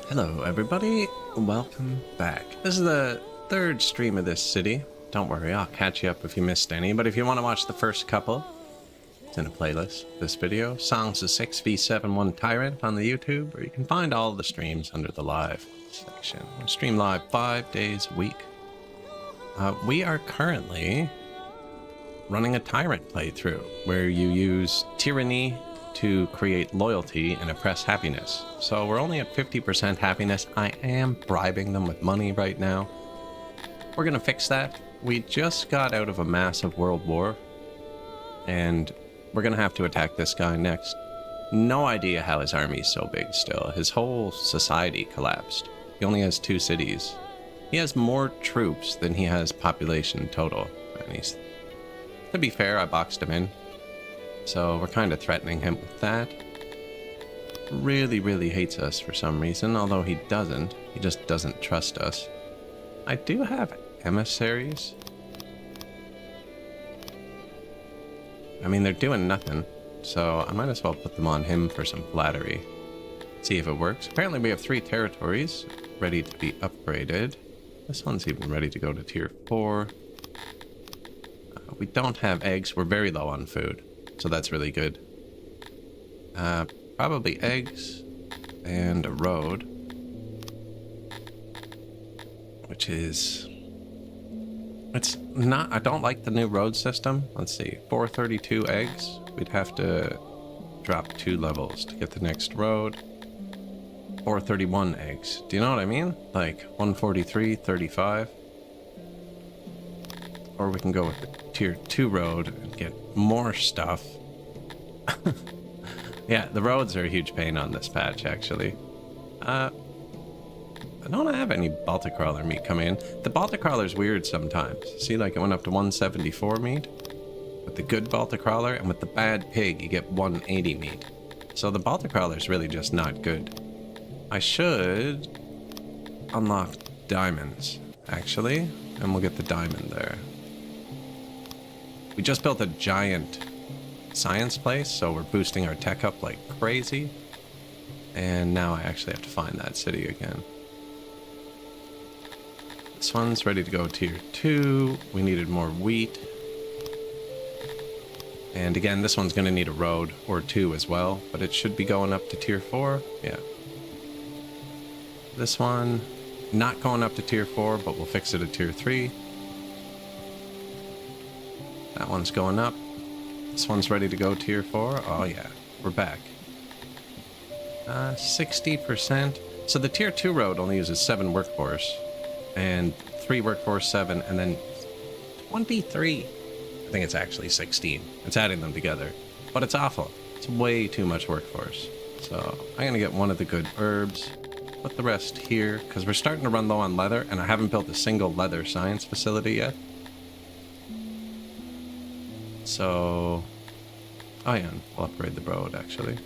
Hello everybody, welcome back. This is the third stream of this city. Don't worry, I'll catch you up if you missed any, but if you want to watch the first couple, it's in a playlist. This video, Songs of 6v71 Tyrant on the YouTube, or you can find all the streams under the live section. We stream live 5 days a week. We are currently running a Tyrant playthrough, where you use tyranny to create loyalty and oppress happiness. So we're only at 50% happiness. I am bribing them with money right now. We're gonna fix that. We just got out of a massive world war, and we're gonna have to attack this guy next. No idea how his army's so big still. His whole society collapsed. He only has 2 cities. He has more troops than he has population total. And he's, to be fair, I boxed him in. So we're kind of threatening him with that. Really hates us for some reason, although he doesn't. He just doesn't trust us. I do have emissaries. I mean, they're doing nothing, so I might as well put them on him for some flattery. See if it works. Apparently we have 3 territories ready to be upgraded. This one's even ready to go to tier 4. We don't have eggs. We're very low on food. So that's really good. Probably eggs and a road, which is, it's not, I don't like the new road system. Let's see, 432 eggs. We'd have to drop 2 levels to get the next road. 431 eggs. Do you know what I mean? Like 143, 35. Or we can go with the tier 2 road and get more stuff. Yeah, the roads are a huge pain on this patch, actually. I don't have any Baltic crawler meat coming in. The Baltic crawler's weird sometimes. See, like it went up to 174 meat with the good Baltic crawler, and with the bad pig, you get 180 meat. So the Baltic crawler's really just not good. I should unlock diamonds, actually, and we'll get the diamond there. We just built a giant science place, so we're boosting our tech up like crazy. And now I actually have to find that city again. This one's ready to go tier 2. We needed more wheat. And again, this one's going to need a road or 2 as well, but it should be going up to tier 4. Yeah. This one, not going up to tier 4, but we'll fix it at tier 3. That one's going up. This one's ready to go tier 4. Oh yeah, we're back. 60%. So the tier 2 road only uses 7 workforce. And 3 workforce, 7, and then 23. I think it's actually 16. It's adding them together. But it's awful. It's way too much workforce. So I'm gonna get one of the good herbs. Put the rest here, because we're starting to run low on leather, and I haven't built a single leather science facility yet. So, oh yeah, we'll upgrade the road, actually.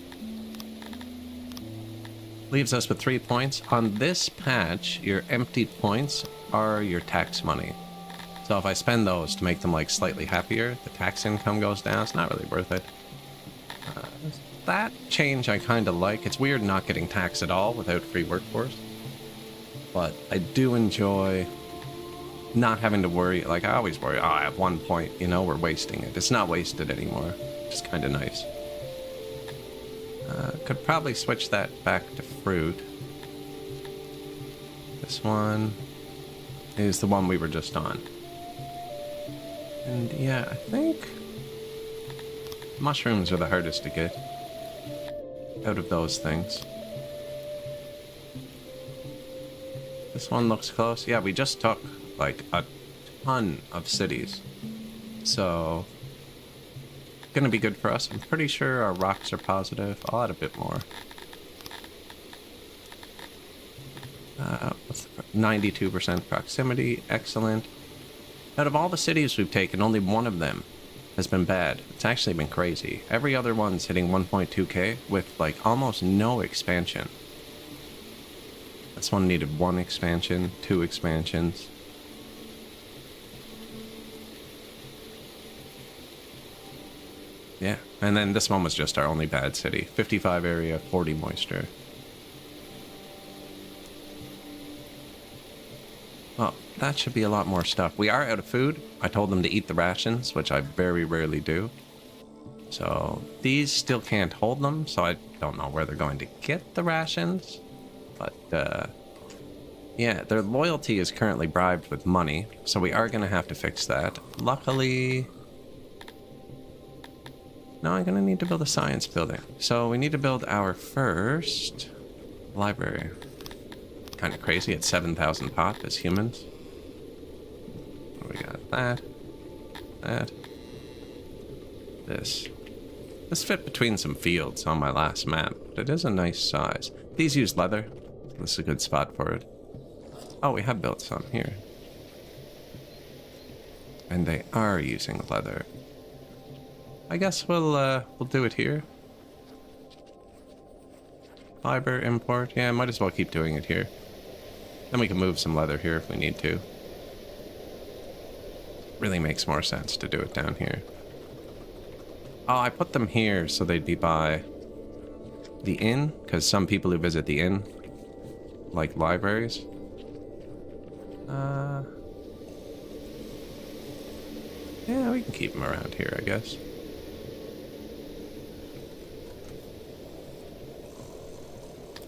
Leaves us with 3 points. On this patch, your empty points are your tax money. So if I spend those to make them like slightly happier, the tax income goes down. It's not really worth it. That change I kind of like. It's weird not getting taxed at all without free workforce. But I do enjoy not having to worry. Like, I always worry, oh, I have 1 point, you know, we're wasting it. It's not wasted anymore. It's kind of nice. Could probably switch that back to fruit. This one is the one we were just on. And yeah, I think mushrooms are the hardest to get out of those things. This one looks close. Yeah, we just took like a ton of cities, so gonna be good for us. I'm pretty sure our rocks are positive. I'll add a bit more. What's the 92% proximity? Excellent. Out of all the cities we've taken, only one of them has been bad. It's actually been crazy. Every other one's hitting 1.2k with like almost no expansion. This one needed 1 expansion, 2 expansions. Yeah, and then this one was just our only bad city. 55 area, 40 moisture. Well, that should be a lot more stuff. We are out of food. I told them to eat the rations, which I very rarely do. So these still can't hold them, so I don't know where they're going to get the rations. But, yeah, their loyalty is currently bribed with money, so we are going to have to fix that. Luckily... No, I'm going to need to build a science building. So we need to build our first library. Kind of crazy at 7,000 pop as humans. We got that. That. This. This fit between some fields on my last map, but it is a nice size. These use leather. This is a good spot for it. Oh, we have built some here. And they are using leather. I guess we'll do it here. Fiber import. Yeah, might as well keep doing it here. Then we can move some leather here if we need to. Really makes more sense to do it down here. Oh, I put them here so they'd be by the inn, because some people who visit the inn like libraries. Yeah, we can keep them around here, I guess.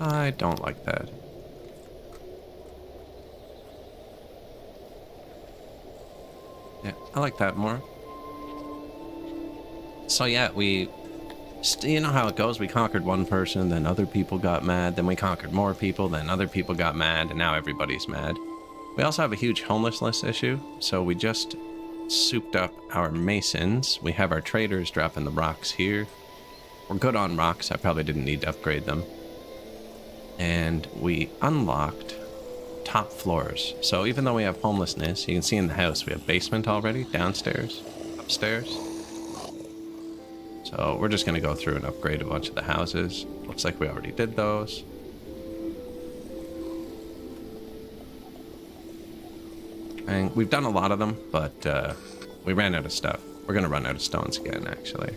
I don't like that. Yeah, I like that more. So yeah, you know how it goes. We conquered one person, then other people got mad, then we conquered more people, then other people got mad, and now everybody's mad. We also have a huge homelessness issue, so we just souped up our masons. We have our traders dropping the rocks here. We're good on rocks. I probably didn't need to upgrade them. And we unlocked top floors. So even though we have homelessness, you can see in the house we have basement already, downstairs, upstairs. So we're just going to go through and upgrade a bunch of the houses. Looks like we already did those. And we've done a lot of them, but we ran out of stuff. We're going to run out of stones again, actually.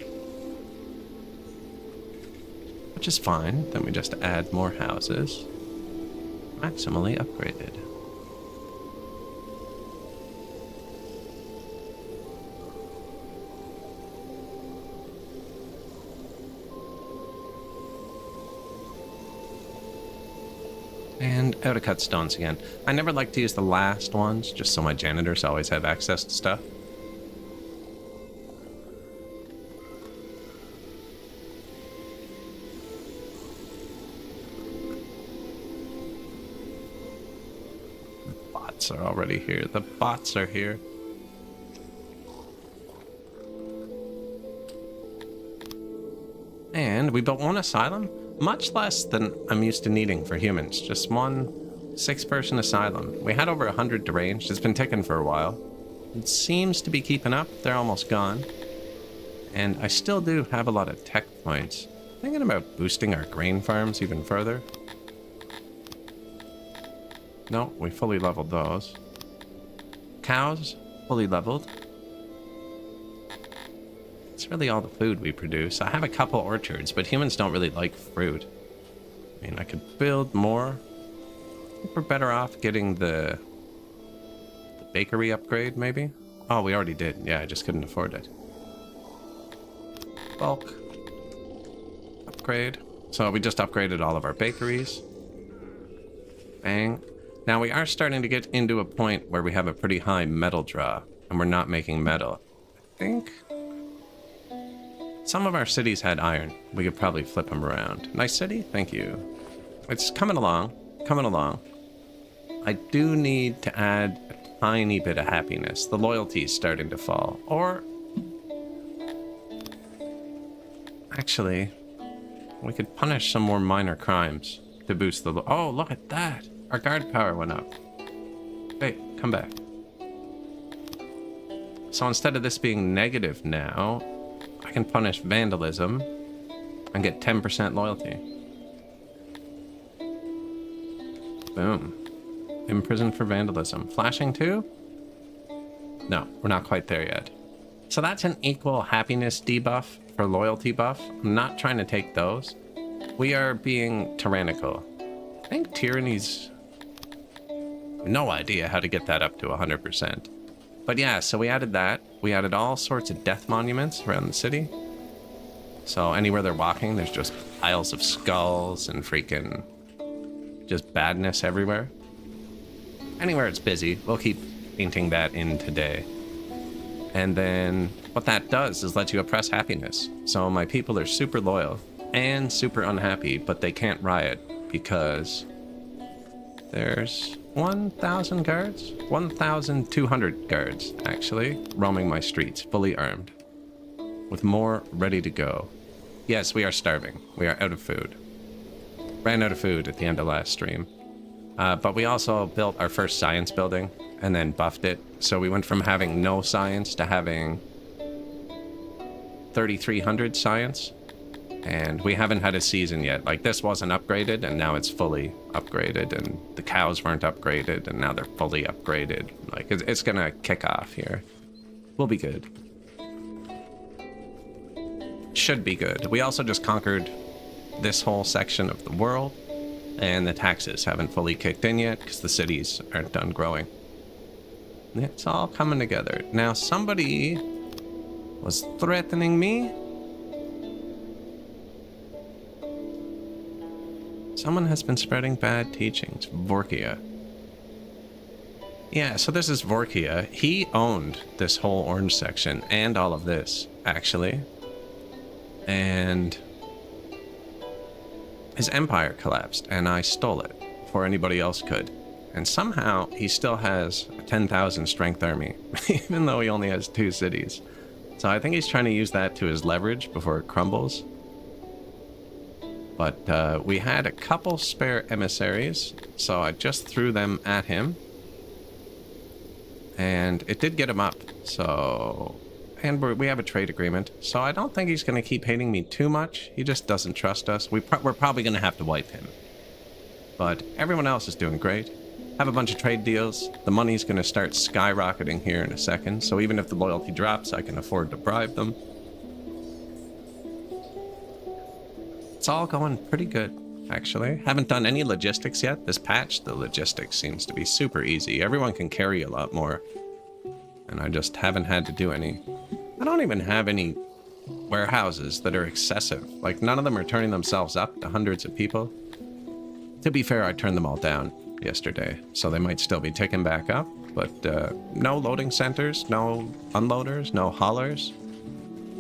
Which is fine. Then we just add more houses. Maximally upgraded. And out of cut stones again. I never like to use the last ones, just so my janitors always have access to stuff. Are already here. The bots are here. And we built one asylum, much less than I'm used to needing for humans. Just one 6-person asylum. We had over 100 deranged. It's been ticking for a while. It seems to be keeping up. They're almost gone. And I still do have a lot of tech points. Thinking about boosting our grain farms even further. No, we fully leveled those. Cows, fully leveled. It's really all the food we produce. I have a couple orchards, but humans don't really like fruit. I mean, I could build more. I think we're better off getting the bakery upgrade, maybe? Oh, we already did. Yeah, I just couldn't afford it. Bulk. Upgrade. So we just upgraded all of our bakeries. Bang. Now we are starting to get into a point where we have a pretty high metal draw, and we're not making metal. I think some of our cities had iron. We could probably flip them around. Nice city? Thank you. It's coming along. Coming along. I do need to add a tiny bit of happiness. The loyalty is starting to fall. Or actually, we could punish some more minor crimes to boost the... Oh, look at that! Our guard power went up. Hey, come back. So instead of this being negative now, I can punish vandalism and get 10% loyalty. Boom. Imprisoned for vandalism. Flashing too? No, we're not quite there yet. So that's an equal happiness debuff for loyalty buff. I'm not trying to take those. We are being tyrannical. I think tyranny's No idea how to get that up to 100%. But yeah, so we added that. We added all sorts of death monuments around the city. So anywhere they're walking, there's just piles of skulls and freaking just badness everywhere. Anywhere it's busy, we'll keep painting that in today. And then what that does is let you oppress happiness. So my people are super loyal and super unhappy, but they can't riot because there's 1,000 guards? 1,200 guards, actually, roaming my streets, fully armed, with more ready to go. Yes, we are starving. We are out of food. Ran out of food at the end of last stream. But we also built our first science building and then buffed it. So we went from having no science to having 3,300 science. And we haven't had a season yet. Like, this wasn't upgraded, and now it's fully upgraded, and the cows weren't upgraded, and now they're fully upgraded. Like, it's gonna kick off here. We'll be good. Should be good. We also just conquered this whole section of the world, and the taxes haven't fully kicked in yet, because the cities aren't done growing. It's all coming together. Now, somebody was threatening me. Someone has been spreading bad teachings. Vorkia. Yeah, so this is Vorkia. He owned this whole orange section and all of this, actually. And his empire collapsed, and I stole it before anybody else could. And somehow he still has a 10,000 strength army, even though he only has 2 cities. So I think he's trying to use that to his leverage before it crumbles. But we had a couple spare emissaries, so I just threw them at him. And it did get him up, so... And we have a trade agreement, so I don't think he's going to keep hating me too much. He just doesn't trust us. We're probably going to have to wipe him. But everyone else is doing great. Have a bunch of trade deals. The money's going to start skyrocketing here in a second, so even if the loyalty drops, I can afford to bribe them. It's all going pretty good, actually. Haven't done any logistics yet. This patch, the logistics seems to be super easy. Everyone can carry a lot more. And I just haven't had to do any. I don't even have any warehouses that are excessive. Like, none of them are turning themselves up to hundreds of people. To be fair, I turned them all down yesterday, so they might still be ticking back up. But no loading centers, no unloaders, no haulers.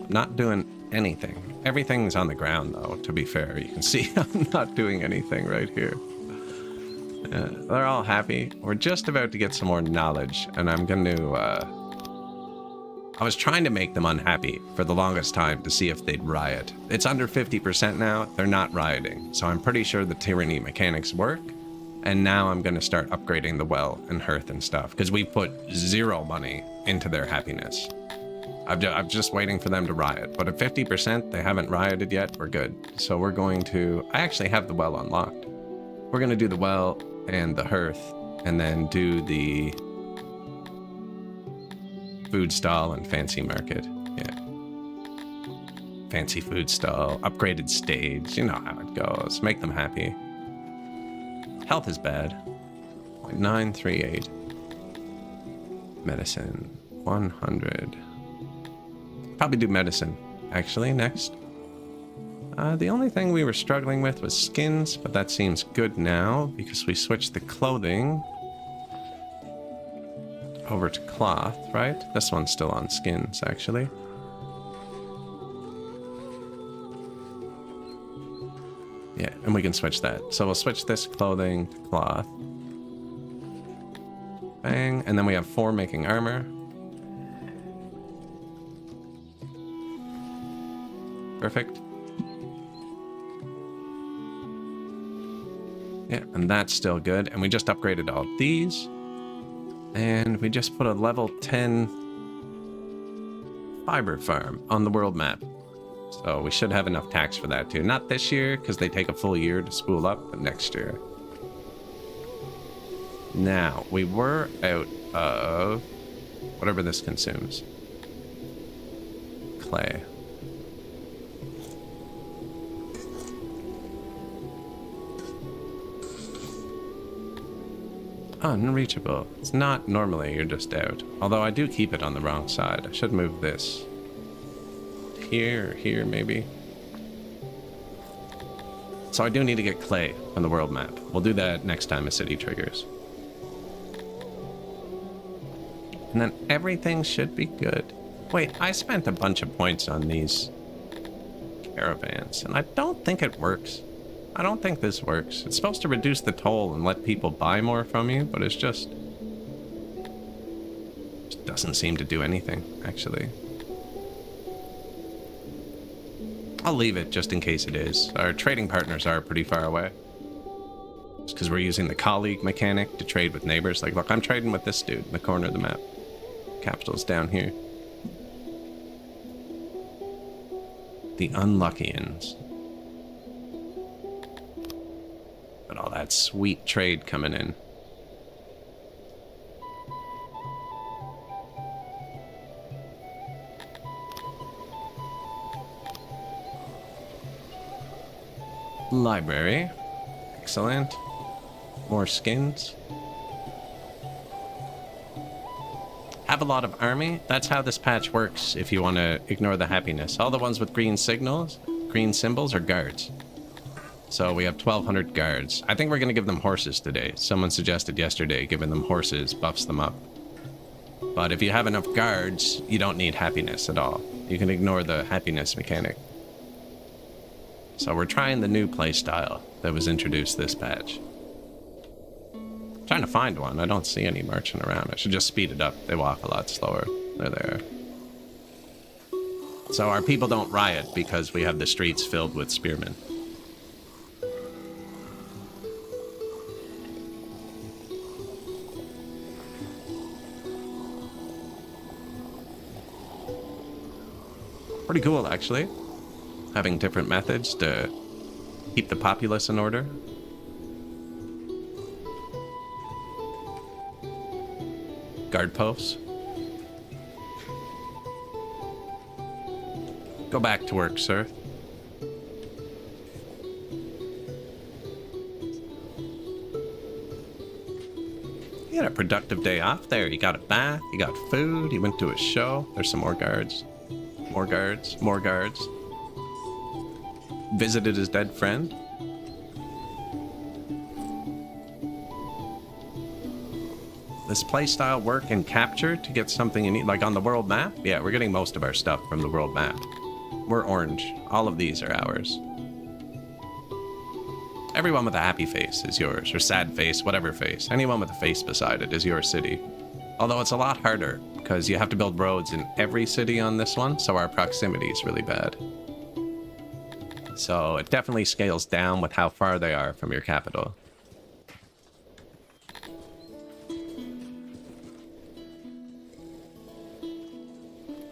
Not doing anything. Everything's on the ground, though, to be fair. You can see I'm not doing anything right here. They're all happy. We're just about to get some more knowledge, and I'm going to... I was trying to make them unhappy for the longest time to see if they'd riot. It's under 50% now. They're not rioting, so I'm pretty sure the tyranny mechanics work. And now I'm going to start upgrading the well and hearth and stuff, because we put 0 money into their happiness. I'm just waiting for them to riot. But at 50%, they haven't rioted yet. We're good. So we're going to... I actually have the well unlocked. We're going to do the well and the hearth, and then do the food stall and fancy market. Yeah. Fancy food stall, upgraded stage. You know how it goes. Make them happy. Health is bad. 938. Medicine. 100. Probably do medicine, actually, next. The only thing we were struggling with was skins, but that seems good now because we switched the clothing over to cloth, right? This one's still on skins, actually. Yeah, and we can switch that. So we'll switch this clothing to cloth. Bang, and then we have 4 making armor. Perfect. Yeah, and that's still good. And we just upgraded all these. And we just put a level 10 fiber farm on the world map. So we should have enough tax for that too. Not this year, because they take a full year to spool up, but next year. Now, we were out of whatever this consumes. Clay. Unreachable. It's not normally, you're just out. Although I do keep it on the wrong side. I should move this. Here, or here, maybe. So I do need to get clay on the world map. We'll do that next time a city triggers. And then everything should be good. Wait, I spent a bunch of points on these caravans, and I don't think it works. I don't think this works. It's supposed to reduce the toll and let people buy more from you, but it's just doesn't seem to do anything, actually. I'll leave it just in case it is. Our trading partners are pretty far away. It's because we're using the colleague mechanic to trade with neighbors. Like, look, I'm trading with this dude in the corner of the map. Capital's down here. The Unluckians. But all that sweet trade coming in. Library. Excellent. More skins. Have a lot of army. That's how this patch works if you want to ignore the happiness. All the ones with green signals, green symbols are guards. So we have 1,200 guards. I think we're going to give them horses today. Someone suggested yesterday giving them horses buffs them up. But if you have enough guards, you don't need happiness at all. You can ignore the happiness mechanic. So we're trying the new playstyle that was introduced this patch. Trying to find one. I don't see any marching around. I should just speed it up. They walk a lot slower. They're there. So our people don't riot because we have the streets filled with spearmen. Pretty cool, actually. Having different methods to keep the populace in order. Guard posts. Go back to work, sir. You had a productive day off there. You got a bath, you got food, you went to a show. There's some more guards. More guards, more guards. Visited his dead friend. This playstyle work and capture to get something you need, like on the world map? Yeah, we're getting most of our stuff from the world map. We're orange. All of these are ours. Everyone with a happy face is yours, or sad face, whatever face. Anyone with a face beside it is your city. Although it's a lot harder, because you have to build roads in every city on this one, so our proximity is really bad. So it definitely scales down with how far they are from your capital.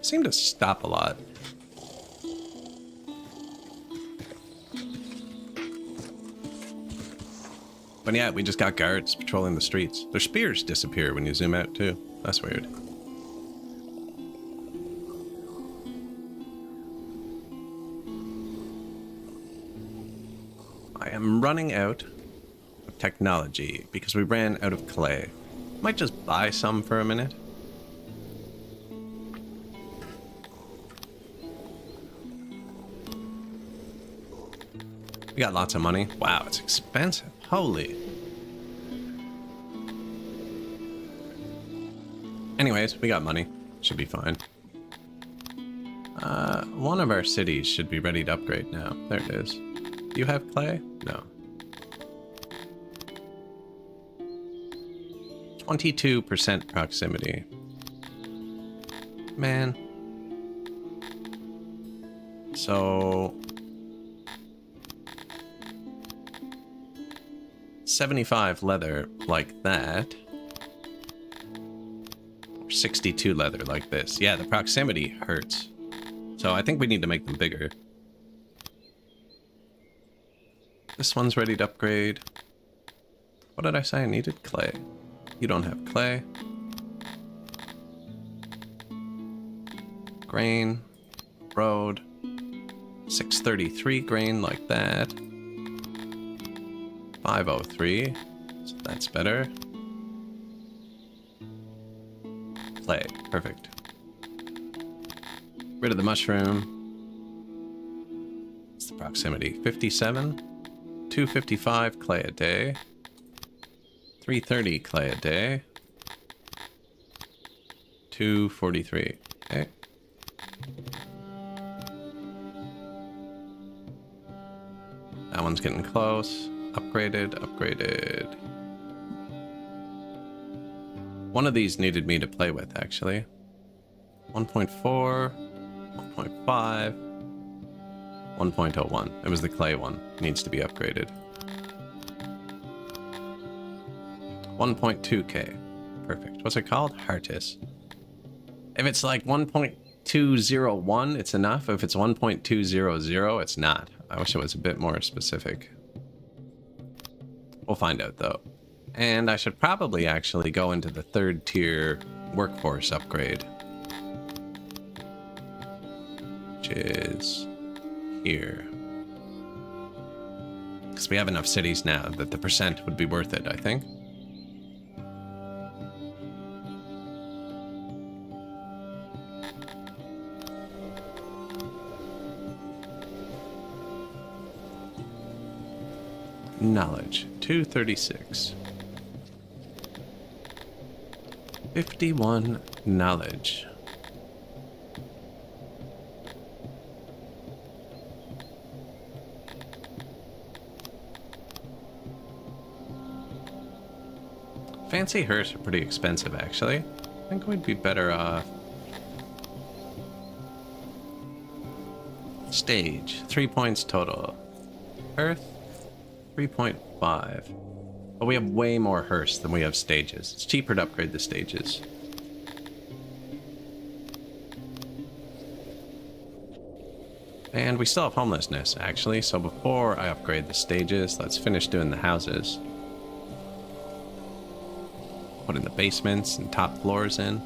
Seem to stop a lot. But yeah, we just got guards patrolling the streets. Their spears disappear when you zoom out too. That's weird. I am running out of technology because we ran out of clay. Might just buy some for a minute. We got lots of money. Wow, it's expensive. Holy. Anyways, we got money. Should be fine. One of our cities should be ready to upgrade now. There it is. Do you have clay? No. 22% proximity. Man. So 75 leather like that. Or 62 leather like this. Yeah, the proximity hurts. So I think we need to make them bigger. This one's ready to upgrade. What did I say I needed? Clay. You don't have clay. Grain. Road. 633 grain like that. 503. So that's better. clay. Perfect. Rid of the mushroom. What's the proximity? 57? 255 clay a day. 330 clay a day. 243. Okay. That one's getting close. Upgraded, upgraded. One of these needed me to play with, actually. 1.4, 1.5, 1.01. It was the clay one. Needs to be upgraded. 1.2k. Perfect. What's it called? Heartis. If it's like 1.201, it's enough. If it's 1.200, it's not. I wish it was a bit more specific. We'll find out, though. And I should probably actually go into the 3rd tier workforce upgrade. Which is here. Because we have enough cities now that the percent would be worth it, I think. Knowledge, 236. 51 knowledge. Fancy hearse are pretty expensive, actually. I think we'd be better off. Stage, 3 points total. Earth, 3.5. But we have way more hearse than we have stages. It's cheaper to upgrade the stages. And we still have homelessness, actually. So before I upgrade the stages, let's finish doing the houses. Put in the basements and top floors in.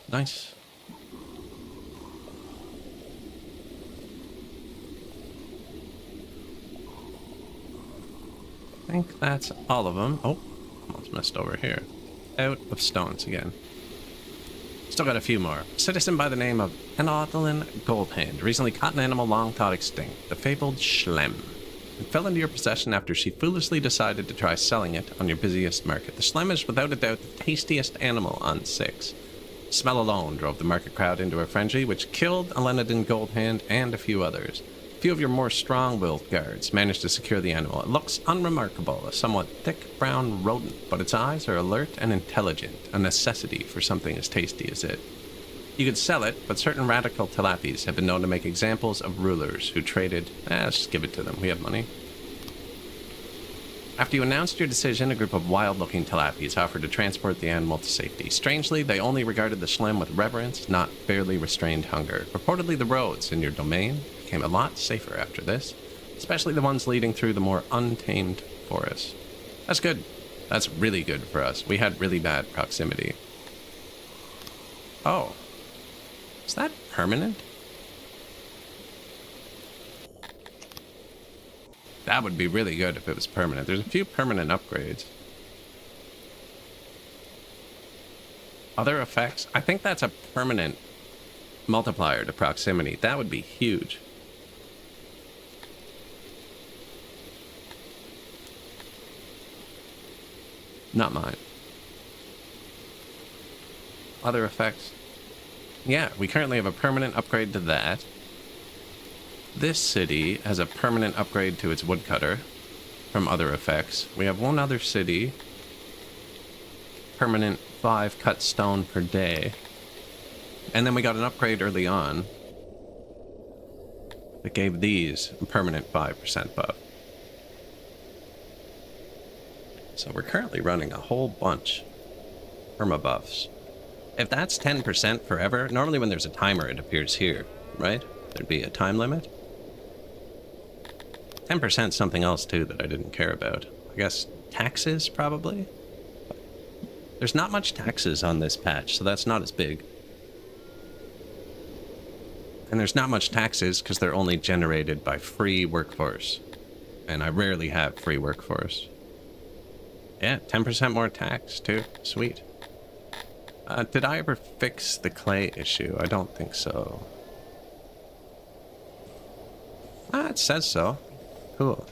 Nice. I think that's all of them. Oh, almost messed over here. Out of stones again. Still got a few more. A citizen by the name of Anodlin Goldhand recently caught an animal long thought extinct, the fabled Schlem. It fell into your possession after she foolishly decided to try selling it on your busiest market. The Schlem is without a doubt the tastiest animal on 6. Smell alone drove the market crowd into a frenzy, which killed Alenadin Goldhand and a few others. A few of your more strong-willed guards managed to secure the animal. It looks unremarkable, a somewhat thick brown rodent, but its eyes are alert and intelligent, a necessity for something as tasty as it. You could sell it, but certain radical tilapis have been known to make examples of rulers who traded. Let's just give it to them, we have money. After you announced your decision, a group of wild-looking tilapis offered to transport the animal to safety. Strangely, they only regarded the Schlem with reverence, not barely restrained hunger. Reportedly, the roads in your domain became a lot safer after this, especially the ones leading through the more untamed forests. That's good. That's really good for us. We had really bad proximity. Oh. Is that permanent? That would be really good if it was permanent. There's a few permanent upgrades. Other effects? I think that's a permanent multiplier to proximity. That would be huge. Not mine. Other effects? Yeah, we currently have a permanent upgrade to that. This city has a permanent upgrade to its woodcutter from other effects. We have one other city. Permanent 5 cut stone per day. And then we got an upgrade early on that gave these a permanent 5% buff. So we're currently running a whole bunch perma buffs. If that's 10% forever, normally when there's a timer it appears here, right? There'd be a time limit. 10% something else too that I didn't care about. I guess taxes, probably? There's not much taxes on this patch, so that's not as big. And there's not much taxes because they're only generated by free workforce. And I rarely have free workforce. Yeah, 10% more tax too. Sweet. Did I ever fix the clay issue? I don't think so. It says so. Cool.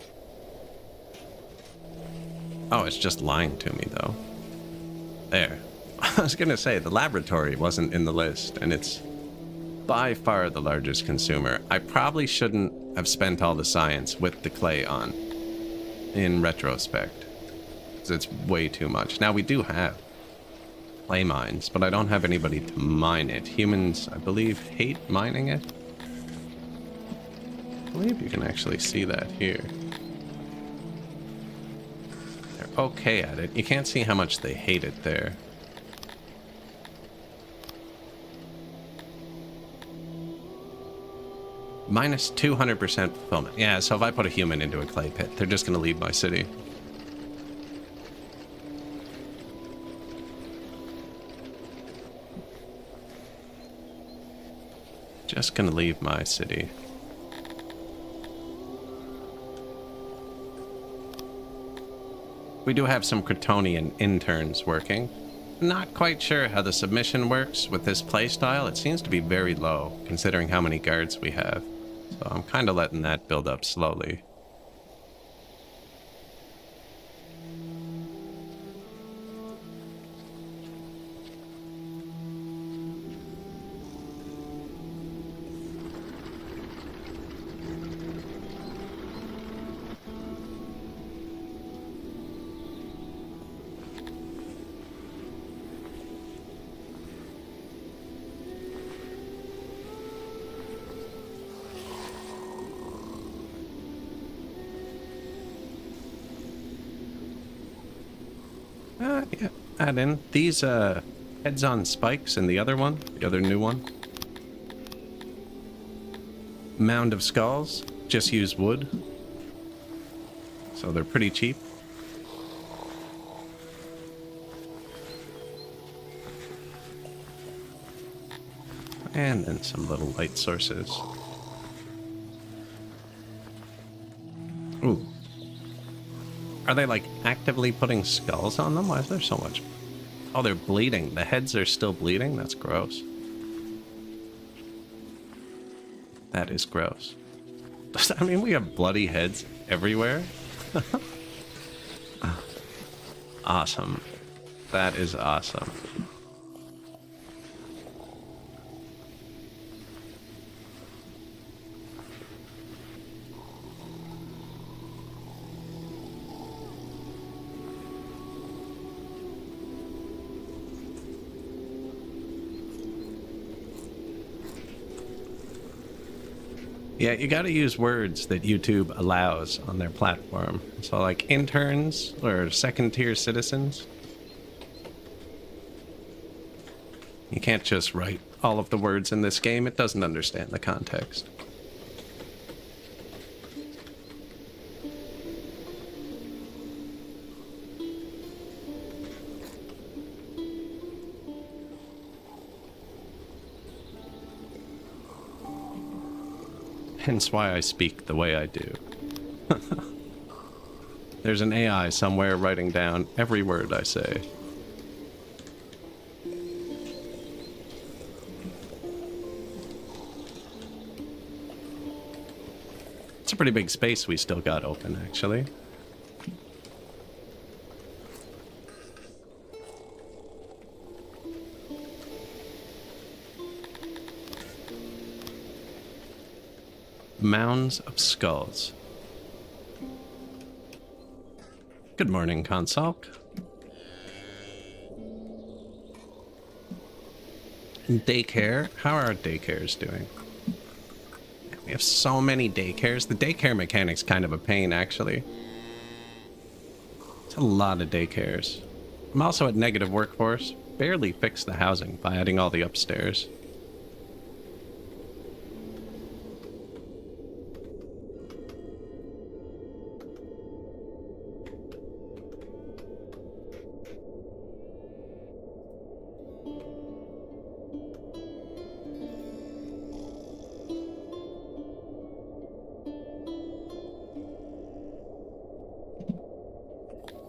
Oh, it's just lying to me, though. There. I was gonna say, the laboratory wasn't in the list, and it's by far the largest consumer. I probably shouldn't have spent all the science with the clay on, in retrospect. Because it's way too much. Now, we do have clay mines, but I don't have anybody to mine it. Humans, I believe, hate mining it. I believe you can actually see that here. They're okay at it. You can't see how much they hate it there. Minus 200% fulfillment. Yeah, so if I put a human into a clay pit, they're just going to leave my city. Just going to leave my city. We do have some Kryptonian interns working. Not quite sure how the submission works with this playstyle. It seems to be very low, considering how many guards we have. So I'm kind of letting that build up slowly. Yeah, add in these heads on spikes and the other one, the other new one. Mound of skulls, just use wood. So they're pretty cheap. And then some little light sources. Ooh. Are they, like, actively putting skulls on them? Why is there so much? Oh, they're bleeding. The heads are still bleeding? That's gross. That is gross. Does that mean we have bloody heads everywhere? Awesome. That is awesome. Yeah, you gotta use words that YouTube allows on their platform. So like interns or second-tier citizens. You can't just write all of the words in this game. It doesn't understand the context. Hence why I speak the way I do. There's an AI somewhere writing down every word I say. It's a pretty big space we still got open, actually. Mounds of skulls. Good morning, Consulk. Daycare. How are our daycares doing? We have so many daycares. The daycare mechanic's kind of a pain, actually. It's a lot of daycares. I'm also at negative workforce. Barely fixed the housing by adding all the upstairs.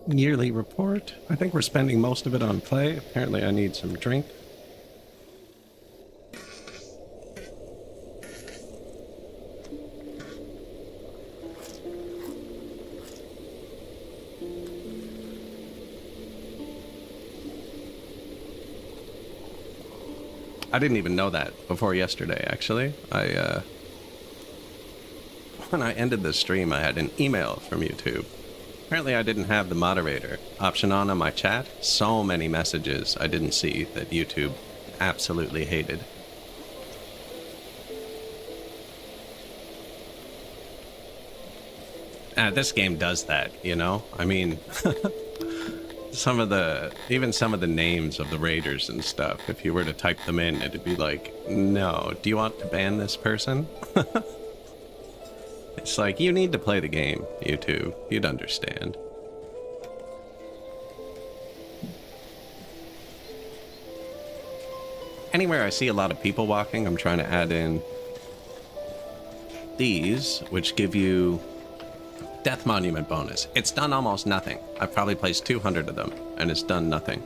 yearly report. I think we're spending most of it on play. Apparently I need some drink. I didn't even know that before yesterday, actually. When I ended the stream, I had an email from YouTube. Apparently I didn't have the moderator option on my chat. So many messages I didn't see that YouTube absolutely hated. This game does that, you know? I mean, even some of the names of the raiders and stuff, if you were to type them in, it'd be like, no, do you want to ban this person? It's like, you need to play the game, YouTube. You'd understand. Anywhere I see a lot of people walking, I'm trying to add in these, which give you Death Monument bonus. It's done almost nothing. I've probably placed 200 of them, and it's done nothing.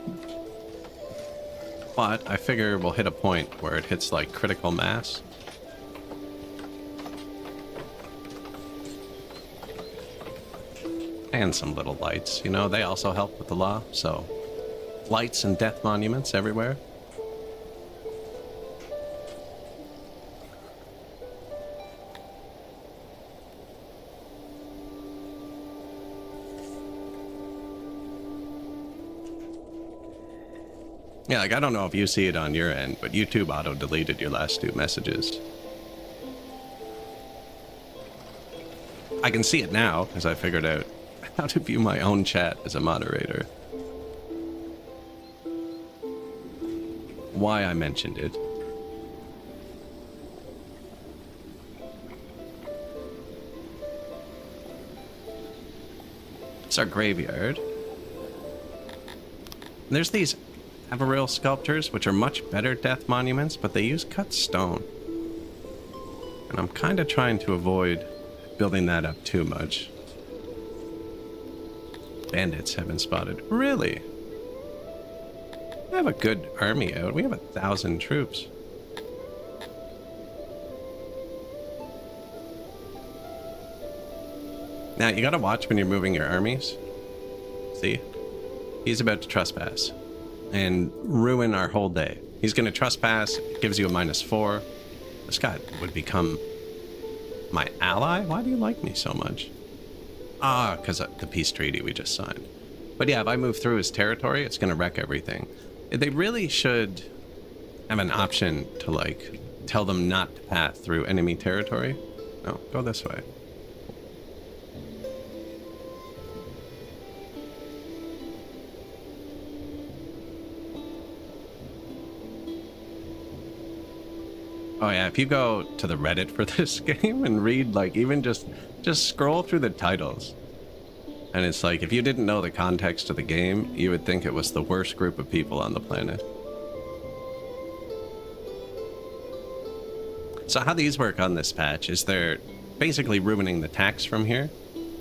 But I figure we'll hit a point where it hits like critical mass. And some little lights, you know, they also help with the law, so lights and death monuments everywhere. Yeah, like, I don't know if you see it on your end, but YouTube auto-deleted your last 2 messages. I can see it now, because I figured out how to view my own chat as a moderator. Why I mentioned it. It's our graveyard. And there's these Avarill sculptures, which are much better death monuments, but they use cut stone. And I'm kind of trying to avoid building that up too much. Bandits have been spotted. Really? We have a good army out. We have 1,000 troops. Now, you gotta watch when you're moving your armies. See? He's about to trespass and ruin our whole day. He's gonna trespass, gives you a -4. This guy would become my ally? Why do you like me so much? Ah, because of the peace treaty we just signed. But yeah, if I move through his territory, it's gonna wreck everything. They really should have an option to, like, tell them not to pass through enemy territory. No, go this way. Oh yeah, if you go to the Reddit for this game and read, like, even just scroll through the titles. And it's like, if you didn't know the context of the game, you would think it was the worst group of people on the planet. So how these work on this patch is they're basically ruining the tax from here,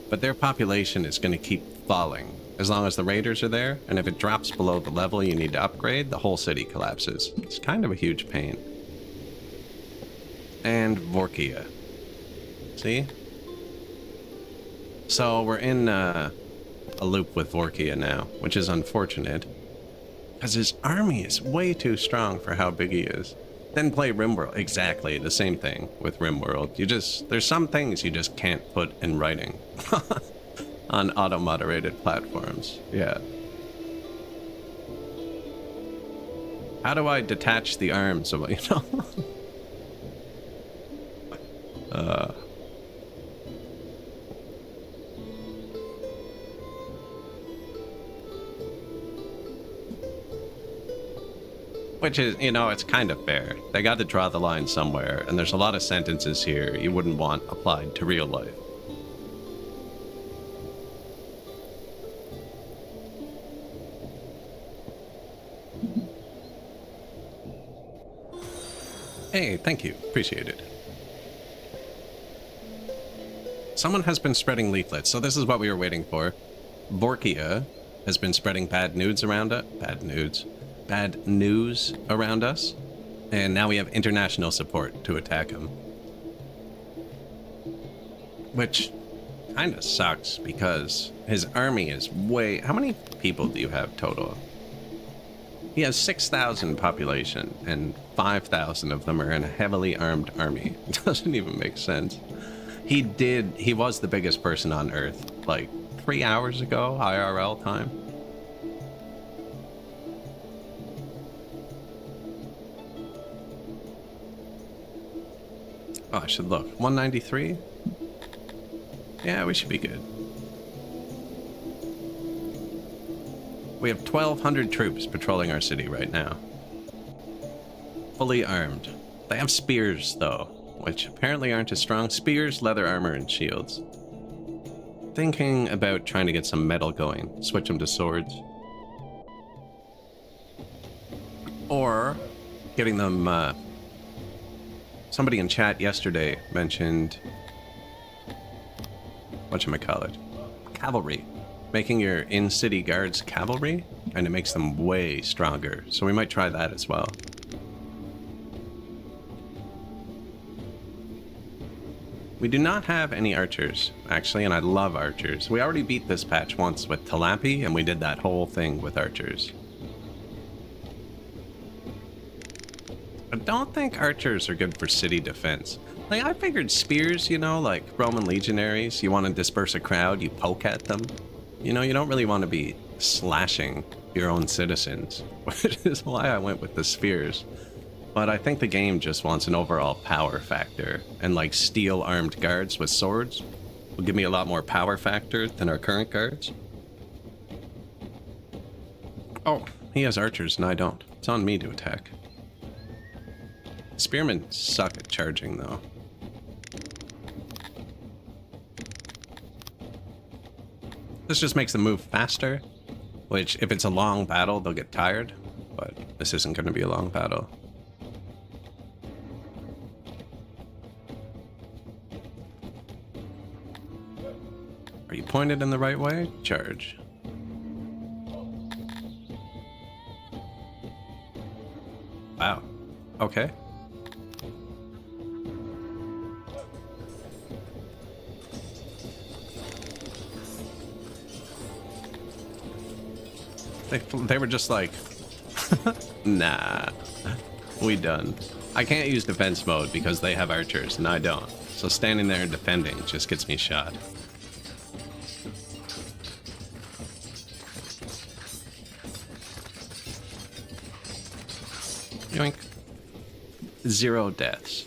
but their population is going to keep falling as long as the raiders are there, and if it drops below the level you need to upgrade, the whole city collapses. It's kind of a huge pain. And Vorkia. See? So we're in a loop with Vorkia now, which is unfortunate, because his army is way too strong for how big he is. Then play RimWorld. Exactly the same thing with RimWorld. There's some things you just can't put in writing on auto-moderated platforms. Yeah. How do I detach the arms of, you know? Which is, you know, it's kind of fair. They got to draw the line somewhere, and there's a lot of sentences here you wouldn't want applied to real life. Hey, thank you. Appreciate it. Someone has been spreading leaflets, so this is what we were waiting for. Vorkia has been spreading bad news around us. Bad news around us. And now we have international support to attack him. Which kind of sucks because his army is way... How many people do you have total? He has 6,000 population, and 5,000 of them are in a heavily armed army. It doesn't even make sense. He was the biggest person on Earth, like 3 hours ago, IRL time. Oh, I should look. 193? Yeah, we should be good. We have 1,200 troops patrolling our city right now. Fully armed. They have spears, though, which apparently aren't as strong. Spears, leather armor, and shields. Thinking about trying to get some metal going. Switch them to swords. Or getting them... somebody in chat yesterday mentioned... whatchamacallit? Cavalry. Making your in-city guards cavalry, and it makes them way stronger. So we might try that as well. We do not have any archers, actually, and I love archers. We already beat this patch once with Talapi, and we did that whole thing with archers. I don't think archers are good for city defense. Like, I figured spears, you know, like Roman legionaries, you want to disperse a crowd, you poke at them. You know, you don't really want to be slashing your own citizens, which is why I went with the spears. But I think the game just wants an overall power factor, and like steel-armed guards with swords will give me a lot more power factor than our current guards. Oh, he has archers and I don't. It's on me to attack. Spearmen suck at charging, though. This just makes them move faster, which, if it's a long battle, they'll get tired, but this isn't going to be a long battle. Are you pointed in the right way? Charge. Wow. Okay. They were just like, nah, we done. I can't use defense mode because they have archers and I don't. So standing there and defending just gets me shot. Yoink. 0 deaths.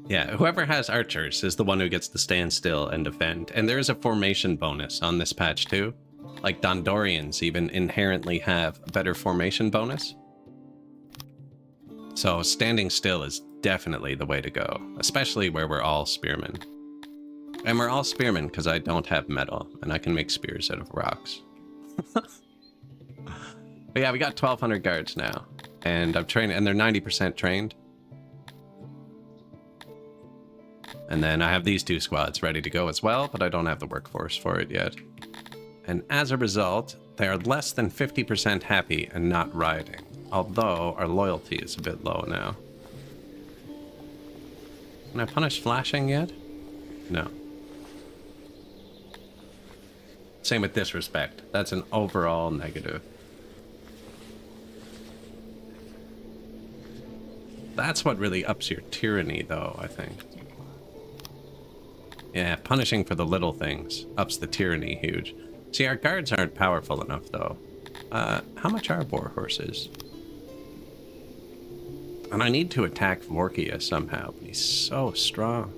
Yeah, whoever has archers is the one who gets to stand still and defend. And there is a formation bonus on this patch too. Like, Dondorians even inherently have a better formation bonus. So standing still is definitely the way to go, especially where we're all spearmen. And we're all spearmen because I don't have metal, and I can make spears out of rocks. But yeah, we got 1,200 guards now, and I'm trained, and they're 90% trained. And then I have these 2 squads ready to go as well, but I don't have the workforce for it yet. And as a result, they are less than 50% happy and not rioting, although our loyalty is a bit low now. Can I punish flashing yet? No. Same with disrespect. That's an overall negative. That's what really ups your tyranny, though, I think. Yeah, punishing for the little things ups the tyranny huge. See, our guards aren't powerful enough, though. How much are war horses? And I need to attack Vorkia somehow, but he's so strong.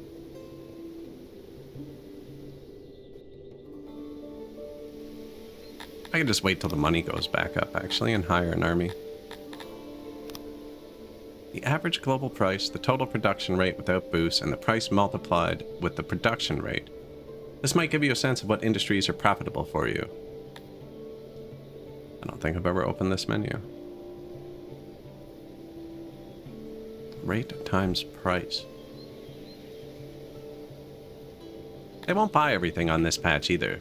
I can just wait till the money goes back up, actually, and hire an army. The average global price, the total production rate without boosts, and the price multiplied with the production rate. This might give you a sense of what industries are profitable for you. I don't think I've ever opened this menu. Rate times price. They won't buy everything on this patch either.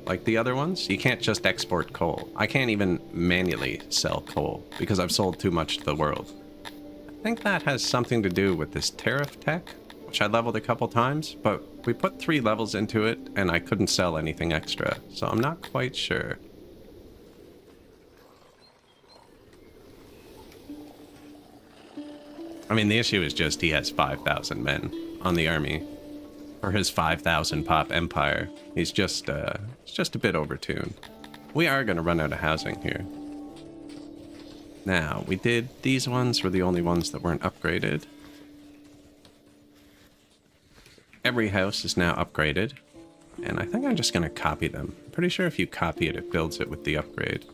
like the other ones. You can't just export coal. I can't even manually sell coal because I've sold too much to the world. I think that has something to do with this tariff tech, which I leveled a couple times, but we put 3 levels into it and I couldn't sell anything extra, so I'm not quite sure. I mean, the issue is just he has 5,000 men on the army for his 5,000 pop empire. He's just a bit overtuned. We are going to run out of housing here. Now, we did, these ones were the only ones that weren't upgraded. Every house is now upgraded, and I think I'm just going to copy them. I'm pretty sure if you copy it, it builds it with the upgrade.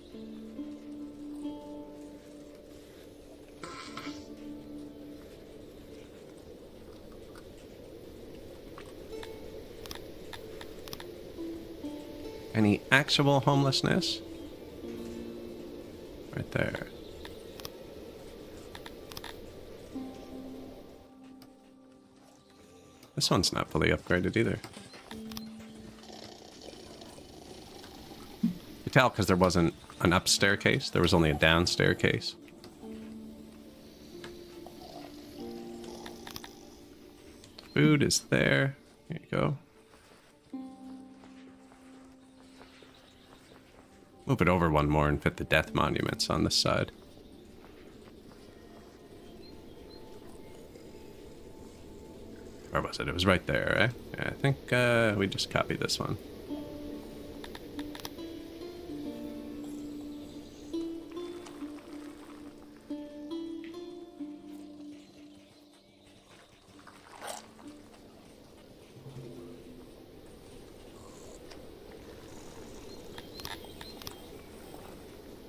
Any actual homelessness? Right there. This one's not fully upgraded either. You tell because there wasn't an up staircase, there was only a down staircase. Food is there. There you go. Move it over one more and fit the death monuments on this side. Where was it? It was right there, right? Yeah, I think we just copied this one.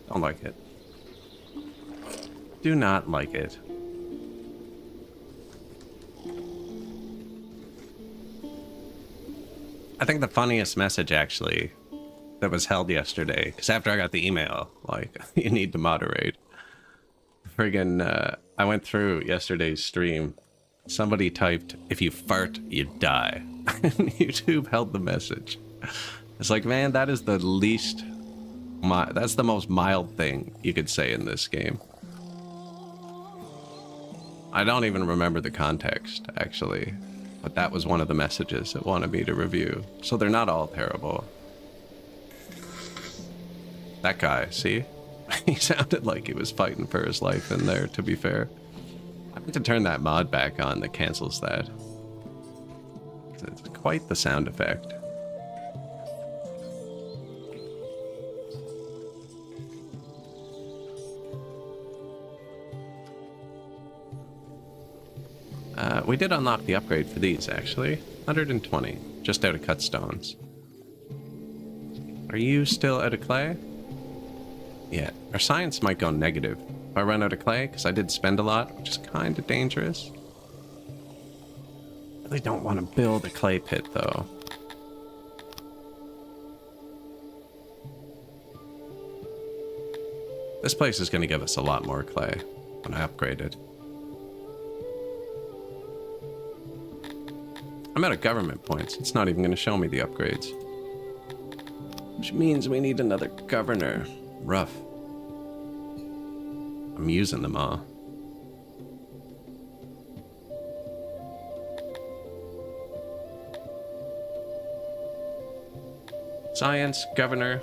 Don't like it. Do not like it. I think the funniest message, actually, that was held yesterday, because after I got the email, like, you need to moderate. Friggin', I went through yesterday's stream. Somebody typed, if you fart, you die. And YouTube held the message. It's like, man, that is the least... that's the most mild thing you could say in this game. I don't even remember the context, actually. But that was one of the messages it wanted me to review. So they're not all terrible. That guy, see? He sounded like he was fighting for his life in there, to be fair. I need to turn that mod back on that cancels that. It's quite the sound effect. We did unlock the upgrade for these, actually. 120, just out of cut stones. Are you still out of clay? Yeah, our science might go negative if I run out of clay, because I did spend a lot, which is kind of dangerous. Really don't want to build a clay pit, though. This place is going to give us a lot more clay when I upgrade it. I'm out of government points. It's not even going to show me the upgrades. Which means we need another governor. Rough. I'm using them all. Science, governor,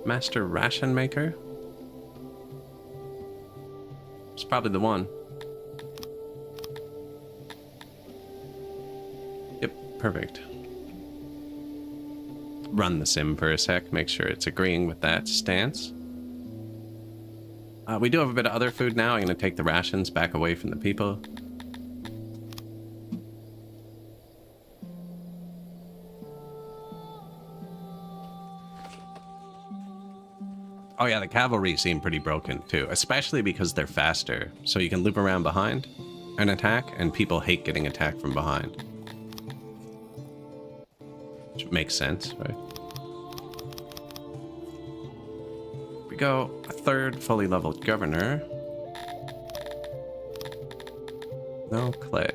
master ration maker. It's probably the one. Perfect. Run the sim for a sec, make sure it's agreeing with that stance. We do have a bit of other food now. I'm going to take the rations back away from the people. Oh yeah, the cavalry seem pretty broken too, especially because they're faster. So you can loop around behind and attack, and people hate getting attacked from behind. Which makes sense, right? We go a third fully leveled governor. No clay.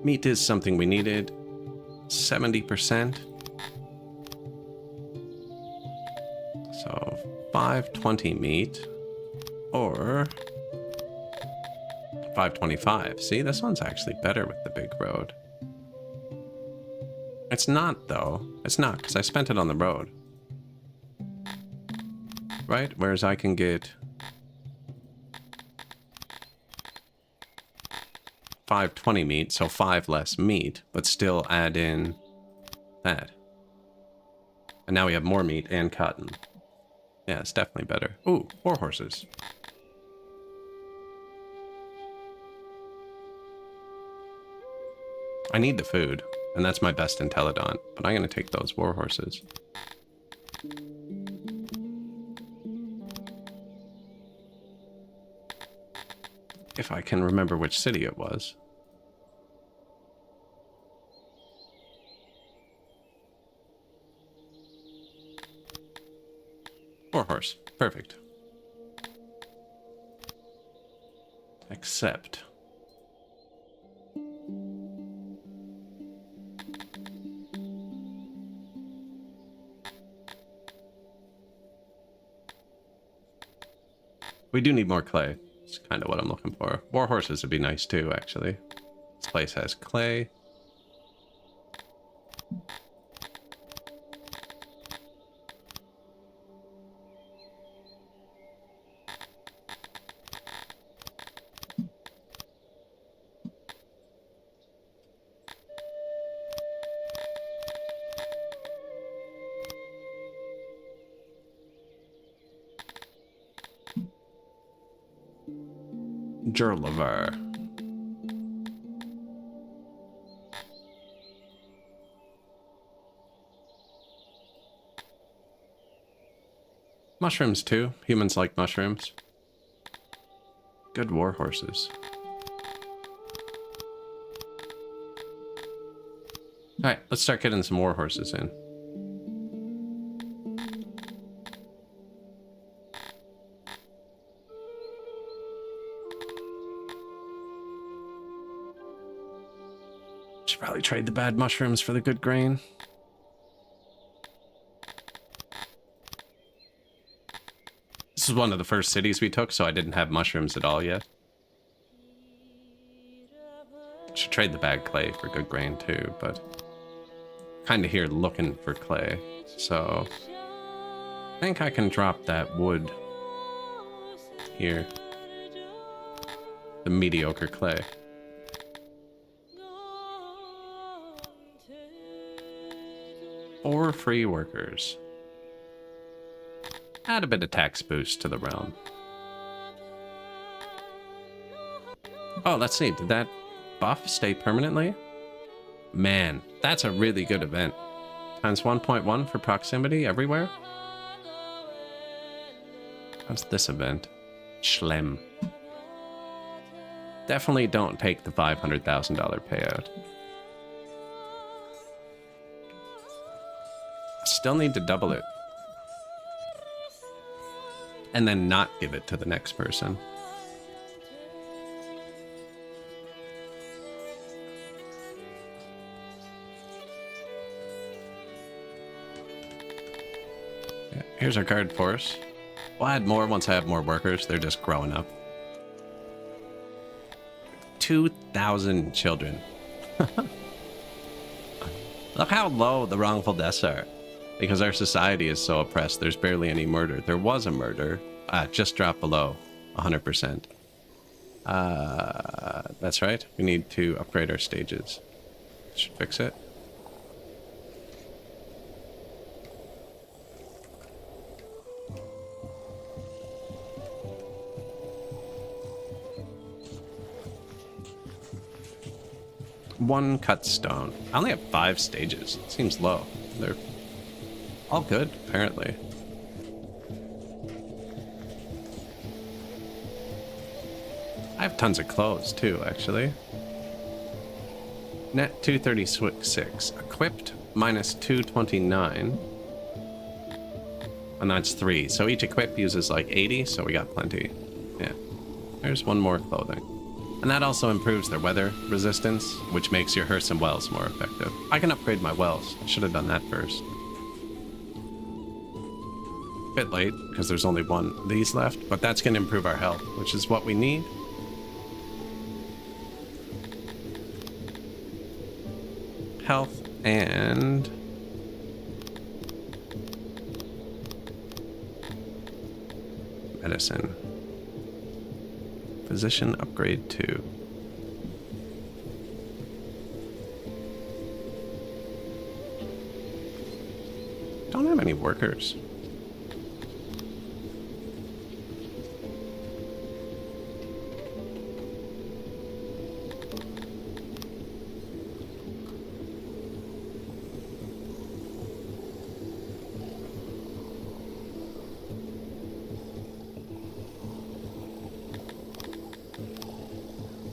Meat is something we needed. 70%. 520 meat or 525. See, this one's actually better with the big road. It's not, though. It's not, because I spent it on the road. Right? Whereas I can get 520 meat, so 5 less meat, but still add in that. And now we have more meat and cotton. Yeah, it's definitely better. Ooh, 4 horses. I need the food, and that's my best Intelligent, but I'm going to take those war horses. If I can remember which city it was. War horse. Perfect. Accept. We do need more clay. It's kind of what I'm looking for. War horses would be nice too, actually. This place has clay. Jurlavar. Mushrooms too. Humans like mushrooms. Good war horses. Alright, let's start getting some war horses in. Should probably trade the bad mushrooms for the good grain. This is one of the first cities we took, so I didn't have mushrooms at all yet. Should trade the bad clay for good grain too, but kind of here looking for clay. So I think I can drop that wood here. The mediocre clay. Or free workers. Add a bit of tax boost to the realm. Oh, let's see. Did that buff stay permanently? Man, that's a really good event. Times 1.1 for proximity everywhere. How's this event? Schlem. Definitely don't take the $500,000 payout. Still need to double it. And then not give it to the next person. Yeah, here's our guard force. We'll add more once I have more workers. They're just growing up. 2,000 children. Look how low the wrongful deaths are. Because our society is so oppressed, there's barely any murder. There was a murder. Just dropped below 100%. That's right. We need to upgrade our stages. Should fix it. One cut stone. I only have 5 stages. It seems low. They're all good, apparently. I have tons of clothes, too, actually. Net 236. Equipped, minus 229. And that's 3. So each equip uses like 80, so we got plenty. Yeah. There's one more clothing. And that also improves their weather resistance, which makes your hearse and wells more effective. I can upgrade my wells. I should have done that first. Bit late, because there's only one of these left, but that's going to improve our health, which is what we need. Health and... medicine. Physician upgrade 2. Don't have any workers.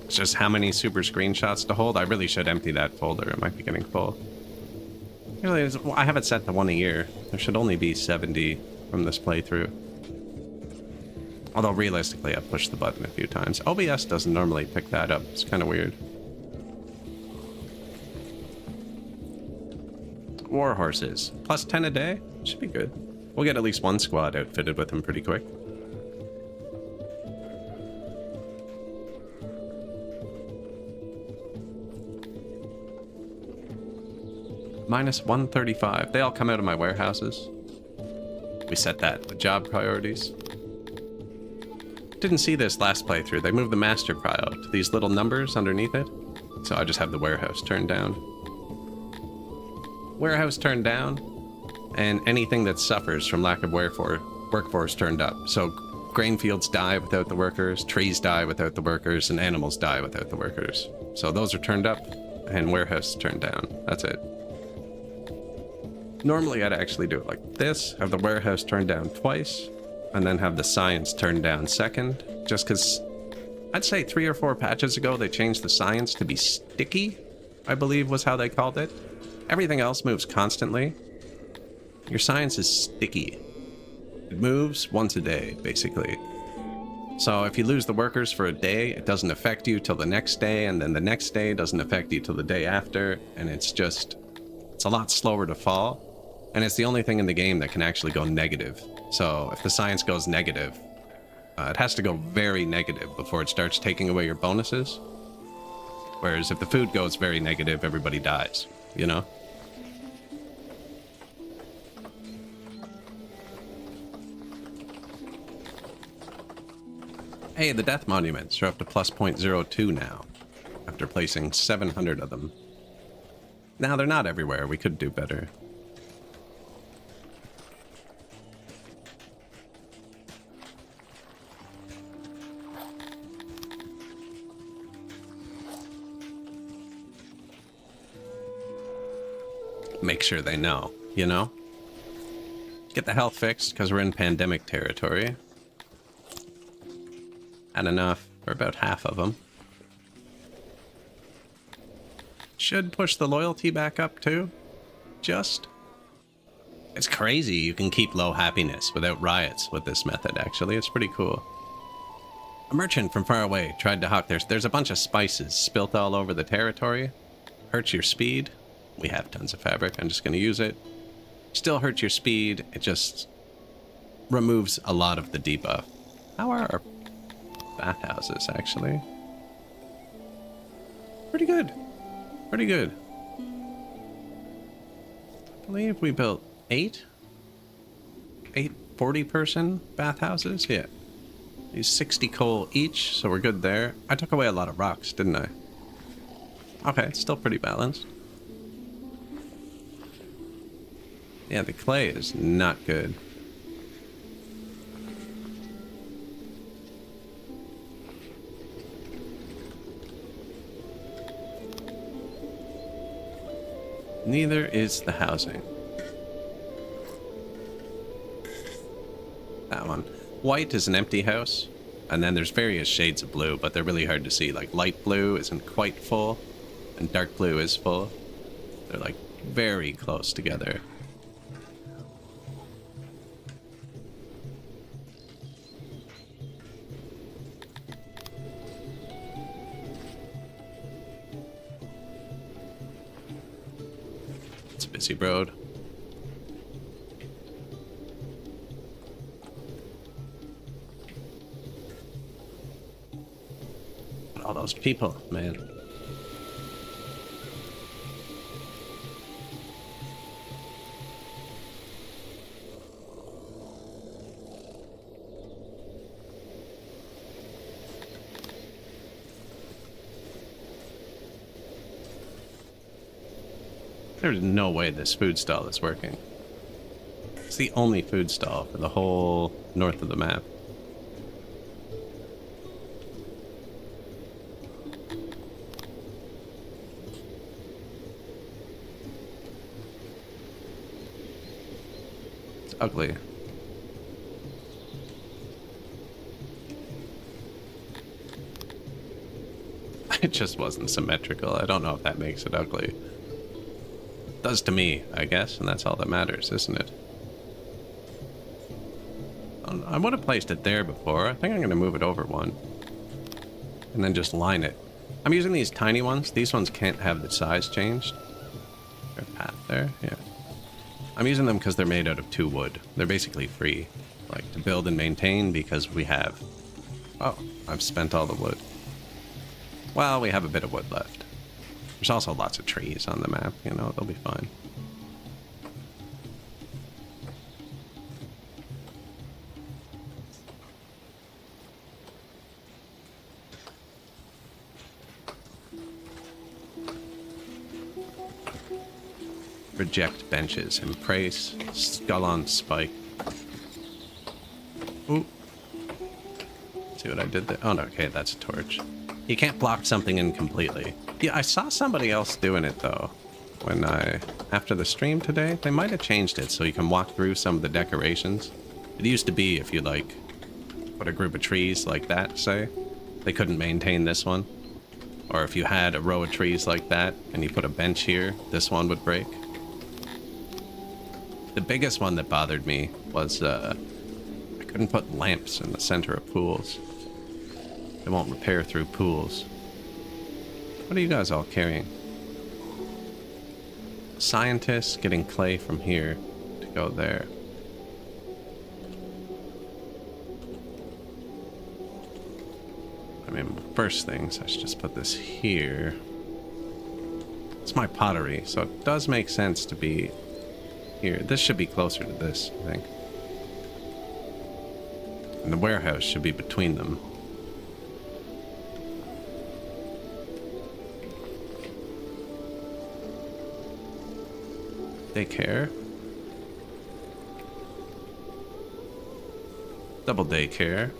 It's just how many super screenshots to hold. I really should empty that folder. It might be getting full. Really, I have it set to 1 a year. There should only be 70 from this playthrough. Although realistically, I've pushed the button a few times. OBS doesn't normally pick that up. It's kind of weird. War horses. Plus 10 a day? Should be good. We'll get at least one squad outfitted with them pretty quick. Minus 135. They all come out of my warehouses. We set that with job priorities. Didn't see this last playthrough. They moved the master pile to these little numbers underneath it. So I just have the warehouse turned down. Warehouse turned down, and anything that suffers from lack of workforce turned up. So grain fields die without the workers, trees die without the workers, and animals die without the workers. So those are turned up, and warehouse turned down. That's it. Normally, I'd actually do it like this, have the warehouse turned down twice, and then have the science turned down second, just because I'd say 3 or 4 patches ago, they changed the science to be sticky, I believe was how they called it. Everything else moves constantly. Your science is sticky. It moves once a day, basically. So if you lose the workers for a day, it doesn't affect you till the next day, and then the next day doesn't affect you till the day after, and it's a lot slower to fall. And it's the only thing in the game that can actually go negative. So if the science goes negative, it has to go very negative before it starts taking away your bonuses. Whereas if the food goes very negative, everybody dies, you know? Hey, the death monuments are up to plus 0.02 now, after placing 700 of them. Now, they're not everywhere. We could do better. Make sure they know, you know? Get the health fixed, because we're in pandemic territory. Had enough for about half of them. Should push the loyalty back up, too. Just. It's crazy you can keep low happiness without riots with this method, actually. It's pretty cool. A merchant from far away tried to hawk there's a bunch of spices spilt all over the territory. Hurts your speed. We have tons of fabric. I'm just going to use it. Still hurts your speed. It just removes a lot of the debuff. How are our bathhouses, actually? Pretty good. Pretty good. I believe we built 8 40-person bathhouses. Yeah. These 60 coal each, so we're good there. I took away a lot of rocks, didn't I? Okay, it's still pretty balanced. Yeah, the clay is not good. Neither is the housing. That one. White is an empty house, and then there's various shades of blue, but they're really hard to see. Like light blue isn't quite full, and dark blue is full. They're like very close together. It's a busy road. all those people, man. There's no way this food stall is working. It's the only food stall for the whole north of the map. It's ugly. It just wasn't symmetrical. I don't know if that makes it ugly. It does to me, I guess, and that's all that matters, isn't it? I would have placed it there before. I think I'm going to move it over one. And then just line it. I'm using these tiny ones. These ones can't have the size changed. There's a path there, yeah. I'm using them because they're made out of 2 wood. They're basically free, like, to build and maintain because we have... Oh, I've spent all the wood. Well, we have a bit of wood left. There's also lots of trees on the map, you know, they'll be fine. Reject benches. Embrace. Skull on spike. Ooh. See what I did there? Oh, no, okay, that's a torch. You can't block something in completely. Yeah, I saw somebody else doing it, though. When after the stream today, they might have changed it so you can walk through some of the decorations. It used to be if you, like, put a group of trees like that, say, they couldn't maintain this one. Or if you had a row of trees like that and you put a bench here, this one would break. The biggest one that bothered me was I couldn't put lamps in the center of pools. They won't repair through pools. What are you guys all carrying? Scientists getting clay from here to go there. I mean, first things, I should just put this here. It's my pottery, so it does make sense to be here. This should be closer to this, I think. And the warehouse should be between them. Daycare. Double daycare.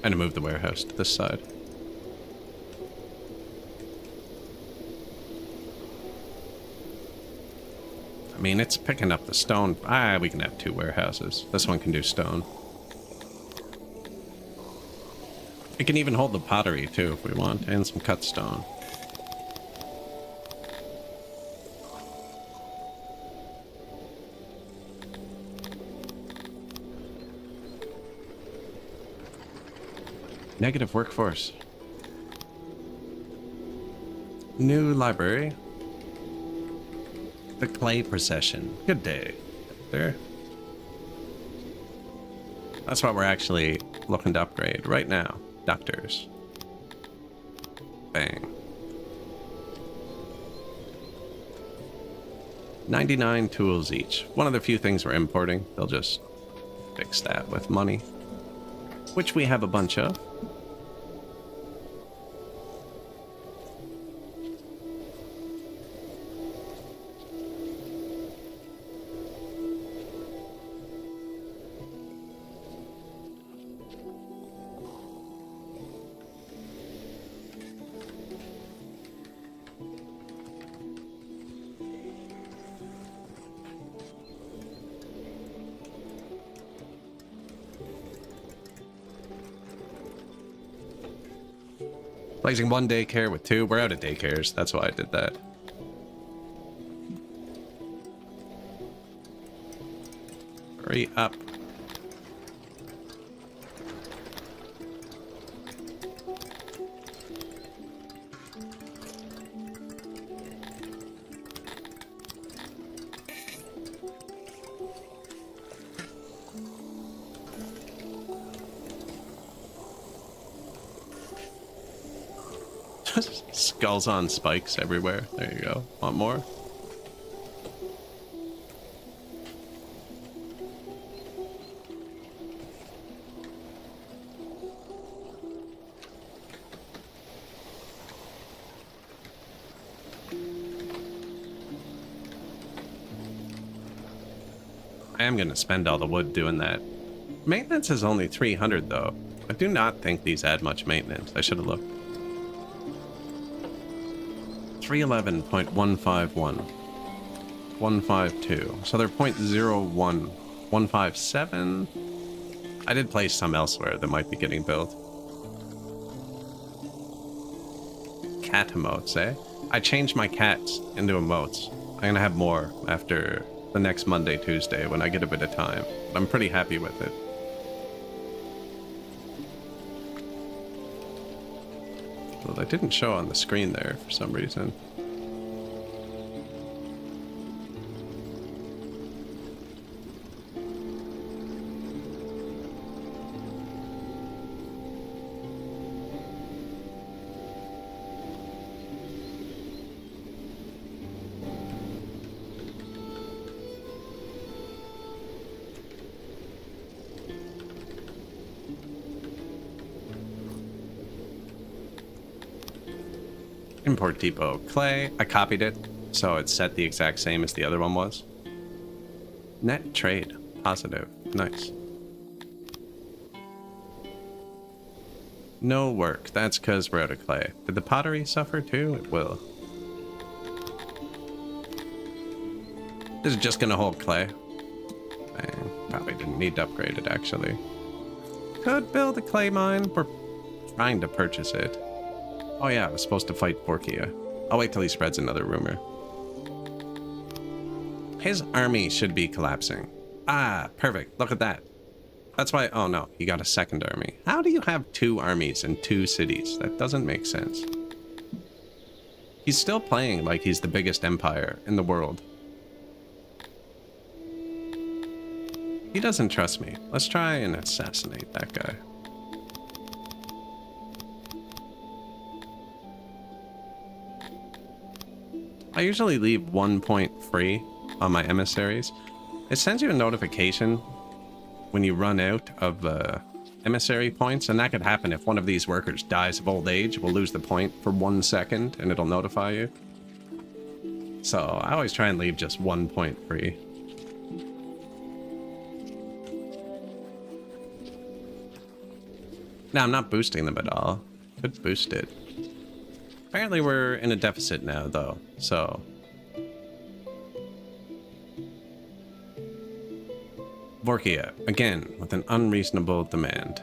And to move the warehouse to this side. I mean, it's picking up the stone. We can have 2 warehouses. This one can do stone. It can even hold the pottery, too, if we want, and some cut stone. Negative workforce. New library. The clay procession. Good day. There. That's what we're actually looking to upgrade right now. Doctors. Bang. 99 tools each. One of the few things we're importing. They'll just fix that with money. Which we have a bunch of. Placing 1 daycare with 2. We're out of daycares. That's why I did that. Hurry up. Skulls on spikes everywhere. There you go. Want more? I am going to spend all the wood doing that. Maintenance is only 300 though. I do not think these add much maintenance. I should have looked. 311.151. 152. So they're 0.01. 157. I did place some elsewhere that might be getting built. Cat emotes, eh? I changed my cats into emotes. I'm gonna have more after the next Monday, Tuesday when I get a bit of time. I'm pretty happy with it. Well, that didn't show on the screen there for some reason. Import depot clay. I copied it, so it's set the exact same as the other one was. Net trade. Positive. Nice. No work. That's because we're out of clay. Did the pottery suffer too? It will. This is just going to hold clay. Probably didn't need to upgrade it, actually. Could build a clay mine. We're trying to purchase it. Oh yeah, I was supposed to fight Borkia. I'll wait till he spreads another rumor. His army should be collapsing. Ah, perfect. Look at that. That's why... Oh no, he got a second army. How do you have 2 armies in 2 cities? That doesn't make sense. He's still playing like he's the biggest empire in the world. He doesn't trust me. Let's try and assassinate that guy. I usually leave 1 point free on my emissaries. It sends you a notification when you run out of emissary points, and that could happen if one of these workers dies of old age. We'll lose the point for 1 second, and it'll notify you. So I always try and leave just 1 point free. No, I'm not boosting them at all. Could boost it. Apparently we're in a deficit now, though, so... Borkia, again, with an unreasonable demand.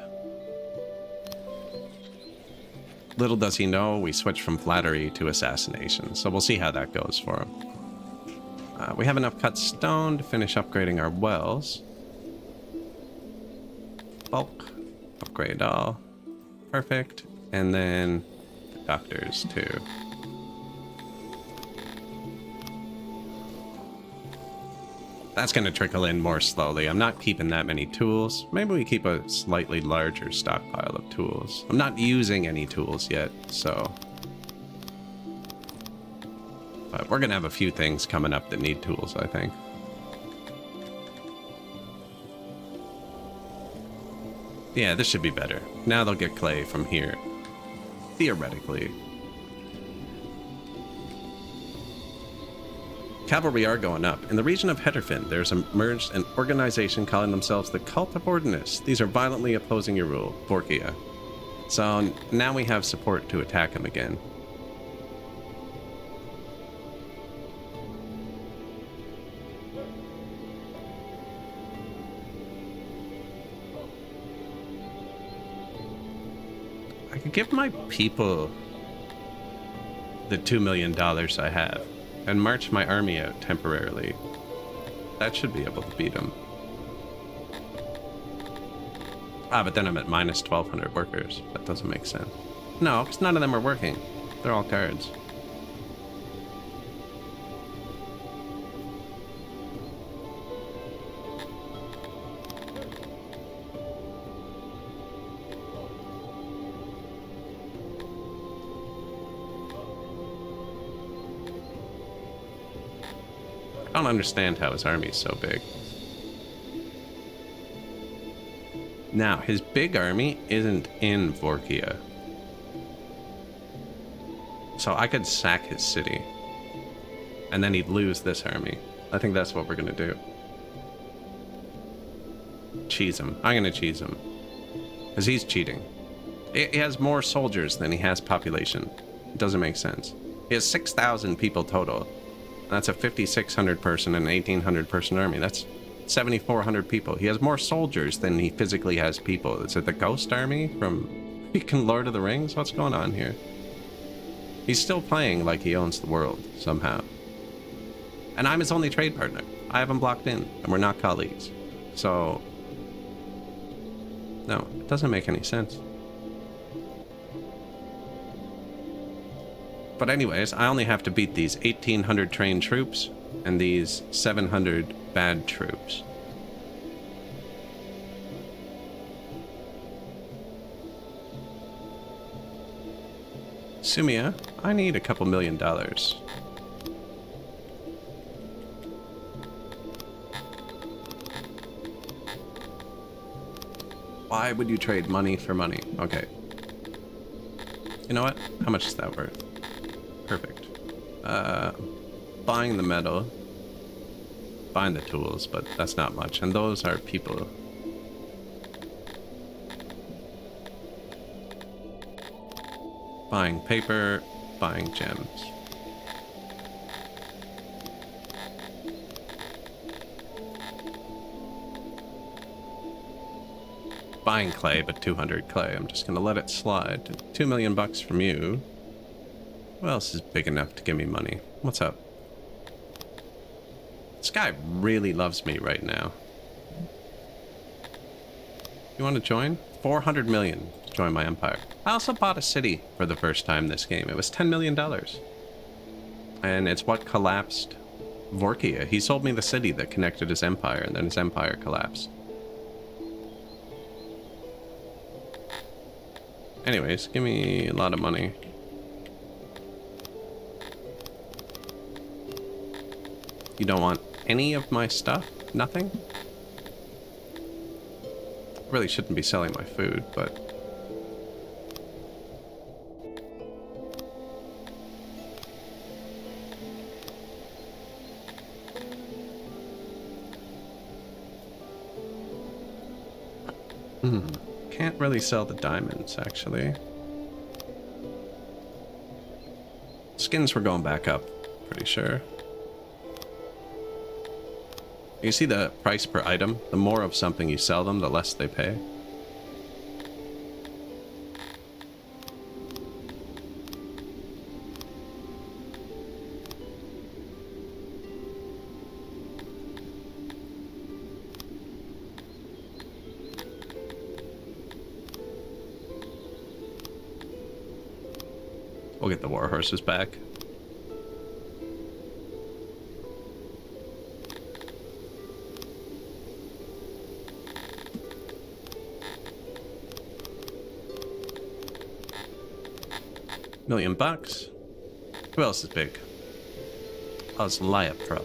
Little does he know, we switched from flattery to assassination, so we'll see how that goes for him. We have enough cut stone to finish upgrading our wells. Bulk. Upgrade all. Perfect. And then... doctors too. That's going to trickle in more slowly. I'm not keeping that many tools. Maybe we keep a slightly larger stockpile of tools. I'm not using any tools yet, so... But we're going to have a few things coming up that need tools, I think. Yeah, this should be better. Now they'll get clay from here. Theoretically. Cavalry are going up. In the region of Hedderfin, there's emerged an organization calling themselves the Cult of Ordinus. These are violently opposing your rule, Borkia. So now we have support to attack him again. I could give my people the $2 million I have and march my army out temporarily. That should be able to beat him. Ah, but then I'm at minus 1,200 workers. That doesn't make sense. No, because none of them are working. They're all cards. I don't understand how his army's so big. Now, his big army isn't in Vorkia. So I could sack his city. And then he'd lose this army. I think that's what we're going to do. Cheese him. I'm going to cheese him. Because he's cheating. He has more soldiers than he has population. It doesn't make sense. He has 6,000 people total. That's a 5,600 person and 1,800 person army. That's 7,400 people. He has more soldiers than he physically has people. Is it the Ghost Army from freaking Lord of the Rings? What's going on here? He's still playing like he owns the world, somehow. And I'm his only trade partner. I have him blocked in, and we're not colleagues. So... no, it doesn't make any sense. But anyways, I only have to beat these 1,800 trained troops and these 700 bad troops. Sumia, I need a couple $1 million. Why would you trade money for money? Okay. You know what? How much is that worth? Perfect. Buying the metal. Buying the tools, but that's not much. And those are people. Buying paper. Buying gems. Buying clay, but 200 clay. I'm just gonna let it slide. 2 million bucks from you. Who else is big enough to give me money? What's up? This guy really loves me right now. You want to join? 400 million to join my empire. I also bought a city for the first time this game. It was $10 million. And it's what collapsed Vorkia. He sold me the city that connected his empire, and then his empire collapsed. Anyways, give me a lot of money. You don't want any of my stuff? Nothing? Really shouldn't be selling my food, but... Can't really sell the diamonds, actually. Skins were going back up, pretty sure. You see the price per item? The more of something you sell them, the less they pay. We'll get the war horses back. $1 million. Who else is big? Osliapro.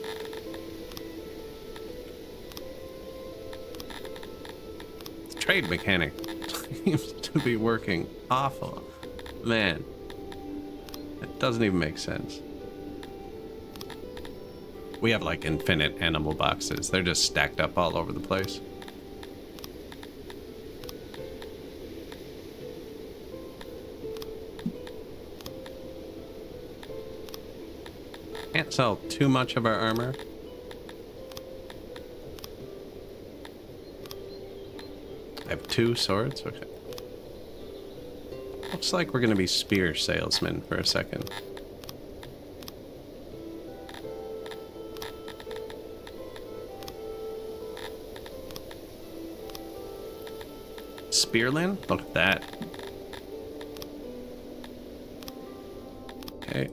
The trade mechanic seems to be working awful. Man. It doesn't even make sense. We have like infinite animal boxes. They're just stacked up all over the place. Can't sell too much of our armor. I have 2 swords? Okay. Looks like we're gonna be spear salesmen for a second. Spearland? Look at that. Okay.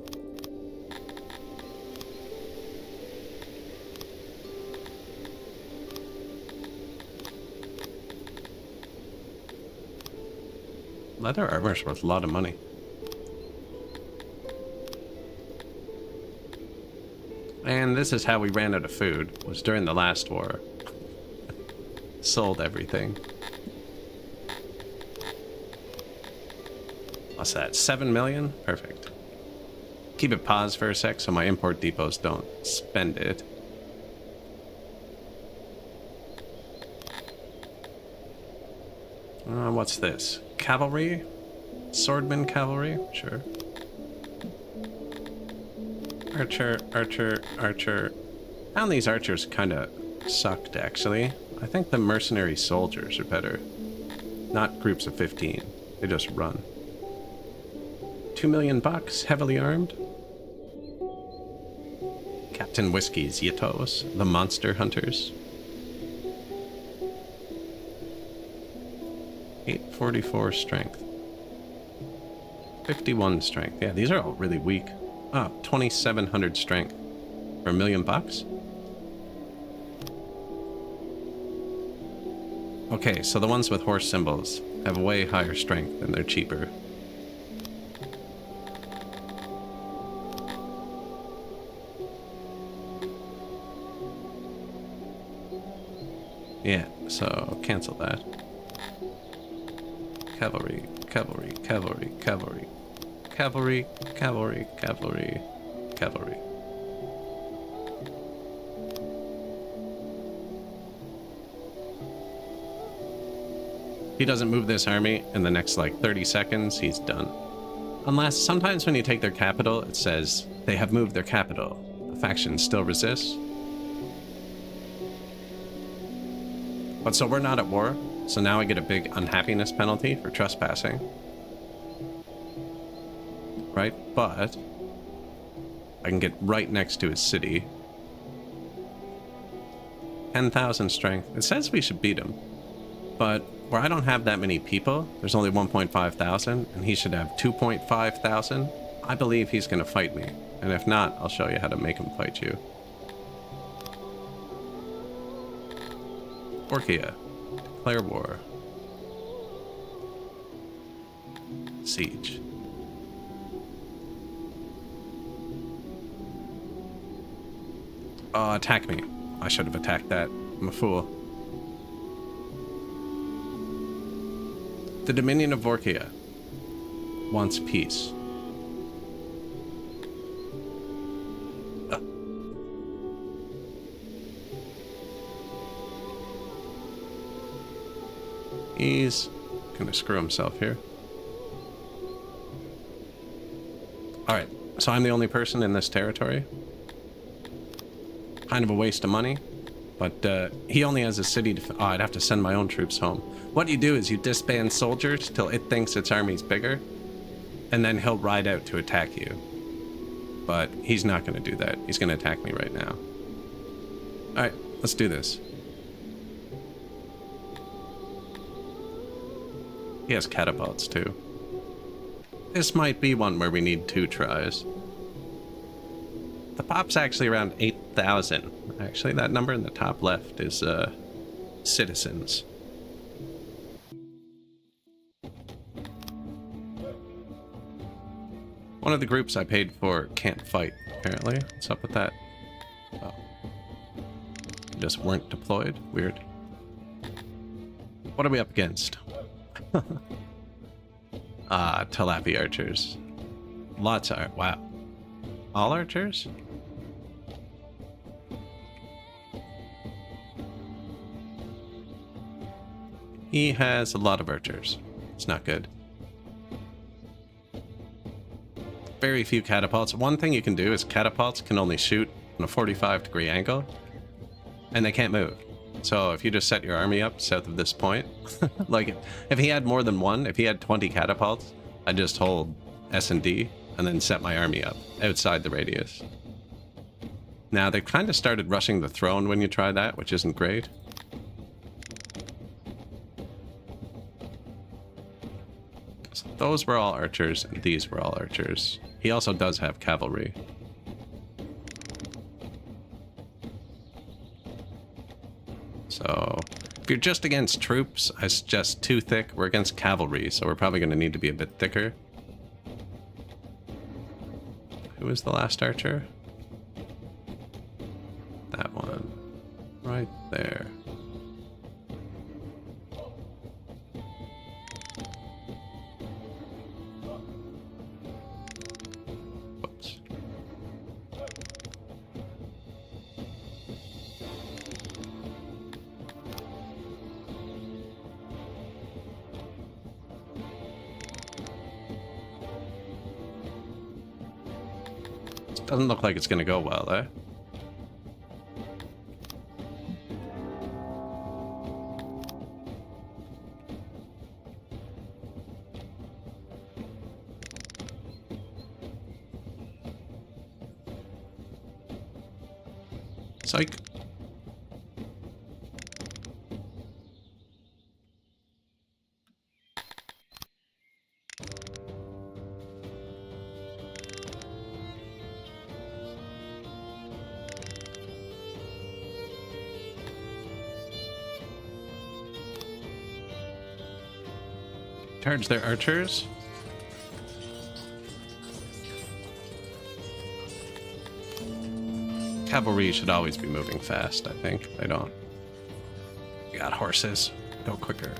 Leather armor's worth a lot of money. And this is how we ran out of food. It was during the last war. Sold everything. What's that? 7 million? Perfect. Keep it paused for a sec so my import depots don't spend it. What's this? Cavalry? Swordman cavalry? Sure. Archer, archer, archer. I found these archers kind of sucked, actually. I think the mercenary soldiers are better. Not groups of 15. They just run. 2 million bucks, heavily armed. Captain Whiskey's Yitos, the monster hunters. 844 strength. 51 strength. Yeah, these are all really weak. Oh, 2,700 strength. For $1 million bucks? Okay, so the ones with horse symbols have way higher strength and they're cheaper. Yeah, so cancel that. Cavalry, cavalry, cavalry, cavalry. Cavalry, cavalry, cavalry, cavalry. He doesn't move this army in the next like 30 seconds, he's done. Unless sometimes when you take their capital, it says they have moved their capital. The faction still resists. But so we're not at war, so now I get a big unhappiness penalty for trespassing. Right? But I can get right next to his city. 10,000 strength. It says we should beat him. But where I don't have that many people, there's only 1.5 thousand, and he should have 2.5 thousand. I believe he's going to fight me. And if not, I'll show you how to make him fight you. Orkia. Declare war. Siege. Attack me. I should have attacked that. I'm a fool. The Dominion of Vorkia wants peace. He's gonna screw himself here. Alright, so I'm the only person in this territory. Kind of a waste of money, but he only has a city to... Oh, I'd have to send my own troops home. What you do is you disband soldiers till it thinks its army's bigger, and then he'll ride out to attack you. But he's not going to do that. He's going to attack me right now. Alright, let's do this. He has catapults too. This might be one where we need 2 tries. The pop's actually around 8,000. Actually, that number in the top left is citizens. One of the groups I paid for can't fight, apparently. What's up with that? Oh. Just weren't deployed? Weird. What are we up against? Tilapia archers. Lots of... Wow. All archers? He has a lot of archers. It's not good. Very few catapults. One thing you can do is catapults can only shoot on a 45-degree angle, and they can't move. So if you just set your army up south of this point, like if he had more than one, if he had 20 catapults, I'd just hold S&D and then set my army up outside the radius. Now, they kind of started rushing the throne when you try that, which isn't great. So those were all archers, and these were all archers. He also does have cavalry. So, if you're just against troops, I suggest too thick. We're against cavalry, so we're probably going to need to be a bit thicker. Who was the last archer? right there. Whoops. Doesn't look like it's gonna go well, eh? Psych. Charge their archers. Cavalry should always be moving fast, I think. They don't. You got horses. Go quicker.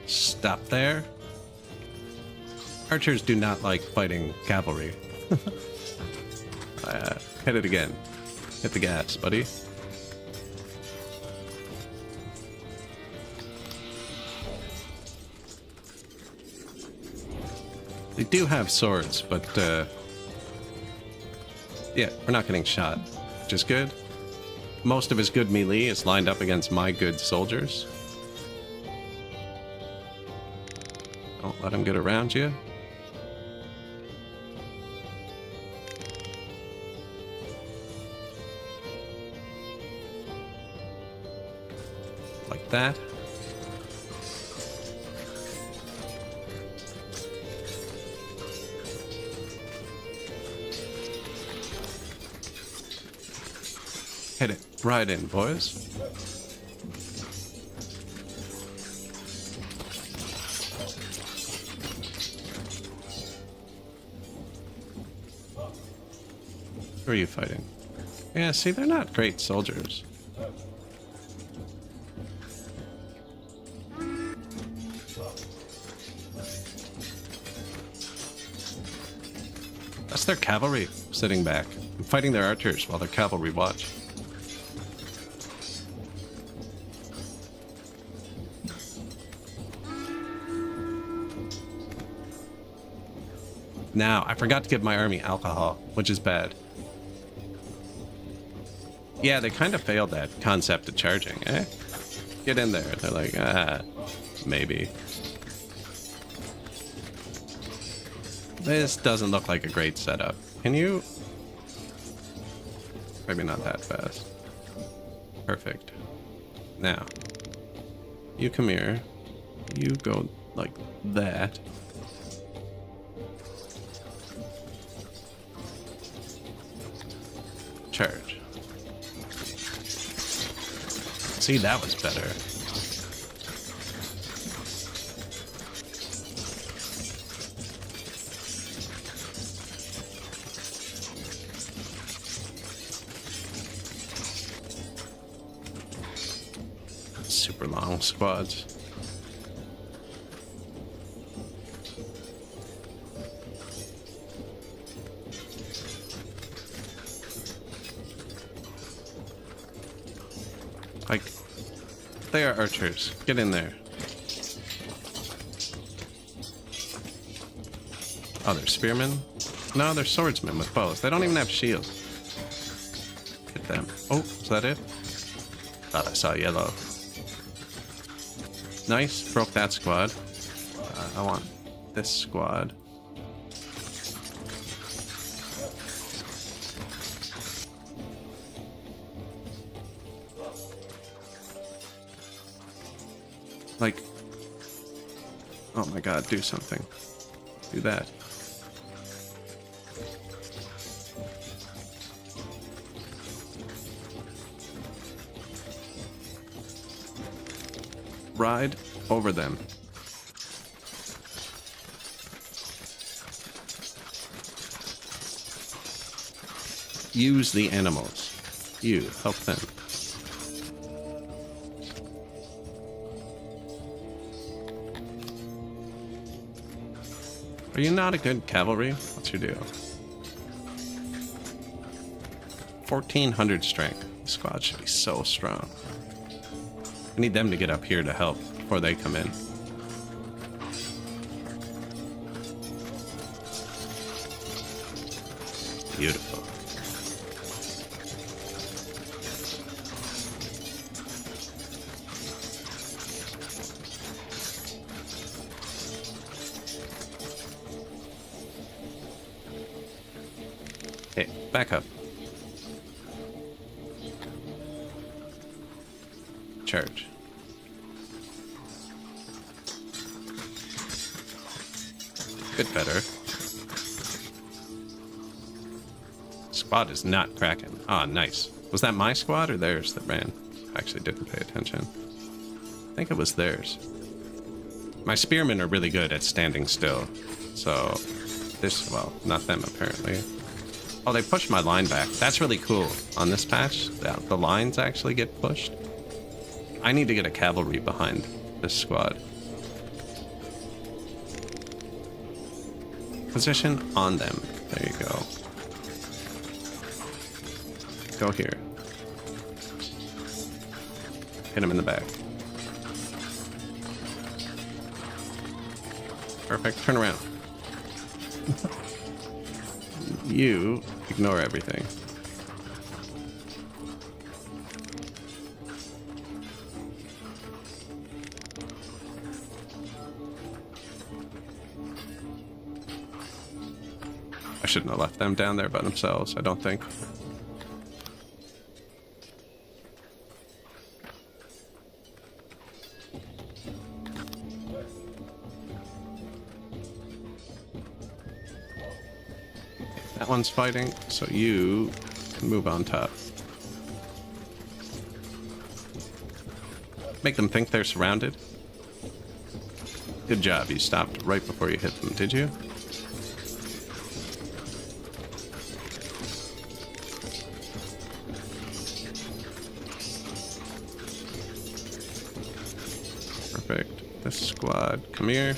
Stop there. Archers do not like fighting cavalry. Hit it again. Hit the gas, buddy. They do have swords, but yeah, we're not getting shot, which is good. Most of his good melee is lined up against my good soldiers. Don't let him get around you. Like that. Hit it right in, boys. Who are you fighting? Yeah, see, they're not great soldiers. That's their cavalry sitting back. I'm fighting their archers while their cavalry watch. Now, I forgot to give my army alcohol, which is bad. Yeah, they kind of failed that concept of charging, eh? Get in there. They're like, maybe. This doesn't look like a great setup. Can you... Maybe not that fast. Perfect. Now, you come here. You go like that. Charge. See, that was better. Super long squads. Like, they are archers. Get in there. Oh, they're spearmen? No, they're swordsmen with bows. They don't even have shields. Hit them. Oh, is that it? Thought I saw yellow. Nice. Broke that squad. I want this squad. Like, oh my god, do something. Do that. Ride over them. use the animals. You, help them. Are you not a good cavalry? What's your deal? 1400 strength. The squad should be so strong. I need them to get up here to help before they come in. Beautiful. Hey, back up. Charge. Bit better. Squad is not cracking. Ah, nice. Was that my squad or theirs that ran? I actually didn't pay attention. I think it was theirs. My spearmen are really good at standing still. So, this, well, not them apparently. Oh, they pushed my line back. That's really cool. On this patch, the lines actually get pushed. I need to get a cavalry behind this squad. Position on them. There you go. Go here. Hit him in the back. Perfect. Turn around. You ignore everything. I shouldn't have left them down there by themselves, I don't think. That one's fighting, so you can move on top. Make them think they're surrounded. Good job, you stopped right before you hit them, did you? Perfect. This squad, come here.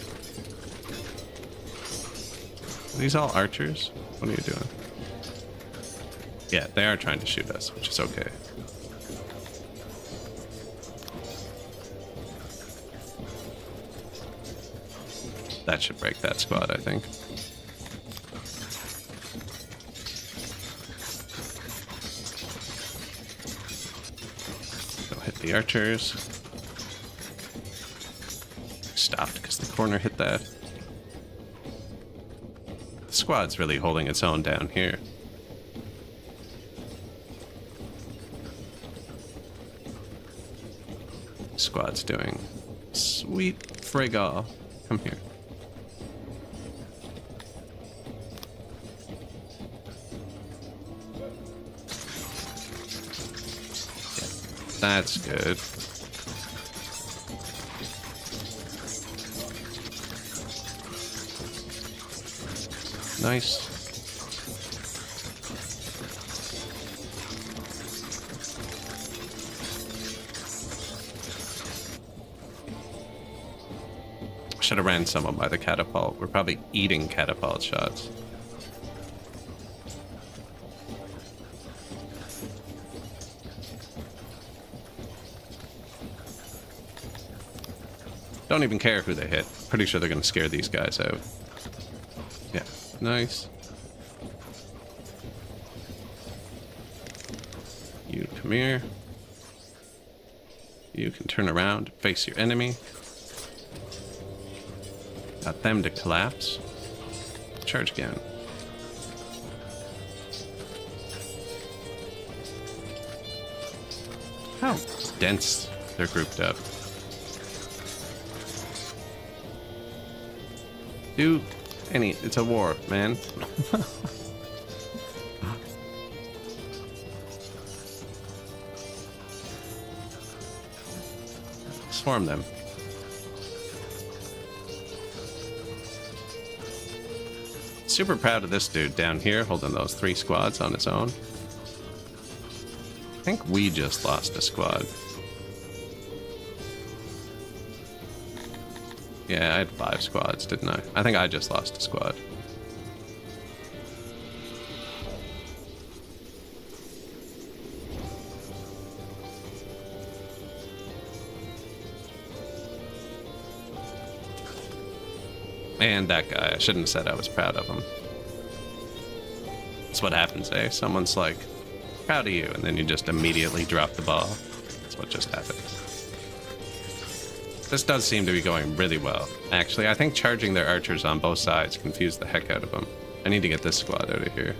Are these all archers? What are you doing? Yeah, they are trying to shoot us, which is okay. That should break that squad, I think. Go hit the archers. Stopped because the corner hit that. The squad's really holding its own down here. Squad's doing sweet frig-all. Come here. Yeah, that's good. Nice. Should have ran someone by the catapult. We're probably eating catapult shots. Don't even care who they hit. Pretty sure they're going to scare these guys out. Yeah, nice. You come here. You can turn around, face your enemy. Got them to collapse. Charge again. How dense they're grouped up. Do any, it's a war, man. Swarm them. Super proud of this dude down here holding those 3 squads on his own. I think we just lost a squad. Yeah, I had 5 squads, didn't I? I think I just lost a squad. And that guy, I shouldn't have said I was proud of him. That's what happens, eh? Someone's like, proud of you, and then you just immediately drop the ball. That's what just happened. This does seem to be going really well. Actually, I think charging their archers on both sides confused the heck out of them. I need to get this squad out of here.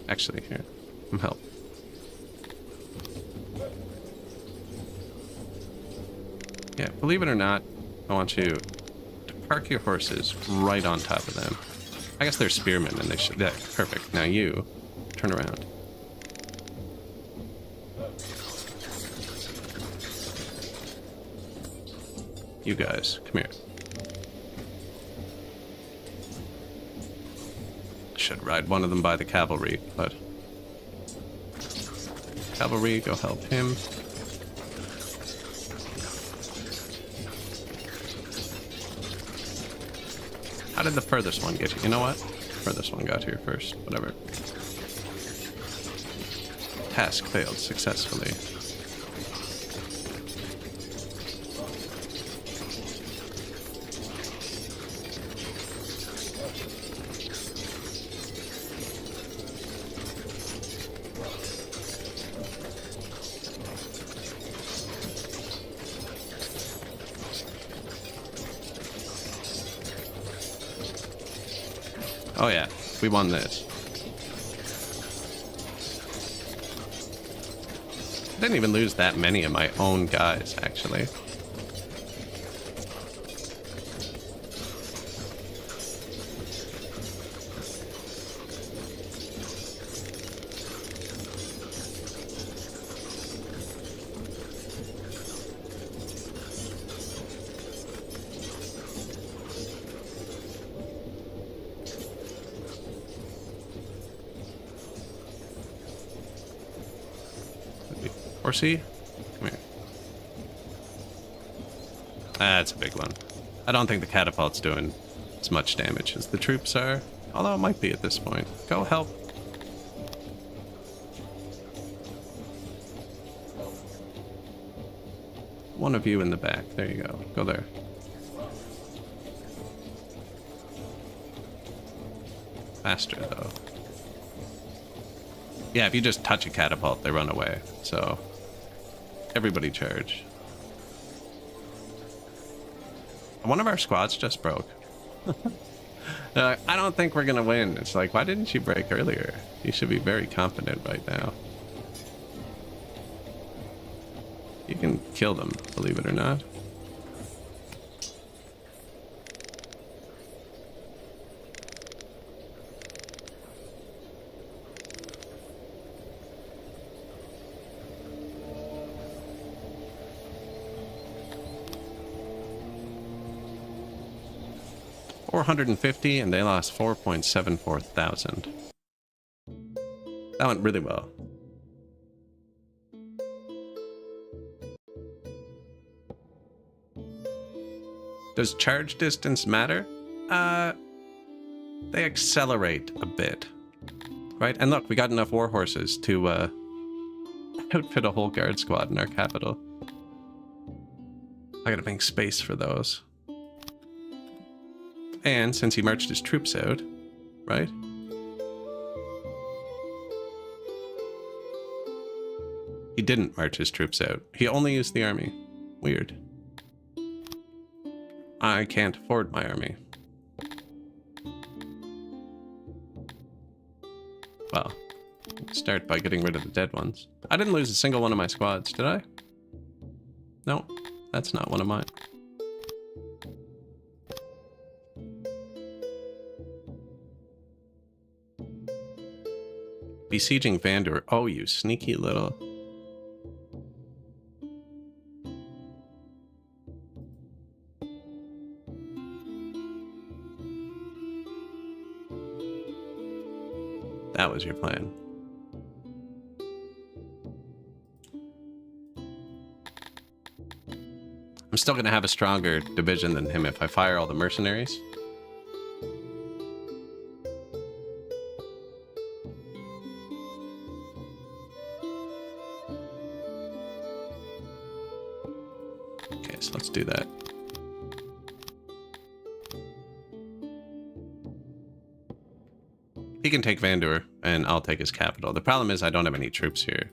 Actually, here, some help. Yeah, believe it or not, I want you to park your horses right on top of them. I guess they're spearmen and they should... Yeah, perfect. Now you, turn around. You guys, come here. Should ride one of them by the cavalry, but... Cavalry, go help him. How did the furthest one get here? You know what? Furthest one got here first. Whatever. Task failed successfully. Oh yeah, we won this. I didn't even lose that many of my own guys, actually. Horsey, come here. That's a big one. I don't think the catapult's doing as much damage as the troops are, although it might be at this point. Go help. One of you in the back. There you go. Go there. Faster, though. Yeah, if you just touch a catapult, they run away. So, everybody charge. One of our squads just broke. I don't think we're gonna win. It's like, why didn't you break earlier? You should be very confident right now. You can kill them, believe it or not. $450, and they lost 4.74 thousand. That went really well. Does charge distance matter? They accelerate a bit, right? And look, we got enough war horses to outfit a whole guard squad in our capital. I gotta make space for those. And since he marched his troops out, right? He didn't march his troops out. He only used the army. Weird. I can't afford my army. Well, start by getting rid of the dead ones. I didn't lose a single one of my squads, did I? No, that's not one of mine. Besieging Vandur. Oh, you sneaky little... That was your plan. I'm still going to have a stronger division than him if I fire all the mercenaries. Okay, so let's do that. He can take Vandur, and I'll take his capital. The problem is I don't have any troops here.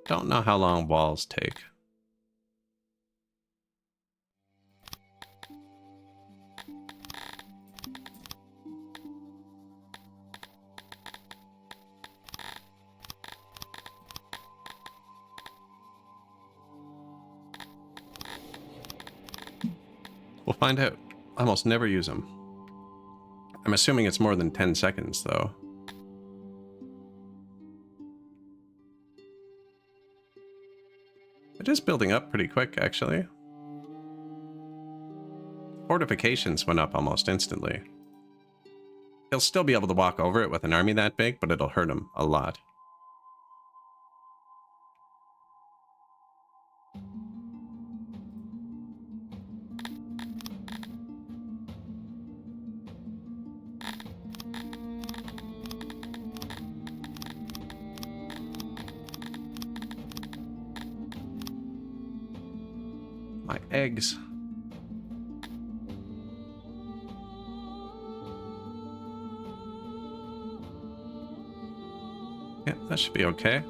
Don't know how long walls take. We'll find out. I almost never use them. I'm assuming it's more than 10 seconds, though. It is building up pretty quick, actually. Fortifications went up almost instantly. He'll still be able to walk over it with an army that big, but it'll hurt him a lot. My eggs. Yeah, that should be okay.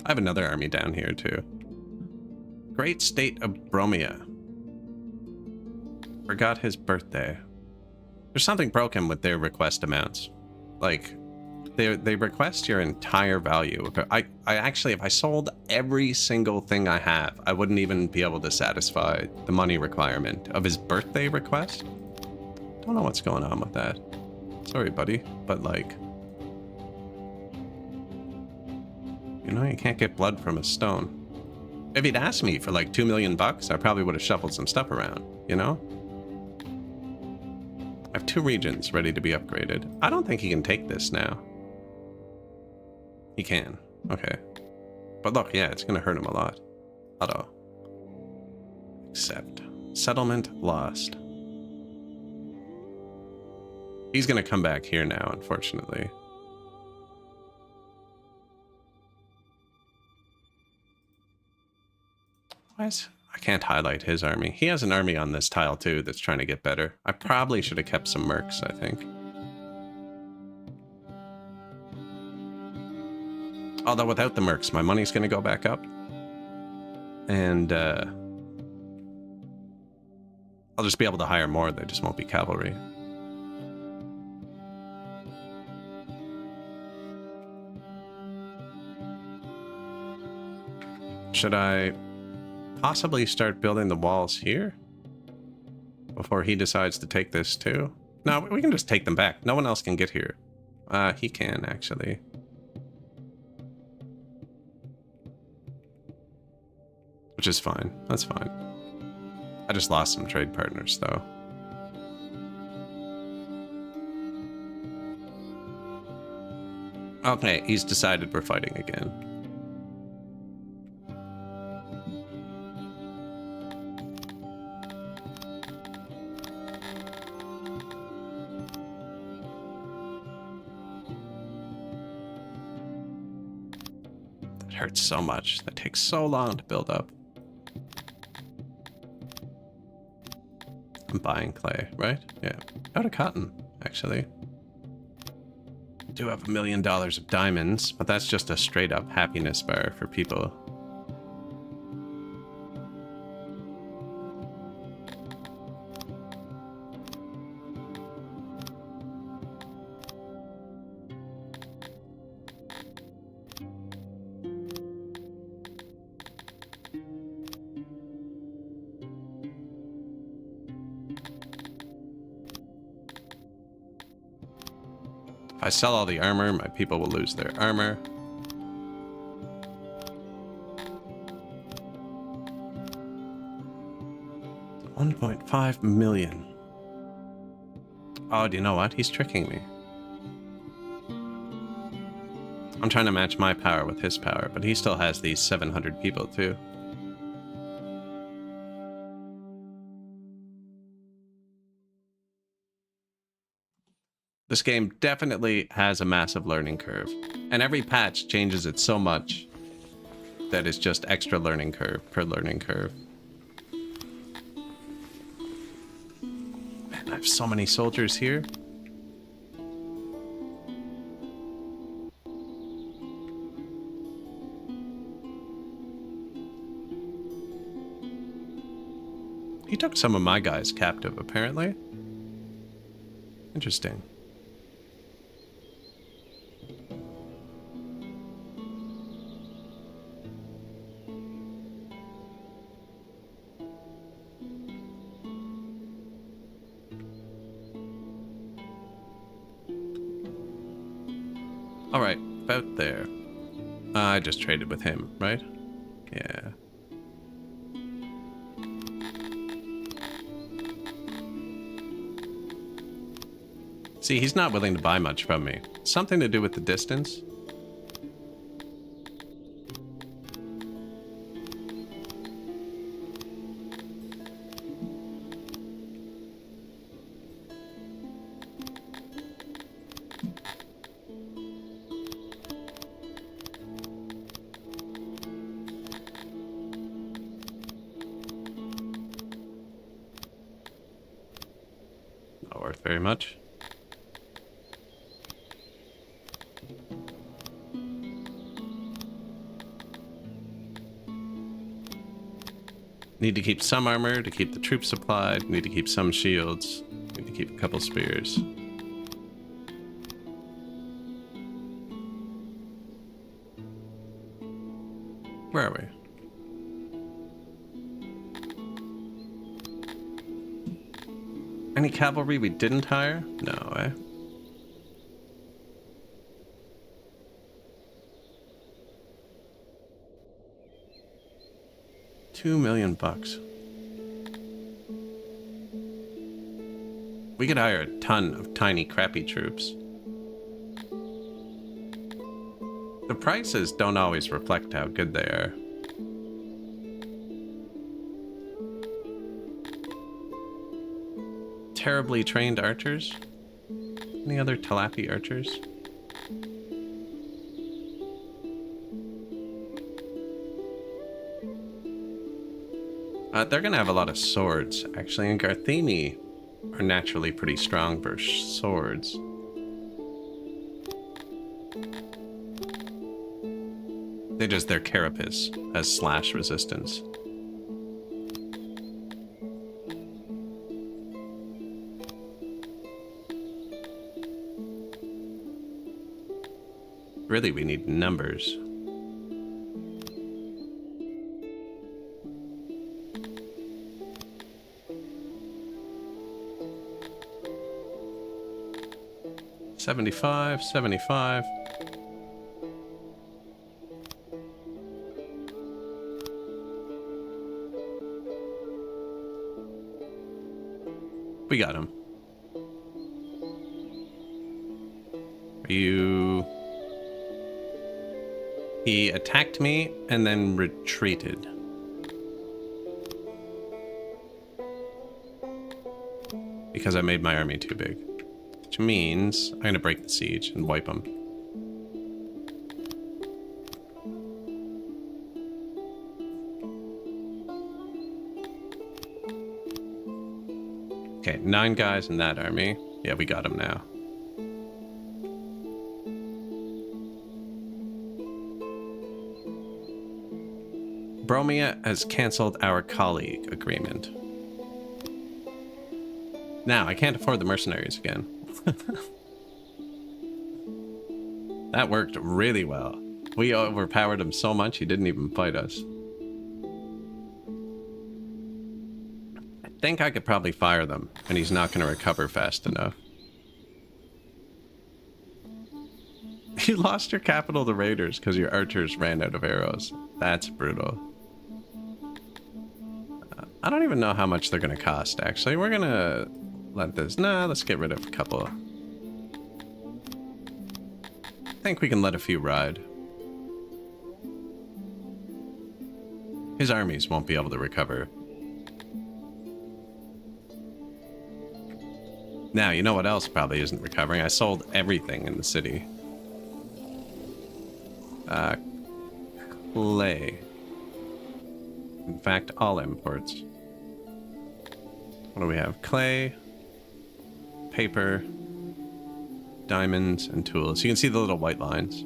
I have another army down here too. Great state of Bromia. Forgot his birthday. There's something broken with their request amounts. Like, they request your entire value. I actually, if I sold every single thing I have, I wouldn't even be able to satisfy the money requirement of his birthday request. Don't know what's going on with that. Sorry, buddy, but like, you know, you can't get blood from a stone. If he'd asked me for like $2 million, I probably would have shuffled some stuff around, you know? I have 2 regions ready to be upgraded. I don't think he can take this now. He can. Okay. But look, yeah, it's going to hurt him a lot. Auto. Accept. Settlement lost. He's going to come back here now, unfortunately. Why is... I can't highlight his army. He has an army on this tile, too, that's trying to get better. I probably should have kept some mercs, I think. Although without the mercs, my money's going to go back up. And, I'll just be able to hire more. They just won't be cavalry. Should I possibly start building the walls here before he decides to take this too? No, we can just take them back. No one else can get here. He can, actually. Which is fine. That's fine. I just lost some trade partners, though. Okay, he's decided we're fighting again. That hurts so much. That takes so long to build up. I'm buying clay, right? Yeah. Out of cotton, actually. Do have $1 million of diamonds, but that's just a straight up happiness bar for people. If I sell all the armor, my people will lose their armor. 1.5 million. Oh, do you know what? He's tricking me. I'm trying to match my power with his power, but he still has these 700 people too. This game definitely has a massive learning curve, and every patch changes it so much that it's just extra learning curve per learning curve. Man, I have so many soldiers here. He took some of my guys captive, apparently. Interesting. All right, about there. I just traded with him, right? Yeah. See, he's not willing to buy much from me. Something to do with the distance. Not worth very much. Need to keep some armor to keep the troops supplied. Need to keep some shields. Need to keep a couple spears. Where are we? Any cavalry we didn't hire? No, eh? $2 million. We could hire a ton of tiny, crappy troops. The prices don't always reflect how good they are. Terribly trained archers? Any other Talapi archers? They're gonna have a lot of swords, actually, and Garthini are naturally pretty strong for swords. Their carapace has slash resistance. Really, we need numbers. $75, $75. We got him. Are you... He attacked me and then retreated. Because I made my army too big. Which means I'm gonna break the siege and wipe them. Okay, 9 guys in that army. Yeah, we got them now. Bromia has canceled our colleague agreement. Now, I can't afford the mercenaries again. That worked really well. We overpowered him so much he didn't even fight us. I think I could probably fire them, and he's not going to recover fast enough. You lost your capital to raiders because your archers ran out of arrows. That's brutal. I don't even know how much they're gonna cost, actually. We're gonna let this... Nah, let's get rid of a couple. I think we can let a few ride. His armies won't be able to recover. Now, you know what else probably isn't recovering? I sold everything in the city. Clay. In fact, all imports. What do we have? Clay, paper, diamonds, and tools. You can see the little white lines.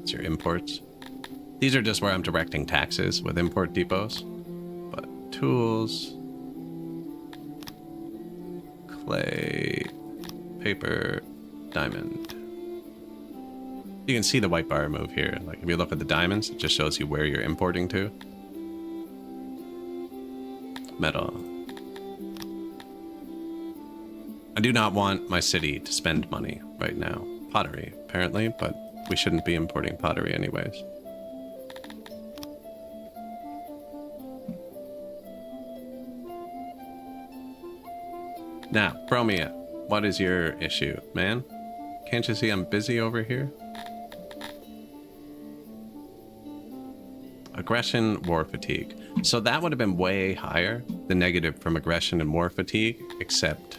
It's your imports. These are just where I'm directing taxes with import depots. But tools, clay, paper, diamond. You can see the white bar move here. Like if you look at the diamonds, it just shows you where you're importing to. Metal. I do not want my city to spend money right now. Pottery, apparently, but we shouldn't be importing pottery anyways. Now, Bromia, what is your issue, man? Can't you see I'm busy over here? Aggression, war fatigue. So that would have been way higher, the negative from aggression and war fatigue, except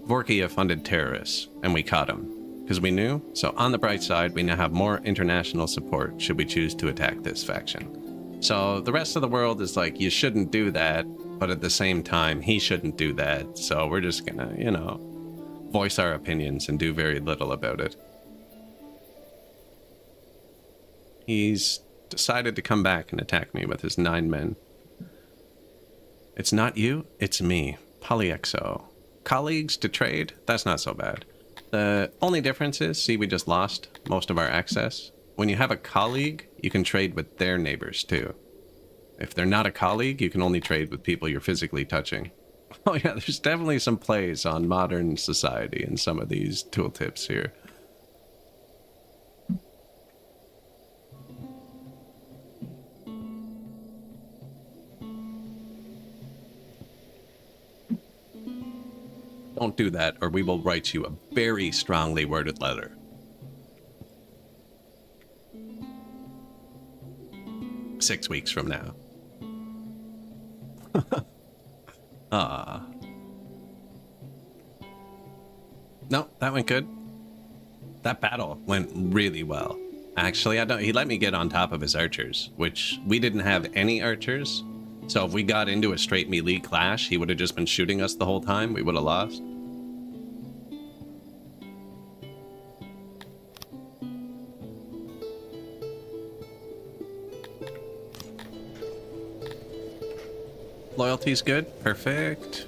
Vorkia funded terrorists, and we caught him, because we knew. So on the bright side, we now have more international support should we choose to attack this faction. So the rest of the world is like, you shouldn't do that, but at the same time, he shouldn't do that. So we're just gonna, you know, voice our opinions and do very little about it. He's decided to come back and attack me with his 9 men. It's not you, it's me, Polyexo. Colleagues to trade? That's not so bad. The only difference is, see, we just lost most of our access. When you have a colleague, you can trade with their neighbors too. If they're not a colleague, you can only trade with people you're physically touching. Oh yeah, there's definitely some plays on modern society in some of these tooltips here. Don't do that, or we will write you a very strongly worded letter. Six weeks from now. No, that went good. That battle went really well. Actually, he let me get on top of his archers, which we didn't have any archers. So if we got into a straight melee clash, he would have just been shooting us the whole time. We would have lost. Loyalty's good. Perfect.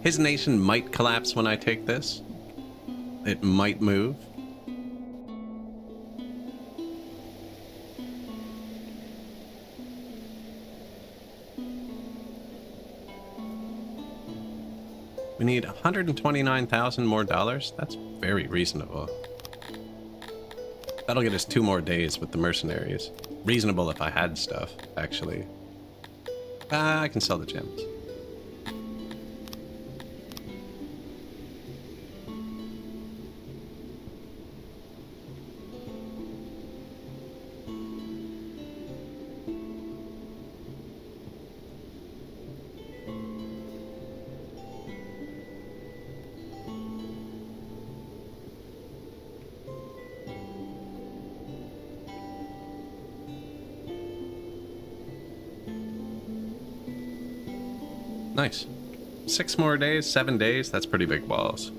His nation might collapse when I take this. It might move. We need 129,000 more dollars. That's very reasonable. That'll get us 2 more days with the mercenaries. Reasonable if I had stuff, actually. I can sell the gems. Nice. 6 more days, 7 days, that's pretty big balls.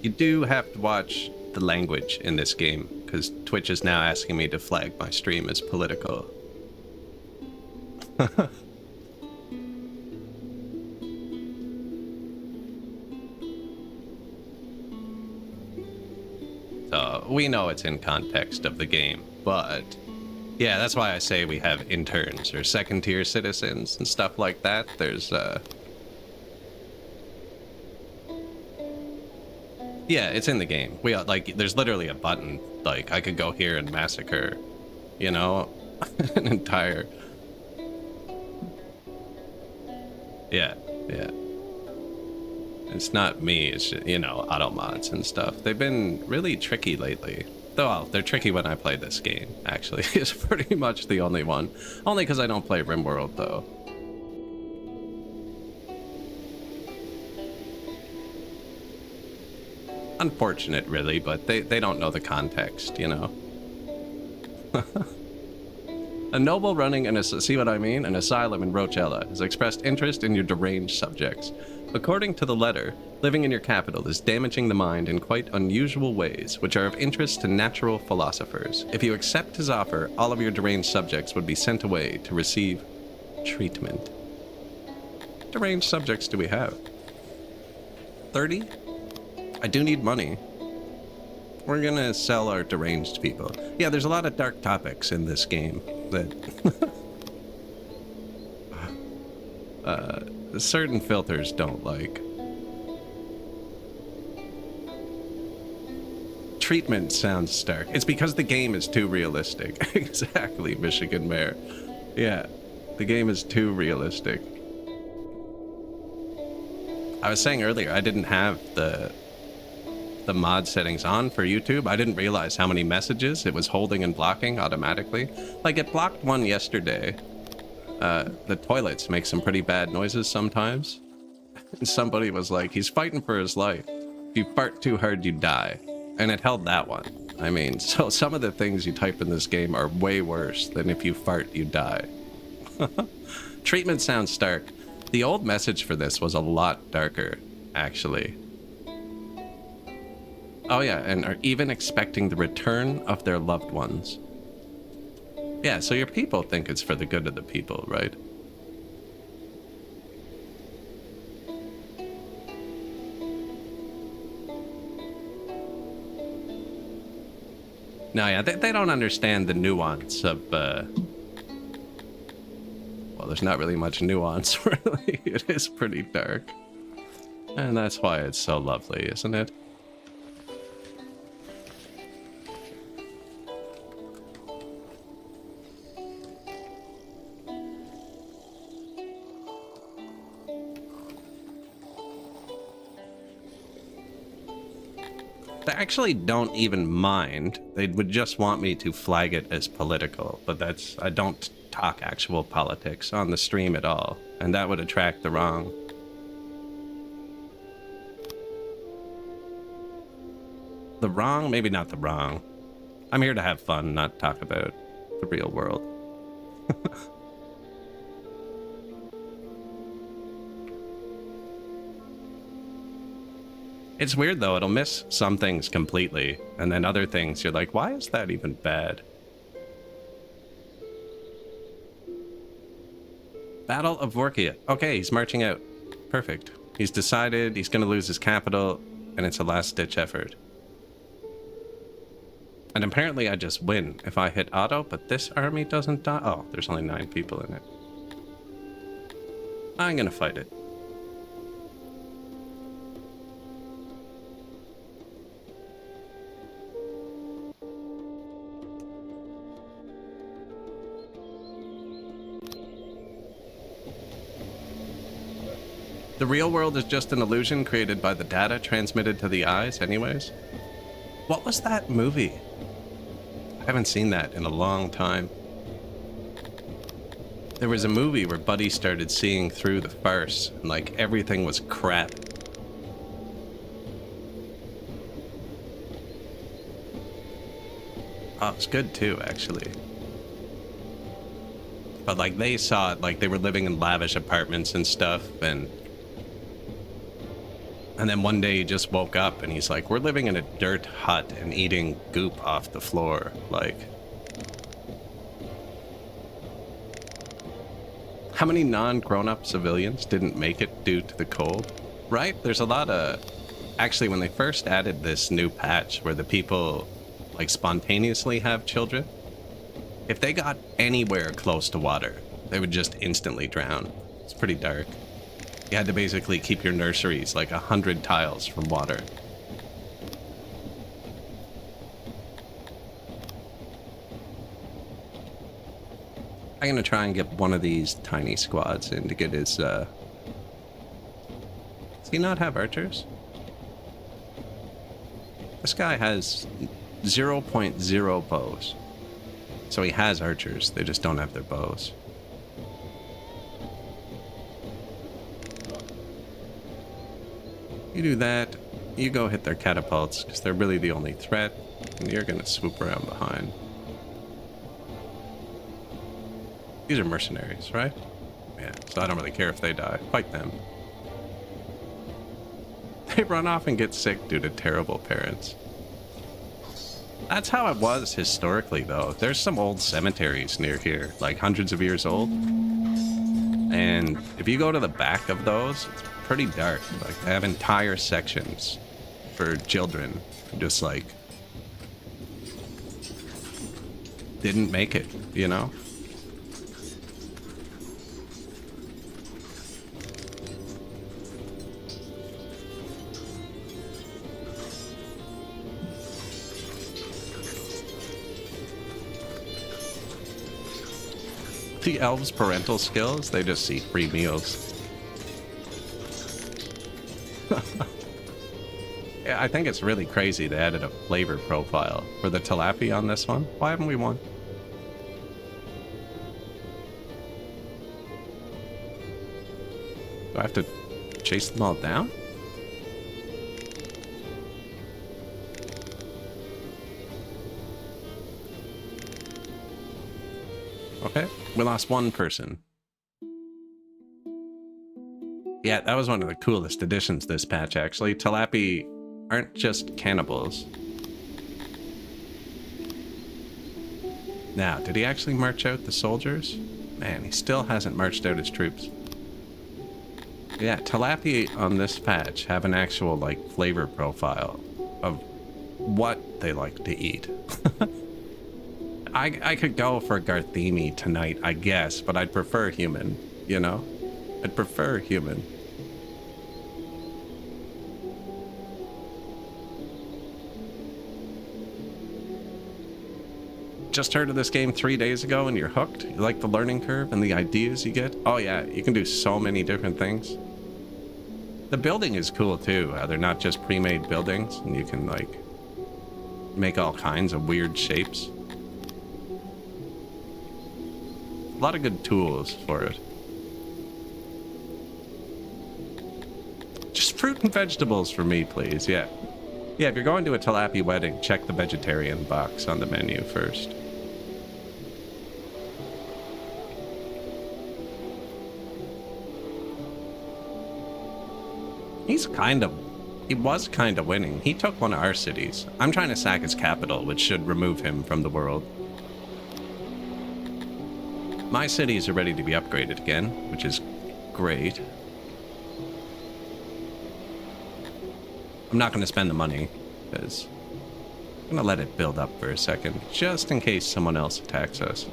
You do have to watch the language in this game, because Twitch is now asking me to flag my stream as political. We know it's in context of the game, but Yeah, that's why I say we have interns or second-tier citizens and stuff like that. There's, yeah, it's in the game. We, like, there's literally a button. Like, I could go here and massacre, you know, an entire... Yeah, yeah. It's not me, it's just, you know, auto mods and stuff. They've been really tricky lately. Though, well, they're tricky when I play this game, actually. It's pretty much the only one. Only because I don't play RimWorld, though. Unfortunate, really, but they don't know the context, you know? A noble running an see what I mean? An asylum in Rochella has expressed interest in your deranged subjects. According to the letter, living in your capital is damaging the mind in quite unusual ways, which are of interest to natural philosophers. If you accept his offer, all of your deranged subjects would be sent away to receive treatment. Deranged subjects do we have? 30? I do need money. We're gonna sell our deranged people. Yeah, there's a lot of dark topics in this game that certain filters don't like. Treatment sounds stark. It's because the game is too realistic. Exactly, Michigan Mayor. Yeah, the game is too realistic. I was saying earlier, I didn't have the mod settings on for YouTube. I didn't realize how many messages it was holding and blocking automatically. Like, it blocked one yesterday. The toilets make some pretty bad noises sometimes. And somebody was like, he's fighting for his life. If you fart too hard, you die. And it held that one. I mean, so some of the things you type in this game are way worse than if you fart, you die. Treatment sounds stark. The old message for this was a lot darker, actually. Oh yeah, and are even expecting the return of their loved ones. Yeah, so your people think it's for the good of the people, right? No, yeah, they don't understand the nuance of, well, there's not really much nuance, really. It is pretty dark. And that's why it's so lovely, isn't it? They actually don't even mind. They would just want me to flag it as political, but that's... I don't talk actual politics on the stream at all, and that would attract the wrong. The wrong? Maybe not the wrong. I'm here to have fun, not talk about the real world. It's weird, though. It'll miss some things completely, and then other things you're like, why is that even bad? Battle of Vorkia. Okay, he's marching out. Perfect. He's decided he's going to lose his capital, and it's a last-ditch effort. And apparently I just win if I hit auto, but this army doesn't die. Oh, there's only 9 people in it. I'm going to fight it. The real world is just an illusion created by the data transmitted to the eyes anyways. What was that movie? I haven't seen that in a long time. There was a movie where Buddy started seeing through the farce, and like everything was crap. Oh, it's good too, actually. But like they saw it, like they were living in lavish apartments and stuff, and then one day he just woke up and he's like, we're living in a dirt hut and eating goop off the floor. Like, how many non-grown-up civilians didn't make it due to the cold? Right? There's a lot of... Actually, when they first added this new patch where the people, like, spontaneously have children, If they got anywhere close to water, they would just instantly drown. It's pretty dark. You had to basically keep your nurseries like 100 tiles from water. I'm gonna try and get one of these tiny squads in to get his, Does he not have archers? This guy has 0.0 bows. So he has archers, they just don't have their bows. You do that, you go hit their catapults, because they're really the only threat, and you're gonna swoop around behind. These are mercenaries, right? Yeah, so I don't really care if they die. Fight them. They run off and get sick due to terrible parents. That's how it was historically, though. There's some old cemeteries near here, like hundreds of years old. And if you go to the back of those, it's pretty dark. Like, they have entire sections for children who just, like, didn't make it, you know? The elves' parental skills, they just see free meals. Yeah, I think it's really crazy they added a flavor profile for the tilapia on this one. Why haven't we won? Do I have to chase them all down? Okay, we lost one person. Yeah, that was one of the coolest additions this patch, actually. Tilapia aren't just cannibals. Now, did he actually march out the soldiers? Man, he still hasn't marched out his troops. Yeah, tilapia on this patch have an actual, like, flavor profile of what they like to eat. I could go for Garthemi tonight, I guess, but I'd prefer human, you know? I'd prefer human. Just heard of this game 3 days ago and you're hooked? You like the learning curve and the ideas you get? Oh yeah, you can do so many different things. The building is cool too. They're not just pre-made buildings and you can like make all kinds of weird shapes. A lot of good tools for it. Just fruit and vegetables for me, please. Yeah. Yeah, if you're going to a tilapia wedding, check the vegetarian box on the menu first. He was kind of winning. He took one of our cities. I'm trying to sack his capital, which should remove him from the world. My cities are ready to be upgraded again, which is great. I'm not going to spend the money, because I'm going to let it build up for a second, just in case someone else attacks us.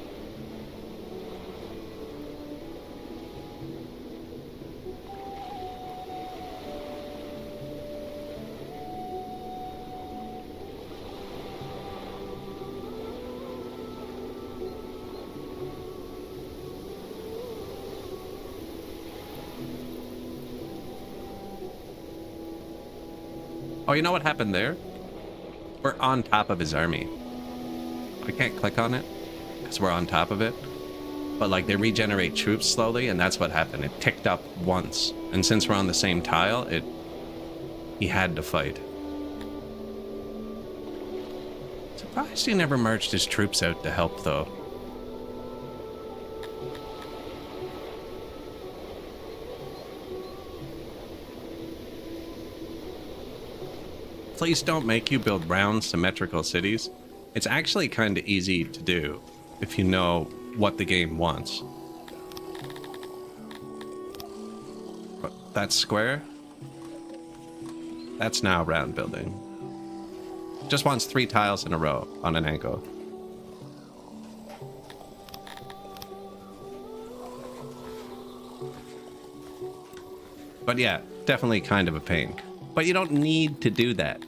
Oh, you know what happened there? We're on top of his army. I can't click on it because we're on top of it. But like they regenerate troops slowly, and that's what happened. It ticked up once. And since we're on the same tile, he had to fight. Surprised he never marched his troops out to help though. Please don't make you build round, symmetrical cities. It's actually kind of easy to do if you know what the game wants. But that's square. That's now round building. Just wants 3 tiles in a row on an angle. But yeah, definitely kind of a pain. But you don't need to do that.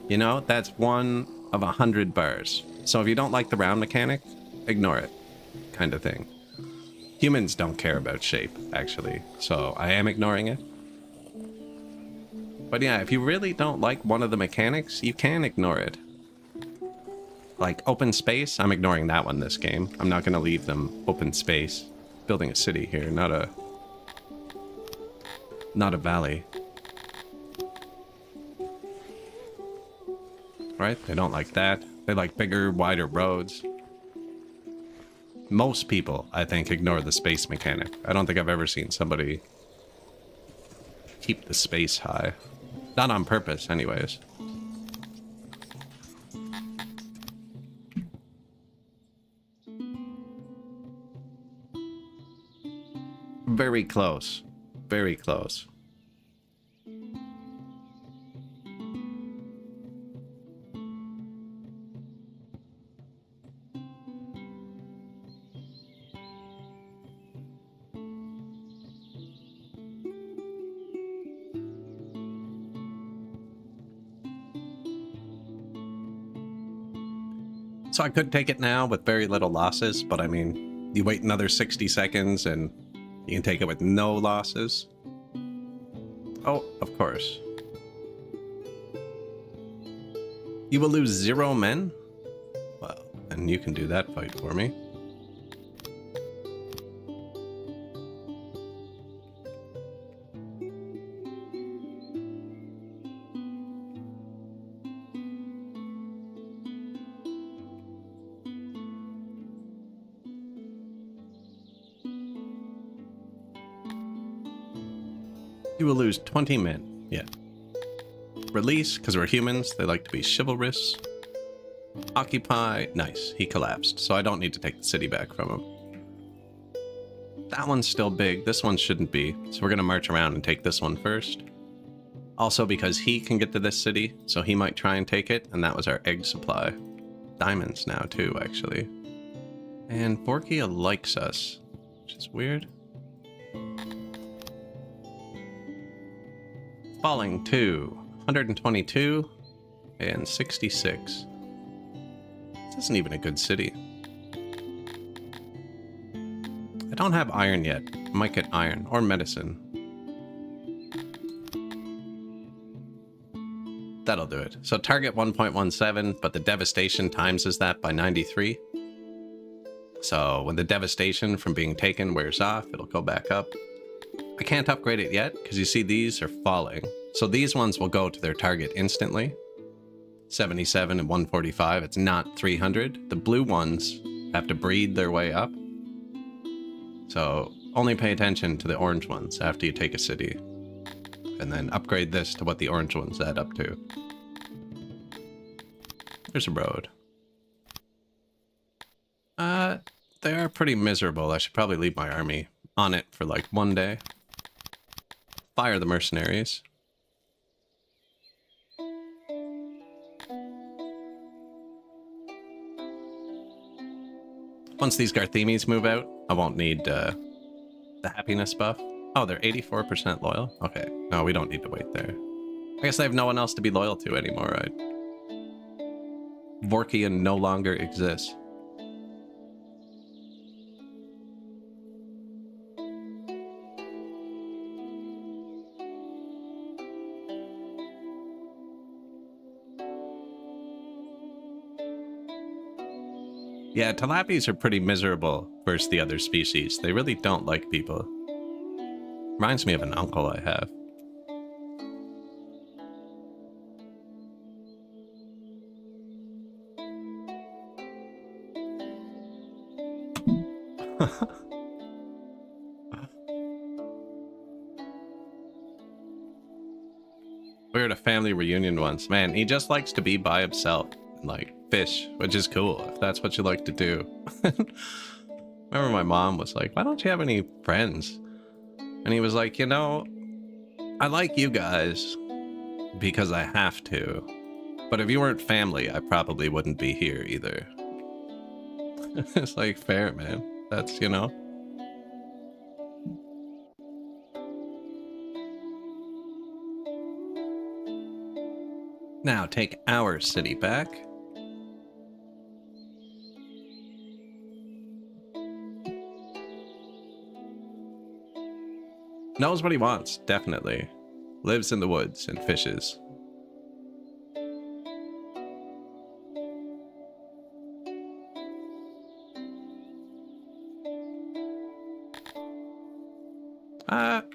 You know, that's 1 of 100 bars. So if you don't like the round mechanic, ignore it, kind of thing. Humans don't care about shape, actually, so I am ignoring it. But yeah, if you really don't like one of the mechanics, you can ignore it. Like open space, I'm ignoring that one this game. I'm not going to leave them open space. Building a city here, not a valley. Right? They don't like that. They like bigger, wider roads. Most people, I think, ignore the space mechanic. I don't think I've ever seen somebody keep the space high. Not on purpose, anyways. Very close. Very close. So I could take it now with very little losses, but I mean, you wait another 60 seconds and you can take it with no losses. Oh, of course. You will lose 0 men? Well, and you can do that fight for me. You will lose 20 men. Yeah. Release, because we're humans, they like to be chivalrous. Occupy, nice, he collapsed, so I don't need to take the city back from him. That one's still big, this one shouldn't be, so we're gonna march around and take this one first. Also because he can get to this city, so he might try and take it, and that was our egg supply. Diamonds now too, actually. And Borkia likes us, which is weird. Falling to 122 and 66. This isn't even a good city. I don't have iron yet. I might get iron or medicine. That'll do it. So target 1.17, but the devastation times is that by 93. So when the devastation from being taken wears off, it'll go back up. I can't upgrade it yet, because you see these are falling. So these ones will go to their target instantly. 77 and 145, it's not 300. The blue ones have to breed their way up. So only pay attention to the orange ones after you take a city. And then upgrade this to what the orange ones add up to. There's a road. They are pretty miserable. I should probably leave my army on it for like 1 day. Fire the mercenaries. Once these Garthemis move out, I won't need the happiness buff. Oh, they're 84% loyal? Okay, no, we don't need to wait there. I guess I have no one else to be loyal to anymore, right? Vorkian no longer exists. Yeah, tilapis are pretty miserable versus the other species. They really don't like people. Reminds me of an uncle I have. We were at a family reunion once. Man, he just likes to be by himself and like fish, which is cool if that's what you like to do. Remember my mom was like, why don't you have any friends? And he was like, you know, I like you guys because I have to. But if you weren't family, I probably wouldn't be here either. It's like, fair, man. That's, you know. Now take our city back. Knows what he wants, definitely. Lives in the woods and fishes.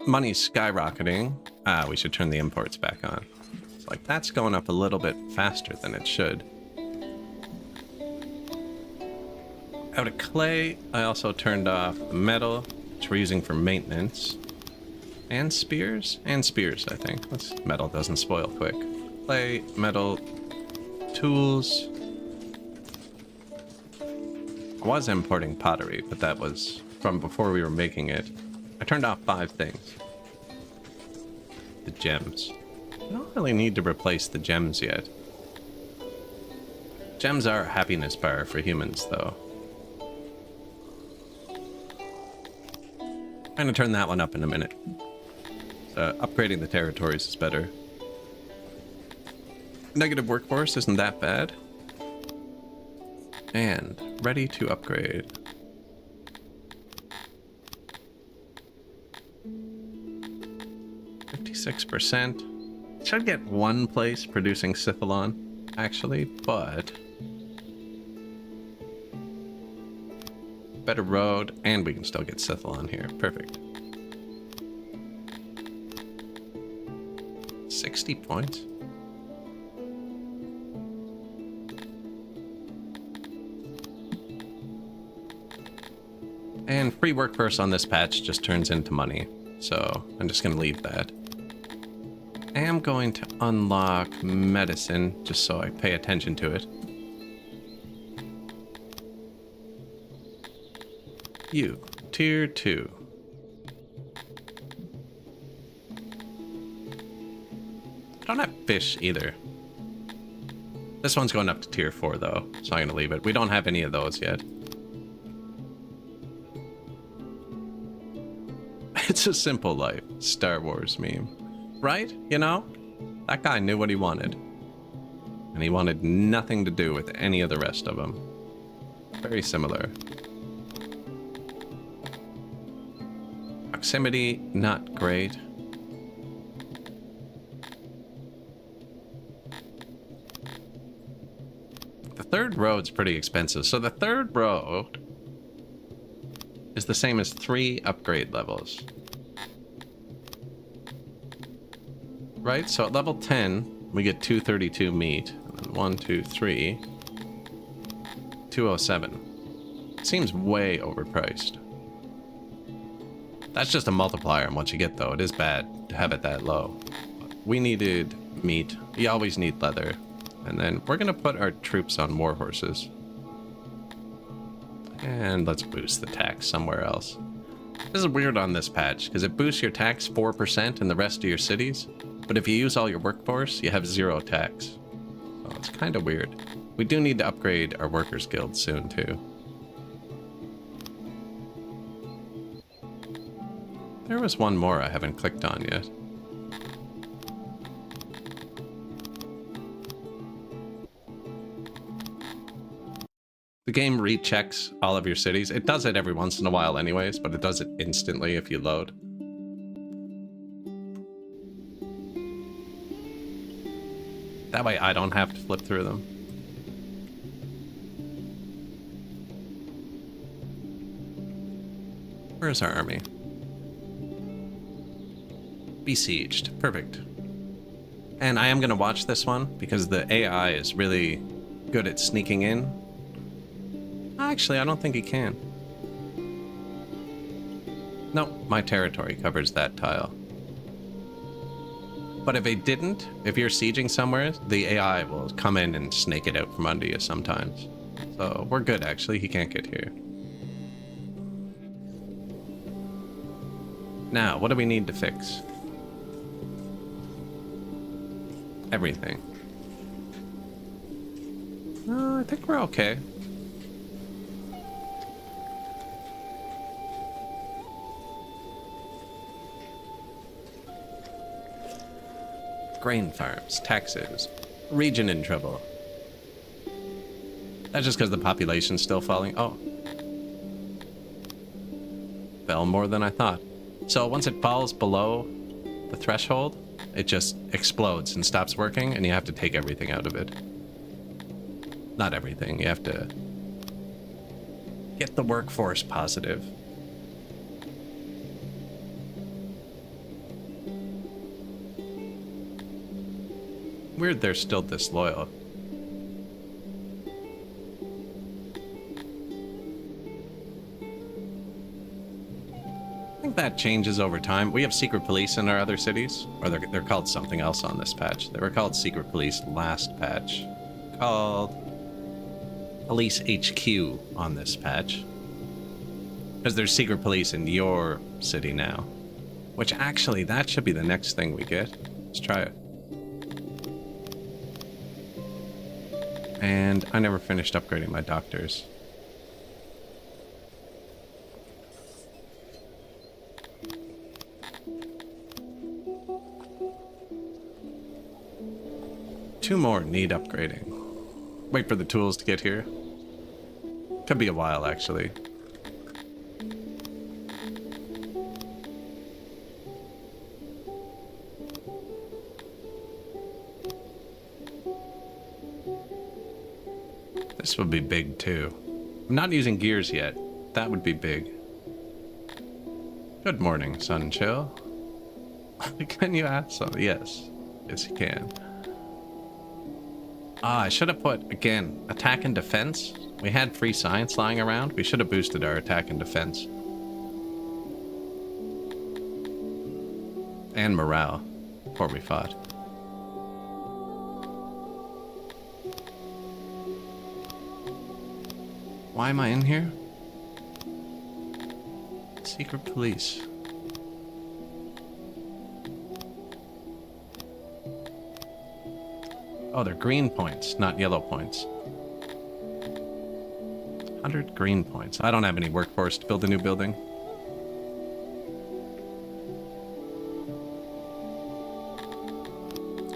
Money's skyrocketing. We should turn the imports back on. It's like, that's going up a little bit faster than it should. Out of clay, I also turned off the metal, which we're using for maintenance. And spears? And spears, I think. This metal doesn't spoil quick. Clay, metal, tools. I was importing pottery, but that was from before we were making it. I turned off 5 things. The gems. I don't really need to replace the gems yet. Gems are a happiness bar for humans, though. I'm gonna turn that one up in a minute. Upgrading the territories is better. Negative workforce isn't that bad. And ready to upgrade. 56%. Should get one place producing Scythalon, actually, but better road, and we can still get Scythalon here. Perfect. 60 points. And free workforce on this patch just turns into money, so I'm just going to leave that. I am going to unlock medicine, just so I pay attention to it. You, tier 2. I don't have fish either. This one's going up to tier 4 though, so I'm going to leave it. We don't have any of those yet. It's a simple life, Star Wars meme. Right? You know? That guy knew what he wanted. And he wanted nothing to do with any of the rest of them. Very similar. Proximity, not great. The third road's pretty expensive. So the third road is the same as 3 upgrade levels. Right? So at level 10, we get 232 meat. And then 1, 2, 3. 207. Seems way overpriced. That's just a multiplier on what you get, though. It is bad to have it that low. We needed meat. You always need leather. And then we're going to put our troops on war horses. And let's boost the tax somewhere else. This is weird on this patch, because it boosts your tax 4% in the rest of your cities. But if you use all your workforce, you have 0 tax. So it's kind of weird. We do need to upgrade our workers guild soon, too. There was one more I haven't clicked on yet. The game rechecks all of your cities. It does it every once in a while anyways, but it does it instantly if you load. That way I don't have to flip through them. Where's our army? Besieged. Perfect. And I am going to watch this one because the AI is really good at sneaking in. Actually, I don't think he can. Nope, my territory covers that tile. But if it didn't, if you're sieging somewhere, the AI will come in and snake it out from under you sometimes. So we're good, actually. He can't get here. Now, what do we need to fix? Everything. I think we're okay. Grain farms, taxes. Region in trouble. That's just because the population's still falling. Oh. Fell more than I thought. So once it falls below the threshold, it just explodes and stops working, and you have to take everything out of it. Not everything. You have to get the workforce positive. Weird they're still disloyal. I think that changes over time. We have secret police in our other cities, or they're called something else on this patch. They were called secret police last patch. Called Police HQ on this patch. Because there's secret police in your city now. Which actually, that should be the next thing we get. Let's try it. And I never finished upgrading my doctors. Two more need upgrading. Wait for the tools to get here. Could be a while, actually. This would be big, too. I'm not using gears yet. That would be big. Good morning, Sunchill. Can you ask something? Yes. Yes, you can. Ah, I should have put, again, attack and defense. We had free science lying around. We should have boosted our attack and defense. And morale before we fought. Why am I in here? Secret police. Oh, they're green points, not yellow points. 100 green points. I don't have any workforce to build a new building.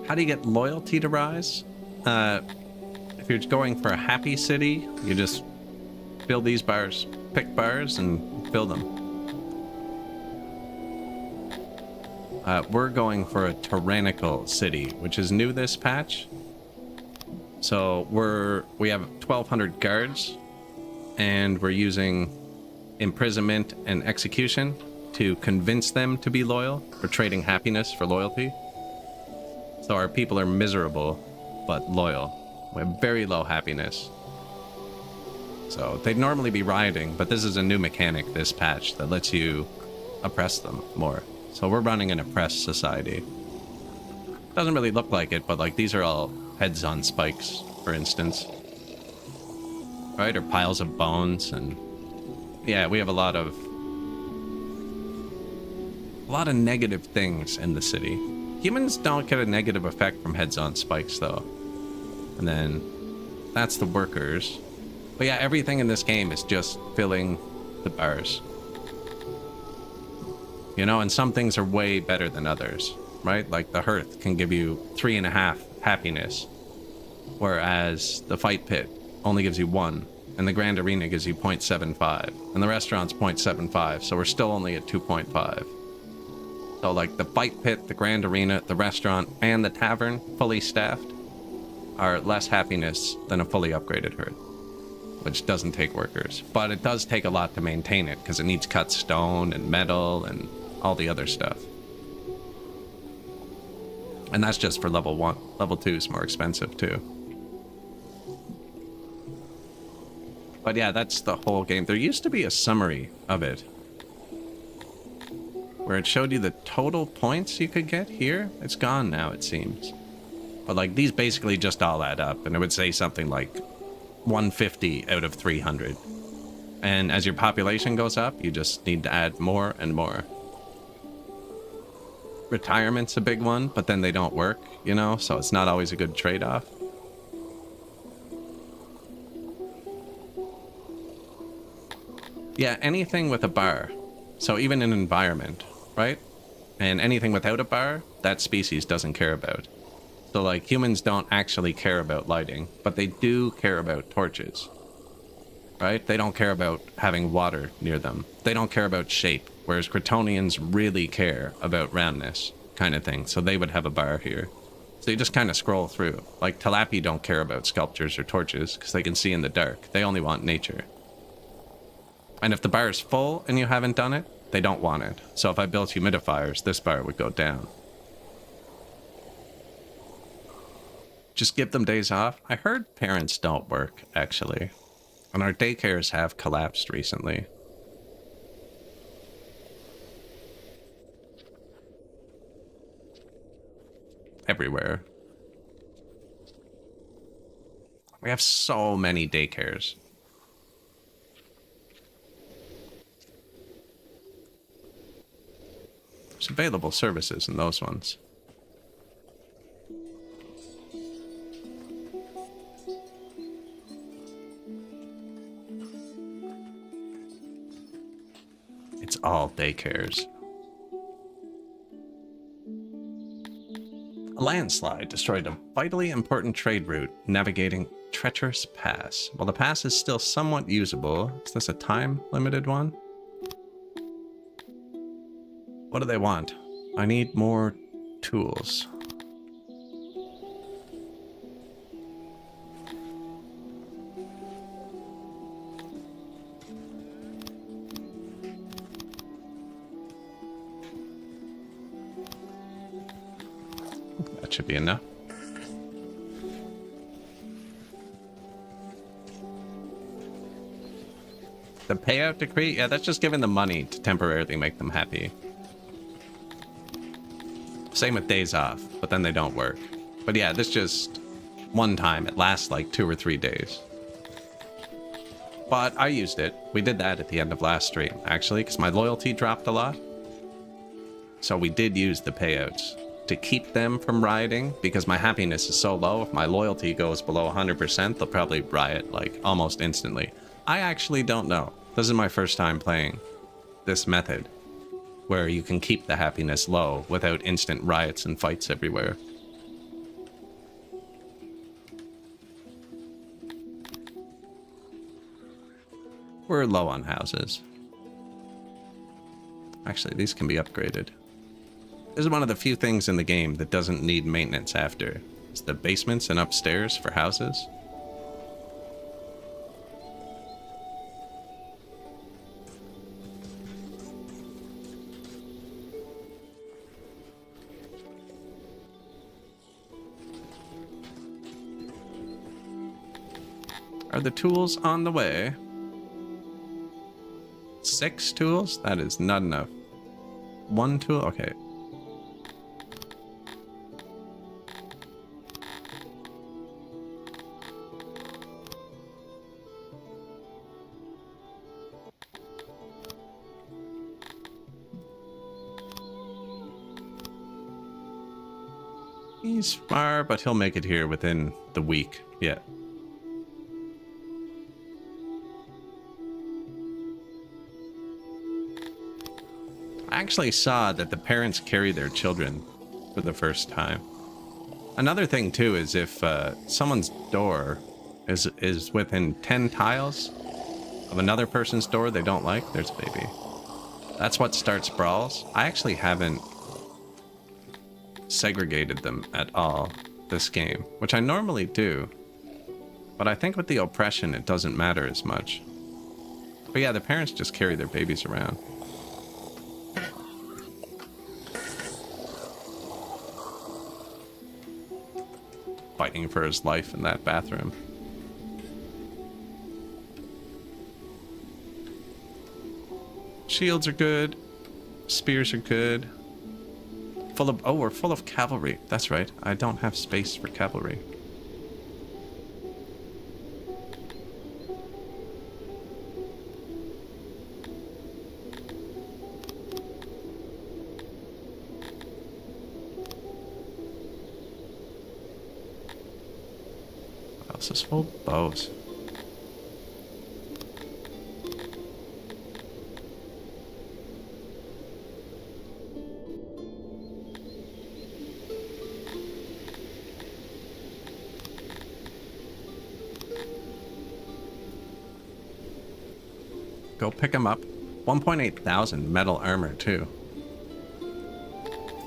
How do you get loyalty to rise? If you're going for a happy city, you just build these bars, pick bars, and build them. We're going for a tyrannical city, which is new this patch. So we have 1,200 guards, and we're using imprisonment and execution to convince them to be loyal. We're trading happiness for loyalty. So our people are miserable, but loyal. We have very low happiness. So they'd normally be rioting, but this is a new mechanic, this patch, that lets you oppress them more. So we're running an oppressed society. Doesn't really look like it, but like these are all heads on spikes, for instance. Right? Or piles of bones, and yeah, we have a lot of negative things in the city. Humans don't get a negative effect from heads on spikes, though. And then that's the workers. But yeah, everything in this game is just filling the bars. You know, and some things are way better than others, right? Like the hearth can give you 3.5 happiness, whereas the fight pit only gives you 1, and the grand arena gives you 0.75, and the restaurant's 0.75, so we're still only at 2.5. So like the fight pit, the grand arena, the restaurant, and the tavern, fully staffed, are less happiness than a fully upgraded hearth, which doesn't take workers. But it does take a lot to maintain it, because it needs cut stone and metal and all the other stuff. And that's just for level 1. Level 2 is more expensive too. But yeah, that's the whole game. There used to be a summary of it, where it showed you the total points you could get here. It's gone now, it seems. But like these basically just all add up, and it would say something like 150 out of 300. And as your population goes up, you just need to add more and more. Retirement's a big one, but then they don't work, you know, so it's not always a good trade-off. Yeah, anything with a bar. So even an environment, right? And anything without a bar, that species doesn't care about. So, like, humans don't actually care about lighting, but they do care about torches, right? They don't care about having water near them. They don't care about shape, whereas Kryptonians really care about roundness, kind of thing. So they would have a bar here. So you just kind of scroll through. Like, Talapi don't care about sculptures or torches, because they can see in the dark. They only want nature. And if the bar is full and you haven't done it, they don't want it. So if I built humidifiers, this bar would go down. Just give them days off. I heard parents don't work, actually. And our daycares have collapsed recently. Everywhere. We have so many daycares. There's available services in those ones. It's all daycares. A landslide destroyed a vitally important trade route navigating treacherous pass. While the pass is still somewhat usable, is this a time-limited one? What do they want? I need more tools. That should be enough. The payout decree? Yeah, that's just giving them money to temporarily make them happy. Same with days off, but then they don't work. But yeah, this just one time. It lasts like 2 or 3 days. But I used it. We did that at the end of last stream, actually, because my loyalty dropped a lot. So we did use the payouts to keep them from rioting, because my happiness is so low. If my loyalty goes below 100%, they'll probably riot, like, almost instantly. I actually don't know. This is my first time playing this method, where you can keep the happiness low without instant riots and fights everywhere. We're low on houses. Actually, these can be upgraded. This is one of the few things in the game that doesn't need maintenance after. It's the basements and upstairs for houses. Are the tools on the way? 6 tools? That is not enough. 1 tool? Okay. He's far, but he'll make it here within the week. Yeah. I actually saw that the parents carry their children for the first time. Another thing too is if someone's door is within 10 tiles of another person's door they don't like, there's a baby. That's what starts brawls. I actually haven't segregated them at all this game, which I normally do. But I think with the oppression it doesn't matter as much. But yeah, the parents just carry their babies around. Fighting for his life in that bathroom. Shields are good. Spears are good. Full of... Oh, we're full of cavalry. That's right. I don't have space for cavalry. What else is full? Bows. Go pick them up. 1.8 thousand metal armor, too.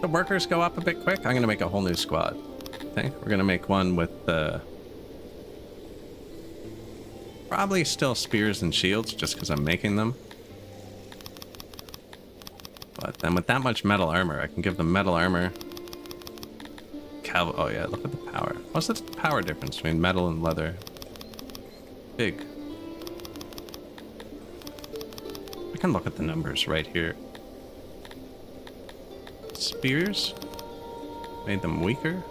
The workers go up a bit quick. I'm going to make a whole new squad. Okay, we're going to make one with probably still spears and shields, just because I'm making them. But then with that much metal armor, I can give them metal armor. Oh yeah, look at the power. What's the power difference between metal and leather? Big. I can look at the numbers right here. Spears made them weaker.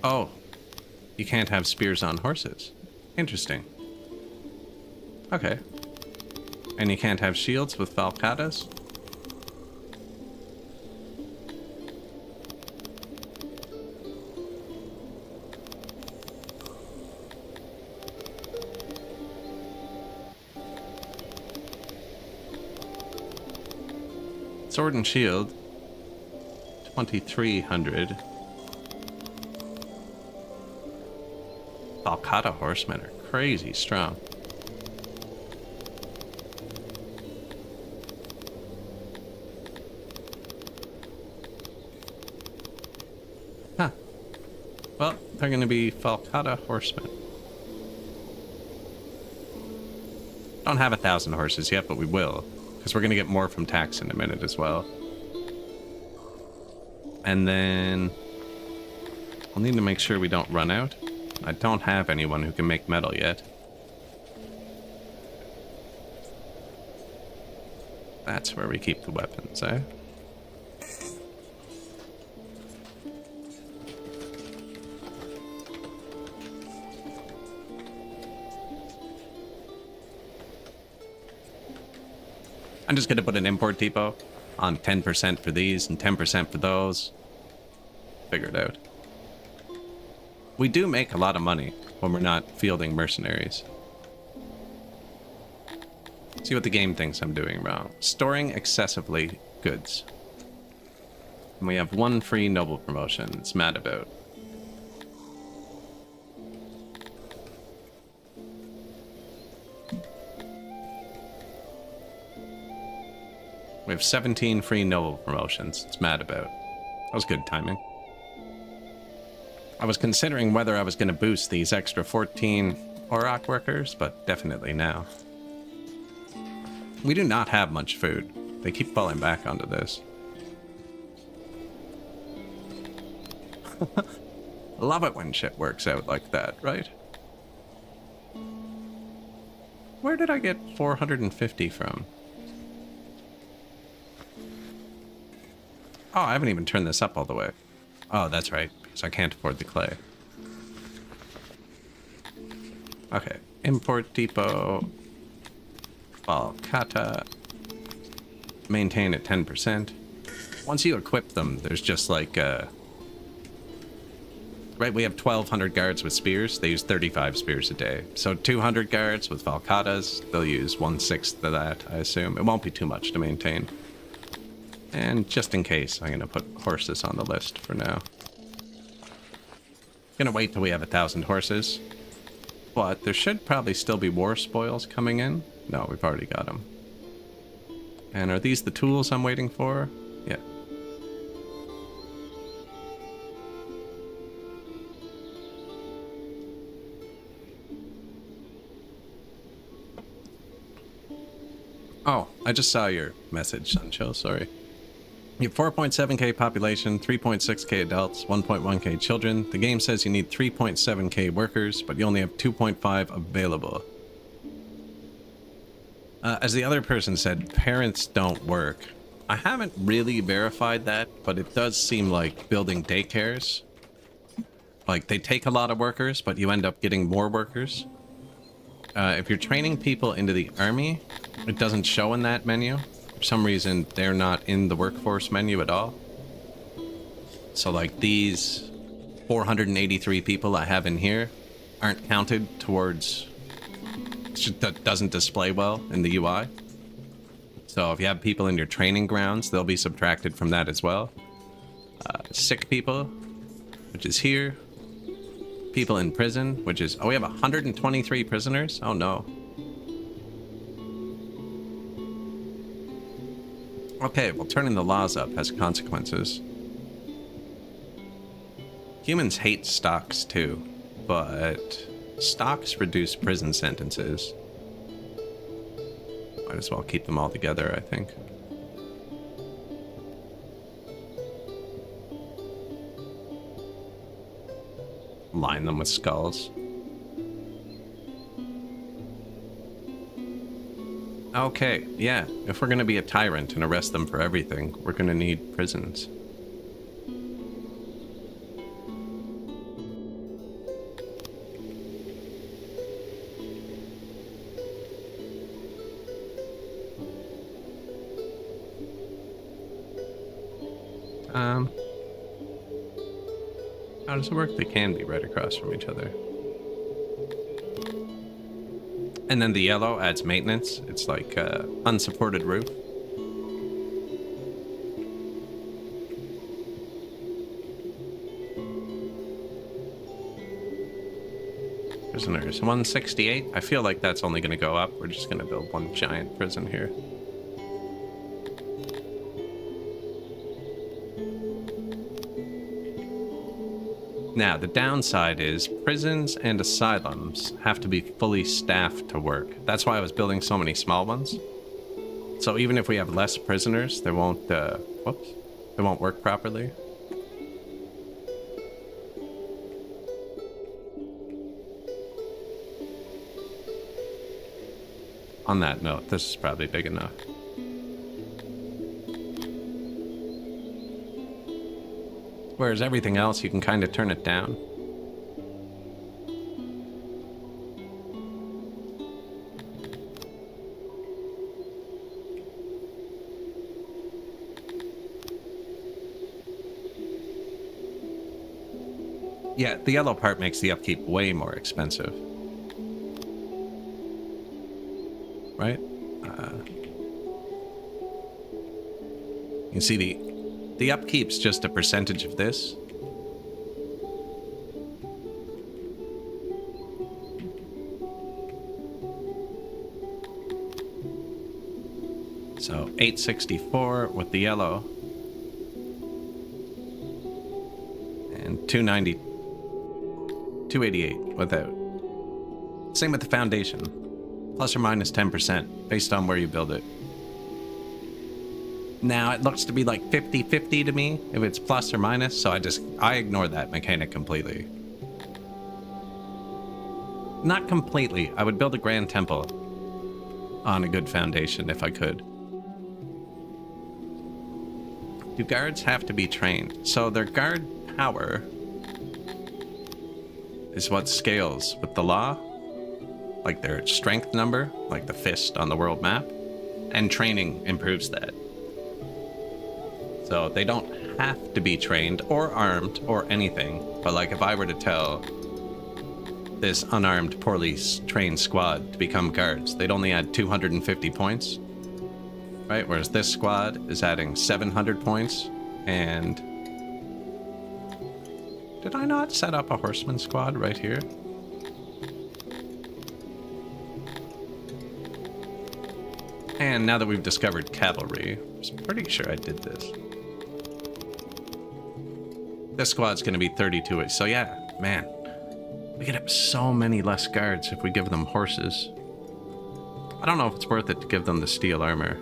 Oh, you can't have spears on horses. Interesting. Okay. And you can't have shields with falcatas? Sword and shield, 2,300. Falcata horsemen are crazy strong. Huh. Well, they're going to be Falcata horsemen. Don't have 1,000 horses yet, but we will. Because we're going to get more from tax in a minute as well. And then I'll need to make sure we don't run out. I don't have anyone who can make metal yet. That's where we keep the weapons, eh? I'm just gonna put an import depot on 10% for these and 10% for those. Figure it out. We do make a lot of money when we're not fielding mercenaries. See what the game thinks I'm doing wrong. Storing excessively goods. And we have one free noble promotion it's mad about. We have 17 free noble promotions it's mad about. That was good timing. I was considering whether I was going to boost these extra 14 Auroch workers, but definitely now. We do not have much food. They keep falling back onto this. Love it when shit works out like that, right? Where did I get 450 from? Oh, I haven't even turned this up all the way. Oh, that's right, because I can't afford the clay. Okay, import depot. Falcata. Maintain at 10%. Once you equip them, there's just like, right, we have 1,200 guards with spears. They use 35 spears a day. So 200 guards with Falcatas, they'll use 1/6 of that, I assume. It won't be too much to maintain. And just in case, I'm going to put horses on the list for now. Gonna wait till we have 1,000 horses. But there should probably still be war spoils coming in. No, we've already got them. And are these the tools I'm waiting for? Yeah. Oh, I just saw your message, Sancho, sorry. You have 4.7k population, 3.6k adults, 1.1k children. The game says you need 3.7k workers, but you only have 2.5 available. As the other person said, parents don't work. I haven't really verified that, but it does seem like building daycares. Like, they take a lot of workers, but you end up getting more workers. If you're training people into the army, it doesn't show in that menu. For some reason, they're not in the workforce menu at all. So, like, these 483 people I have in here aren't counted towards That doesn't display well in the UI. So if you have people in your training grounds, they'll be subtracted from that as well. Sick people, which is here. People in prison, which is... Oh, we have 123 prisoners? Oh, no. Okay, well, turning the laws up has consequences. Humans hate stocks, too. But stocks reduce prison sentences. Might as well keep them all together, I think. Line them with skulls. Okay, yeah. If we're gonna be a tyrant and arrest them for everything, we're gonna need prisons. How does it work? They can be right across from each other. And then the yellow adds maintenance. It's like unsupported roof. Prisoners, 168. I feel like that's only going to go up. We're just going to build one giant prison here. Now, the downside is prisons and asylums have to be fully staffed to work. That's why I was building so many small ones. So even if we have less prisoners, they won't, they won't work properly. On that note, this is probably big enough. Whereas everything else, you can kind of turn it down. Yeah, the yellow part makes the upkeep way more expensive. Right? You can see the upkeep's just a percentage of this. So 864 with the yellow. And 290, 288 without. Same with the foundation. Plus or minus 10% based on where you build it. Now it looks to be like 50-50 to me if it's plus or minus, so I ignore that mechanic completely. Not completely. I would build a grand temple on a good foundation if I could. Do guards have to be trained? So their guard power is what scales with the law, like their strength number, like the fist on the world map, and training improves that. So they don't have to be trained or armed or anything, but like if I were to tell this unarmed, poorly trained squad to become guards, they'd only add 250 points, right? Whereas this squad is adding 700 points, and... Did I not set up a horseman squad right here? And now that we've discovered cavalry, I'm pretty sure I did this. This squad's going to be 32, so yeah, man. We could have so many less guards if we give them horses. I don't know if it's worth it to give them the steel armor.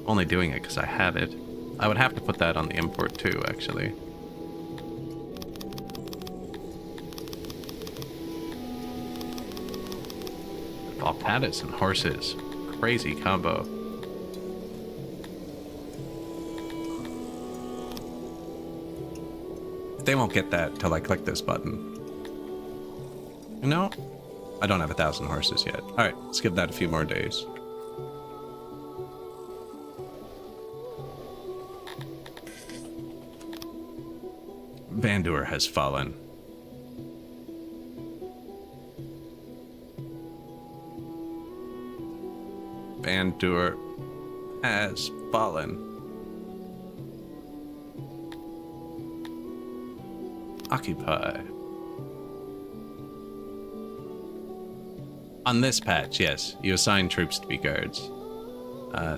Only doing it because I have it. I would have to put that on the import too, actually. Alpadas and horses. Crazy combo. They won't get that till I click this button. No, I don't have 1,000 horses yet. All right, let's give that a few more days. Vandur has fallen. Bandur has fallen. Occupy. On this patch, yes, you assign troops to be guards.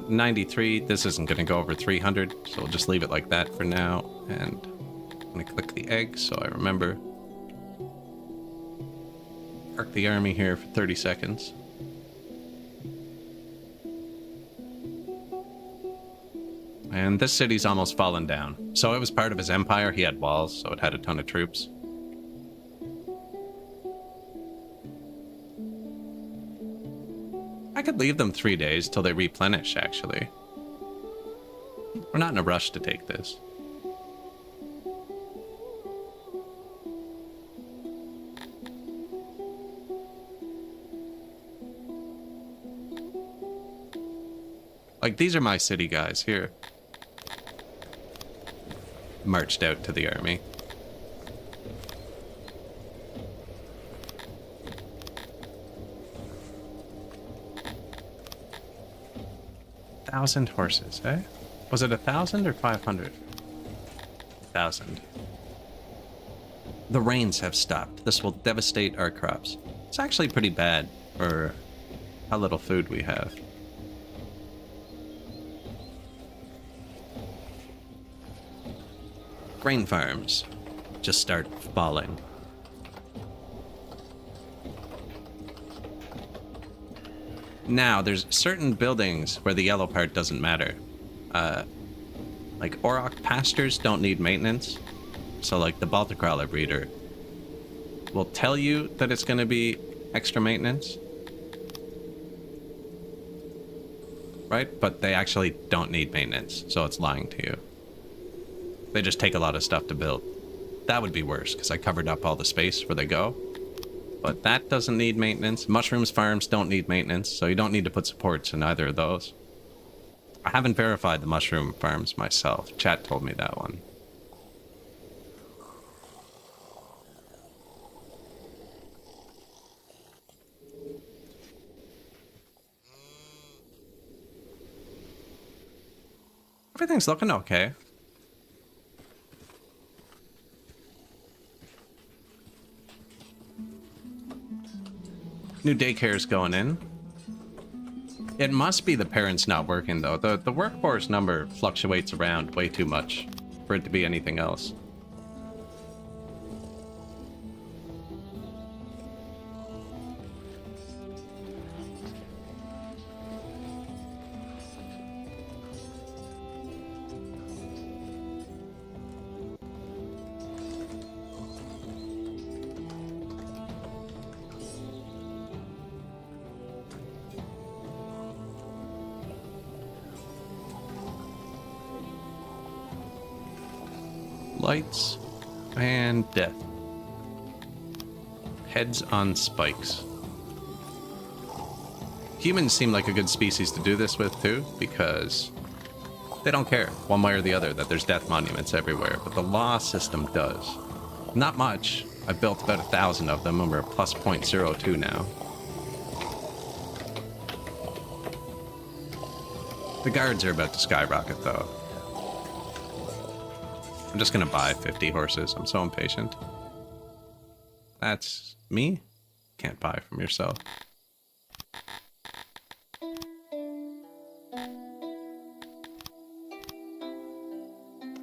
93, this isn't going to go over 300, so we'll just leave it like that for now. And I'm going to click the egg so I remember. Park the army here for 30 seconds. And this city's almost fallen down. So it was part of his empire. He had walls, so it had a ton of troops. I could leave them 3 days till they replenish, actually. We're not in a rush to take this. Like, these are my city guys here. Marched out to the army. Thousand horses, eh? Was it 1,000 or 500? 1,000. The rains have stopped. This will devastate our crops. It's actually pretty bad for how little food we have. Grain farms just start falling. Now, there's certain buildings where the yellow part doesn't matter. Like Auroch pastures don't need maintenance. So like the Balticrawler breeder will tell you that it's going to be extra maintenance. Right? But they actually don't need maintenance, so it's lying to you. They just take a lot of stuff to build. That would be worse, because I covered up all the space where they go. But that doesn't need maintenance. Mushrooms farms don't need maintenance, so you don't need to put supports in either of those. I haven't verified the mushroom farms myself. Chat told me that one. Everything's looking okay. New daycare's going in. It must be the parents not working, though. The workforce number fluctuates around way too much for it to be anything else. Lights and death. Heads on spikes. Humans seem like a good species to do this with too, because they don't care one way or the other that there's death monuments everywhere, but the law system does. Not much. I built about 1,000 of them and we're plus 0.02 now. The guards are about to skyrocket though. I'm just gonna buy 50 horses. I'm so impatient. That's me? Can't buy from yourself.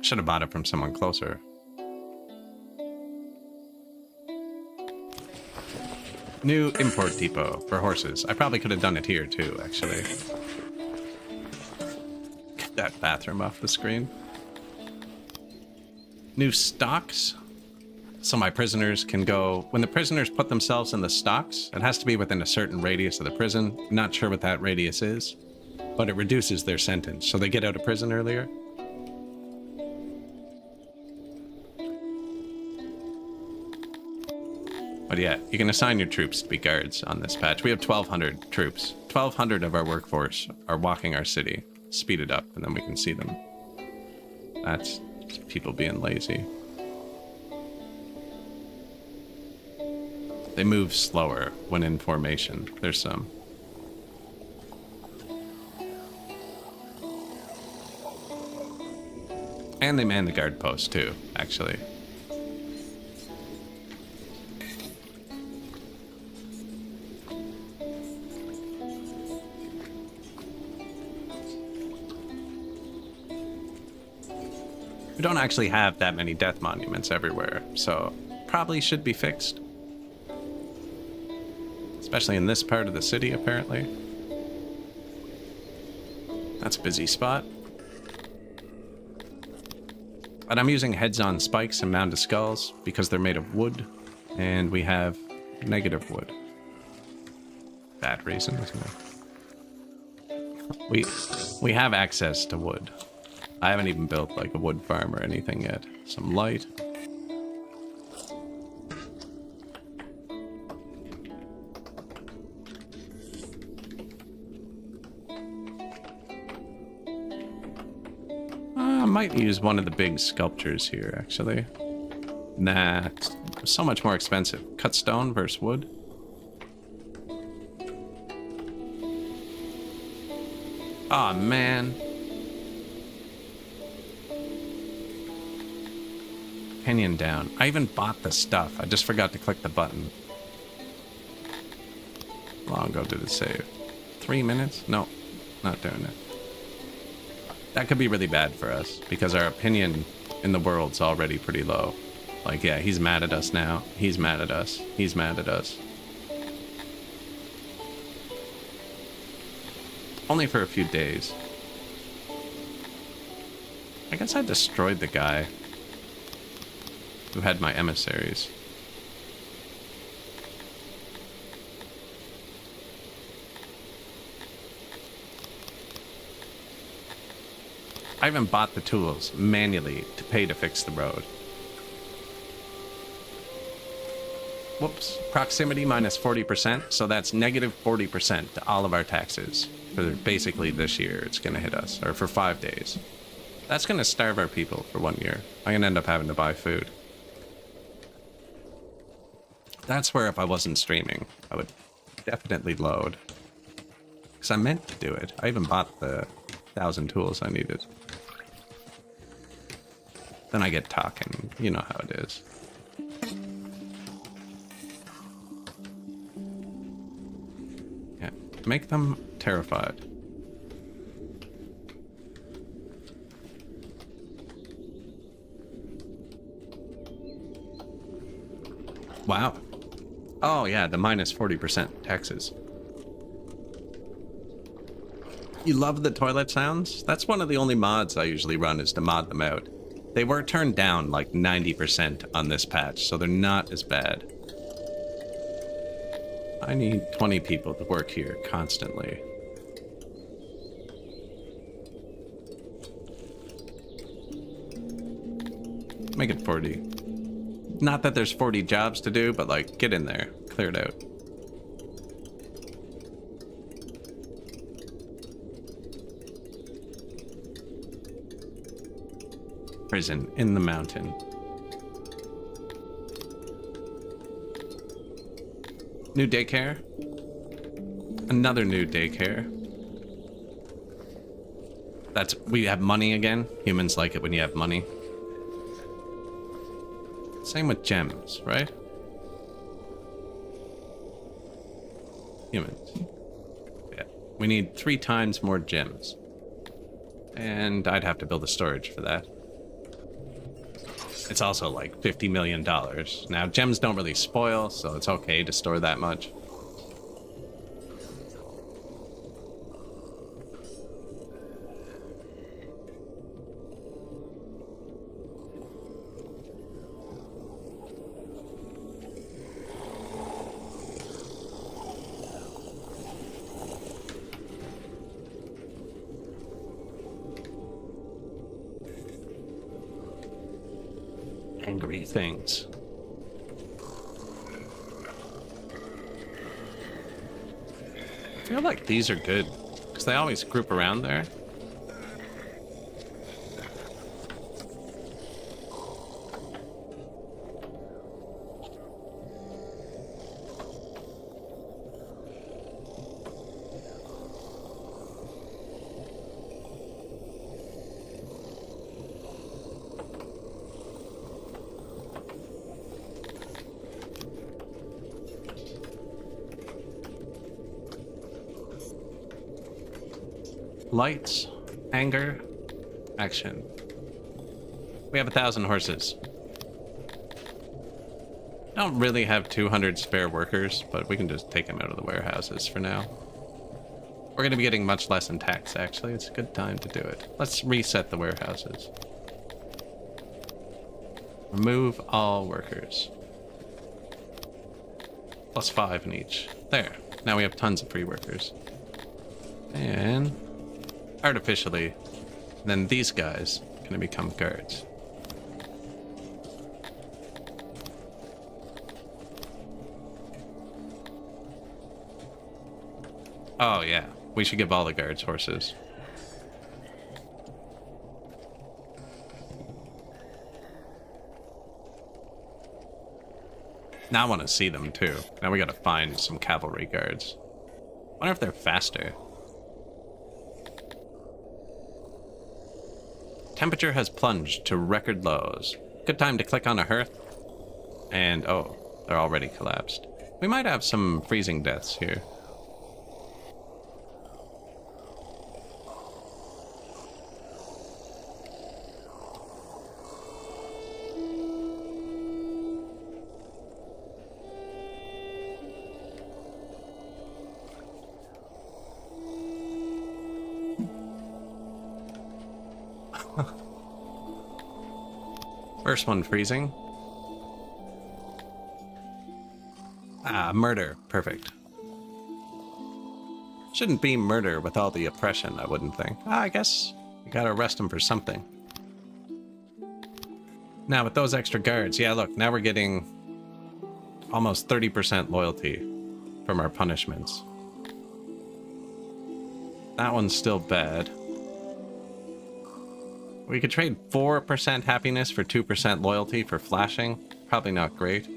Should have bought it from someone closer. New import depot for horses. I probably could have done it here too, actually. Get that bathroom off the screen. New stocks, so my prisoners can go... When the prisoners put themselves in the stocks, it has to be within a certain radius of the prison. Not sure what that radius is, but it reduces their sentence, so they get out of prison earlier. But yeah, you can assign your troops to be guards on this patch. We have 1,200 troops. 1,200 of our workforce are walking our city. Speed it up, and then we can see them. That's people being lazy. They move slower when in formation. There's some. And they man the guard post too, actually. We don't actually have that many death monuments everywhere, so probably should be fixed. Especially in this part of the city, apparently. That's a busy spot. But I'm using heads on spikes and mound of skulls because they're made of wood, and we have negative wood. Bad reason, isn't it? We have access to wood. I haven't even built like a wood farm or anything yet. Some light. I might use one of the big sculptures here, actually. Nah, it's so much more expensive. Cut stone versus wood. Aw, man. Opinion down. I even bought the stuff. I just forgot to click the button. How long ago did it save? 3 minutes? No, not doing it. That could be really bad for us because our opinion in the world's already pretty low. Like, yeah, he's mad at us now. He's mad at us. He's mad at us. Only for a few days. I guess I destroyed the guy who had my emissaries. I even bought the tools manually to pay to fix the road. Whoops. Proximity minus 40%, so that's negative 40% to all of our taxes. For basically this year, it's going to hit us, or for 5 days. That's going to starve our people for 1 year. I'm going to end up having to buy food. That's where if I wasn't streaming, I would definitely load. Because I meant to do it. I even bought the 1,000 tools I needed. Then I get talking. You know how it is. Yeah. Make them terrified. Wow. Oh, yeah, the minus 40% taxes. You love the toilet sounds? That's one of the only mods I usually run is to mod them out. They were turned down like 90% on this patch, so they're not as bad. I need 20 people to work here constantly. Make it 40. Not that there's 40 jobs to do, but like, get in there. Clear it out. Prison in the mountain. New daycare. Another new daycare. That's, we have money again. Humans like it when you have money. Same with gems, right? Humans. Yeah. We need 3 times more gems. And I'd have to build a storage for that. It's also like $50 million. Now, gems don't really spoil, so it's okay to store that much. Angry things. I feel like these are good because they always group around there. Lights, anger, action. We have 1,000 horses. Don't really have 200 spare workers, but we can just take them out of the warehouses for now. We're going to be getting much less in tax, actually. It's a good time to do it. Let's reset the warehouses. Remove all workers. +5 in each. There. Now we have tons of free workers. And artificially, then these guys are going to become guards. Oh yeah, we should give all the guards horses. Now I want to see them too. Now we gotta find some cavalry guards. Wonder if they're faster. Temperature has plunged to record lows. Good time to click on a hearth. And oh, they're already collapsed. We might have some freezing deaths here. First one freezing. Ah, murder. Perfect. Shouldn't be murder with all the oppression, I wouldn't think. I guess you gotta arrest him for something. Now with those extra guards, yeah, look, now we're getting almost 30% loyalty from our punishments. That one's still bad. We could trade 4% happiness for 2% loyalty for flashing. Probably not great.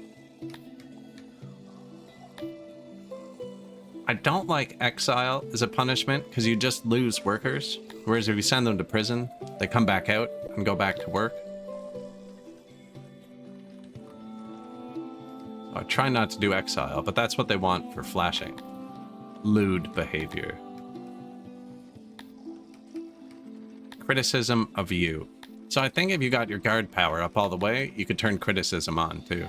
I don't like exile as a punishment because you just lose workers. Whereas if you send them to prison, they come back out and go back to work. So I try not to do exile, but that's what they want for flashing. Lewd behavior. Criticism of you. So I think if you got your guard power up all the way, you could turn criticism on too.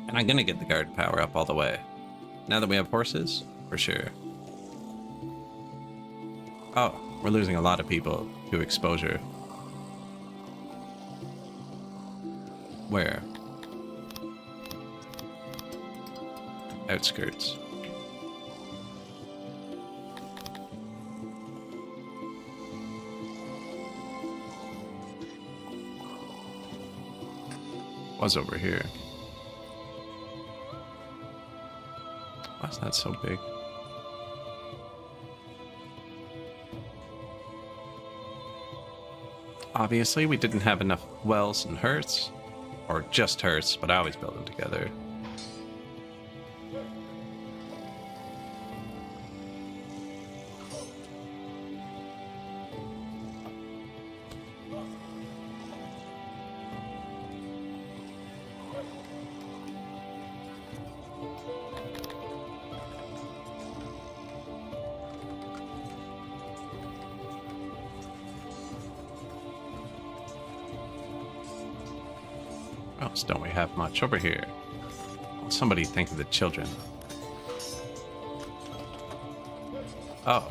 And I'm gonna get the guard power up all the way. Now that we have horses, for sure. Oh, we're losing a lot of people to exposure. Where? Outskirts. Was over here. Why is that so big? Obviously, we didn't have enough wells and hearths. Or just hearths, but I always build them together. What else don't we have much over here? Somebody think of the children. Oh.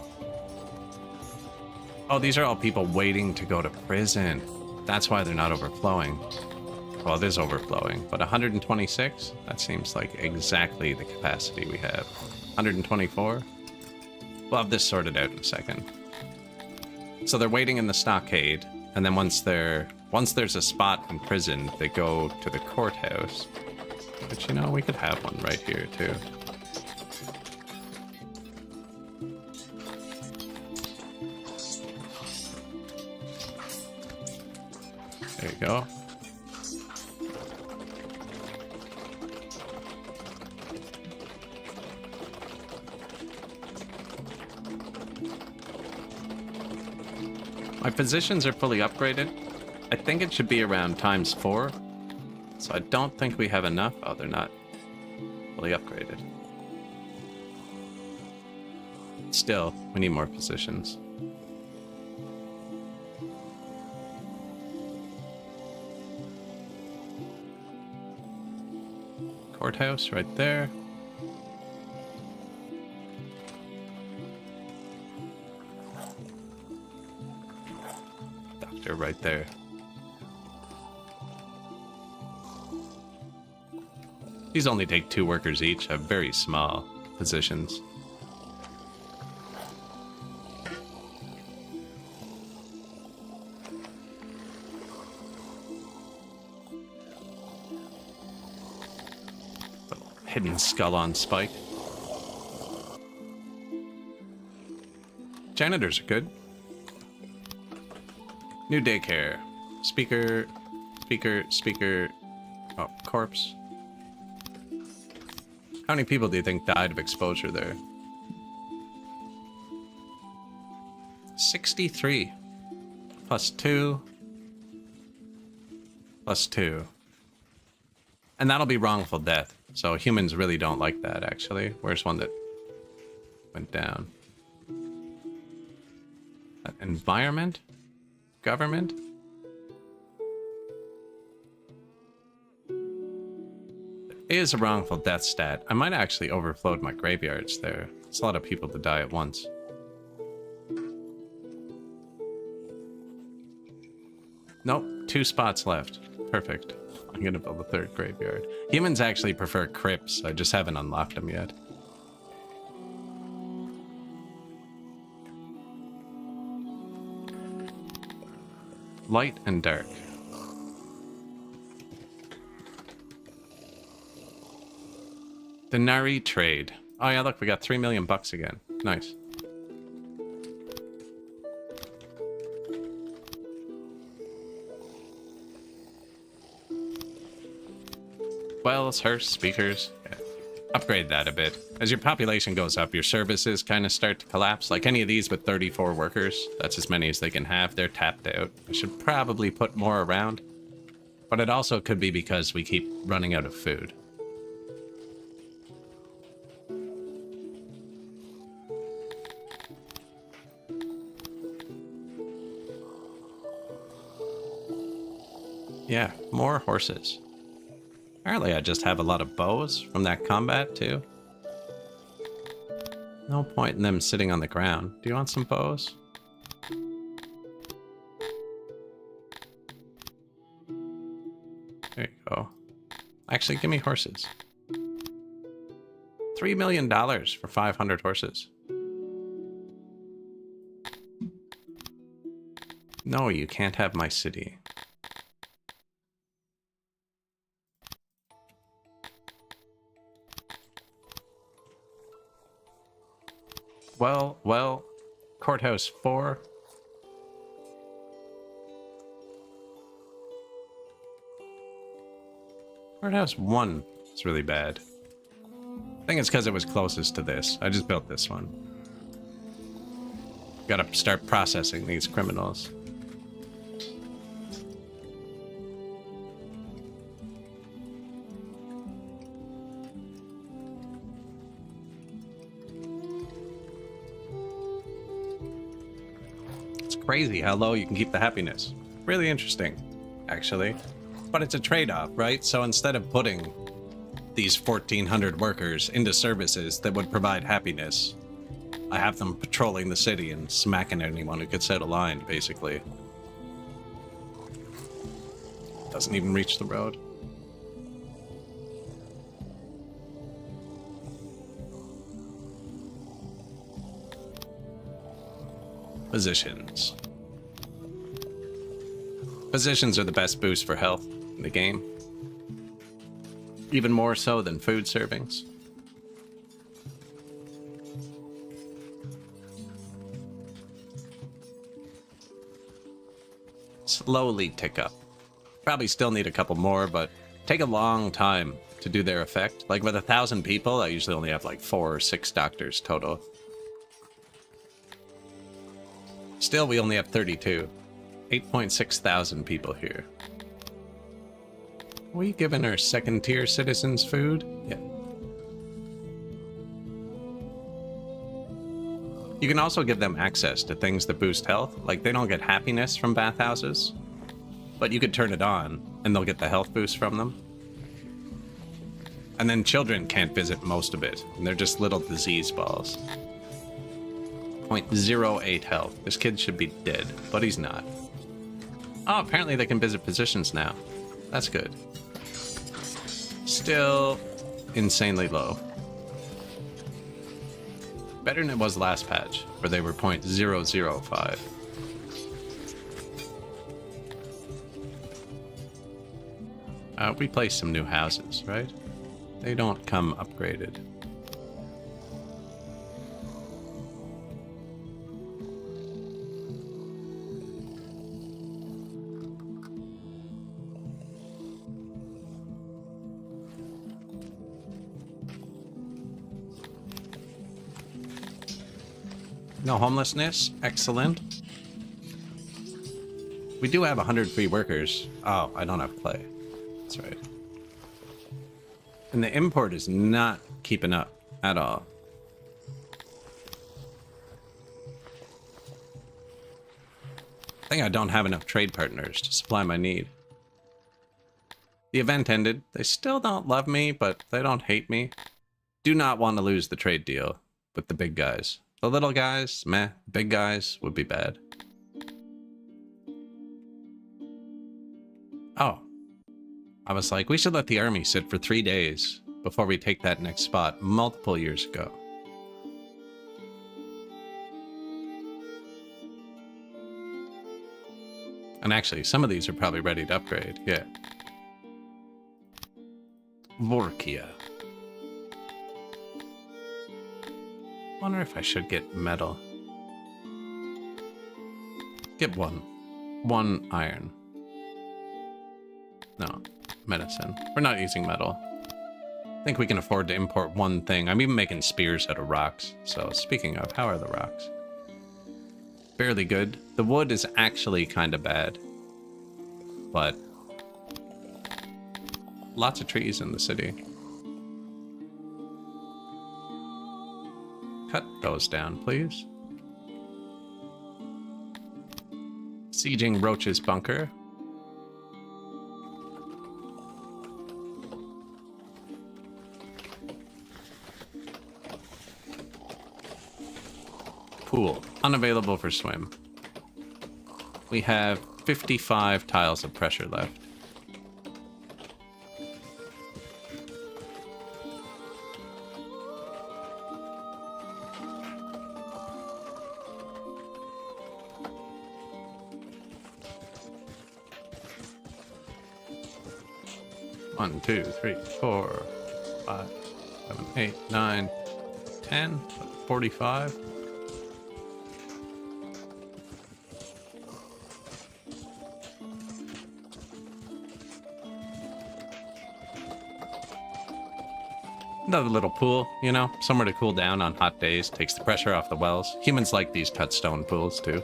Oh, these are all people waiting to go to prison. That's why they're not overflowing. Well, it is overflowing, but 126? That seems like exactly the capacity we have. 124? We'll have this sorted out in a second. So they're waiting in the stockade, and then once there's a spot in prison, they go to the courthouse. But you know, we could have one right here too. There you go. My positions are fully upgraded. I think it should be around ×4. So I don't think we have enough. Oh, they're not fully upgraded. Still, we need more positions. Courthouse right there. Doctor right there. These only take 2 workers each, have very small positions. Little hidden skull on spike. Janitors are good. New daycare. Speaker. Oh, corpse. How many people do you think died of exposure there? 63. Plus 2. Plus 2. And that'll be wrongful death. So humans really don't like that, actually. Where's one that went down? Environment? Government? Is a wrongful death stat. I might actually overflowed my graveyards there. It's a lot of people to die at once. Nope, 2 spots left. Perfect. I'm gonna build a 3rd graveyard. Humans actually prefer crypts. I just haven't unlocked them yet. Light and dark. Denari trade. Oh yeah, look, we got 3 million bucks again. Nice. Wells, hearse, speakers. Yeah. Upgrade that a bit. As your population goes up, your services kind of start to collapse. Like any of these with 34 workers, that's as many as they can have. They're tapped out. I should probably put more around. But it also could be because we keep running out of food. Yeah, more horses. Apparently I just have a lot of bows from that combat, too. No point in them sitting on the ground. Do you want some bows? There you go. Actually, give me horses. $3 million for 500 horses. No, you can't have my city. Well, Courthouse 4. Courthouse 1 is really bad. I think it's because it was closest to this. I just built this one. Gotta start processing these criminals. Crazy how low you can keep the happiness. Really interesting, actually. But it's a trade-off, right? So instead of putting these 1,400 workers into services that would provide happiness, I have them patrolling the city and smacking anyone who gets out of line, basically. Doesn't even reach the road. Positions. Positions are the best boost for health in the game. Even more so than food servings. Slowly tick up. Probably still need a couple more, but take a long time to do their effect. Like with 1,000 people, I usually only have like 4 or 6 doctors total. Still, we only have 32. 8.6 thousand people here. Are we giving our second-tier citizens food? Yeah. You can also give them access to things that boost health, like they don't get happiness from bathhouses, but you could turn it on and they'll get the health boost from them. And then children can't visit most of it, and they're just little disease balls. 0.08 health. This kid should be dead, but he's not. Oh, apparently they can visit positions now. That's good. Still insanely low. Better than it was last patch, where they were 0.005. We placed some new houses, right? They don't come upgraded. No homelessness. Excellent. We do have 100 free workers. Oh, I don't have clay. That's right. And the import is not keeping up at all. I think I don't have enough trade partners to supply my need. The event ended. They still don't love me, but they don't hate me. Do not want to lose the trade deal with the big guys. The little guys, meh. Big guys would be bad. Oh. I was like, we should let the army sit for 3 days before we take that next spot multiple years ago. And actually, some of these are probably ready to upgrade, yeah. Vorkia. Wonder if I should get metal. Get one. One iron. No, medicine. We're not using metal. I think we can afford to import one thing. I'm even making spears out of rocks. So speaking of, how are the rocks? Fairly good. The wood is actually kind of bad. But lots of trees in the city. Cut those down, please. Sieging Roach's bunker. Pool. Unavailable for swim. We have 55 tiles of pressure left. One, two, three, 4, 5, 7, 8, 9, 10, 45. Another little pool, you know, somewhere to cool down on hot days, takes the pressure off the wells. Humans like these cut stone pools too.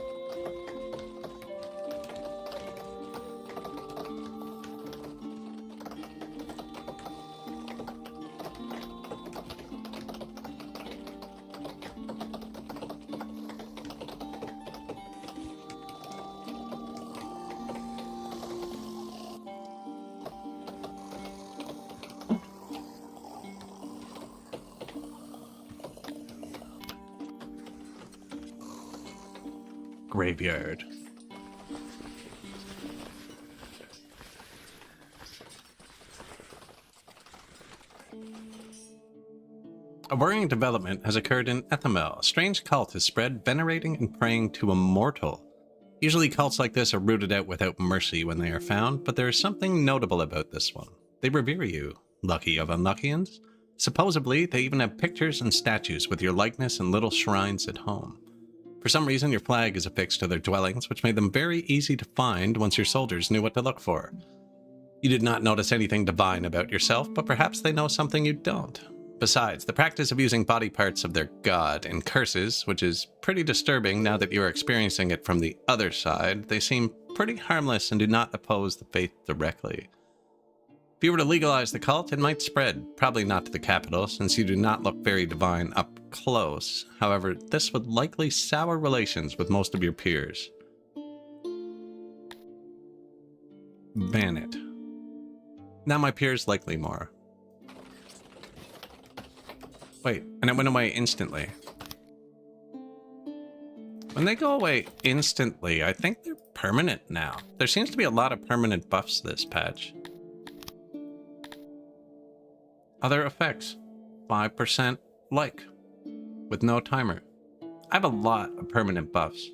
Graveyard. A worrying development has occurred in Ethamel. A strange cult has spread, venerating and praying to a mortal. Usually cults like this are rooted out without mercy when they are found, but there is something notable about this one. They revere you, lucky of unluckians. Supposedly, they even have pictures and statues with your likeness in little shrines at home. For some reason, your flag is affixed to their dwellings, which made them very easy to find once your soldiers knew what to look for. You did not notice anything divine about yourself, but perhaps they know something you don't. Besides, the practice of using body parts of their god in curses, which is pretty disturbing now that you are experiencing it from the other side, they seem pretty harmless and do not oppose the faith directly. If you were to legalize the cult, it might spread, probably not to the capital, since you do not look very divine up close. However, this would likely sour relations with most of your peers. Ban it. Now my peers like me more. Wait, and it went away instantly. When they go away instantly, I think they're permanent now. There seems to be a lot of permanent buffs this patch. Other effects. 5% like. With no timer. I have a lot of permanent buffs.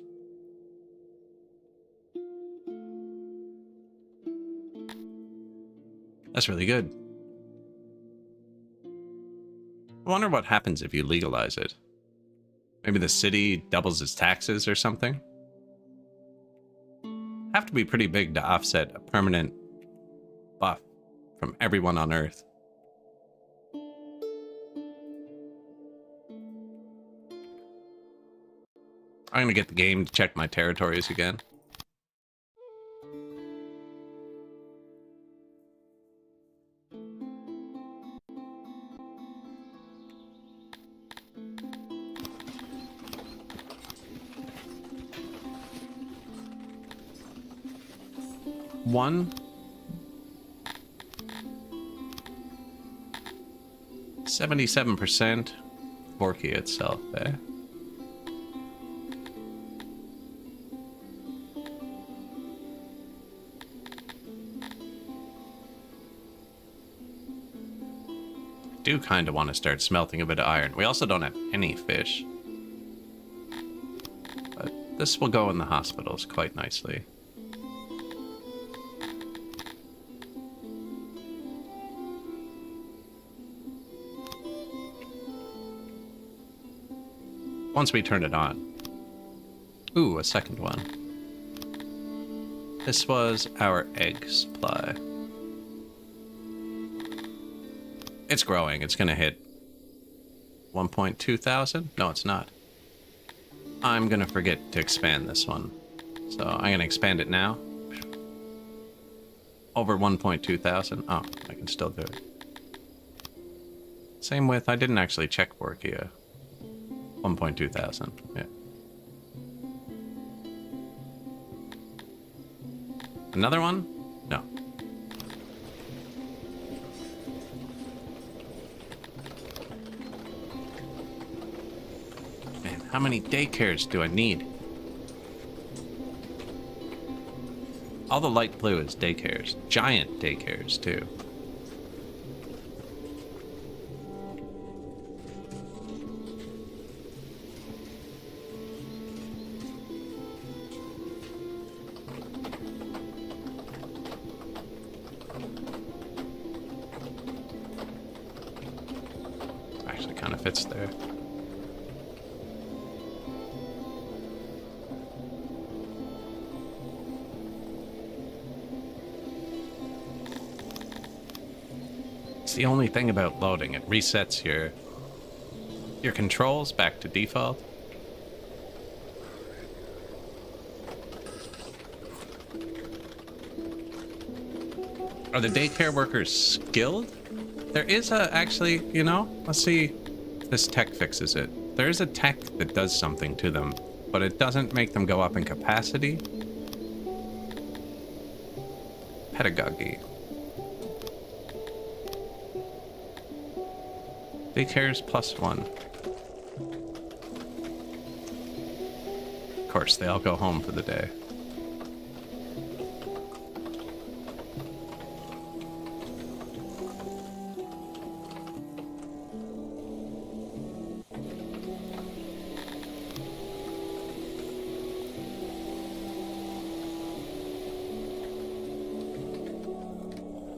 That's really good. I wonder what happens if you legalize it. Maybe the city doubles its taxes or something? Have to be pretty big to offset a permanent buff from everyone on Earth. I'm gonna get the game to check my territories again. One. 77% Borky itself, eh? Do kind of want to start smelting a bit of iron. We also don't have any fish. But this will go in the hospitals quite nicely. Once we turn it on. Ooh, a second one. This was our egg supply. It's growing. It's going to hit 1.2 thousand? No, it's not. I'm going to forget to expand this one. So I'm going to expand it now. Over 1.2 thousand. Oh, I can still do it. Same with, I didn't actually check Borkia. 1.2 thousand. Yeah. Another one? No. Man, how many daycares do I need? All the light blue is daycares. Giant daycares, too. Actually kind of fits there. It's the only thing about loading. It resets your controls back to default. Are the daycare workers skilled? There is actually, you know, let's see if this tech fixes it. There is a tech that does something to them, but it doesn't make them go up in capacity. Pedagogy. Daycares +1. Of course, they all go home for the day.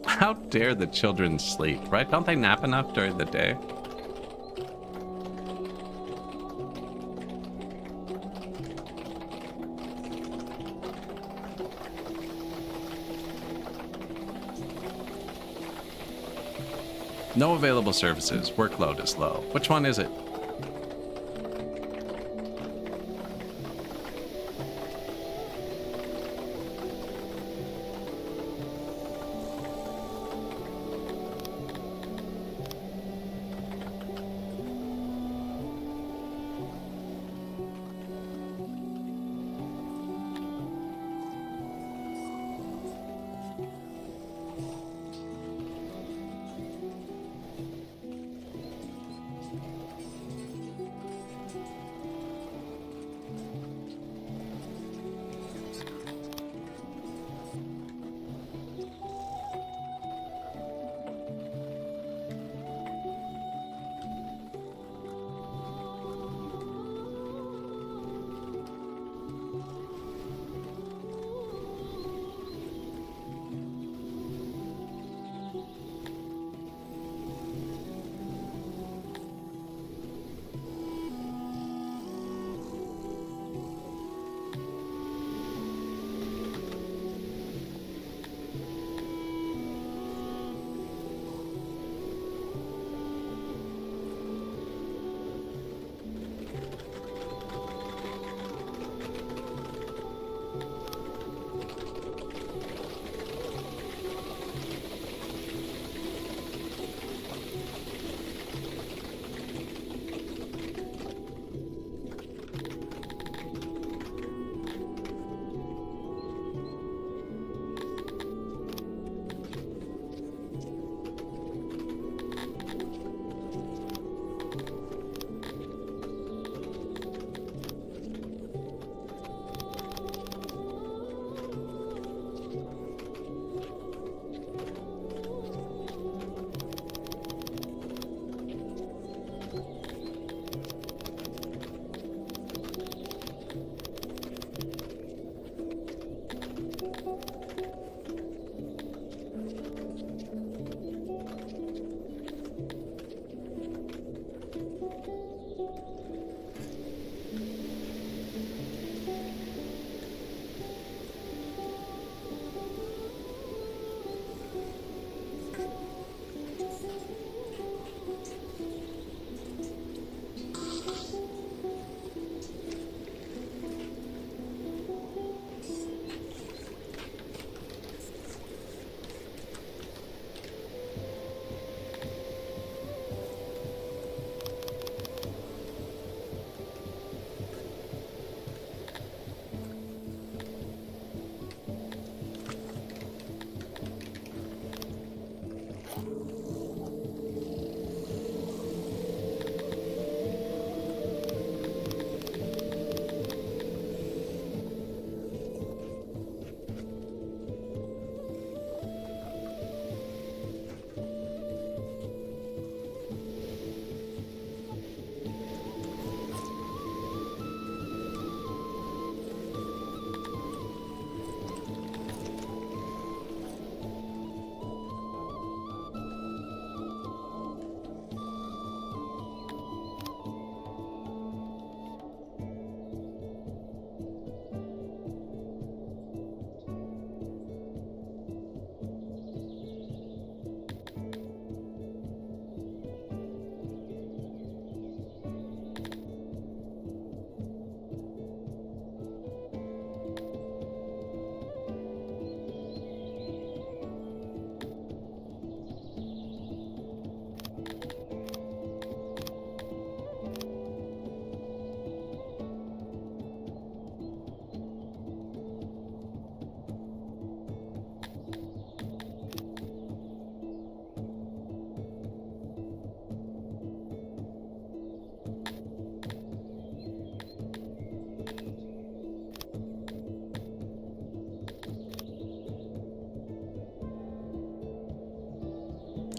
How dare the children sleep, right? Don't they nap enough during the day? No available services. Workload is low. Which one is it?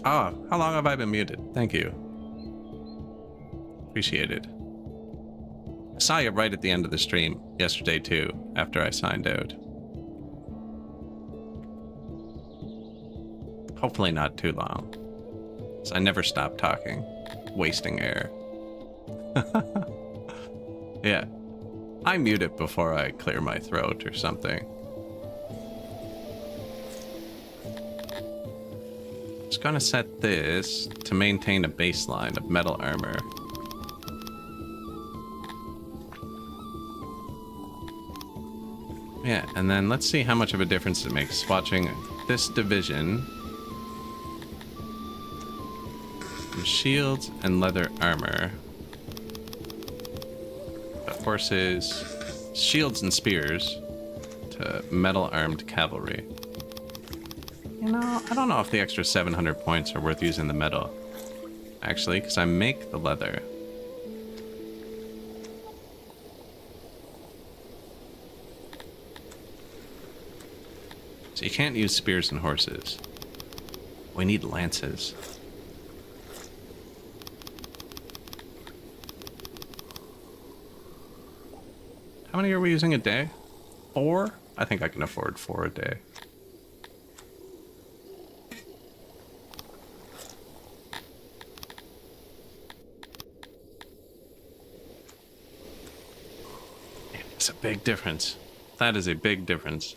Oh, how long have I been muted? Thank you. Appreciated. I saw you right at the end of the stream yesterday too, after I signed out. Hopefully not too long. So I never stop talking, wasting air. Yeah. I mute it before I clear my throat or something. Just gonna set this to maintain a baseline of metal armor. Yeah, and then let's see how much of a difference it makes watching this division. From shields and leather armor. The horses, shields and spears to metal armed cavalry. You know, I don't know if the extra 700 points are worth using the metal. Actually, because I make the leather. So you can't use spears and horses. We need lances. How many are we using a day? 4? I think I can afford 4 a day. It's a big difference. That is a big difference.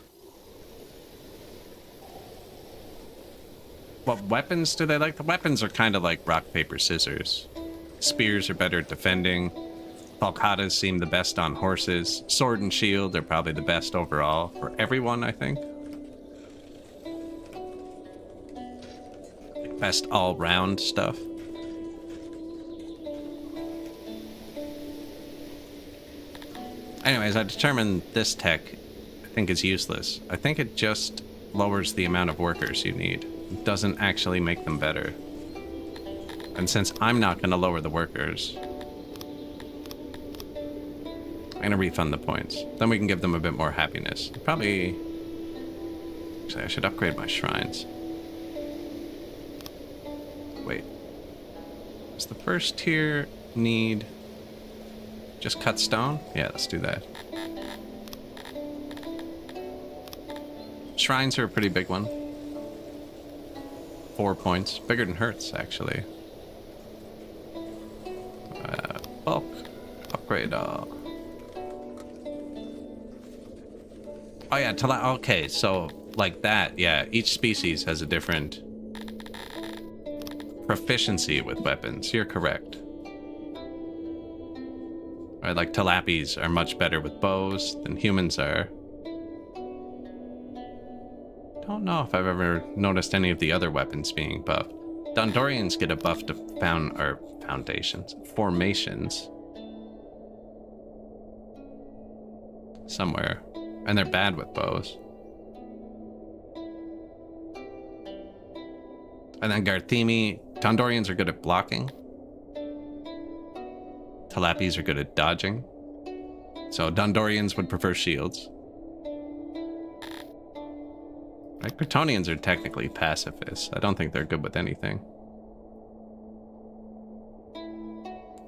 What weapons do they like? The weapons are kind of like rock, paper, scissors. Spears are better at defending. Falcatas seem the best on horses. Sword and shield are probably the best overall for everyone, I think. Best all-round stuff. Anyways, I determined this tech, I think, is useless. I think it just lowers the amount of workers you need. It doesn't actually make them better. And since I'm not going to lower the workers, I'm going to refund the points. Then we can give them a bit more happiness. Probably... Actually, I should upgrade my shrines. Wait. Does the first tier need... just cut stone? Yeah, let's do that. Shrines are a pretty big one. 4 points. Bigger than Hertz, actually. Bulk. Upgrade all. Oh yeah, okay, so like that, yeah. Each species has a different proficiency with weapons. You're correct. Right, like Tilapis are much better with bows than humans are. Don't know if I've ever noticed any of the other weapons being buffed. Dondorians get a buff to formations. Somewhere. And they're bad with bows. And then Garthimi, Tondorians are good at blocking. Tilapis are good at dodging. So Dondorians would prefer shields. Right, Bretonnians are technically pacifists. I don't think they're good with anything.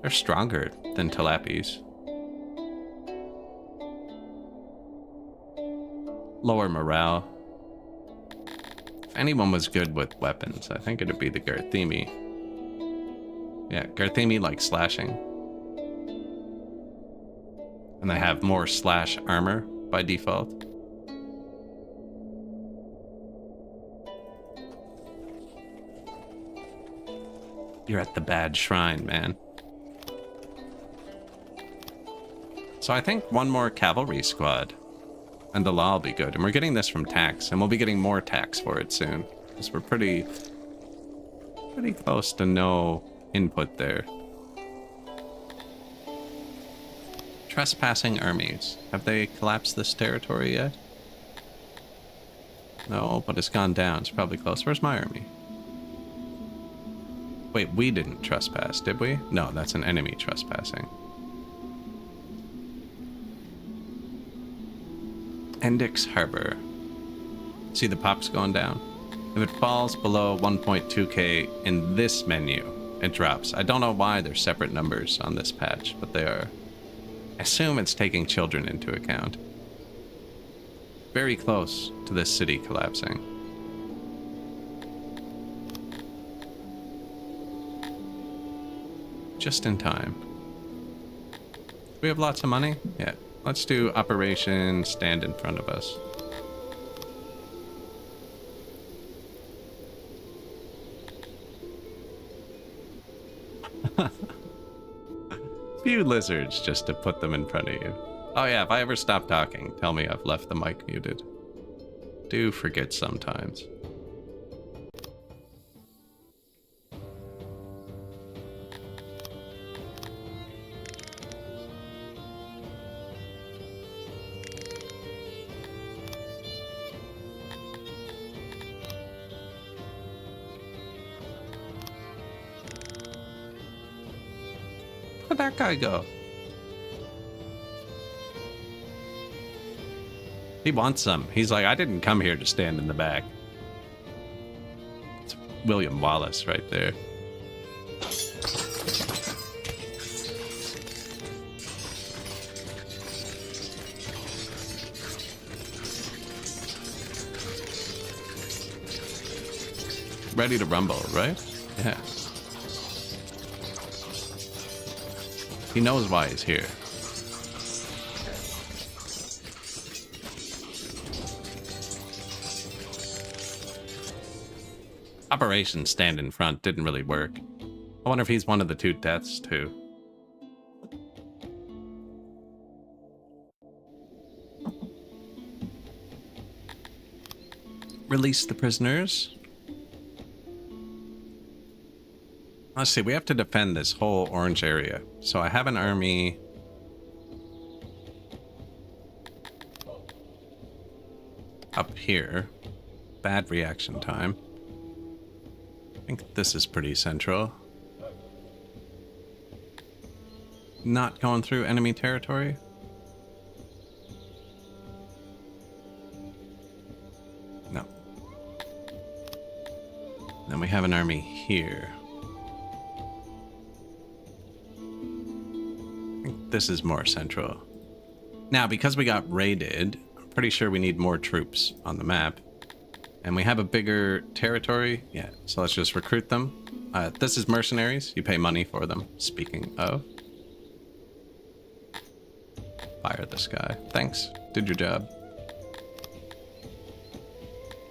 They're stronger than Tilapis. Lower morale. If anyone was good with weapons, I think it'd be the Garthimi. Yeah, Garthimi like slashing. And they have more slash armor by default. You're at the bad shrine, man. So I think one more cavalry squad and the law will be good. And we're getting this from tax, and we'll be getting more tax for it soon. Because we're pretty close to no input there. Trespassing armies. Have they collapsed this territory yet? No, but it's gone down. It's probably close. Where's my army? Wait, we didn't trespass, did we? No, that's an enemy trespassing. Endix Harbor. See the pops going down? If it falls below 1.2k in this menu, it drops. I don't know why they're separate numbers on this patch, but they are. I assume it's taking children into account. Very close to this city collapsing. Just in time. We have lots of money? Yeah. Let's do Operation Stand in Front of Us. Few lizards just to put them in front of you. Oh yeah, if I ever stop talking, tell me I've left the mic muted. Do forget sometimes. Where'd that guy go? He wants some. He's like, I didn't come here to stand in the back. It's William Wallace right there. Ready to rumble, right? Yeah. He knows why he's here. Operation Stand in Front didn't really work. I wonder if he's one of the 2 deaths, too. Release the prisoners. Let's see, we have to defend this whole orange area. So I have an army. Up here. Bad reaction time. I think this is pretty central. Not going through enemy territory. No. Then we have an army here. I think this is more central. Now, because we got raided, I'm pretty sure we need more troops on the map. And we have a bigger territory. Yeah, so let's just recruit them. This is mercenaries. You pay money for them. Speaking of. Fire this guy. Thanks. Did your job.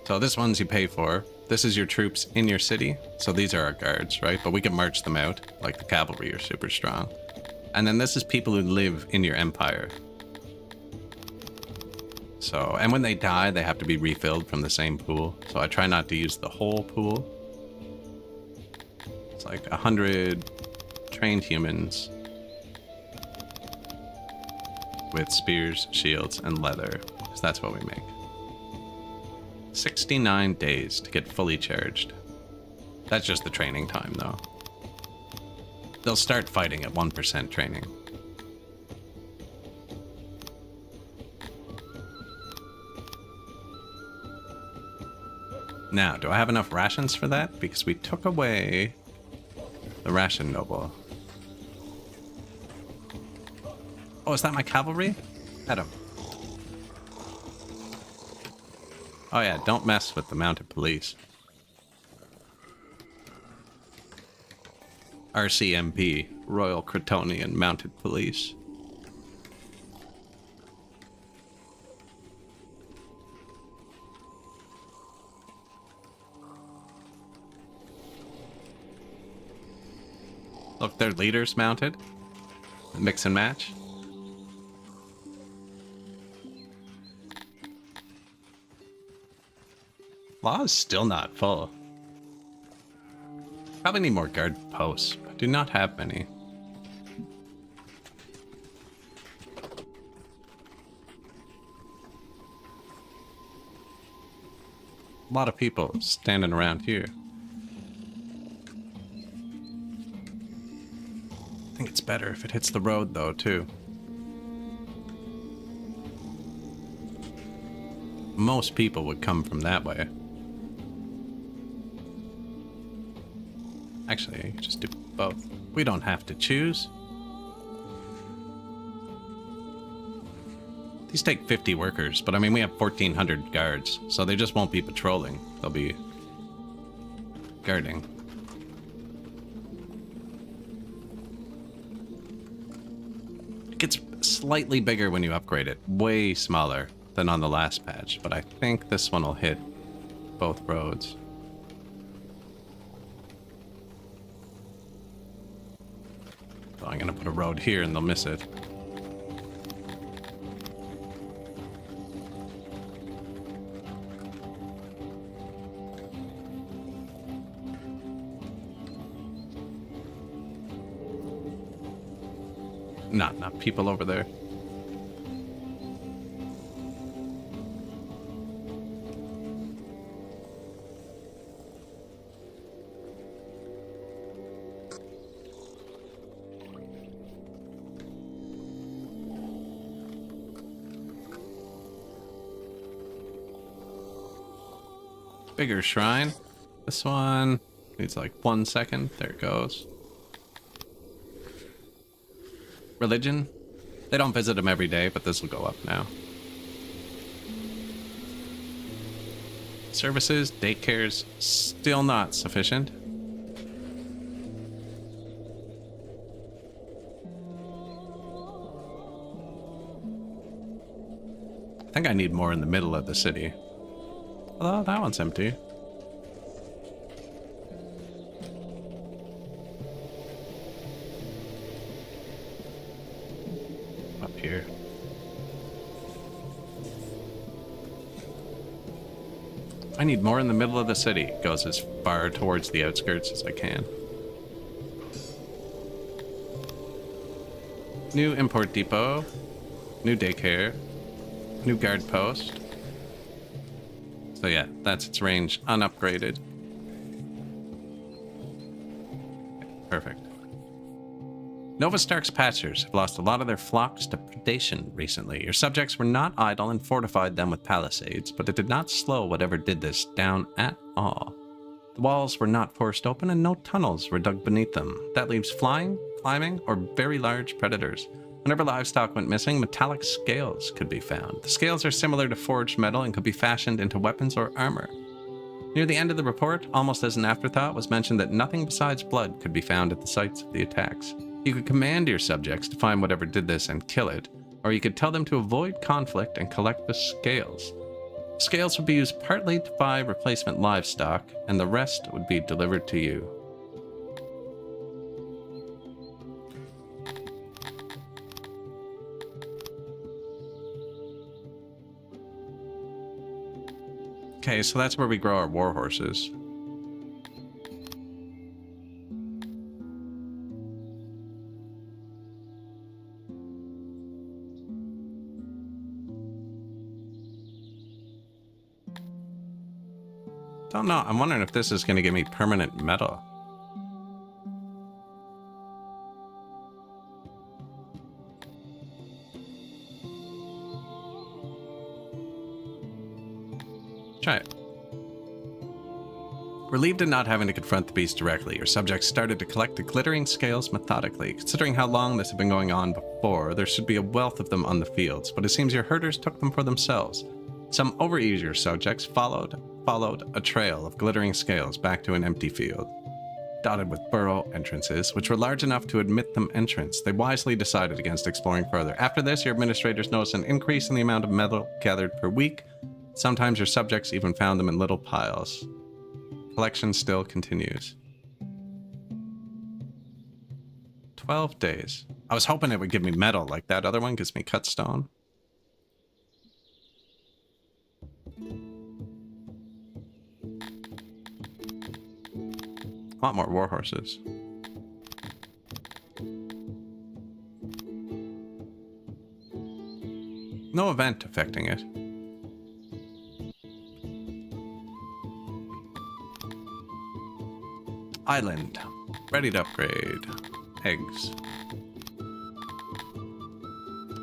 So this one's you pay for. This is your troops in your city. So these are our guards, right? But we can march them out. Like the cavalry are super strong. And then this is people who live in your empire. So, and when they die, they have to be refilled from the same pool. So I try not to use the whole pool. It's like 100 trained humans with spears, shields, and leather, because that's what we make. 69 days to get fully charged. That's just the training time, though. They'll start fighting at 1% training. Now, do I have enough rations for that? Because we took away the ration noble. Oh, is that my cavalry? At him. Oh yeah, don't mess with the mounted police. RCMP, Royal Cretonian Mounted Police. Look, their leaders mounted. Mix and match. Law is still not full. Probably need more guard posts. I do not have many. A lot of people standing around here. I think it's better if it hits the road, though, too. Most people would come from that way. Actually, you can just do both. We don't have to choose. These take 50 workers, but I mean, we have 1,400 guards, so they just won't be patrolling. They'll be guarding. It gets slightly bigger when you upgrade it. Way smaller than on the last patch, but I think this one will hit both roads. So I'm gonna put a road here and they'll miss it. Not people over there. Bigger shrine. This one needs like 1 second. There it goes. Religion. They don't visit them every day, but this will go up now. Services, daycares, still not sufficient. I think I need more in the middle of the city. Although that one's empty. Up here. I need more in the middle of the city. It goes as far towards the outskirts as I can. New import depot. New daycare. New guard post. So yeah, that's its range, unupgraded. Perfect. Nova Stark's patchers have lost a lot of their flocks to predation recently. Your subjects were not idle and fortified them with palisades, but it did not slow whatever did this down at all. The walls were not forced open and no tunnels were dug beneath them. That leaves flying, climbing, or very large predators. Whenever livestock went missing, metallic scales could be found. The scales are similar to forged metal and could be fashioned into weapons or armor. Near the end of the report, almost as an afterthought, was mentioned that nothing besides blood could be found at the sites of the attacks. You could command your subjects to find whatever did this and kill it, or you could tell them to avoid conflict and collect the scales. Scales would be used partly to buy replacement livestock, and the rest would be delivered to you. Okay, so that's where we grow our war horses. Don't know. I'm wondering if this is going to give me permanent metal. Try it. Relieved at not having to confront the beast directly, your subjects started to collect the glittering scales methodically. Considering how long this had been going on before, there should be a wealth of them on the fields, but it seems your herders took them for themselves. Some overeager subjects followed a trail of glittering scales back to an empty field, dotted with burrow entrances, which were large enough to admit them entrance. They wisely decided against exploring further. After this, your administrators noticed an increase in the amount of metal gathered per week. Sometimes your subjects even found them in little piles. Collection still continues. 12 days. I was hoping it would give me metal like that other one gives me cut stone. A lot more war horses. No event affecting it. Island. Ready to upgrade. Eggs.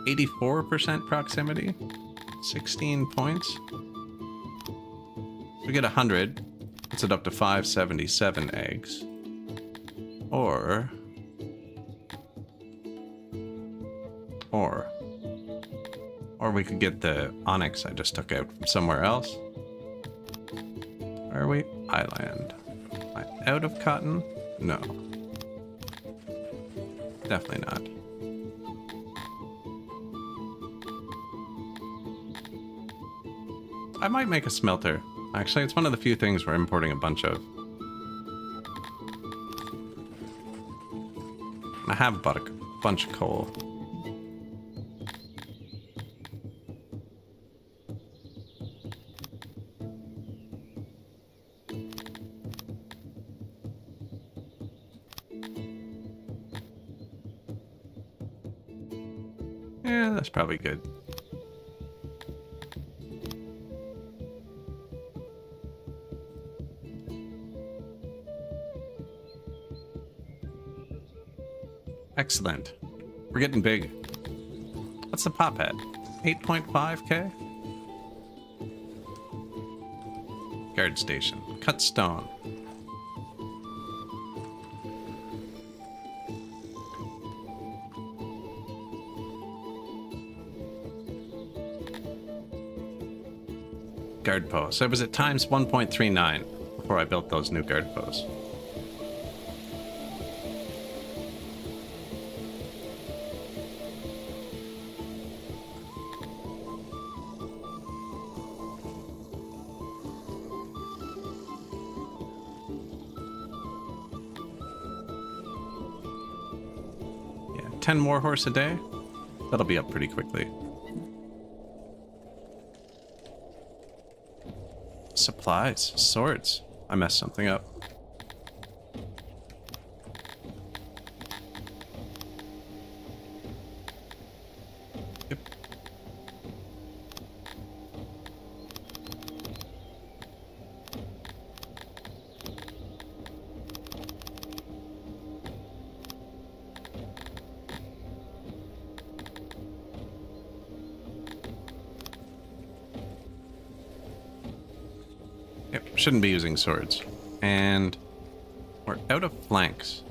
84% proximity. 16 points. We get 100. Puts it up to 577 eggs. Or... Or we could get the onyx I just took out from somewhere else. Where are we? Island. Am I out of cotton? No. Definitely not. I might make a smelter. Actually, it's one of the few things we're importing a bunch of. I have bought a bunch of coal. Yeah, that's probably good. Excellent. We're getting big. What's the pop at? 8.5k? Guard station. Cut stone. Guard post. So it was at times 1.39 before I built those new guard posts. Yeah, 10 warhorse a day. That'll be up pretty quickly. Supplies, swords. I messed something up. Yep. Yep, shouldn't be using swords. And we're out of flanks.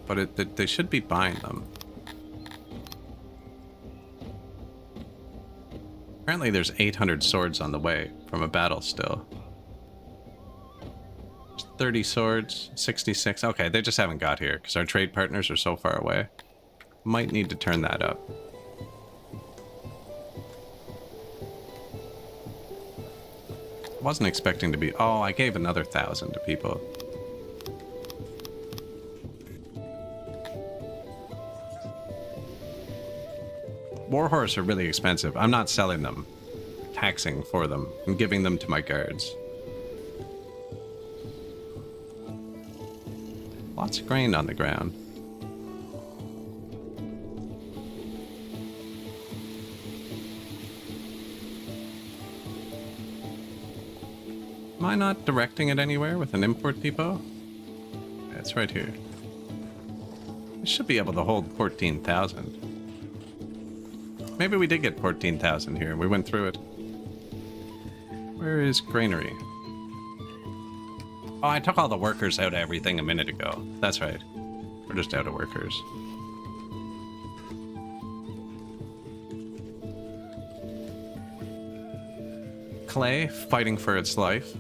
But they should be buying them. Apparently there's 800 swords on the way from a battle still. There's 30 swords, 66. Okay, they just haven't got here because our trade partners are so far away. Might need to turn that up. Wasn't expecting to be... Oh, I gave another 1,000 to people. Warhorse are really expensive. I'm not selling them. Taxing for them and giving them to my guards. Lots of grain on the ground. Am I not directing it anywhere with an import depot? Yeah, it's right here. I should be able to hold 14,000. Maybe we did get 14,000 here. We went through it. Where is granary? Oh, I took all the workers out of everything a minute ago. That's right. We're just out of workers. Clay fighting for its life.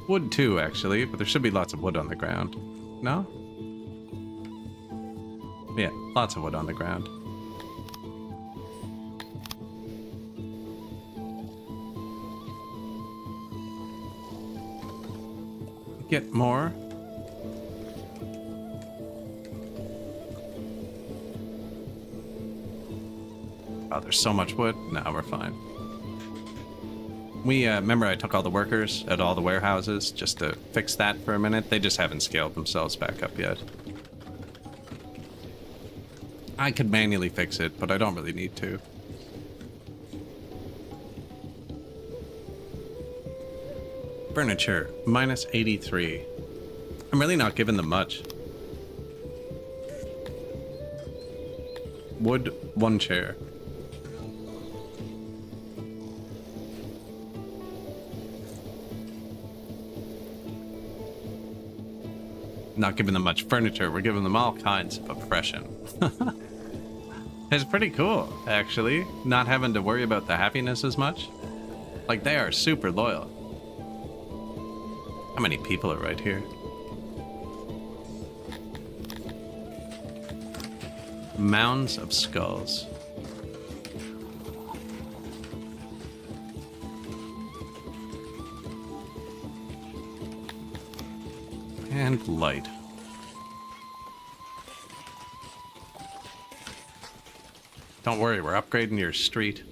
Wood too, actually, but there should be lots of wood on the ground. No? Yeah, lots of wood on the ground. Get more. Oh, there's so much wood. No, we're fine. We, remember I took all the workers at all the warehouses just to fix that for a minute? They just haven't scaled themselves back up yet. I could manually fix it, but I don't really need to. Furniture, minus 83. I'm really not giving them much. Wood, 1 chair. Not giving them much furniture, we're giving them all kinds of oppression. It's pretty cool, actually, not having to worry about the happiness as much. Like, they are super loyal. How many people are right here? Mounds of skulls. And light. Don't worry, we're upgrading your street.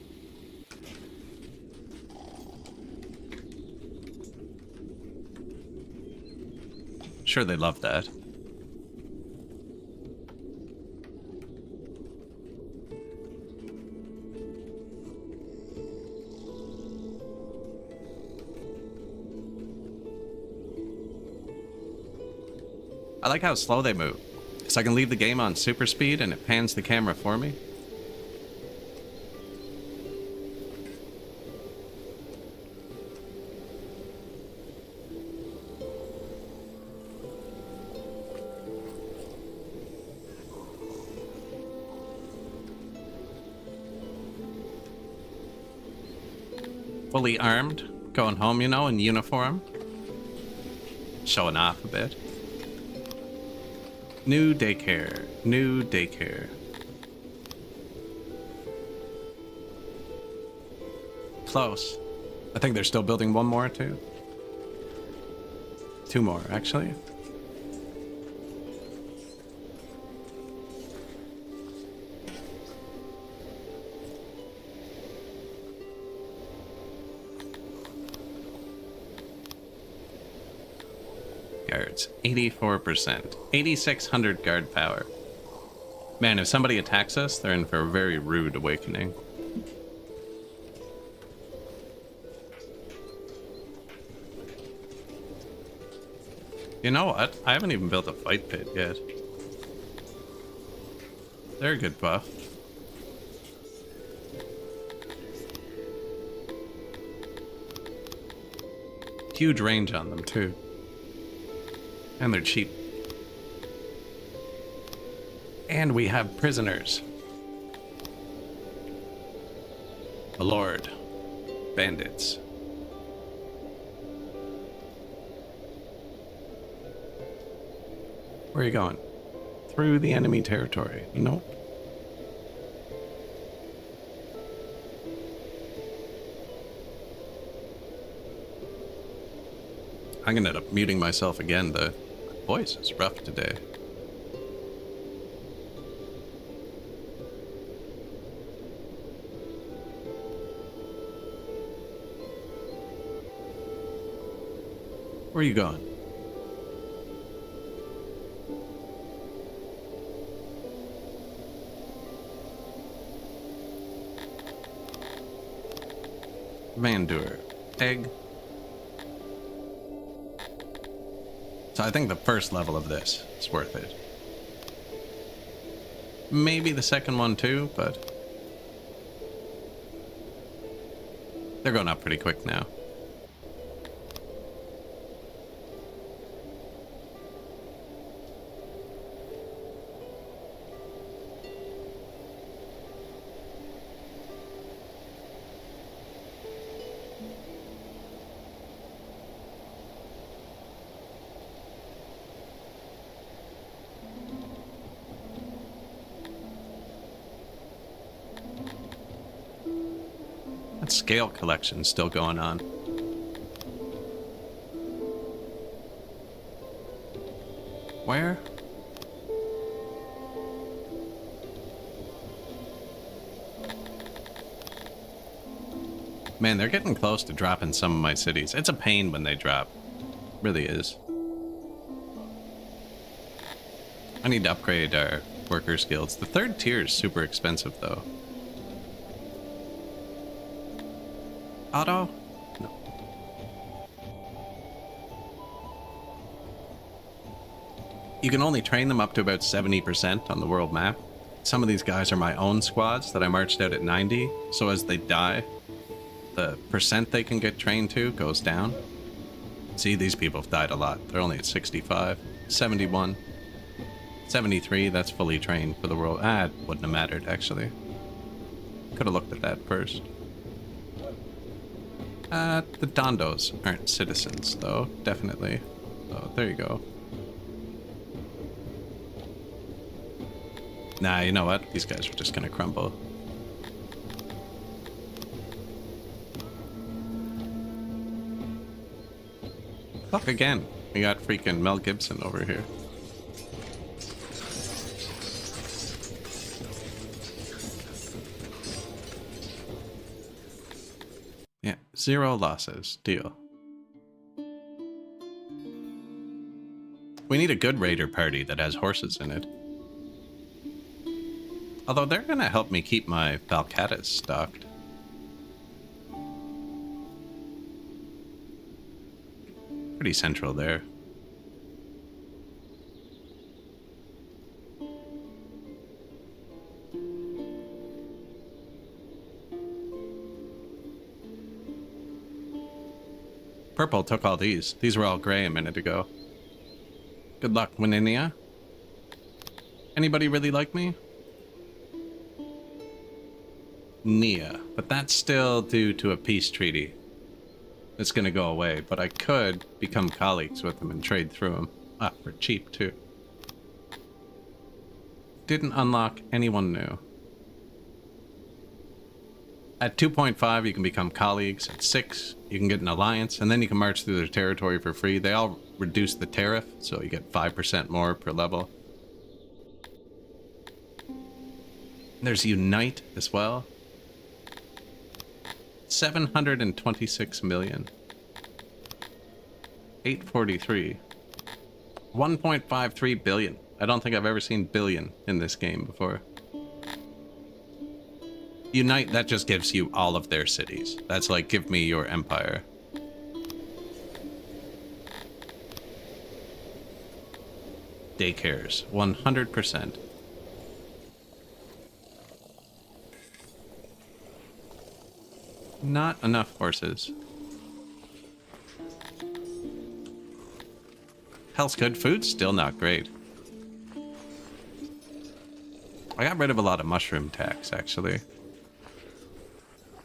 Sure, they love that. I like how slow they move, because I can leave the game on super speed and it pans the camera for me. Fully armed, going home, you know, in uniform. Showing off a bit. New daycare. New daycare. Close. I think they're still building one more, too. Two more, actually. Guards, 84%. 8,600 guard power. Man, if somebody attacks us, they're in for a very rude awakening. You know what? I haven't even built a fight pit yet. They're a good buff. Huge range on them, too. And they're cheap. And we have prisoners. A lord. Bandits. Where are you going? Through the enemy territory. Nope. I'm gonna end up muting myself again. The voice is rough today. Where are you going? Mandur. Egg. So I think the first level of this is worth it. Maybe the second one too, but they're going up pretty quick now. That scale collection's still going on. Where? Man, they're getting close to dropping some of my cities. It's a pain when they drop. Really is. I need to upgrade our worker skills. The third tier is super expensive, though. Auto? No. You can only train them up to about 70% on the world map. Some of these guys are my own squads that I marched out at 90, so as they die, the percent they can get trained to goes down. See, these people have died a lot. They're only at 65, 71, 73. That's fully trained for the world. Ah, it wouldn't have mattered, actually. Could have looked at that first. The Dondos aren't citizens, though. Definitely. So, there you go. Nah, you know what? These guys are just gonna crumble. Fuck again. We got freaking Mel Gibson over here. Yeah, 0 losses. Deal. We need a good raider party that has horses in it. Although they're gonna help me keep my Valcatas stocked. Pretty central there. Purple took all these. These were all gray a minute ago. Good luck, Wininia. Anybody really like me? Nia. But that's still due to a peace treaty. It's gonna go away, but I could become colleagues with them and trade through them. Ah, for cheap, too. Didn't unlock anyone new. At 2.5, you can become colleagues. At 6, you can get an alliance, and then you can march through their territory for free. They all reduce the tariff, so you get 5% more per level. There's Unite as well. 726 million. 843. 1.53 billion. I don't think I've ever seen billion in this game before. Unite, that just gives you all of their cities. That's like, give me your empire. Daycares, 100%. Not enough horses. Health's good. Food's still not great. I got rid of a lot of mushroom tax, actually.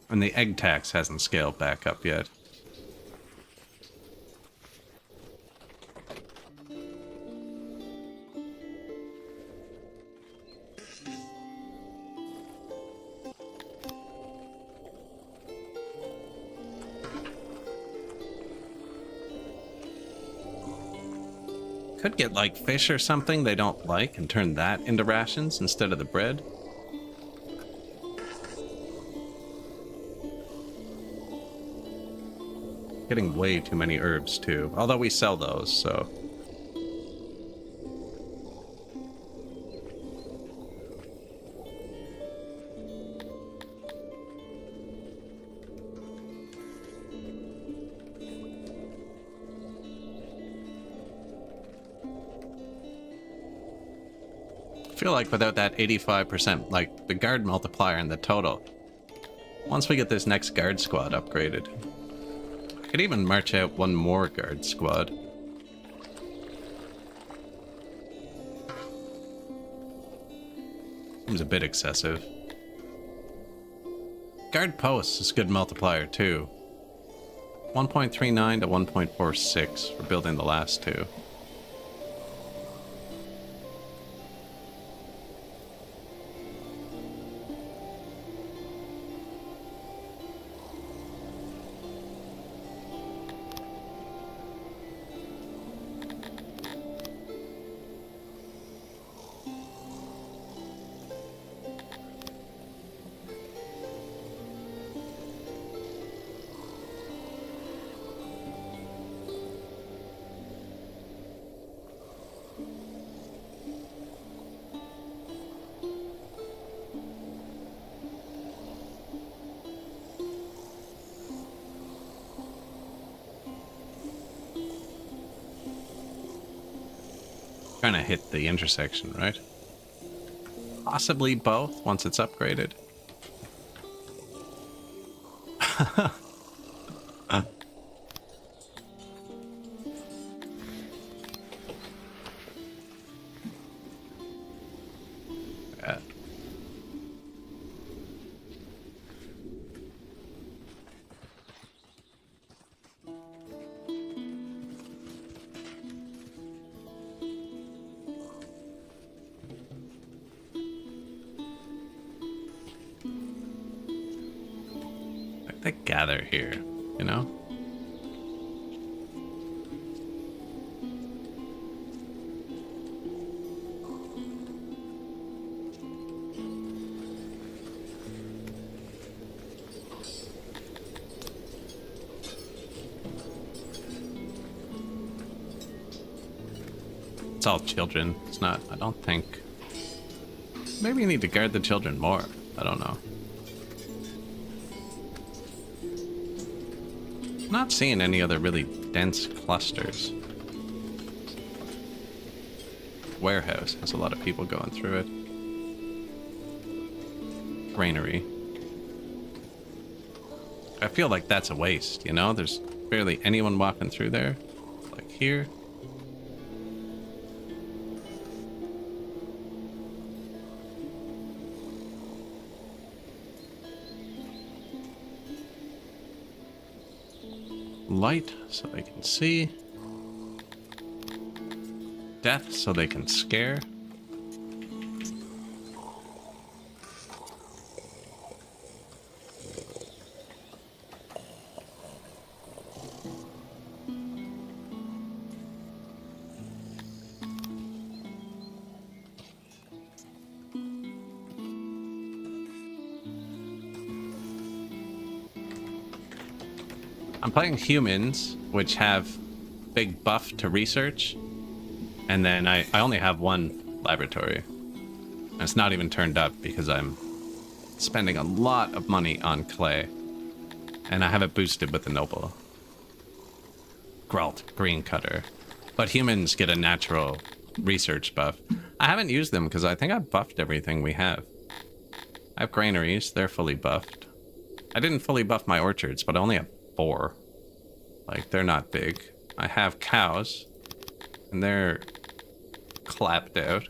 And the egg tax hasn't scaled back up yet. Could get like fish or something they don't like and turn that into rations instead of the bread. Getting way too many herbs too, although we sell those, so. I feel like without that 85%, like the guard multiplier and the total, once we get this next guard squad upgraded, I could even march out one more guard squad. Seems a bit excessive. Guard posts is a good multiplier too. 1.39 to 1.46 for building the last two. Trying to hit the intersection, right? Possibly both once it's upgraded. they gather here, you know? It's all children. It's not, I don't think. Maybe you need to guard the children more. I don't know. I'm not seeing any other really dense clusters. Warehouse has a lot of people going through it. Granary. I feel like that's a waste, you know? There's barely anyone walking through there. Like here. Light so they can see. Death so they can scare. I'm playing humans, which have big buff to research, and then I only have one laboratory. And it's not even turned up because I'm spending a lot of money on clay, and I have it boosted with the noble. Gralt, green cutter. But humans get a natural research buff. I haven't used them because I think I've buffed everything we have. I have granaries, they're fully buffed. I didn't fully buff my orchards, but I only have 4. Like, they're not big. I have cows, and they're clapped out.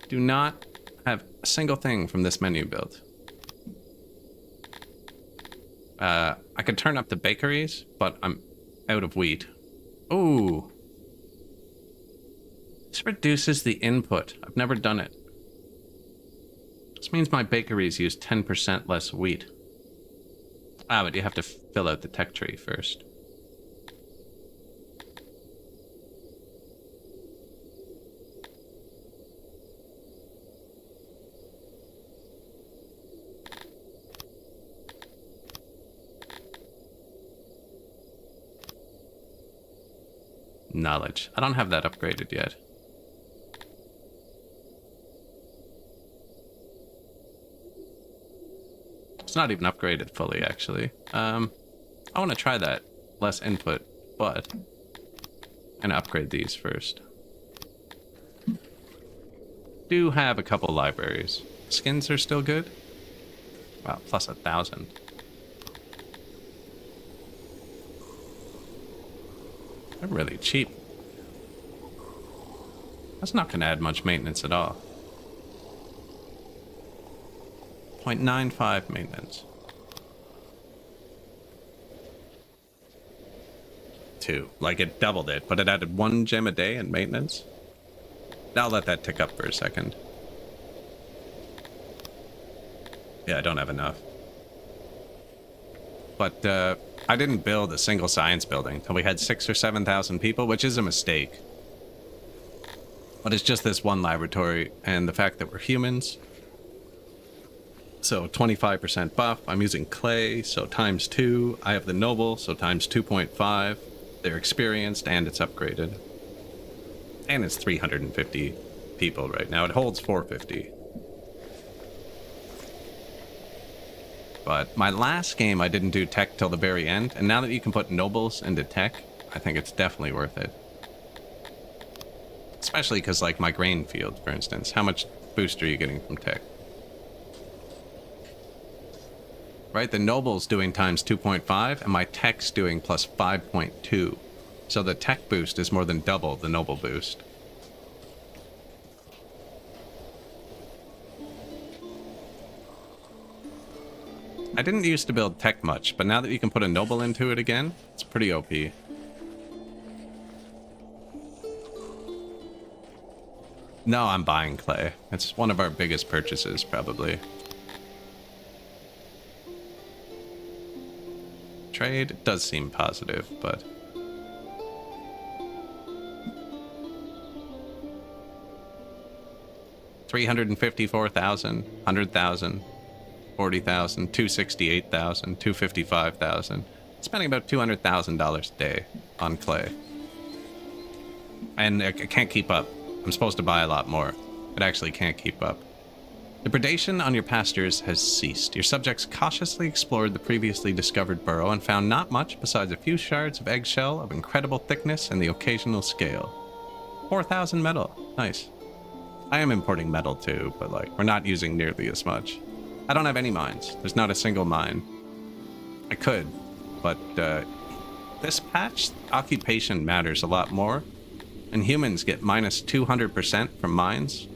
Do not have a single thing from this menu built. I could turn up the bakeries, but I'm out of wheat. Ooh. This reduces the input. I've never done it. This means my bakeries use 10% less wheat. Ah, but you have to fill out the tech tree first. Knowledge. I don't have that upgraded yet. It's not even upgraded fully, actually. I want to try that. Less input, but I'm gonna upgrade these first. Do have a couple libraries. Skins are still good. Wow, plus 1,000. They're really cheap. That's not gonna add much maintenance at all. 0.95 maintenance. 2. Like, it doubled it, but it added 1 gem a day in maintenance. I'll let that tick up for a second. Yeah, I don't have enough. But, I didn't build a single science building until we had 6,000 or 7,000 people, which is a mistake. But it's just this one laboratory, and the fact that we're humans. So 25% buff. I'm using clay, so times 2. I have the noble, so times 2.5. They're experienced, and it's upgraded. And it's 350 people right now. It holds 450. But my last game, I didn't do tech till the very end, and now that you can put nobles into tech, I think it's definitely worth it. Especially because, like, my grain field, for instance. How much boost are you getting from tech? Right, the noble's doing times 2.5, and my tech's doing plus 5.2. So the tech boost is more than double the noble boost. I didn't used to build tech much, but now that you can put a noble into it again, it's pretty OP. No, I'm buying clay. It's one of our biggest purchases, probably. trade. It does seem positive, but... $354,000, 100,000, 40,000, 268,000, 255,000. Spending about $200,000 a day on clay. And I can't keep up. I'm supposed to buy a lot more. It actually can't keep up. The predation on your pastures has ceased. Your subjects cautiously explored the previously discovered burrow and found not much besides a few shards of eggshell of incredible thickness and the occasional scale. 4,000 metal. Nice. I am importing metal too, but like, we're not using nearly as much. I don't have any mines. There's not a single mine. I could, but this patch, occupation matters a lot more, and humans get minus 200% from mines.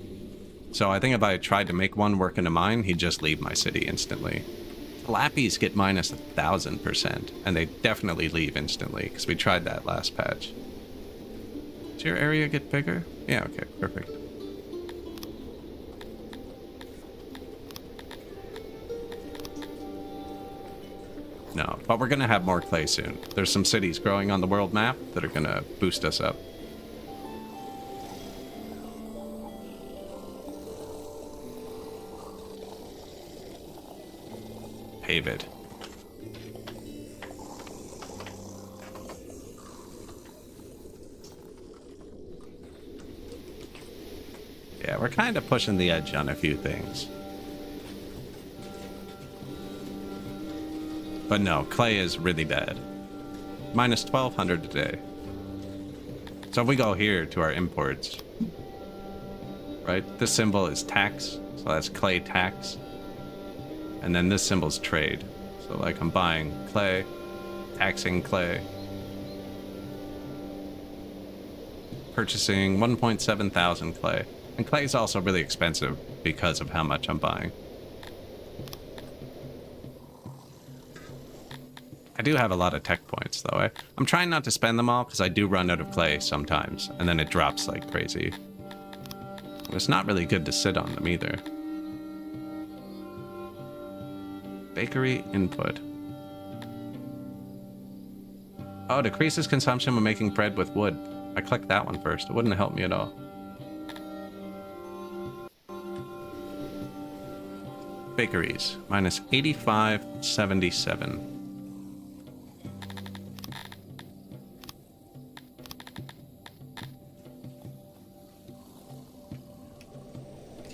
So I think if I tried to make one work in a mine, he'd just leave my city instantly. Lappies get minus 1,000%, and they definitely leave instantly, because we tried that last patch. Does your area get bigger? Yeah, okay, perfect. No, but we're going to have more clay soon. There's some cities growing on the world map that are going to boost us up. Pave it. Yeah, we're kind of pushing the edge on a few things. But no, clay is really bad. Minus 1,200 a day. So if we go here to our imports, right? This symbol is tax, so that's clay tax. And then this symbol's trade. So like I'm buying clay, taxing clay, purchasing 1.7 thousand clay. And clay is also really expensive because of how much I'm buying. I do have a lot of tech points, though. I'm trying not to spend them all, because I do run out of clay sometimes, and then it drops like crazy. It's not really good to sit on them, either. Bakery input. Oh, decreases consumption when making bread with wood. I clicked that one first. It wouldn't have helped me at all. Bakeries. Minus 85.77.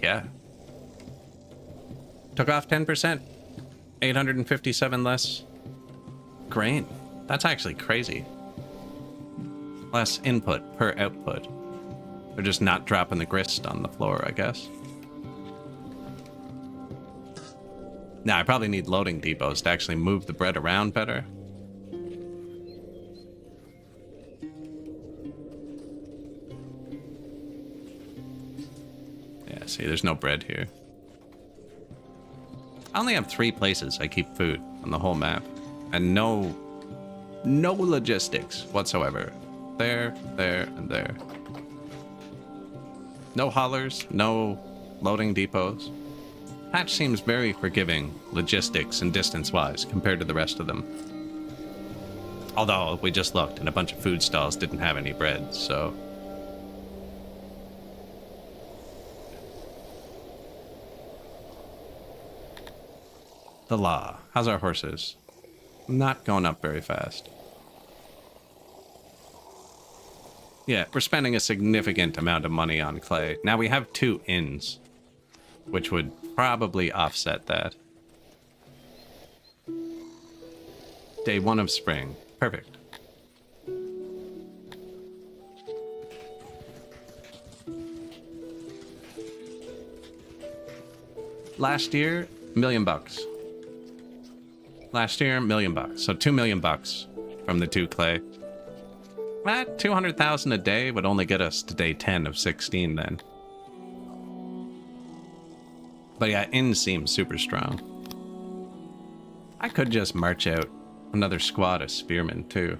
Yeah. Took off 10%. 857 less grain. That's actually crazy. Less input per output. They're just not dropping the grist on the floor, I guess. Now, I probably need loading depots to actually move the bread around better. Yeah, see, there's no bread here. I only have 3 places I keep food on the whole map. And no logistics whatsoever. There, there, and there. No haulers, no loading depots. Patch seems very forgiving, logistics and distance-wise, compared to the rest of them. Although, we just looked and a bunch of food stalls didn't have any bread, so... The law. How's our horses? Not going up very fast. Yeah, we're spending a significant amount of money on clay. Now we have 2 inns, which would probably offset that. Day 1 of spring. Perfect. Last year, $1 million. Last year, $1 million. So $2 million from the 2 clay. That 200,000 a day would only get us to day 10 of 16 then. But yeah, inn seems super strong. I could just march out another squad of spearmen too.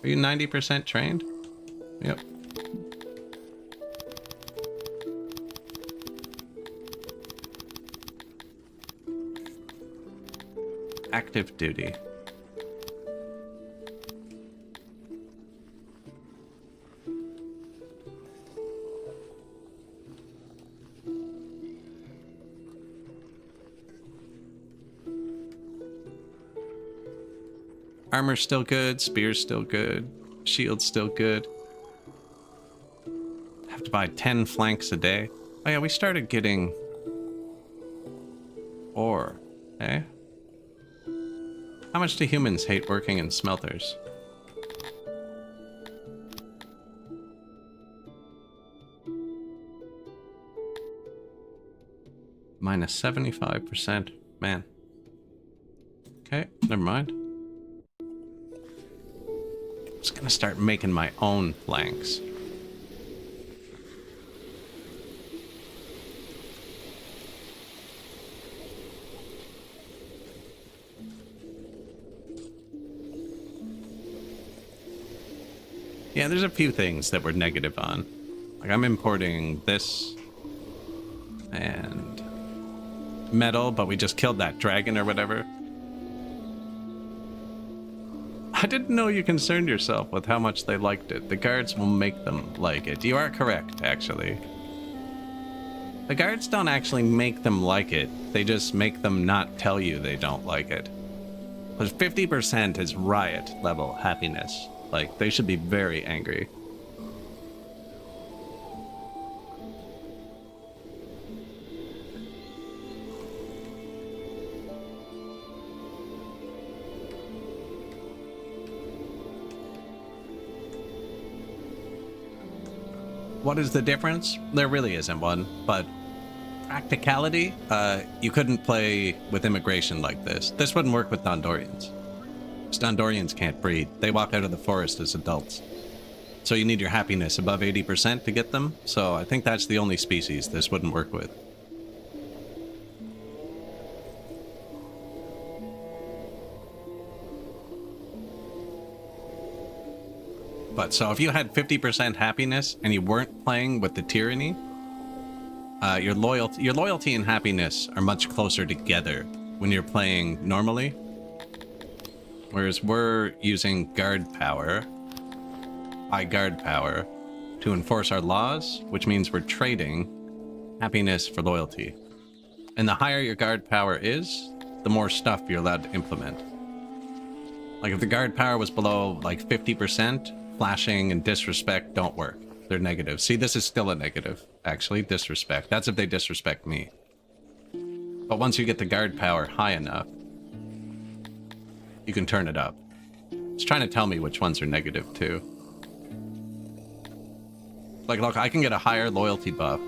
Are you 90% trained? Yep. Active duty. Armor's still good, spear's still good, shield's still good. Have to buy 10 flanks a day. Oh yeah, we started getting ore, eh? How much do humans hate working in smelters? Minus 75%. Man. Okay, never mind. Just gonna start making my own flanks. Yeah, there's a few things that we're negative on. Like, I'm importing this and metal, but we just killed that dragon or whatever. I didn't know you concerned yourself with how much they liked it. The guards will make them like it. You are correct, actually. The guards don't actually make them like it. They just make them not tell you they don't like it. Because 50% is riot level happiness. Like, they should be very angry. What is the difference? There really isn't one, but practicality, you couldn't play with immigration like this. This wouldn't work with Dondorians. Dondorians can't breed. They walk out of the forest as adults. So you need your happiness above 80% to get them. So I think that's the only species this wouldn't work with. But so if you had 50% happiness and you weren't playing with the tyranny, your loyalty and happiness are much closer together when you're playing normally. Whereas we're using guard power, high guard power, to enforce our laws, which means we're trading happiness for loyalty. And the higher your guard power is, the more stuff you're allowed to implement. Like if the guard power was below like 50%, flashing and disrespect don't work. They're negative. See, this is still a negative, actually, disrespect. That's if they disrespect me. But once you get the guard power high enough, you can turn it up. It's trying to tell me which ones are negative, too. Like, look, I can get a higher loyalty buff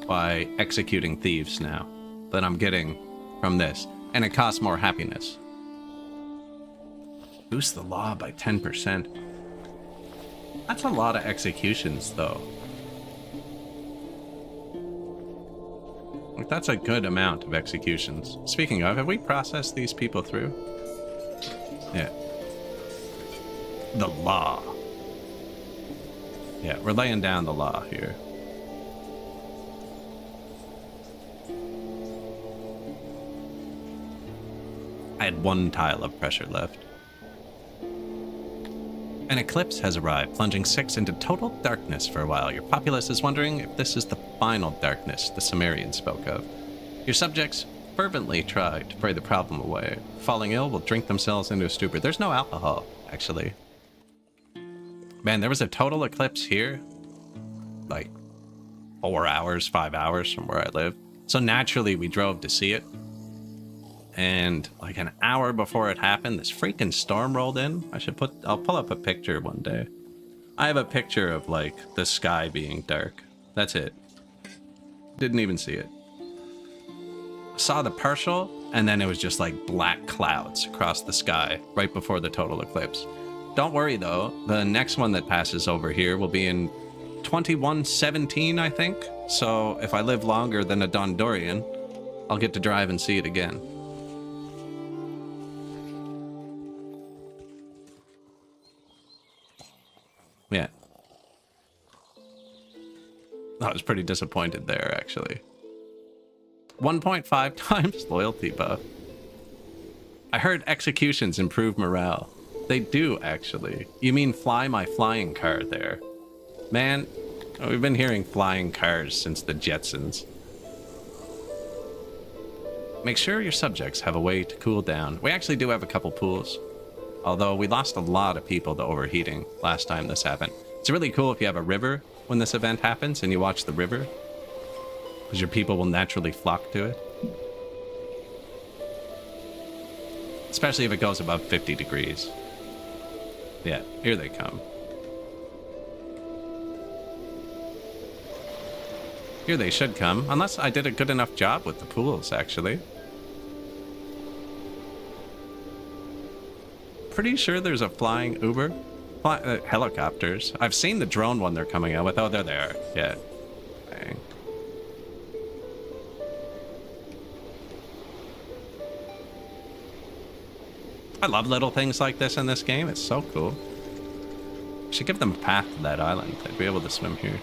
by executing thieves now than I'm getting from this. And it costs more happiness. Boost the law by 10%. That's a lot of executions, though. Like, that's a good amount of executions. Speaking of, have we processed these people through? Yeah. The law. Yeah, we're laying down the law here. I had one tile of pressure left. An eclipse has arrived, plunging 6 into total darkness for a while. Your populace is wondering if this is the final darkness the Sumerians spoke of. Your subjects fervently try to pray the problem away. Falling ill will drink themselves into a stupor. There's no alcohol, actually. Man, there was a total eclipse here. Like 4 hours, 5 hours from where I live. So naturally we drove to see it. And like an hour before it happened, this freaking storm rolled in. I'll pull up a picture one day. I have a picture of like the sky being dark. That's it. Didn't even see it. Saw the partial, and then it was just like black clouds across the sky right before the total eclipse. Don't worry though, the next one that passes over here will be in 2117, I think. So if I live longer than a Dondorian, I'll get to drive and see it again. Yeah. I was pretty disappointed there, actually. 1.5 times loyalty buff. I heard executions improve morale. They do, actually. You mean fly my flying car there. Man, we've been hearing flying cars since the Jetsons. Make sure your subjects have a way to cool down. We actually do have a couple pools. Although we lost a lot of people to overheating last time this happened. It's really cool if you have a river when this event happens and you watch the river, because your people will naturally flock to it. Especially if it goes above 50 degrees. Yeah, here they come. Here they should come, unless I did a good enough job with the pools, actually. Pretty sure there's a flying Uber. Helicopters. I've seen the drone one they're coming out with. Oh, they're there. Yeah. Dang. I love little things like this in this game. It's so cool. Should give them a path to that island. They'd be able to swim here.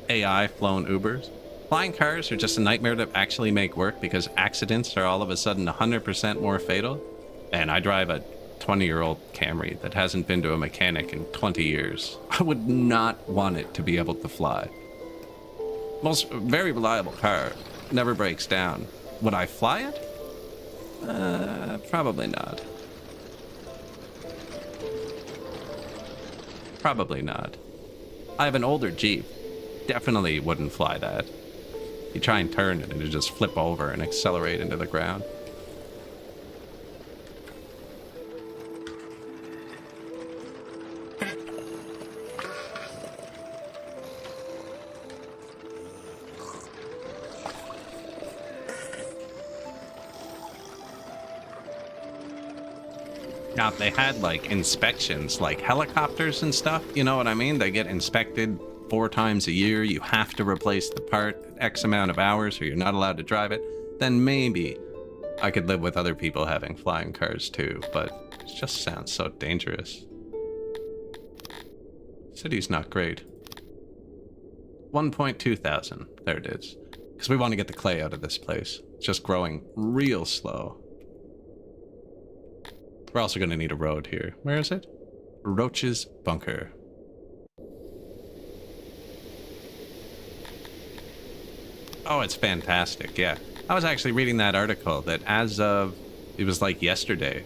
AI flown Ubers. Flying cars are just a nightmare to actually make work because accidents are all of a sudden 100% more fatal. And I drive a 20-year-old Camry that hasn't been to a mechanic in 20 years. I would not want it to be able to fly. Very reliable car. Never breaks down. Would I fly it? Probably not. Probably not. I have an older Jeep. Definitely wouldn't fly that. You try and turn it and it'd just flip over and accelerate into the ground. Now, if they had, like, inspections, like helicopters and stuff, you know what I mean? They get inspected 4 times a year. You have to replace the part X amount of hours or you're not allowed to drive it. Then maybe I could live with other people having flying cars too, but it just sounds so dangerous. City's not great. 1.2 thousand. There it is. Because we want to get the clay out of this place. It's just growing real slow. We're also going to need a road here. Where is it? Roach's Bunker. Oh, it's fantastic, yeah. I was actually reading that article that as of, it was like yesterday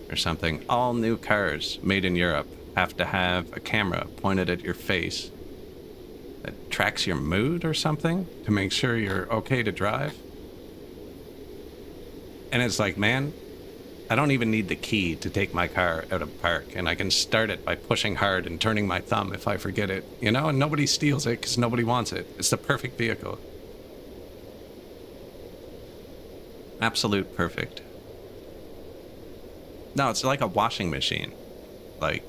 or something, all new cars made in Europe have to have a camera pointed at your face that tracks your mood or something to make sure you're okay to drive. And it's like, man, I don't even need the key to take my car out of park, and I can start it by pushing hard and turning my thumb if I forget it, you know, and nobody steals it because nobody wants it. It's the perfect vehicle. Absolute perfect. No, it's like a washing machine. Like,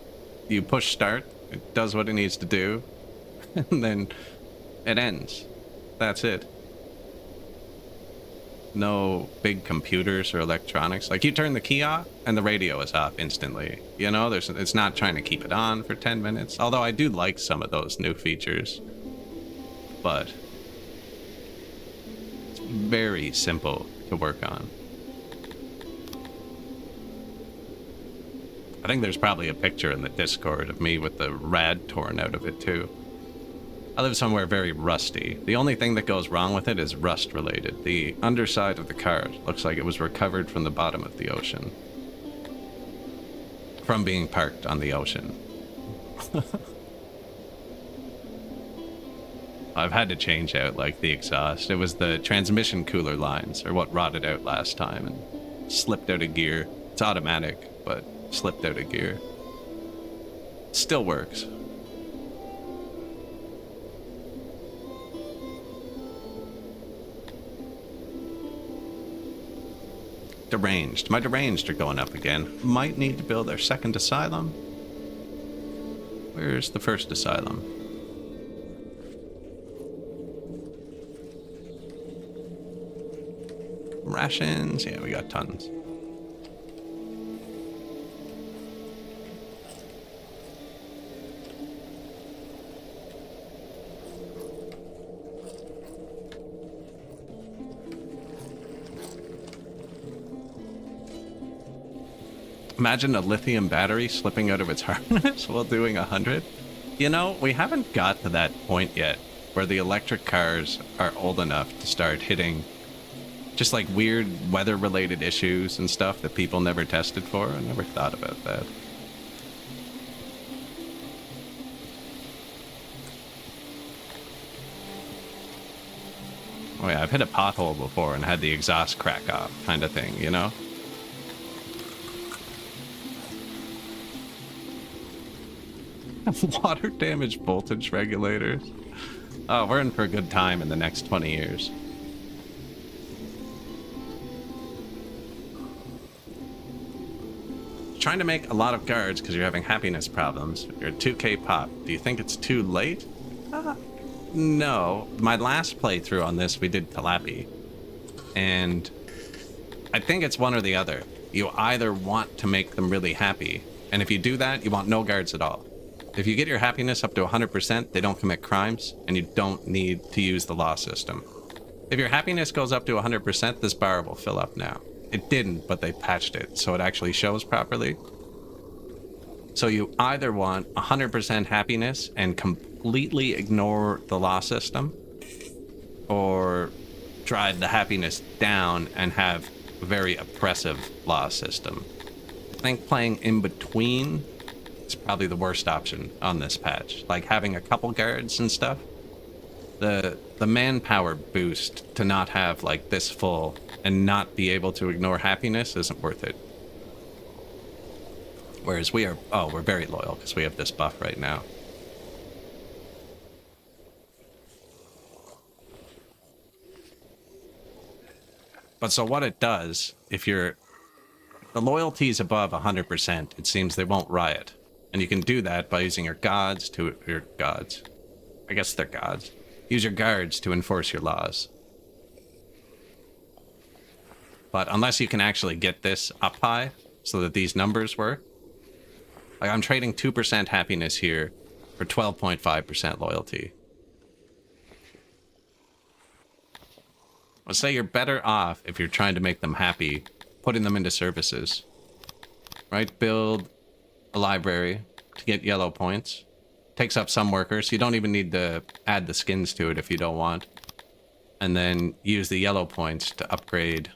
you push start, it does what it needs to do, and then it ends. That's it. No big computers or electronics. Like, you turn the key off and the radio is off instantly. You know, it's not trying to keep it on for 10 minutes. Although I do like some of those new features. But it's very simple to work on. I think there's probably a picture in the Discord of me with the rad torn out of it too. I live somewhere very rusty. The only thing that goes wrong with it is rust related. The underside of the car looks like it was recovered from the bottom of the ocean. From being parked on the ocean. I've had to change out, like, the exhaust. It was the transmission cooler lines, or what rotted out last time and slipped out of gear. It's automatic, but slipped out of gear. Still works. Deranged. My deranged are going up again. Might need to build our second asylum. Where's the first asylum? Rations. Yeah, we got tons. Imagine a lithium battery slipping out of its harness while doing 100. You know, we haven't got to that point yet where the electric cars are old enough to start hitting just like weird weather-related issues and stuff that people never tested for. I never thought about that. Oh yeah, I've hit a pothole before and had the exhaust crack off, kind of thing, you know? Water damage voltage regulators. Oh, we're in for a good time in the next 20 years. Trying to make a lot of guards because you're having happiness problems. You're at 2k pop. Do you think it's too late? No. My last playthrough on this, we did Calliope. And I think it's one or the other. You either want to make them really happy, and if you do that, you want no guards at all. If you get your happiness up to 100%, they don't commit crimes, and you don't need to use the law system. If your happiness goes up to 100%, this bar will fill up now. It didn't, but they patched it, so it actually shows properly. So you either want 100% happiness and completely ignore the law system, or drive the happiness down and have a very oppressive law system. I think playing in between is probably the worst option on this patch. Like having a couple guards and stuff. The manpower boost to not have like this full and not be able to ignore happiness isn't worth it. Whereas we're very loyal because we have this buff right now. But so what it does, if the loyalty is above 100%, it seems they won't riot. And you can do that by using your gods to, I guess they're gods. Use your guards to enforce your laws. But unless you can actually get this up high so that these numbers work, like I'm trading 2% happiness here for 12.5% loyalty. Let's say you're better off if you're trying to make them happy, putting them into services. Right? Build a library to get yellow points. Takes up some workers. You don't even need to add the skins to it if you don't want. And then use the yellow points to upgrade.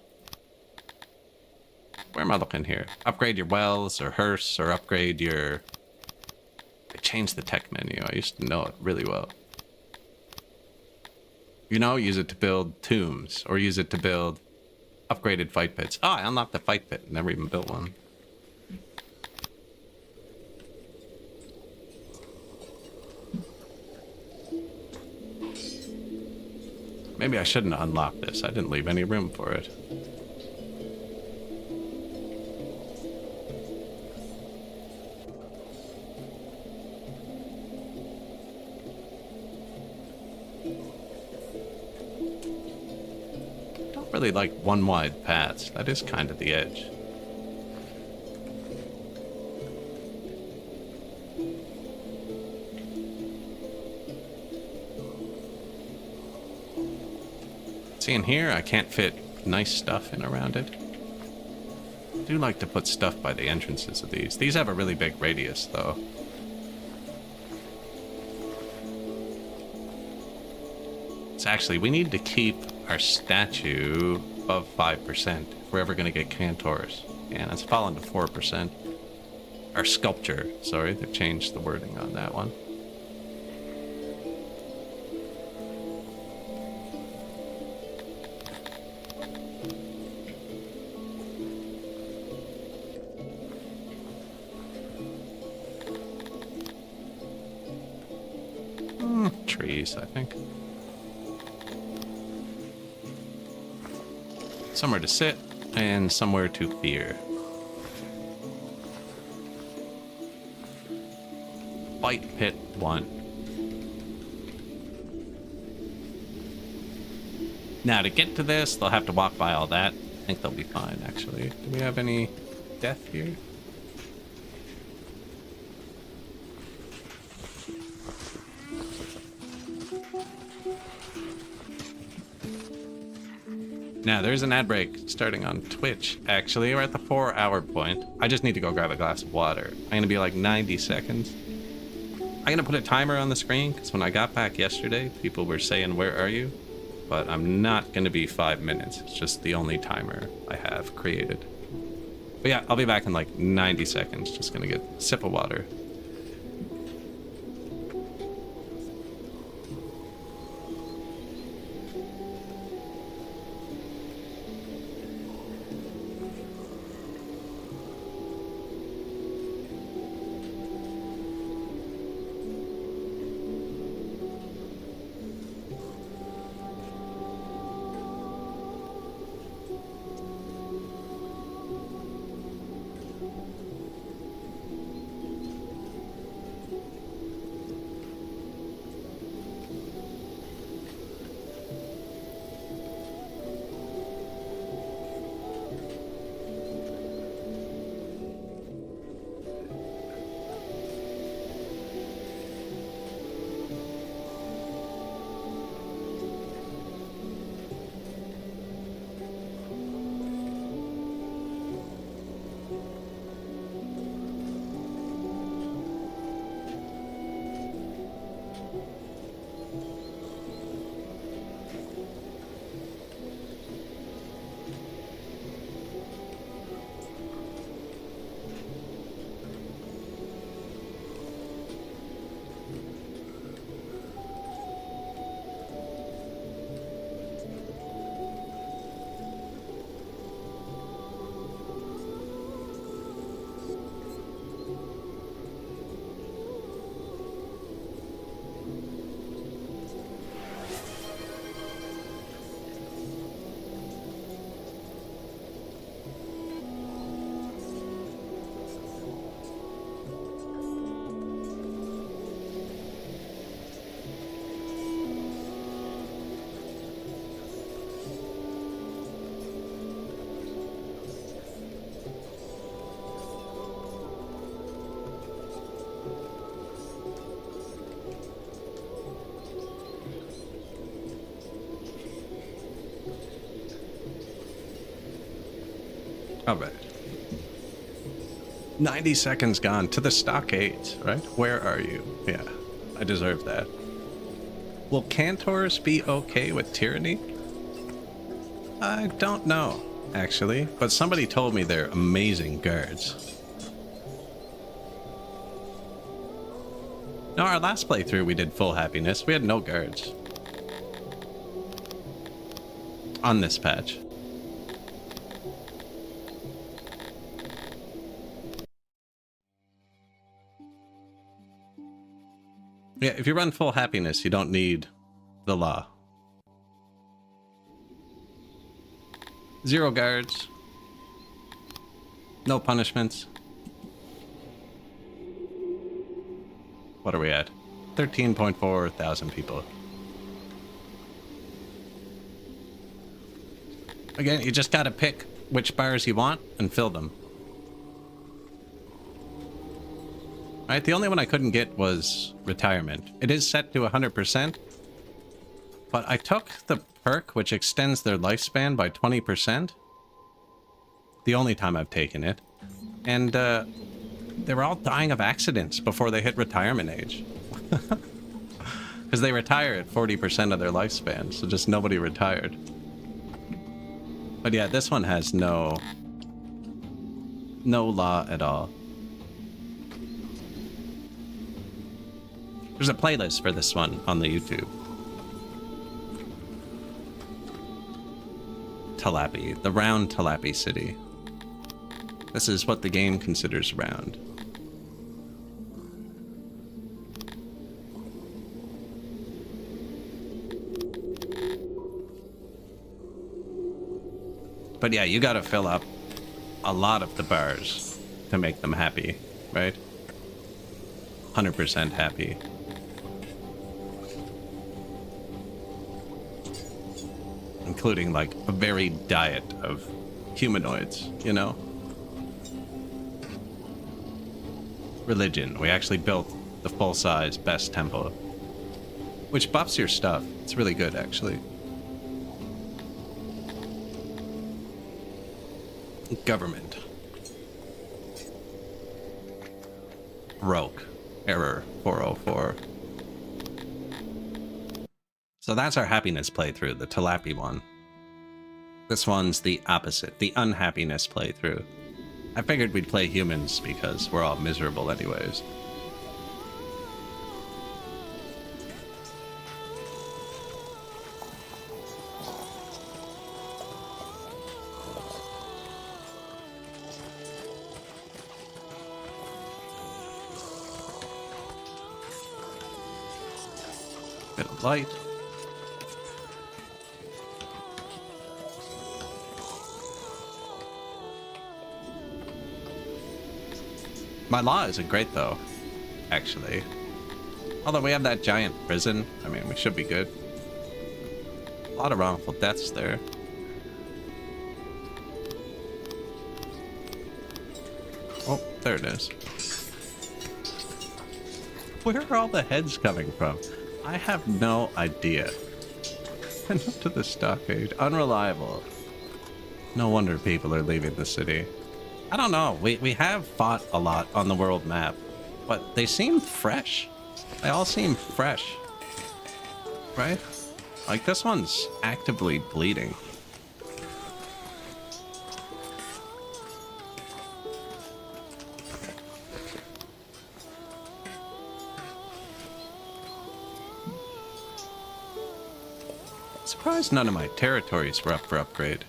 Where am I looking here? Upgrade your wells or hearse, or upgrade your... I changed the tech menu. I used to know it really well. You know, use it to build tombs, or use it to build upgraded fight pits. Oh, I unlocked the fight pit. Never even built one. Maybe I shouldn't unlock this. I didn't leave any room for it. Don't really like one wide paths. That is kind of the edge. See, in here, I can't fit nice stuff in around it. I do like to put stuff by the entrances of these. These have a really big radius, though. So actually, we need to keep our statue above 5% if we're ever going to get cantors. And it's fallen to 4%. Our sculpture, sorry, they've changed the wording on that one. Trees, I think. Somewhere to sit and somewhere to fear. Fight pit 1. Now to get to this, they'll have to walk by all that. I think they'll be fine, actually. Do we have any death here? Now, there's an ad break starting on Twitch, actually. We're at the 4-hour point. I just need to go grab a glass of water. I'm going to be like 90 seconds. I'm going to put a timer on the screen, because when I got back yesterday, people were saying, where are you? But I'm not going to be 5 minutes. It's just the only timer I have created. But yeah, I'll be back in like 90 seconds. Just going to get a sip of water. All right. 90 seconds gone to the stockades, right? Where are you? Yeah, I deserve that. Will Cantors be okay with tyranny? I don't know, actually, but somebody told me they're amazing guards. No, our last playthrough we did full happiness. We had no guards. On this patch. Yeah, if you run full happiness, you don't need the law. 0 guards. No punishments. What are we at? 13.4 thousand people. Again, you just gotta pick which bars you want and fill them. Right, the only one I couldn't get was retirement. It is set to 100%, but I took the perk which extends their lifespan by 20%. The only time I've taken it. And they were all dying of accidents before they hit retirement age. Because they retire at 40% of their lifespan, so just nobody retired. But yeah, this one has no law at all. There's a playlist for this one on the YouTube. Talapi, the round Talapi city. This is what the game considers round. But yeah, you gotta fill up a lot of the bars to make them happy, right? 100% happy. Including like a varied diet of humanoids, you know? Religion. We actually built the full-size best temple, which buffs your stuff. It's really good, actually. Government. Broke. Error 404. So that's our happiness playthrough, the Talapi one. This one's the opposite, the unhappiness playthrough. I figured we'd play humans because we're all miserable anyways. Bit of light. My law isn't great though, actually. Although we have that giant prison, I mean, we should be good. A lot of wrongful deaths there. Oh, there it is. Where are all the heads coming from? I have no idea. And up to the stockade. Unreliable. No wonder people are leaving the city. I don't know. We have fought a lot on the world map, but they seem fresh. They all seem fresh. Right? Like this one's actively bleeding. Surprised none of my territories were up for upgrade.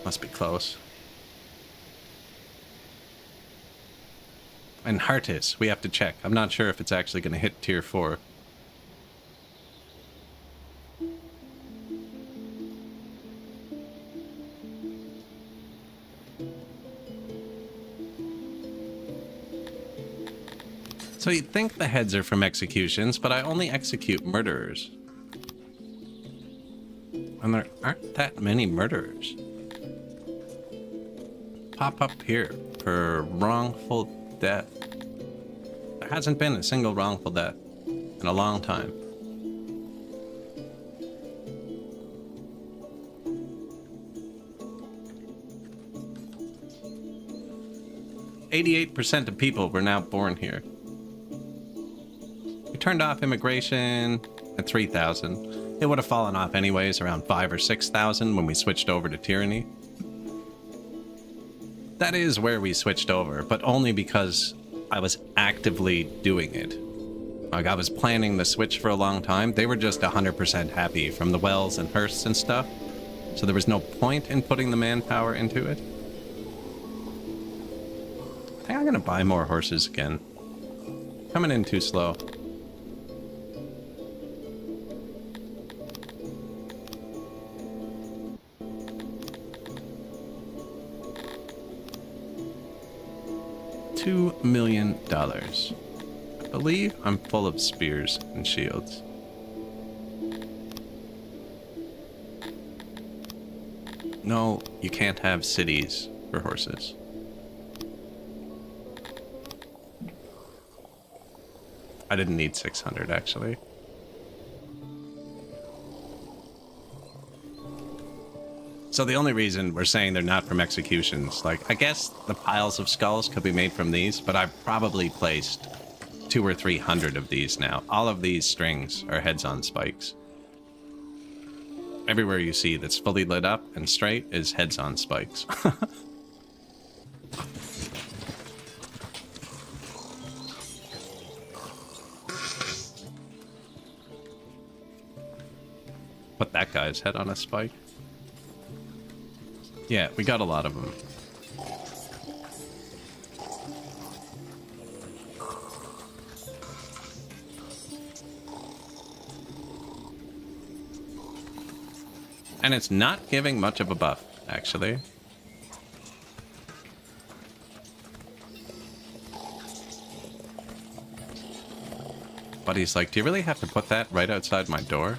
Must be close. And Heartis, we have to check. I'm not sure if it's actually going to hit tier 4. So you'd think the heads are from executions, but I only execute murderers. And there aren't that many murderers. Pop up here for wrongful death. There hasn't been a single wrongful death in a long time. %88 of people were now born here. We turned off immigration at 3,000. It would have fallen off anyways around 5,000 or 6,000 when we switched over to tyranny. That is where we switched over, but only because I was actively doing it. Like, I was planning the switch for a long time. They were just 100% happy from the wells and hearths and stuff. So there was no point in putting the manpower into it. I think I'm gonna buy more horses again. Coming in too slow. $2 million. I believe I'm full of spears and shields. No, you can't have cities for horses. I didn't need 600 actually. So the only reason we're saying they're not from executions, like, I guess the piles of skulls could be made from these, but I've probably placed 200 or 300 of these now. All of these strings are heads on spikes. Everywhere you see that's fully lit up and straight is heads on spikes. Put that guy's head on a spike. Yeah, we got a lot of them. And it's not giving much of a buff, actually. But he's like, do you really have to put that right outside my door?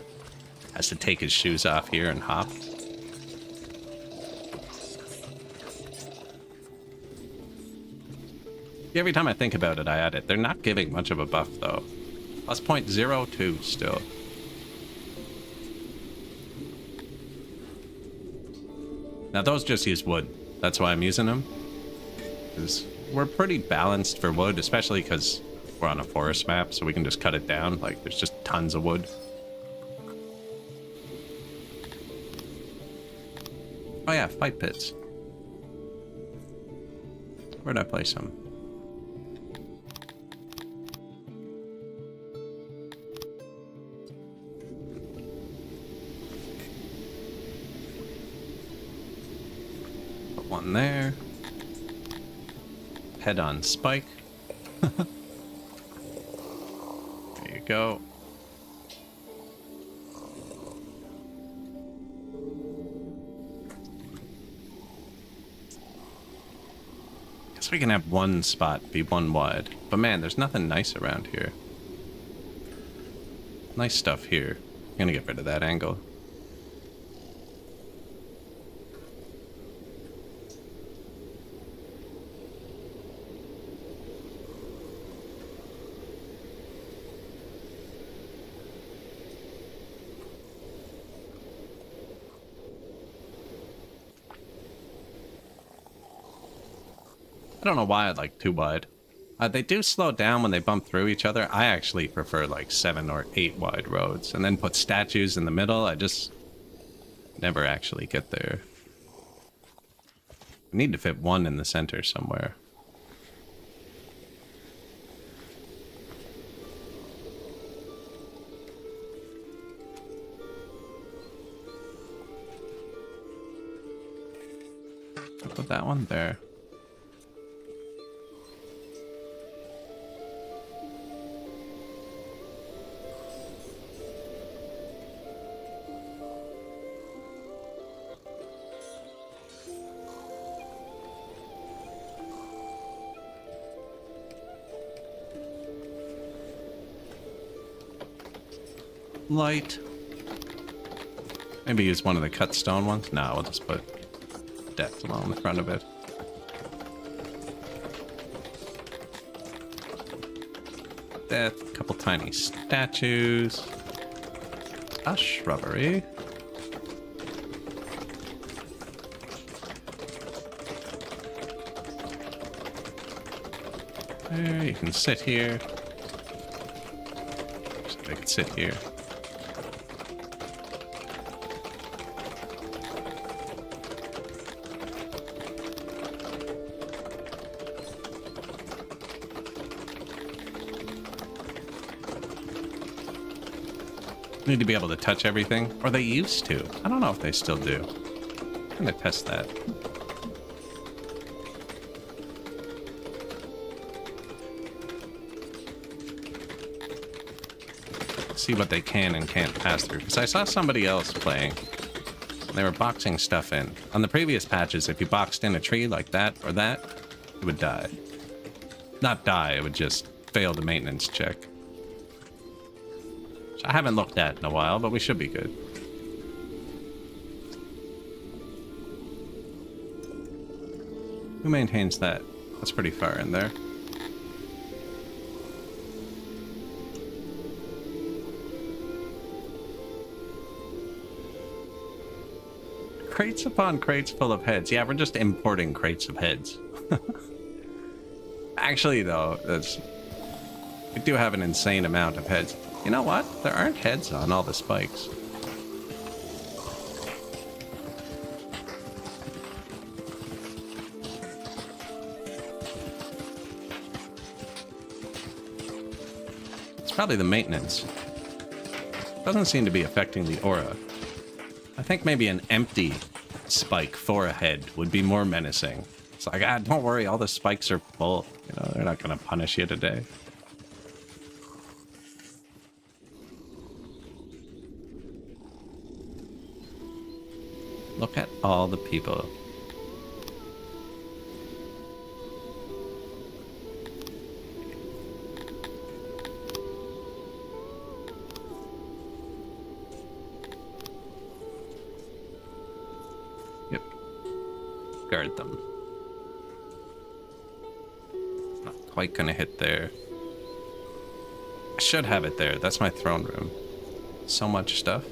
Has to take his shoes off here and hop. Every time I think about it, I add it. They're not giving much of a buff, though. Plus 0.02 still. Now those just use wood. That's why I'm using them. Because we're pretty balanced for wood, especially because we're on a forest map, so we can just cut it down. Like, there's just tons of wood. Oh yeah, fight pits. Where'd I place them? Put one there. Head on spike. There you go. Guess we can have one spot be one wide. But man, there's nothing nice around here. Nice stuff here. I'm gonna get rid of that angle. I don't know why I'd like too wide. They do slow down when they bump through each other. I actually prefer like 7 or 8 wide roads and then put statues in the middle. I just never actually get there. I need to fit one in the center somewhere. I'll put that one there. Light. Maybe use one of the cut stone ones. No, we'll just put death along the front of it. Death, a couple tiny statues, a shrubbery. There, you can sit here. So they can sit here. Need to be able to touch everything, or they used to. I don't know if they still do. I'm gonna test that. See what they can and can't pass through. Because I saw somebody else playing. They were boxing stuff in. On the previous patches, if you boxed in a tree like that or that, it would die. Not die, it would just fail the maintenance check. I haven't looked at in a while, but we should be good. Who maintains that? That's pretty far in there. Crates upon crates full of heads. Yeah, we're just importing crates of heads. Actually, though, we do have an insane amount of heads. You know what? There aren't heads on all the spikes. It's probably the maintenance. Doesn't seem to be affecting the aura. I think maybe an empty spike for a head would be more menacing. It's like, don't worry, all the spikes are full. You know, they're not going to punish you today. Look at all the people. Yep. Guard them. Not quite gonna hit there. I should have it there. That's my throne room. So much stuff.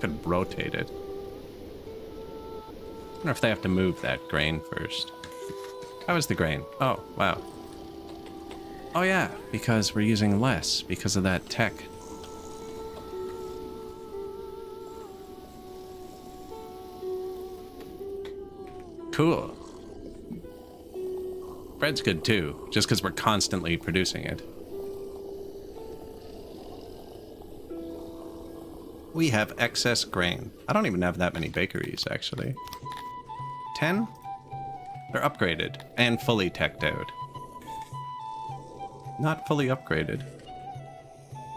could rotate it. I wonder if they have to move that grain first. How is the grain? Oh, wow. Oh yeah, because we're using less because of that tech. Cool. Bread's good too, just because we're constantly producing it. We have excess grain. I don't even have that many bakeries, actually. 10? They're upgraded and fully teched out. Not fully upgraded.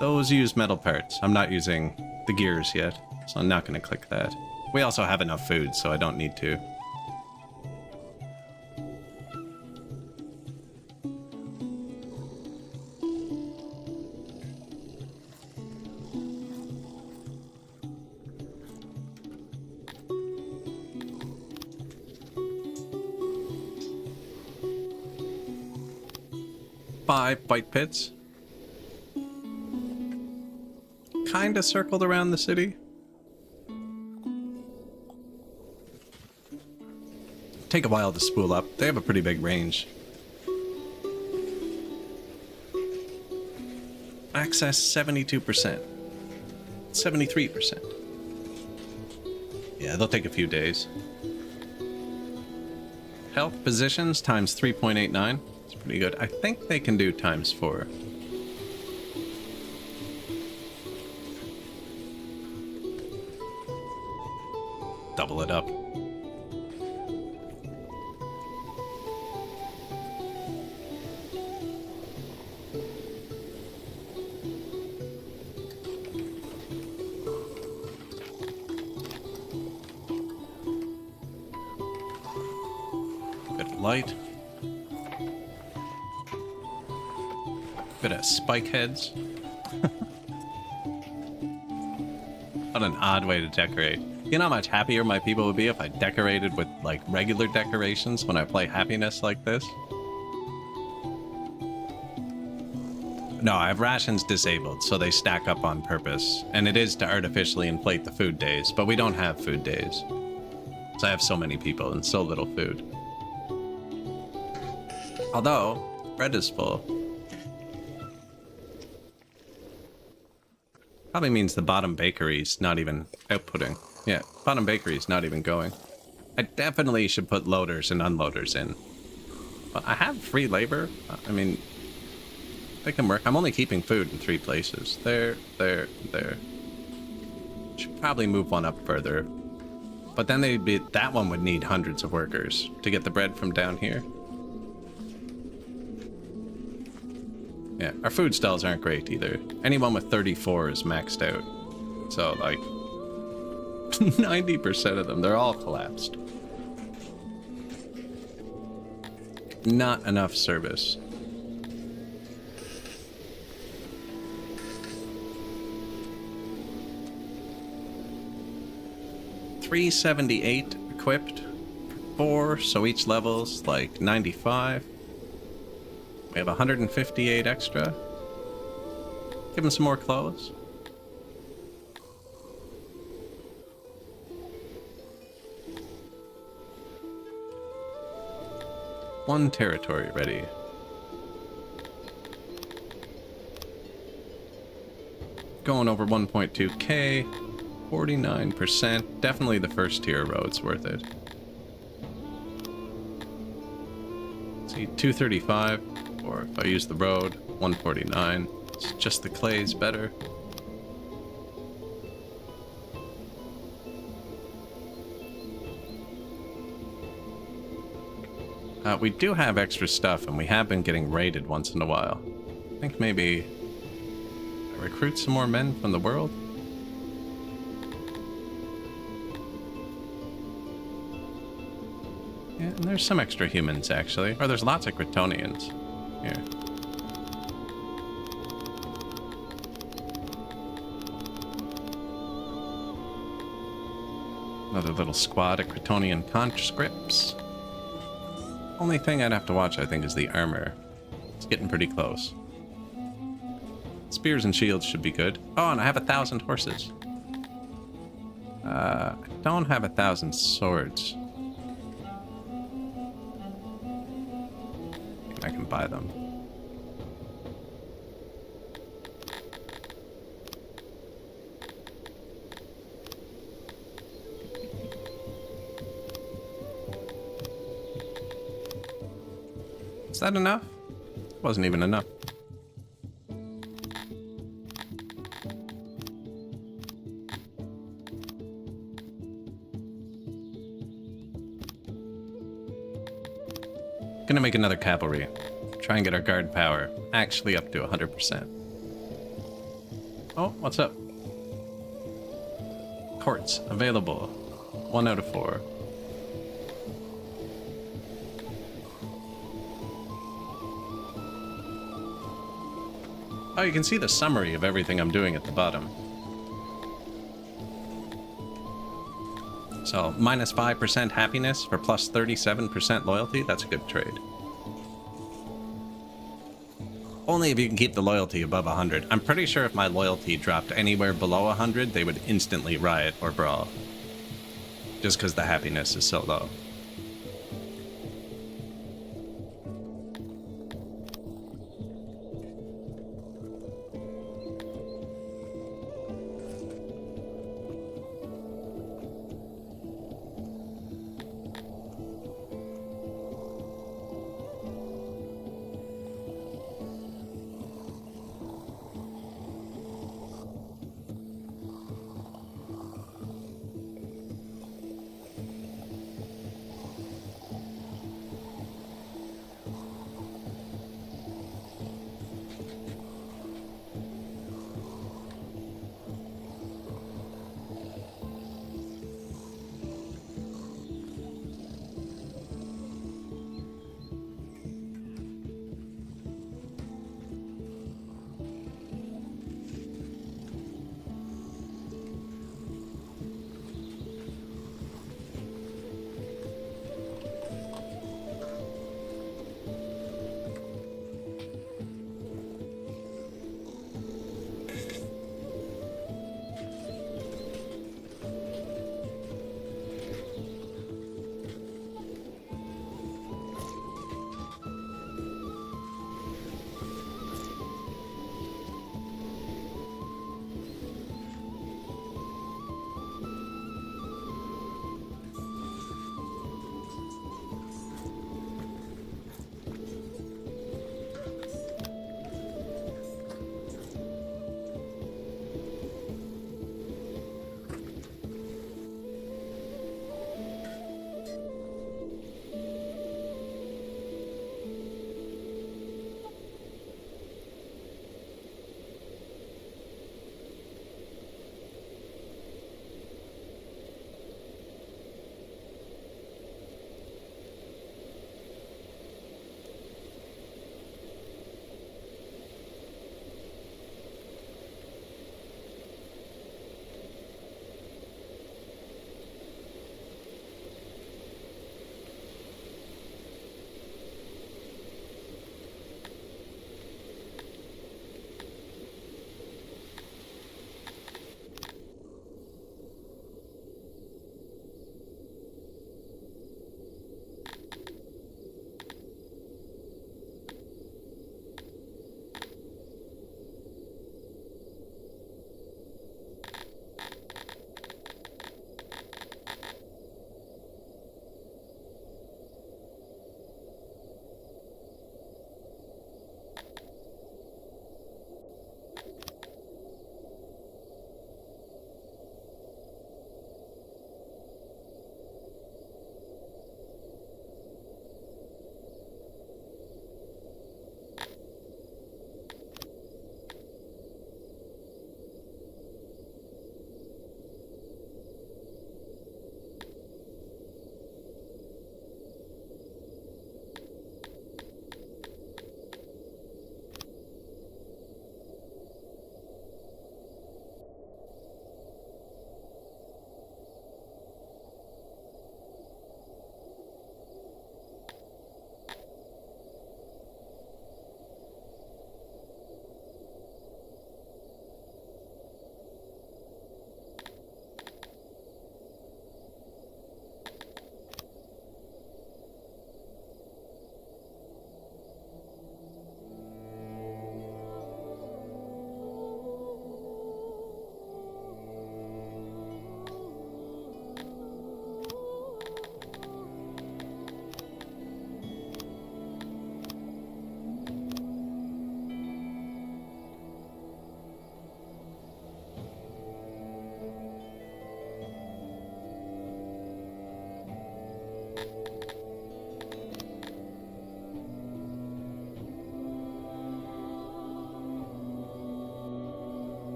Those use metal parts. I'm not using the gears yet, so I'm not going to click that. We also have enough food, so I don't need to. Five bite pits. Kinda circled around the city. Take a while to spool up. They have a pretty big range. Access 72%. 73%. Yeah, they'll take a few days. Health positions times 3.89. It's pretty good. I think they can do times 4. Double it up. Bit of light. Bit of spike heads. What an odd way to decorate. You know how much happier my people would be if I decorated with, like, regular decorations when I play happiness like this? No, I have rations disabled, so they stack up on purpose. And it is to artificially inflate the food days, but we don't have food days. So I have so many people and so little food. Although, bread is full. Probably means the bottom bakery's not even outputting. Yeah, bottom bakery's not even going. I definitely should put loaders and unloaders in. But I have free labor. I mean, they can work. I'm only keeping food in 3 places. There. Should probably move one up further. But then that one would need hundreds of workers to get the bread from down here. Yeah, our food stalls aren't great either. Anyone with 34 is maxed out. So, like, 90% of them, they're all collapsed. Not enough service. $378 equipped. 4, so each level's like 95. We have 158 extra. Give them some more clothes. One territory ready. Going over 1.2k. 49%. Definitely the first tier road's worth it. Let's see, 235. Or if I use the road, 149. It's just the clay's better. We do have extra stuff, and we have been getting raided once in a while. I think maybe I recruit some more men from the world? Yeah, and there's some extra humans, actually. Or there's lots of Kryptonians. Here. Another little squad of Kryptonian conscripts. Only thing I'd have to watch, I think, is the armor. It's getting pretty close. Spears and shields should be good. Oh, and I have 1,000 horses. I don't have 1,000 swords. I can buy them. Is that enough? Wasn't even enough. Gonna make another cavalry. Try and get our guard power actually up to 100%. Oh, what's up? Courts available. 1 out of 4. Oh, you can see the summary of everything I'm doing at the bottom. So, minus 5% happiness for plus 37% loyalty. That's a good trade. Only if you can keep the loyalty above 100. I'm pretty sure if my loyalty dropped anywhere below 100, they would instantly riot or brawl. Just because the happiness is so low.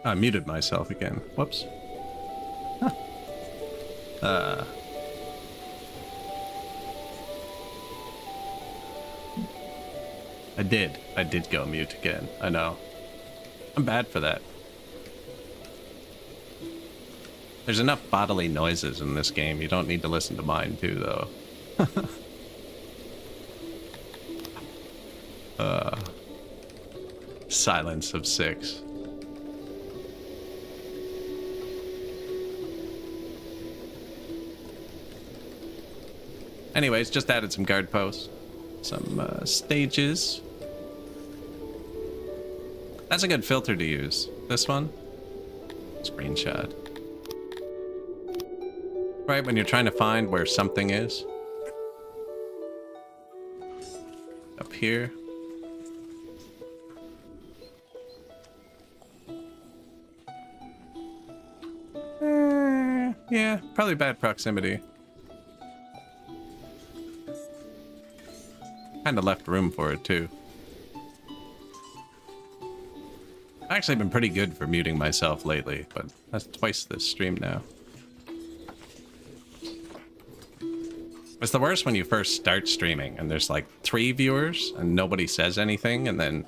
I muted myself again. Whoops. Huh. I did go mute again. I know. I'm bad for that. There's enough bodily noises in this game. You don't need to listen to mine too, though. Silence of 6. Anyways, just added some guard posts. Some stages. That's a good filter to use. This one. Screenshot. Right when you're trying to find where something is. Up here. Yeah, probably bad proximity. Kind of left room for it, too. I've actually been pretty good for muting myself lately, but that's twice this stream now. It's the worst when you first start streaming and there's like 3 viewers and nobody says anything, and then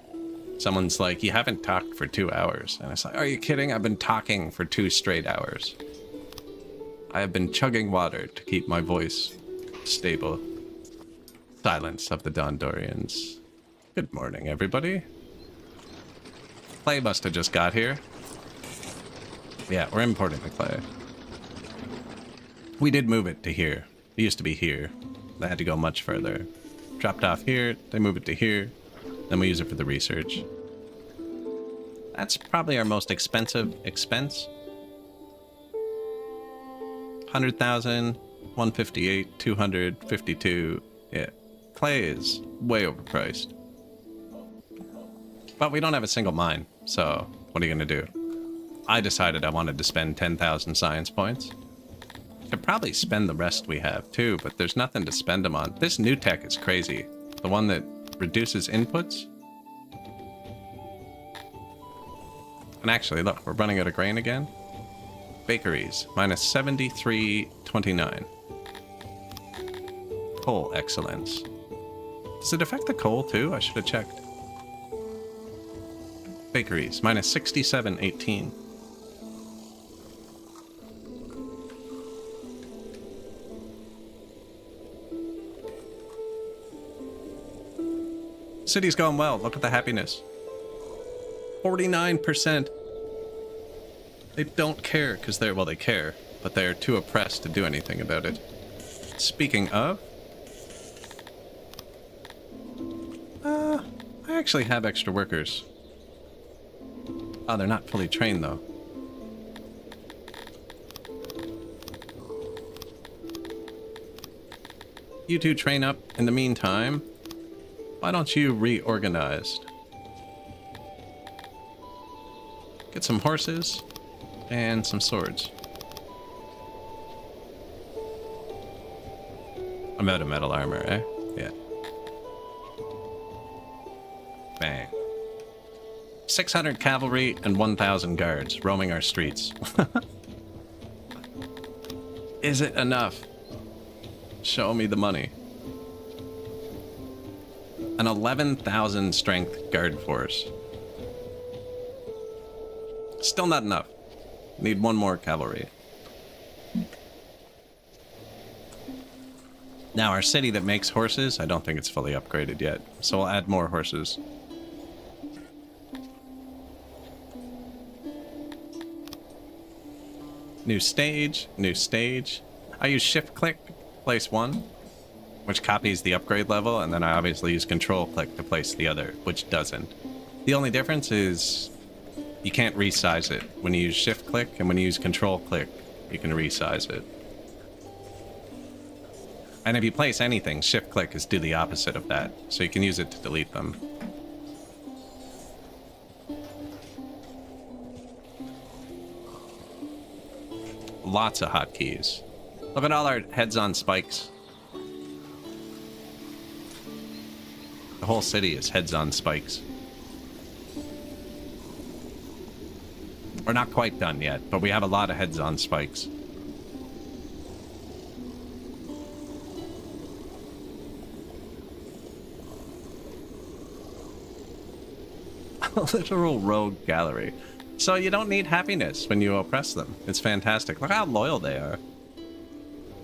someone's like, you haven't talked for 2 hours. And it's like, are you kidding? I've been talking for 2 straight hours. I have been chugging water to keep my voice stable. Silence of the Dondorians. Good morning, everybody. Clay must have just got here. Yeah, we're importing the clay. We did move it to here. It used to be here. They had to go much further. Dropped off here, they move it to here, then we use it for the research. That's probably our most expensive expense. 100,000, 158, 252. Yeah, clay is way overpriced. But we don't have a single mine, so what are you gonna do? I decided I wanted to spend 10,000 science points. Could probably spend the rest we have too, but there's nothing to spend them on. This new tech is crazy. The one that reduces inputs. And actually, look, we're running out of grain again. Bakeries, minus 73.29. Coal excellence. Does it affect the coal too? I should have checked. Bakeries, minus 67.18. City's going well. Look at the happiness. 49%. They don't care because they're, well, they care, but they're too oppressed to do anything about it. Speaking of, I actually have extra workers. Oh, they're not fully trained though. You two train up in the meantime. Why don't you reorganize? Get some horses and some swords. I'm out of metal armor, eh? Yeah. Bang. 600 cavalry and 1,000 guards roaming our streets. Is it enough? Show me the money. An 11,000 strength guard force. Still not enough. Need one more cavalry. Now, our city that makes horses, I don't think it's fully upgraded yet, so we'll add more horses. New stage, new stage. I use shift click, place one, which copies the upgrade level, and then I obviously use control click to place the other, which doesn't. The only difference is you can't resize it. When you use shift click and when you use control click, you can resize it. And if you place anything, shift click is do the opposite of that, so you can use it to delete them. Lots of hotkeys. Look at all our heads on spikes. The whole city is heads on spikes. We're not quite done yet, but we have a lot of heads on spikes. A literal rogue gallery. So you don't need happiness when you oppress them. It's fantastic. Look how loyal they are.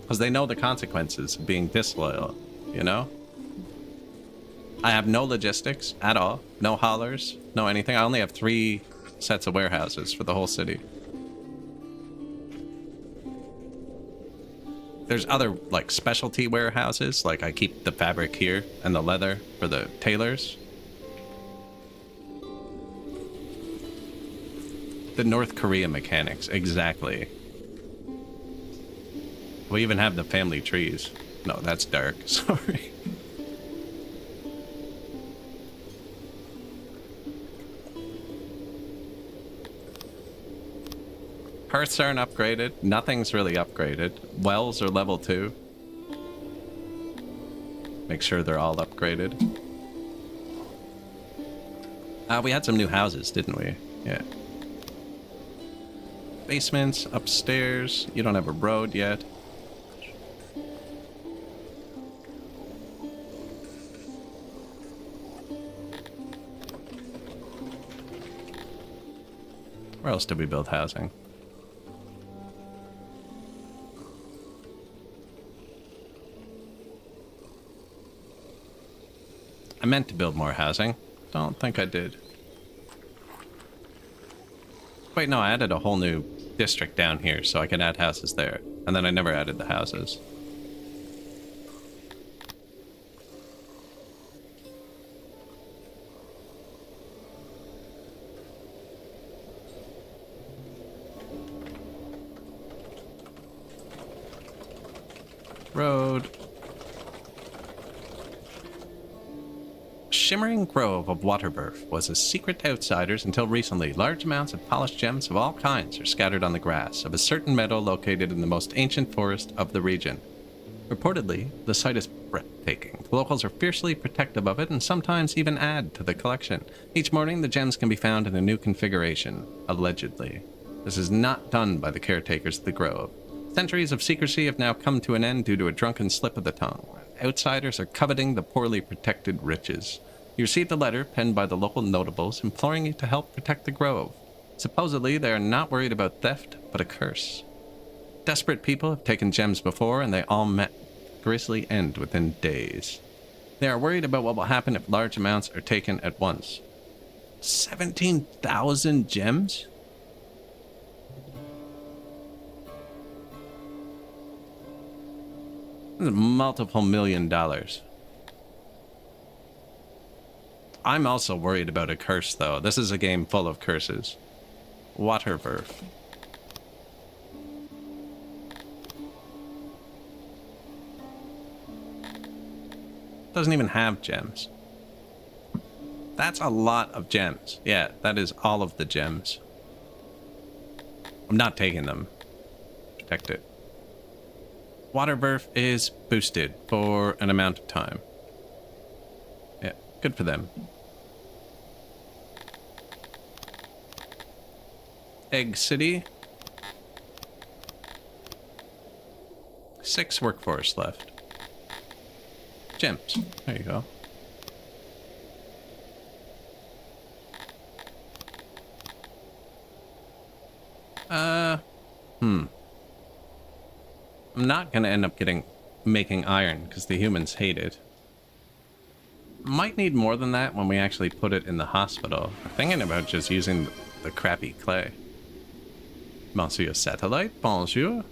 Because they know the consequences of being disloyal, you know? I have no logistics at all. No haulers, no anything. I only have 3 sets of warehouses for the whole city. There's other, like, specialty warehouses. Like, I keep the fabric here and the leather for the tailors. The North Korea mechanics, exactly. We even have the family trees. No, that's dark. Sorry. Hearths aren't upgraded. Nothing's really upgraded. Wells are level 2. Make sure they're all upgraded. We had some new houses, didn't we? Yeah. Basements, upstairs. You don't have a road yet. Where else did we build housing? I meant to build more housing. Don't think I did. Wait, no, I added a whole new district down here so I can add houses there. And then I never added the houses. Road. Shimmering grove of Waterburf was a secret to outsiders until recently. Large amounts of polished gems of all kinds are scattered on the grass of a certain meadow located in the most ancient forest of the region. Reportedly, the site is breathtaking. The locals are fiercely protective of it and sometimes even add to the collection. Each morning, the gems can be found in a new configuration, allegedly. This is not done by the caretakers of the grove. Centuries of secrecy have now come to an end due to a drunken slip of the tongue. Outsiders are coveting the poorly protected riches. You received a letter penned by the local notables imploring you to help protect the grove. Supposedly, they are not worried about theft, but a curse. Desperate people have taken gems before, and they all met a grisly end within days. They are worried about what will happen if large amounts are taken at once. 17,000 gems? That's multiple $1 million. I'm also worried about a curse, though. This is a game full of curses. Waterburf. Doesn't even have gems. That's a lot of gems. Yeah, that is all of the gems. I'm not taking them. Protect it. Waterburf is boosted for an amount of time. Yeah, good for them. Egg City. 6 workforce left. Gems. There you go. I'm not gonna end up making iron because the humans hate it. Might need more than that when we actually put it in the hospital. I'm thinking about just using the crappy clay. Monsieur Satellite, bonjour.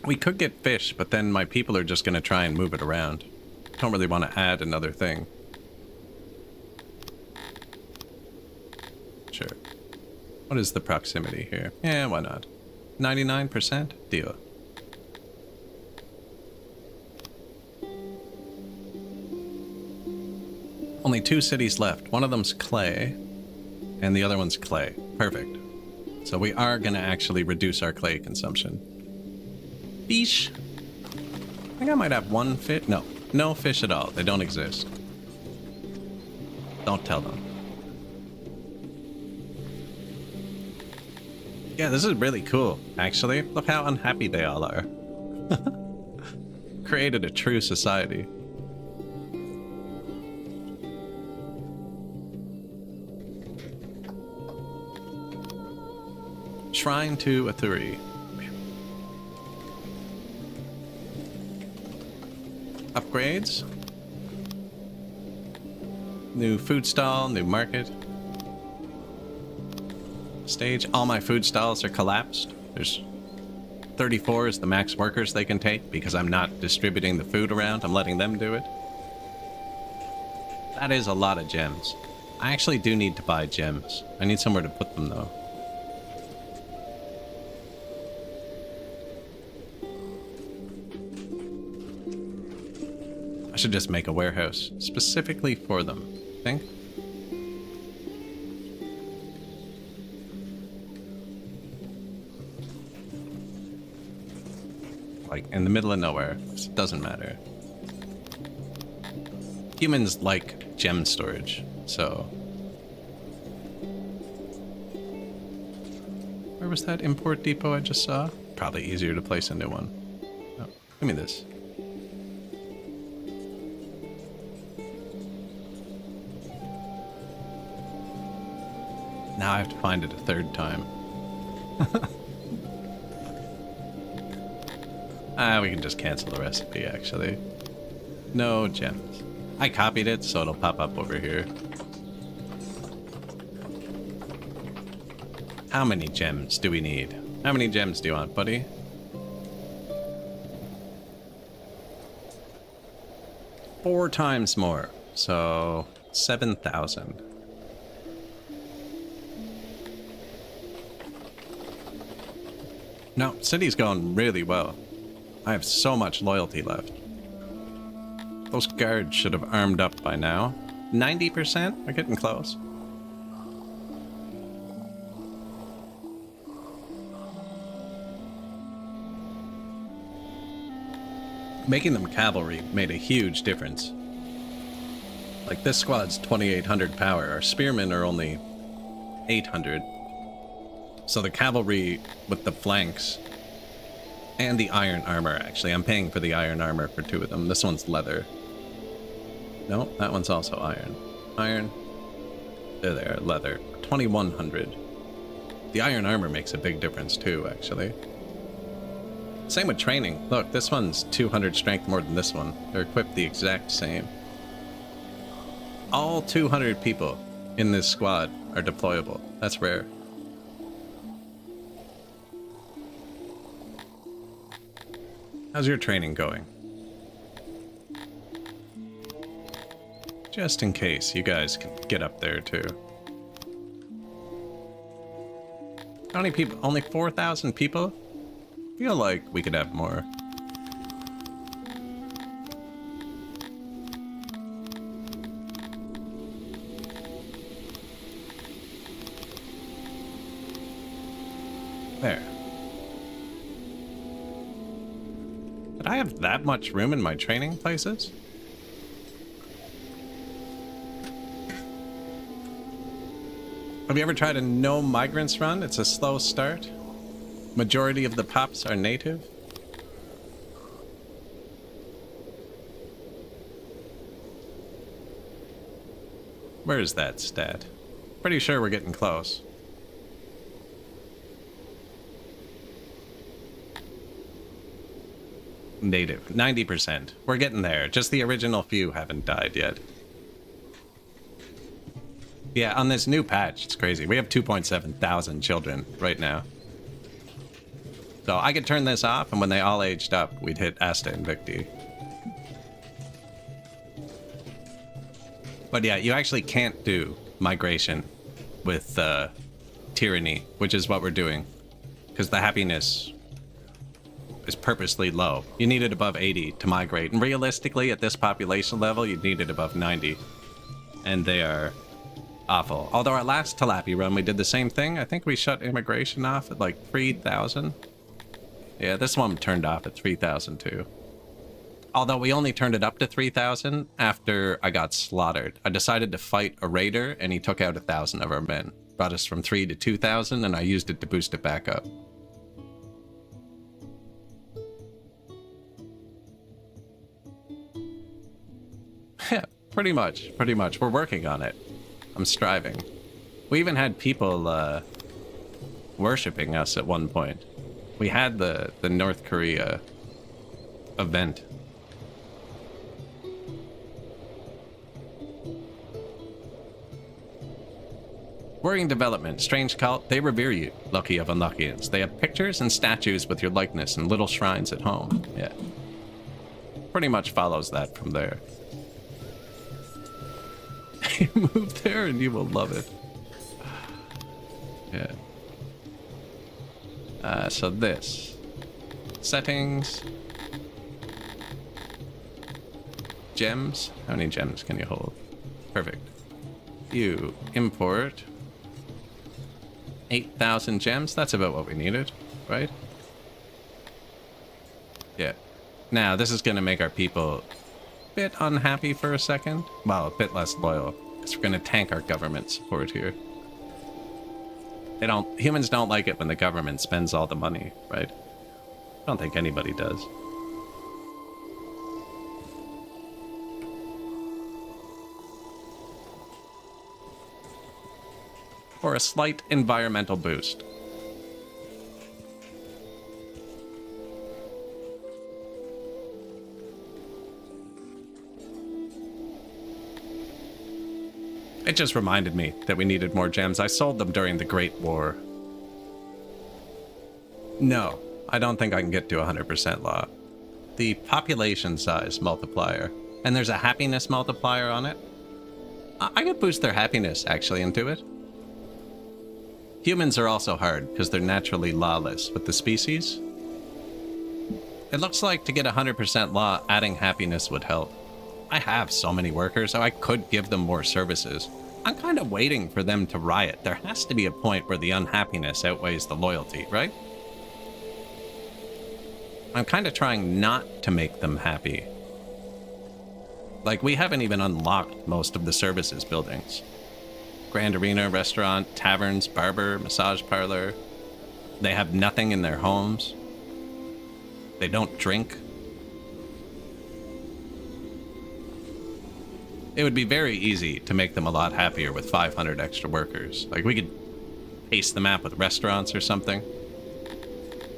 We could get fish, but then my people are just gonna try and move it around. Don't really want to add another thing. Sure. What is the proximity here? Yeah, why not? 99%? Deal. Only 2 cities left. One of them's clay, and the other one's clay. Perfect. So we are going to actually reduce our clay consumption. Fish. I think I might have 1 fish. No fish at all. They don't exist. Don't tell them. Yeah, this is really cool, actually. Look how unhappy they all are. Created a true society. Shrine to Athuri. Upgrades. New food stall, new market. Stage. All my food stalls are collapsed. There's 34 is the max workers they can take because I'm not distributing the food around. I'm letting them do it. That is a lot of gems. I actually do need to buy gems. I need somewhere to put them though. I should just make a warehouse specifically for them, I think. Like in the middle of nowhere. It doesn't matter. Humans like gem storage, so. Where was that import depot I just saw? Probably easier to place a new one. Oh, give me this. Now I have to find it a third time. We can just cancel the recipe, actually. No gems. I copied it, so it'll pop up over here. How many gems do we need? How many gems do you want, buddy? Four times more. So, 7,000. No, city's going really well. I have so much loyalty left. Those guards should have armed up by now. 90%? We're getting close. Making them cavalry made a huge difference. Like this squad's 2,800 power. Our spearmen are only 800. So the cavalry with the flanks and the iron armor, actually. I'm paying for the iron armor for two of them. This one's leather. No, that one's also iron. Iron. There, leather. 2,100. The iron armor makes a big difference too, actually. Same with training. Look, this one's 200 strength more than this one. They're equipped the exact same. All 200 people in this squad are deployable. That's rare. How's your training going? Just in case you guys can get up there too. How many people? Only 4,000 people? Feel like we could have more. There. Did I have that much room in my training places? Have you ever tried a no migrants run? It's a slow start. Majority of the pups are native. Where is that stat? Pretty sure we're getting close. Native, 90%. We're getting there. Just the original few haven't died yet. Yeah, on this new patch, it's crazy. We have 2.7 thousand children right now. So I could turn this off, and when they all aged up, we'd hit Asta Invicti. But yeah, you actually can't do migration with tyranny, which is what we're doing. Because the happiness is purposely low. You need it above 80 to migrate. And realistically, at this population level, you'd need it above 90. And they are awful. Although our last Tilapia run, we did the same thing. I think we shut immigration off at like 3,000. Yeah, this one turned off at 3,000 too. Although we only turned it up to 3,000 after I got slaughtered. I decided to fight a raider and he took out 1,000 of our men. brought us from 3 to 2,000, and I used it to boost it back up. Yeah, pretty much. We're working on it. I'm striving. We even had people worshipping us at one point. We had the North Korea event. Worrying development, strange cult, they revere you, lucky of unluckians. They have pictures and statues with your likeness and little shrines at home. Yeah. Pretty much follows that from there. You move there and you will love it. Yeah. So this. Settings. Gems. How many gems can you hold? Perfect. You import 8,000 gems. That's about what we needed, right? Yeah. Now, this is going to make our people a bit unhappy for a second. Well, a bit less loyal. Because we're going to tank our government support here. Humans don't like it when the government spends all the money, right? I don't think anybody does. For a slight environmental boost. It just reminded me that we needed more gems. I sold them during the Great War. No, I don't think I can get to 100% law. The population size multiplier, and there's a happiness multiplier on it. I could boost their happiness, actually, into it. Humans are also hard, because they're naturally lawless with the species. It looks like to get 100% law, adding happiness would help. I have so many workers, so I could give them more services. I'm kind of waiting for them to riot. There has to be a point where the unhappiness outweighs the loyalty, right? I'm kind of trying not to make them happy. Like, we haven't even unlocked most of the services buildings. Grand Arena, restaurant, taverns, barber, massage parlor. They have nothing in their homes. They don't drink. It would be very easy to make them a lot happier with 500 extra workers. Like, we could paste the map with restaurants or something.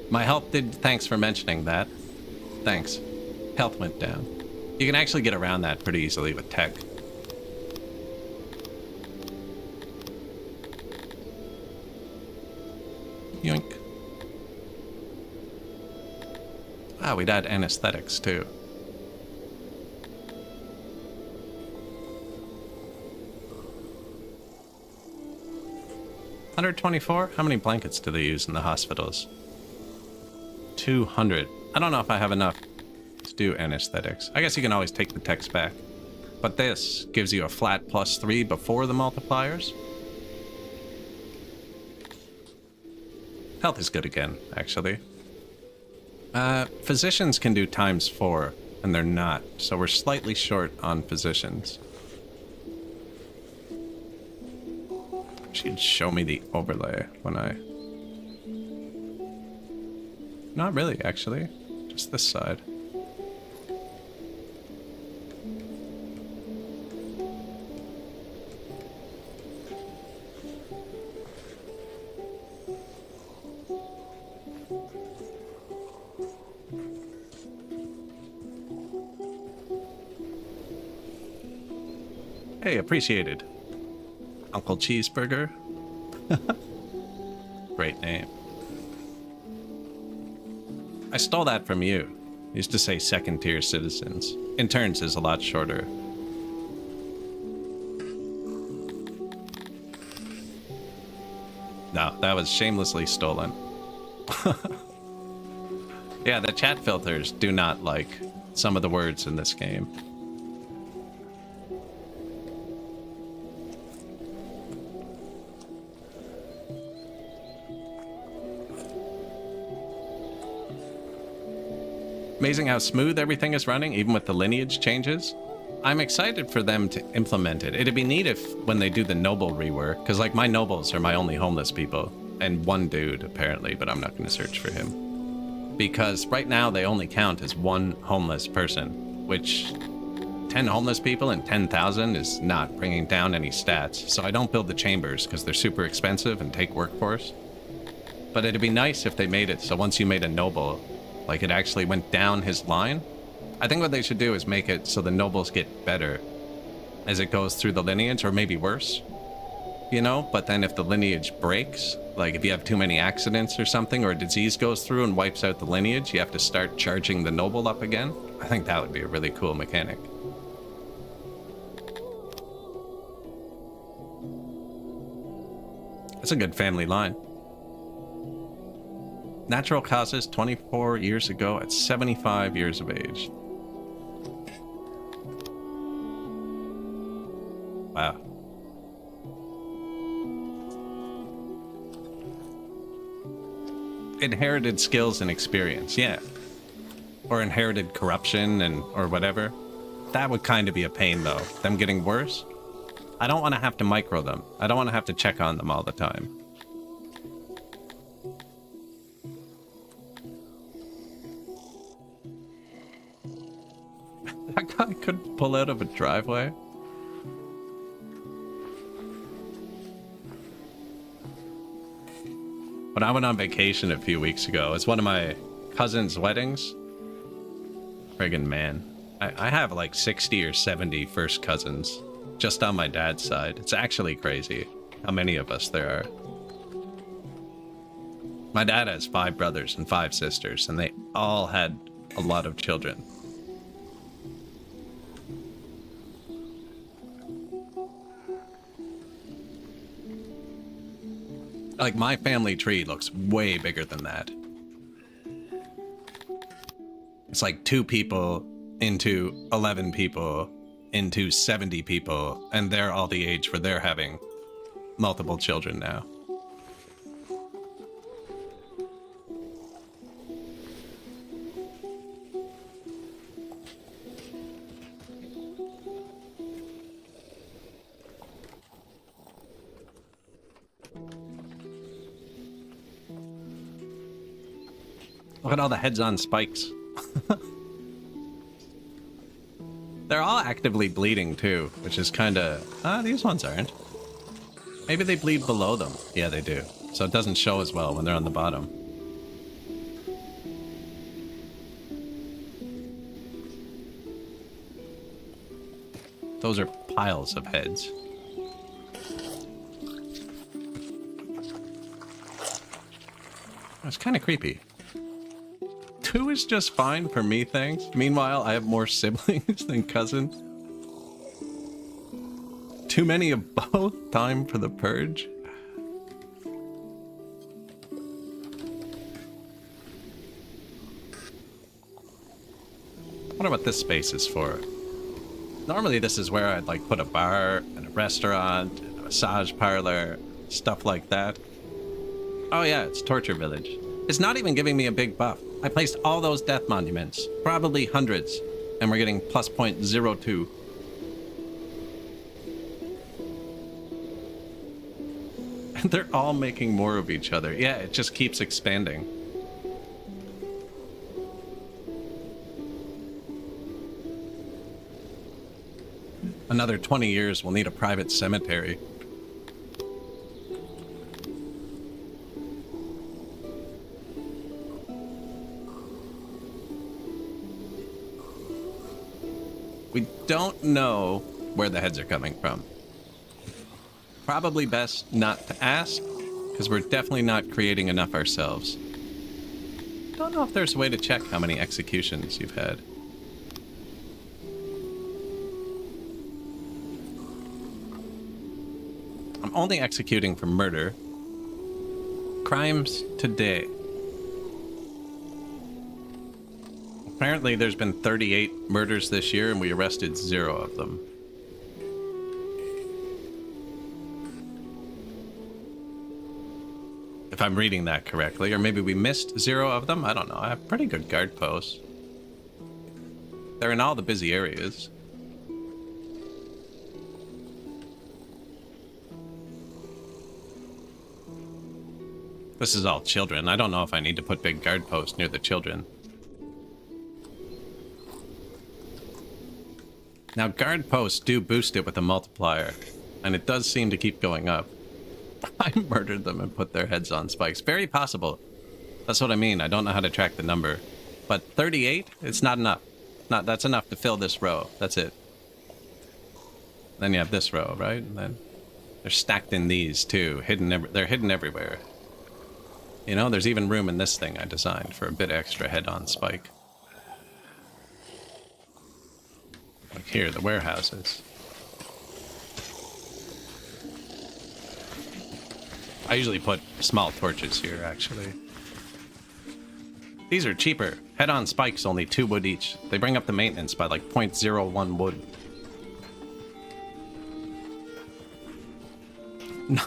My health did, thanks for mentioning that. Thanks. Health went down. You can actually get around that pretty easily with tech. Yoink. Ah, we'd add anesthetics too. $124? How many blankets do they use in the hospitals? 200. I don't know if I have enough to do anesthetics. I guess you can always take the text back. But this gives you a flat +3 before the multipliers. Health is good again, actually. Physicians can do ×4, and they're not, so we're slightly short on physicians. She'd show me the overlay when I... Not really, actually. Just this side. Hey, appreciated. Uncle Cheeseburger. Great name. I stole that from you. Used to say second-tier citizens. Interns is a lot shorter. No, that was shamelessly stolen. Yeah, the chat filters do not like some of the words in this game. Amazing how smooth everything is running, even with the lineage changes. I'm excited for them to implement it. It'd be neat if when they do the noble rework, because like my nobles are my only homeless people, and one dude apparently, but I'm not going to search for him. Because right now they only count as one homeless person, which 10 homeless people and 10,000 is not bringing down any stats. So I don't build the chambers because they're super expensive and take workforce. But it'd be nice if they made it so once you made a noble, like it actually went down his line. I think what they should do is make it so the nobles get better as it goes through the lineage, or maybe worse, you know? But then if the lineage breaks, like if you have too many accidents or something, or a disease goes through and wipes out the lineage, you have to start charging the noble up again. I think that would be a really cool mechanic. That's a good family line. Natural causes 24 years ago at 75 years of age. Wow. Inherited skills and experience, yeah. Or inherited corruption and or whatever. That would kind of be a pain though. Them getting worse. I don't want to have to micro them. I don't want to have to check on them all the time. That guy couldn't pull out of a driveway. When I went on vacation a few weeks ago, it's one of my cousin's weddings. Friggin' man. I have like 60 or 70 first cousins just on my dad's side. It's actually crazy how many of us there are. My dad has 5 brothers and 5 sisters, and they all had a lot of children. Like, my family tree looks way bigger than that. It's like 2 people into 11 people into 70 people, and they're all the age where they're having multiple children now. Look at all the heads on spikes. They're all actively bleeding too, which is kind of... these ones aren't. Maybe they bleed below them. Yeah, they do. So it doesn't show as well when they're on the bottom. Those are piles of heads. It's kind of creepy. 2 is just fine for me, thanks. Meanwhile, I have more siblings than cousins. Too many of both. Time for the purge. I wonder what this space is for. Normally this is where I'd like put a bar and a restaurant and a massage parlor, stuff like that. Oh yeah, it's Torture Village. It's not even giving me a big buff. I placed all those death monuments, probably hundreds, and we're getting plus 0.02. And they're all making more of each other. Yeah, it just keeps expanding. Another 20 years, we'll need a private cemetery. We don't know where the heads are coming from. Probably best not to ask, because we're definitely not creating enough ourselves. Don't know if there's a way to check how many executions you've had. I'm only executing for murder. Crimes today. Apparently there's been 38 murders this year and we arrested 0 of them. If I'm reading that correctly, or maybe we missed 0 of them, I don't know. I have pretty good guard posts. They're in all the busy areas. This is all children. I don't know if I need to put big guard posts near the children. Now, guard posts do boost it with a multiplier, and it does seem to keep going up. I murdered them and put their heads on spikes. Very possible. That's what I mean. I don't know how to track the number. But 38, it's not enough. That's enough to fill this row. That's it. Then you have this row, right? And then they're stacked in these too. They're hidden everywhere. You know, there's even room in this thing I designed for a bit extra head-on spike. Like here, the warehouses. I usually put small torches here, actually. These are cheaper. Head-on spikes, only 2 wood each. They bring up the maintenance by like 0.01 wood.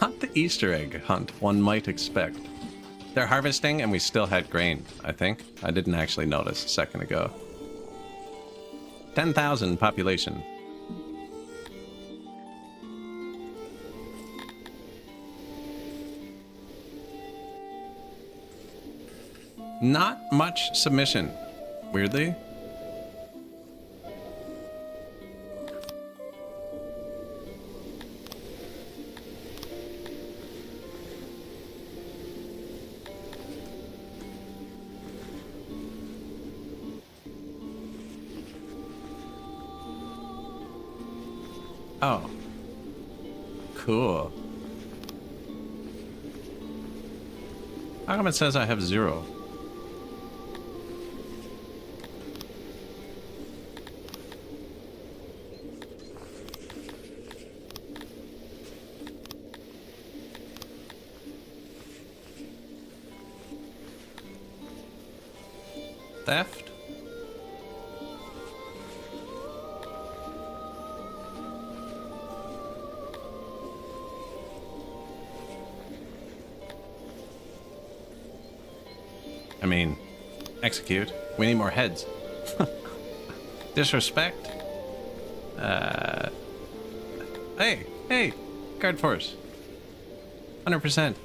Not the Easter egg hunt one might expect. They're harvesting and we still had grain, I think. I didn't actually notice a second ago. 10,000 population. Not much submission, weirdly. Oh. Cool. How come it says I have 0? Theft? I mean, execute. We need more heads. Disrespect? Hey! Guard force. 100%.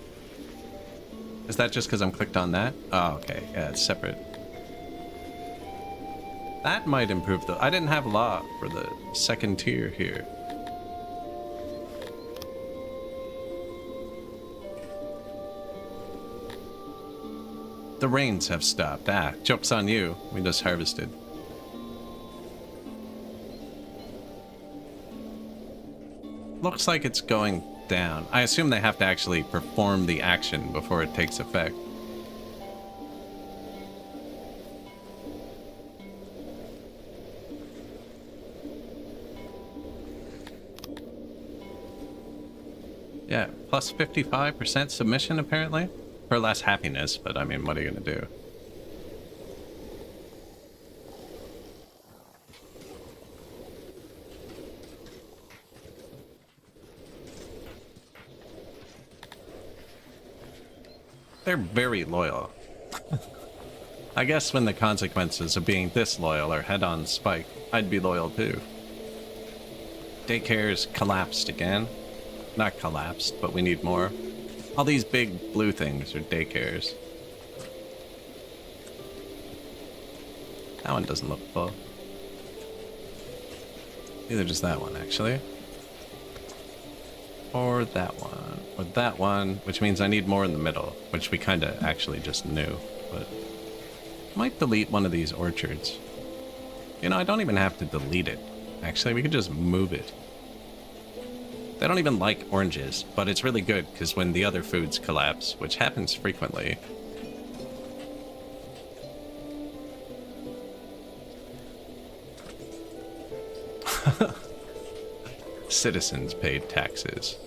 Is that just because I'm clicked on that? Oh, okay. Yeah, it's separate. That might improve though. I didn't have law for the second tier here. The rains have stopped. Ah, joke's on you. We just harvested. Looks like it's going down. I assume they have to actually perform the action before it takes effect. Yeah, plus 55% submission apparently. For less happiness, but I mean, what are you gonna do? They're very loyal. I guess when the consequences of being this loyal are head-on spike, I'd be loyal too. Daycare's collapsed again. Not collapsed, but we need more. All these big blue things are daycares. That one doesn't look full. Either does that one, actually. Or that one. Or that one, which means I need more in the middle, which we kind of actually just knew. But I might delete one of these orchards. You know, I don't even have to delete it. Actually, we could just move it. They don't even like oranges, but it's really good because when the other foods collapse, which happens frequently. Citizens paid taxes.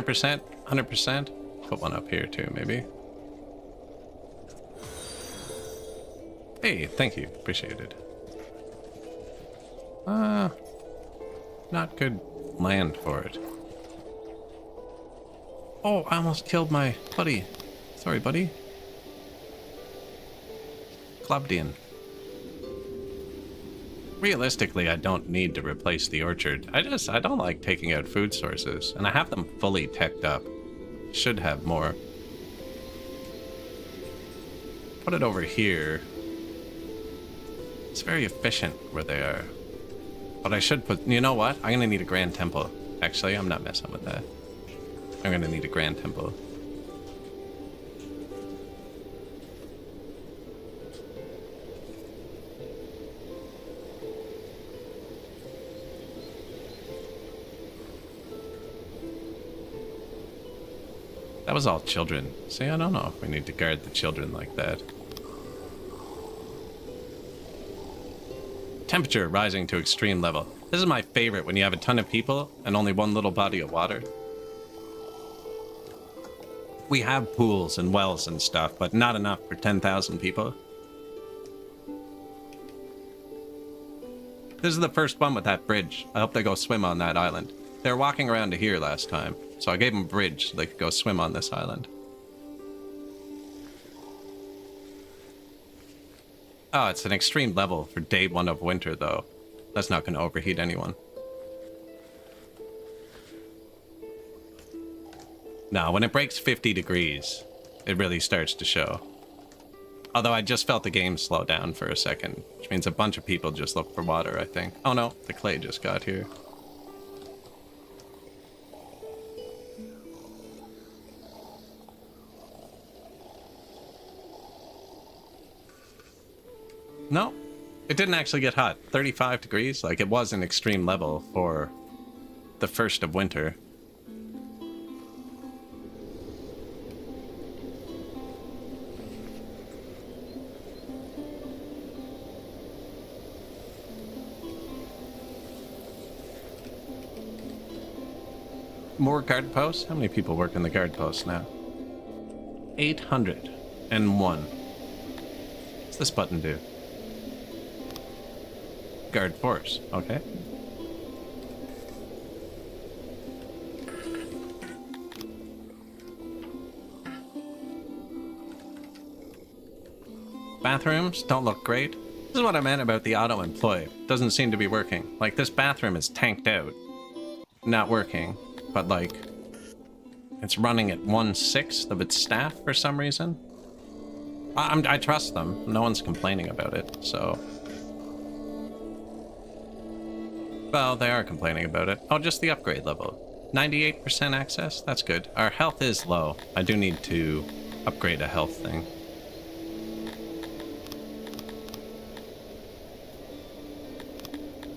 %, 100%. Put one up here too, maybe. Hey, thank you. Appreciate it. Not good land for it. Oh, I almost killed my buddy. Sorry, buddy. Clubdian. Realistically, I don't need to replace the orchard. I don't like taking out food sources, and I have them fully teched up. Should have more. Put it over here. It's very efficient where they are. But I should put... You know what? I'm going to need a grand temple. Actually, I'm not messing with that. I'm going to need a grand temple. That was all children. See, I don't know if we need to guard the children like that. Temperature rising to extreme level. This is my favorite when you have a ton of people and only one little body of water. We have pools and wells and stuff, but not enough for 10,000 people. This is the first one with that bridge. I hope they go swim on that island. They were walking around to here last time, so I gave them a bridge so they could go swim on this island. Oh, it's an extreme level for day 1 of winter, though. That's not going to overheat anyone. No, when it breaks 50 degrees, it really starts to show. Although I just felt the game slow down for a second, which means a bunch of people just look for water, I think. Oh no, the clay just got here. No, it didn't actually get hot. 35 degrees, like it was an extreme level for the first of winter. More guard posts? How many people work in the guard posts now? 801. What's this button do? Guard force, okay. Bathrooms don't look great. This is what I meant about the auto-employ. Doesn't seem to be working. Like, this bathroom is tanked out. Not working, but like, it's running at 1/6 of its staff for some reason. I trust them. No one's complaining about it, so... Well, they are complaining about it. Oh, just the upgrade level. 98% access? That's good. Our health is low. I do need to upgrade a health thing.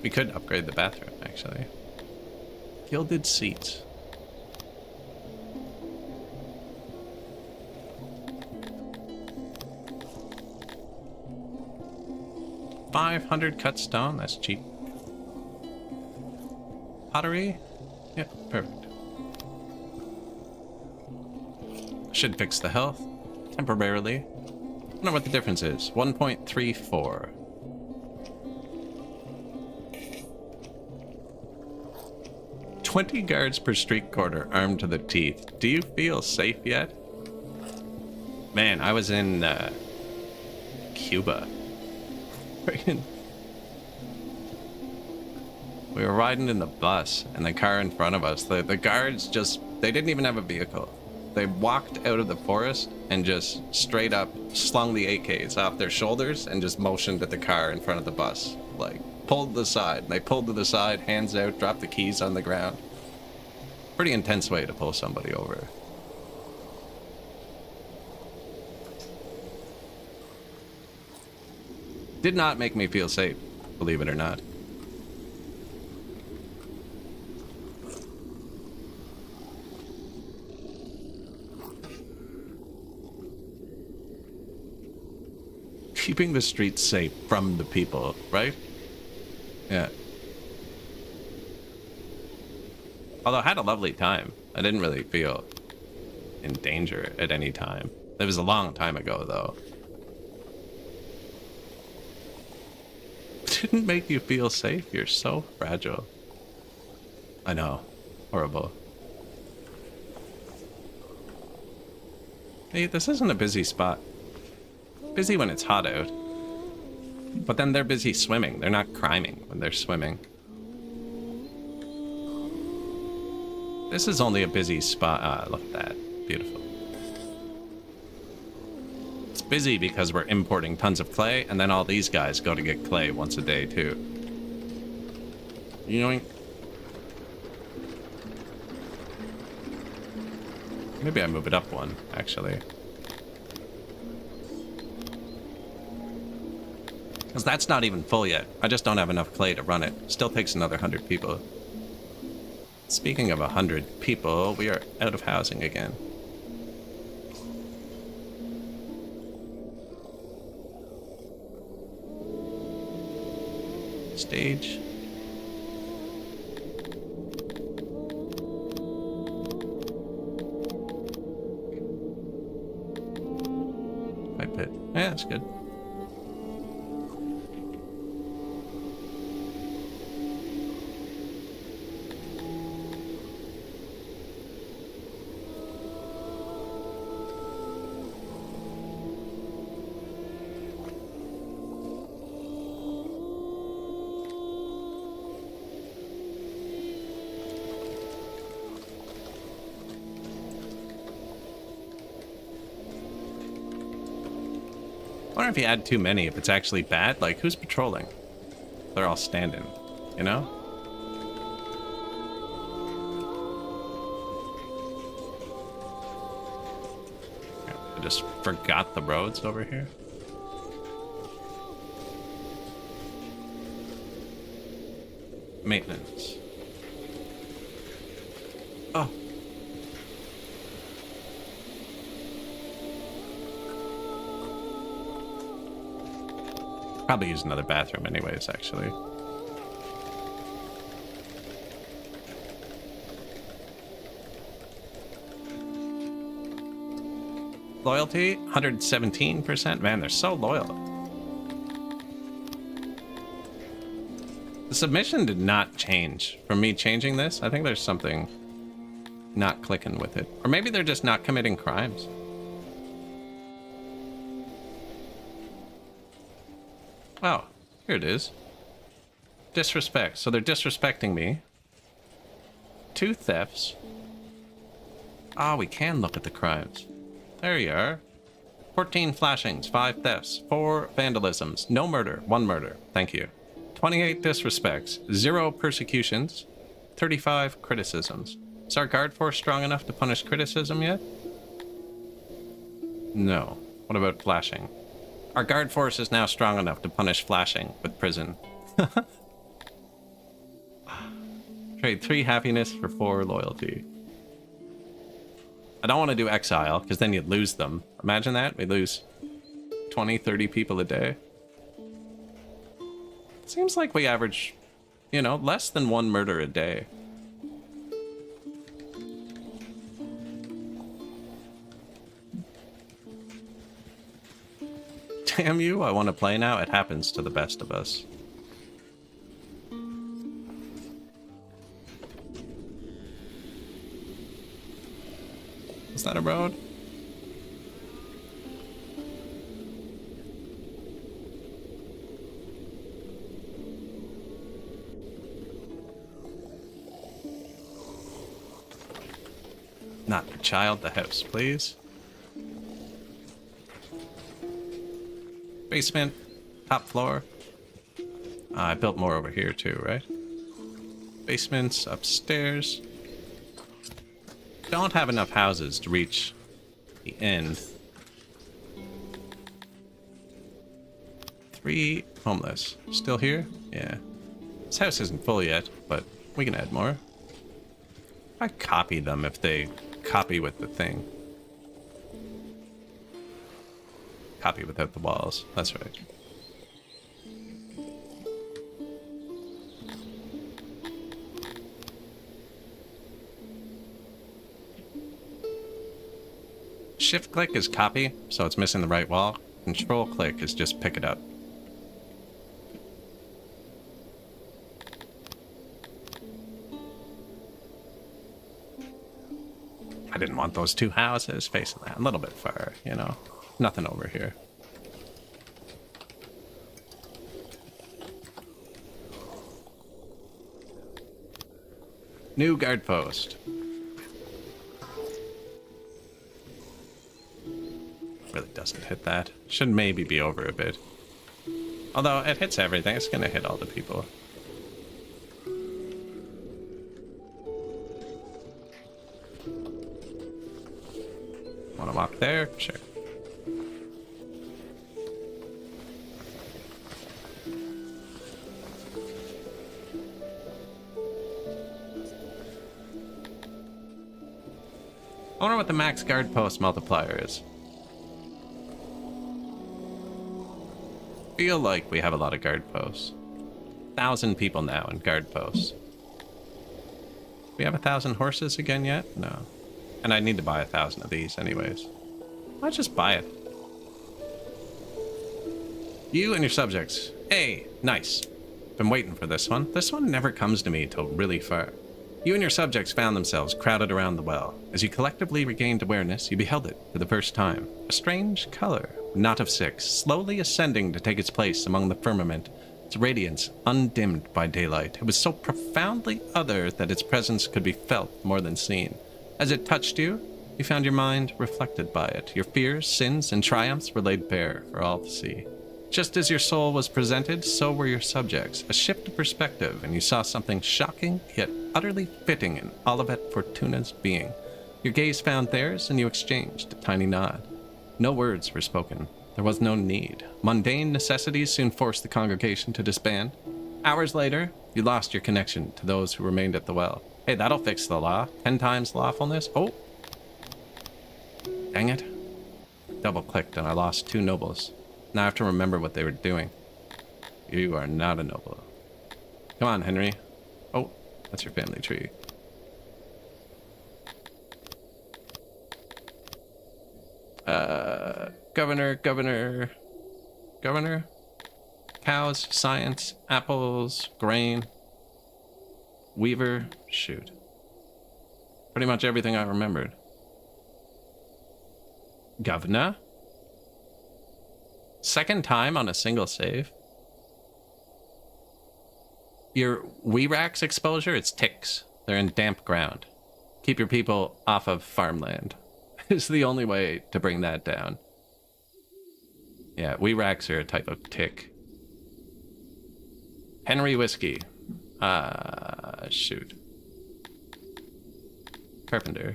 We could upgrade the bathroom, actually. Gilded seats. $500 cut stone, that's cheap. Pottery? Yeah, perfect. Should fix the health. Temporarily. I wonder what the difference is. 1.34. $20 guards per street corner, armed to the teeth. Do you feel safe yet? Man, I was in Cuba. Freaking... We were riding in the bus, and the car in front of us, the guards just, they didn't even have a vehicle. They walked out of the forest and just straight up slung the AKs off their shoulders and just motioned at the car in front of the bus. Like, pulled to the side. They pulled to the side, hands out, dropped the keys on the ground. Pretty intense way to pull somebody over. Did not make me feel safe, believe it or not. Keeping the streets safe from the people, right? Yeah. Although I had a lovely time. I didn't really feel in danger at any time. It was a long time ago, though. Didn't make you feel safe? You're so fragile. I know. Horrible. Hey, this isn't a busy spot. Busy when it's hot out. But then they're busy swimming. They're not criming when they're swimming. This is only a busy spot. Look at that. Beautiful. It's busy because we're importing tons of clay, and then all these guys go to get clay once a day, too. Yoink. Maybe I move it up one, actually. Because that's not even full yet. I just don't have enough clay to run it. Still takes another 100 people. Speaking of 100 people, we are out of housing again. Stage. Pipe pit. Yeah, that's good. I wonder if you add too many, if it's actually bad. Like, who's patrolling? They're all standing, you know? I just forgot the roads over here. Maintenance. Oh. Probably use another bathroom anyways, actually. Loyalty, 117%. Man, they're so loyal. The submission did not change from me changing this. I think there's something not clicking with it. Or maybe they're just not committing crimes. Oh, here it is. Disrespect. So they're disrespecting me. 2 thefts. Ah, we can look at the crimes. There you are. 14 flashings, 5 thefts, 4 vandalisms, no murder, 1 murder. Thank you. 28 disrespects, 0 persecutions, 35 criticisms. Is our guard force strong enough to punish criticism yet? No. What about flashing? Our guard force is now strong enough to punish flashing with prison. Trade 3 happiness for 4 loyalty. I don't want to do exile, because then you'd lose them. Imagine that. We lose 20, 30 people a day. Seems like we average, you know, less than 1 murder a day. Damn you, I want to play now. It happens to the best of us. Is that a road? Not the child, the house, please. Basement, top floor. I built more over here too, right? Basements, upstairs. Don't have enough houses to reach the end. 3 homeless. Still here? Yeah. This house isn't full yet, but we can add more. I copy them if they copy with the thing. Copy without the walls. That's right. Shift click is copy, so it's missing the right wall. Control click is just pick it up. I didn't want those 2 houses facing that. A little bit far, you know. Nothing over here. New guard post. Really doesn't hit that. Should maybe be over a bit. Although it hits everything, it's gonna hit all the people. Wanna walk there? Sure. I wonder what the max guard post multiplier is. Feel like we have a lot of guard posts. 1,000 people now in guard posts. We have 1,000 horses again yet? No. And I need to buy 1,000 of these anyways. Why just buy it? You and your subjects. Hey, nice. Been waiting for this one. This one never comes to me till really far. You and your subjects found themselves crowded around the well. As you collectively regained awareness, you beheld it for the first time. A strange color, not of six, slowly ascending to take its place among the firmament, its radiance undimmed by daylight. It was so profoundly other that its presence could be felt more than seen. As it touched you, you found your mind reflected by it. Your fears, sins, and triumphs were laid bare for all to see. Just as your soul was presented, so were your subjects. A shift of perspective, and you saw something shocking, yet utterly fitting in Olivet Fortuna's being. Your gaze found theirs, and you exchanged a tiny nod. No words were spoken. There was no need. Mundane necessities soon forced the congregation to disband. Hours later, you lost your connection to those who remained at the well. Hey, that'll fix the law. 10 times lawfulness. Oh! Dang it. Double-clicked, and I lost 2 nobles. Now I have to remember what they were doing. You are not a noble. Come on, Henry. Oh, that's your family tree. Governor. Cows, science, apples, grain. Weaver, shoot. Pretty much everything I remembered. Governor? Second time on a single save? Your Weerax exposure, it's ticks. They're in damp ground. Keep your people off of farmland. It's the only way to bring that down. Yeah, Weerax are a type of tick. Henry Whiskey. Shoot. Carpenter.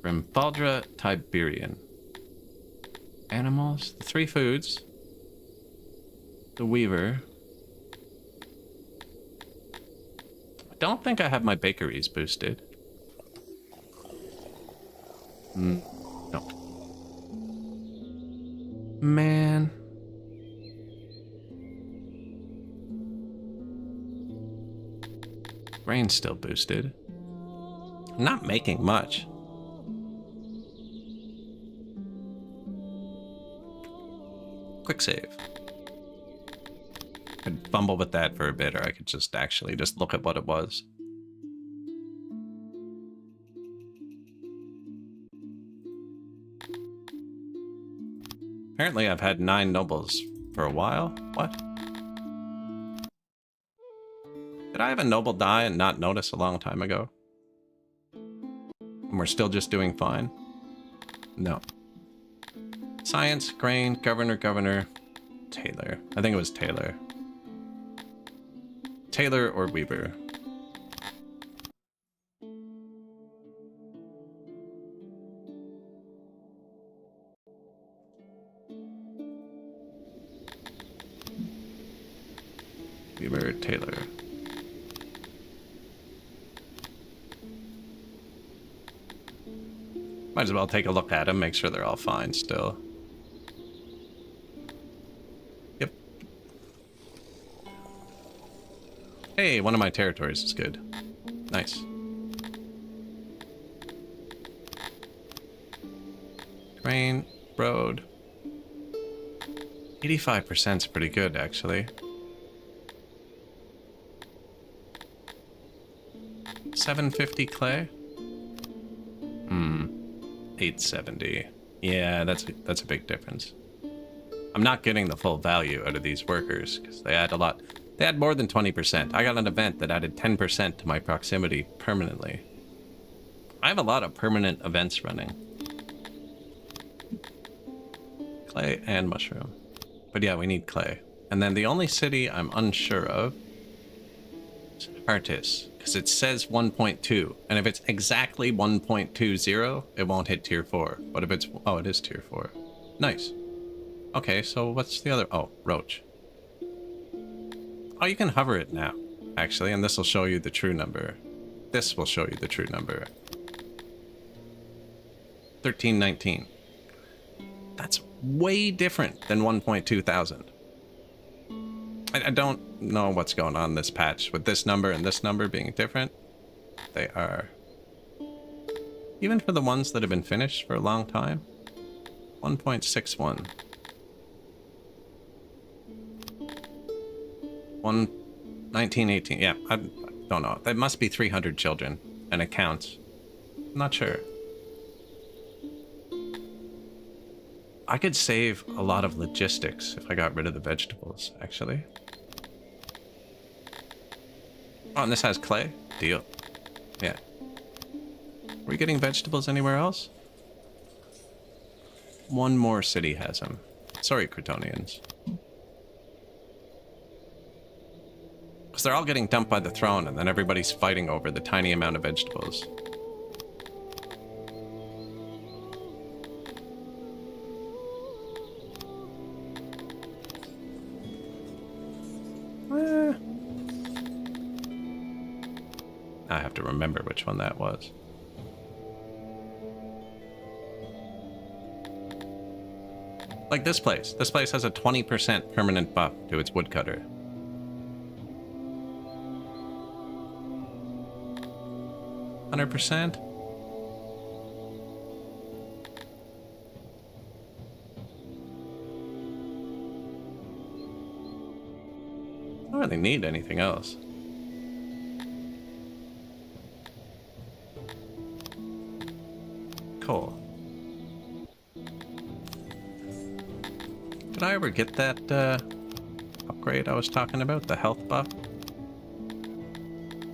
Grimbaldra Tiberian. Animals. The 3 foods. The Weaver. I don't think I have my bakeries boosted. No. Man. Grain's still boosted. I'm not making much. Quick save. I could fumble with that for a bit, or I could just actually just look at what it was. Apparently I've had 9 nobles for a while. What? Did I have a noble die and not notice a long time ago? And we're still just doing fine? No. Science, grain, governor, Taylor. I think it was Taylor. Taylor or Weaver. Weaver, Taylor. Might as well take a look at them, make sure they're all fine still. Yep. Hey, one of my territories is good. Nice. Train, road. 85% is pretty good, actually. 750 clay? 870. Yeah, that's a big difference. I'm not getting the full value out of these workers because they add a lot. They had more than 20%. I got an event that added 10% to my proximity permanently. I have a lot of permanent events running. Clay and mushroom. But yeah, we need clay. And then the only city I'm unsure of is Artis, because it says 1.2. And if it's exactly 1.20, it won't hit tier 4. But if it's... Oh, it is tier 4. Nice. Okay, so what's the other... Oh, Roach. Oh, you can hover it now, actually, and this will show you the true number. This will show you the true number. 1319. That's way different than 1.2 thousand. I don't know what's going on this patch with this number and this number being different. They are... Even for the ones that have been finished for a long time. 1.61. 1918. Yeah, I don't know. That must be 300 children, and it counts. I'm not sure. I could save a lot of logistics if I got rid of the vegetables, actually. Oh, and this has clay? Deal. Yeah. Are we getting vegetables anywhere else? One more city has them. Sorry, Crotonians. Because they're all getting dumped by the throne, and then everybody's fighting over the tiny amount of vegetables. I have to remember which one that was. Like this place. This place has a 20% permanent buff to its woodcutter. 100%? I don't really need anything else. Cool. Did I ever get that upgrade I was talking about? The health buff?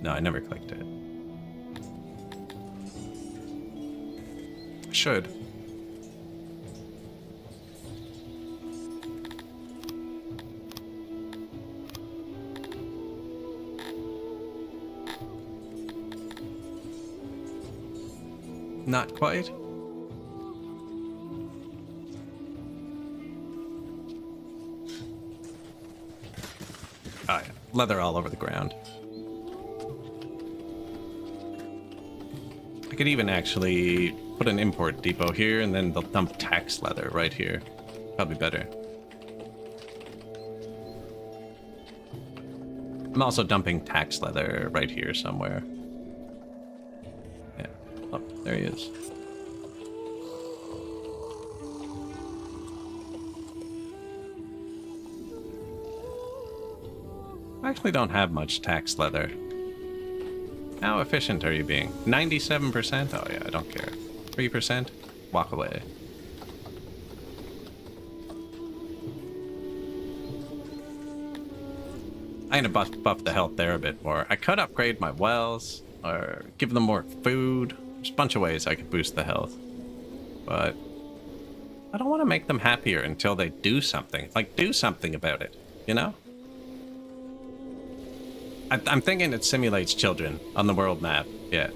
No, I never clicked it. Should. Not quite. Oh yeah, leather all over the ground. I could even actually put an import depot here, and then they'll dump tax leather right here. Probably better. I'm also dumping tax leather right here somewhere. Yeah. Oh, there he is. I actually don't have much tax leather. How efficient are you being? 97%? Oh yeah, I don't care. 3%? Walk away. I need to buff the health there a bit more. I could upgrade my wells, or give them more food. There's a bunch of ways I could boost the health. But I don't want to make them happier until they do something. Like, do something about it, you know? I'm thinking it simulates children on the world map. Yeah.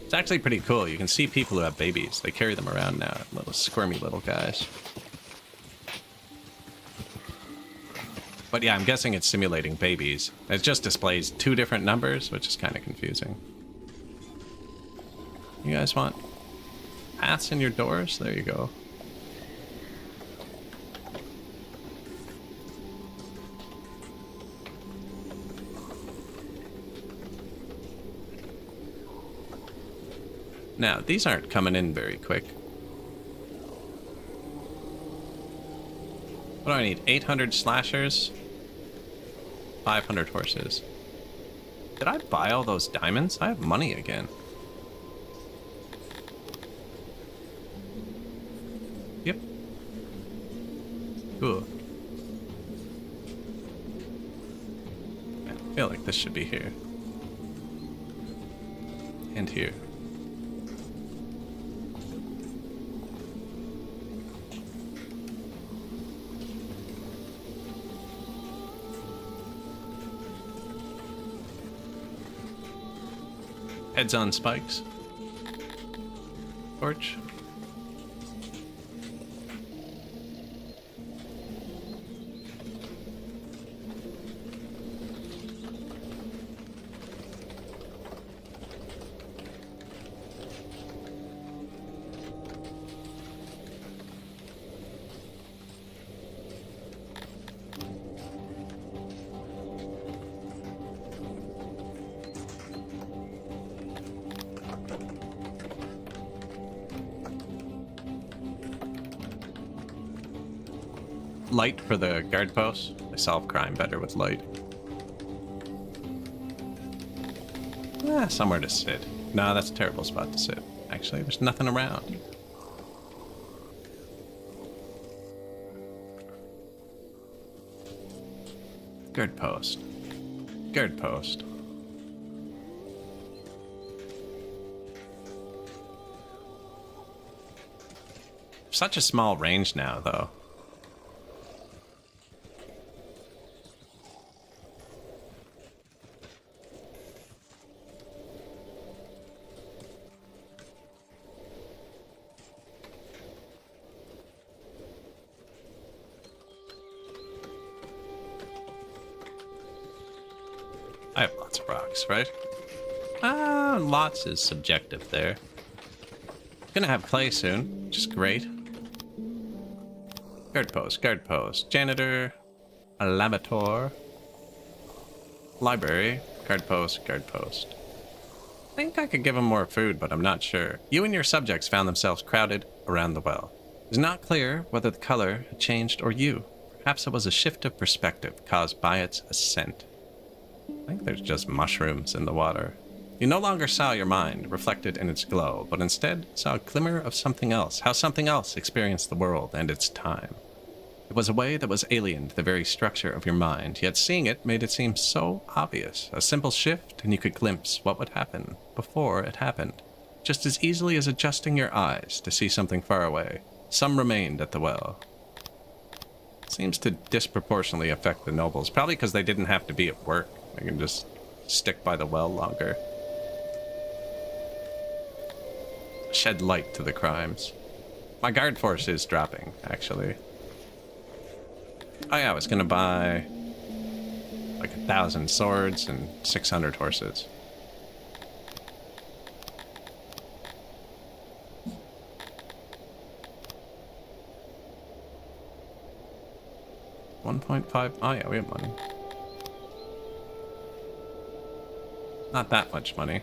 It's actually pretty cool. You can see people who have babies. They carry them around now. Little squirmy little guys. But yeah, I'm guessing it's simulating babies. It just displays two different numbers, which is kind of confusing. You guys want paths in your doors? There you go. Now, these aren't coming in very quick. What do I need? 800 slashers? 500 horses. Did I buy all those diamonds? I have money again. Yep. Cool. feel like this should be here. And here. Heads on spikes. Torch. Light for the guard post. I solve crime better with light. Somewhere to sit. No, that's a terrible spot to sit. Actually, there's nothing around. Guard post. Guard post. Such a small range now, though. I have lots of rocks, right? Lots is subjective there. Gonna have clay soon, which is great. Guard post, janitor, a laboratory, library, guard post, guard post. I think I could give them more food, but I'm not sure. You and your subjects found themselves crowded around the well. It's not clear whether the color had changed or you. Perhaps it was a shift of perspective caused by its ascent. I think there's just mushrooms in the water. You no longer saw your mind reflected in its glow, but instead saw a glimmer of something else, how something else experienced the world and its time. It was a way that was alien to the very structure of your mind, yet seeing it made it seem so obvious. A simple shift, and you could glimpse what would happen before it happened, just as easily as adjusting your eyes to see something far away. Some remained at the well. Seems to disproportionately affect the nobles, probably because they didn't have to be at work. They can just stick by the well longer. Shed light to the crimes. My guard force is dropping, actually. Oh yeah, I was gonna buy like 1,000 swords and 600 horses. $1.5. Oh yeah, we have money. Not that much money.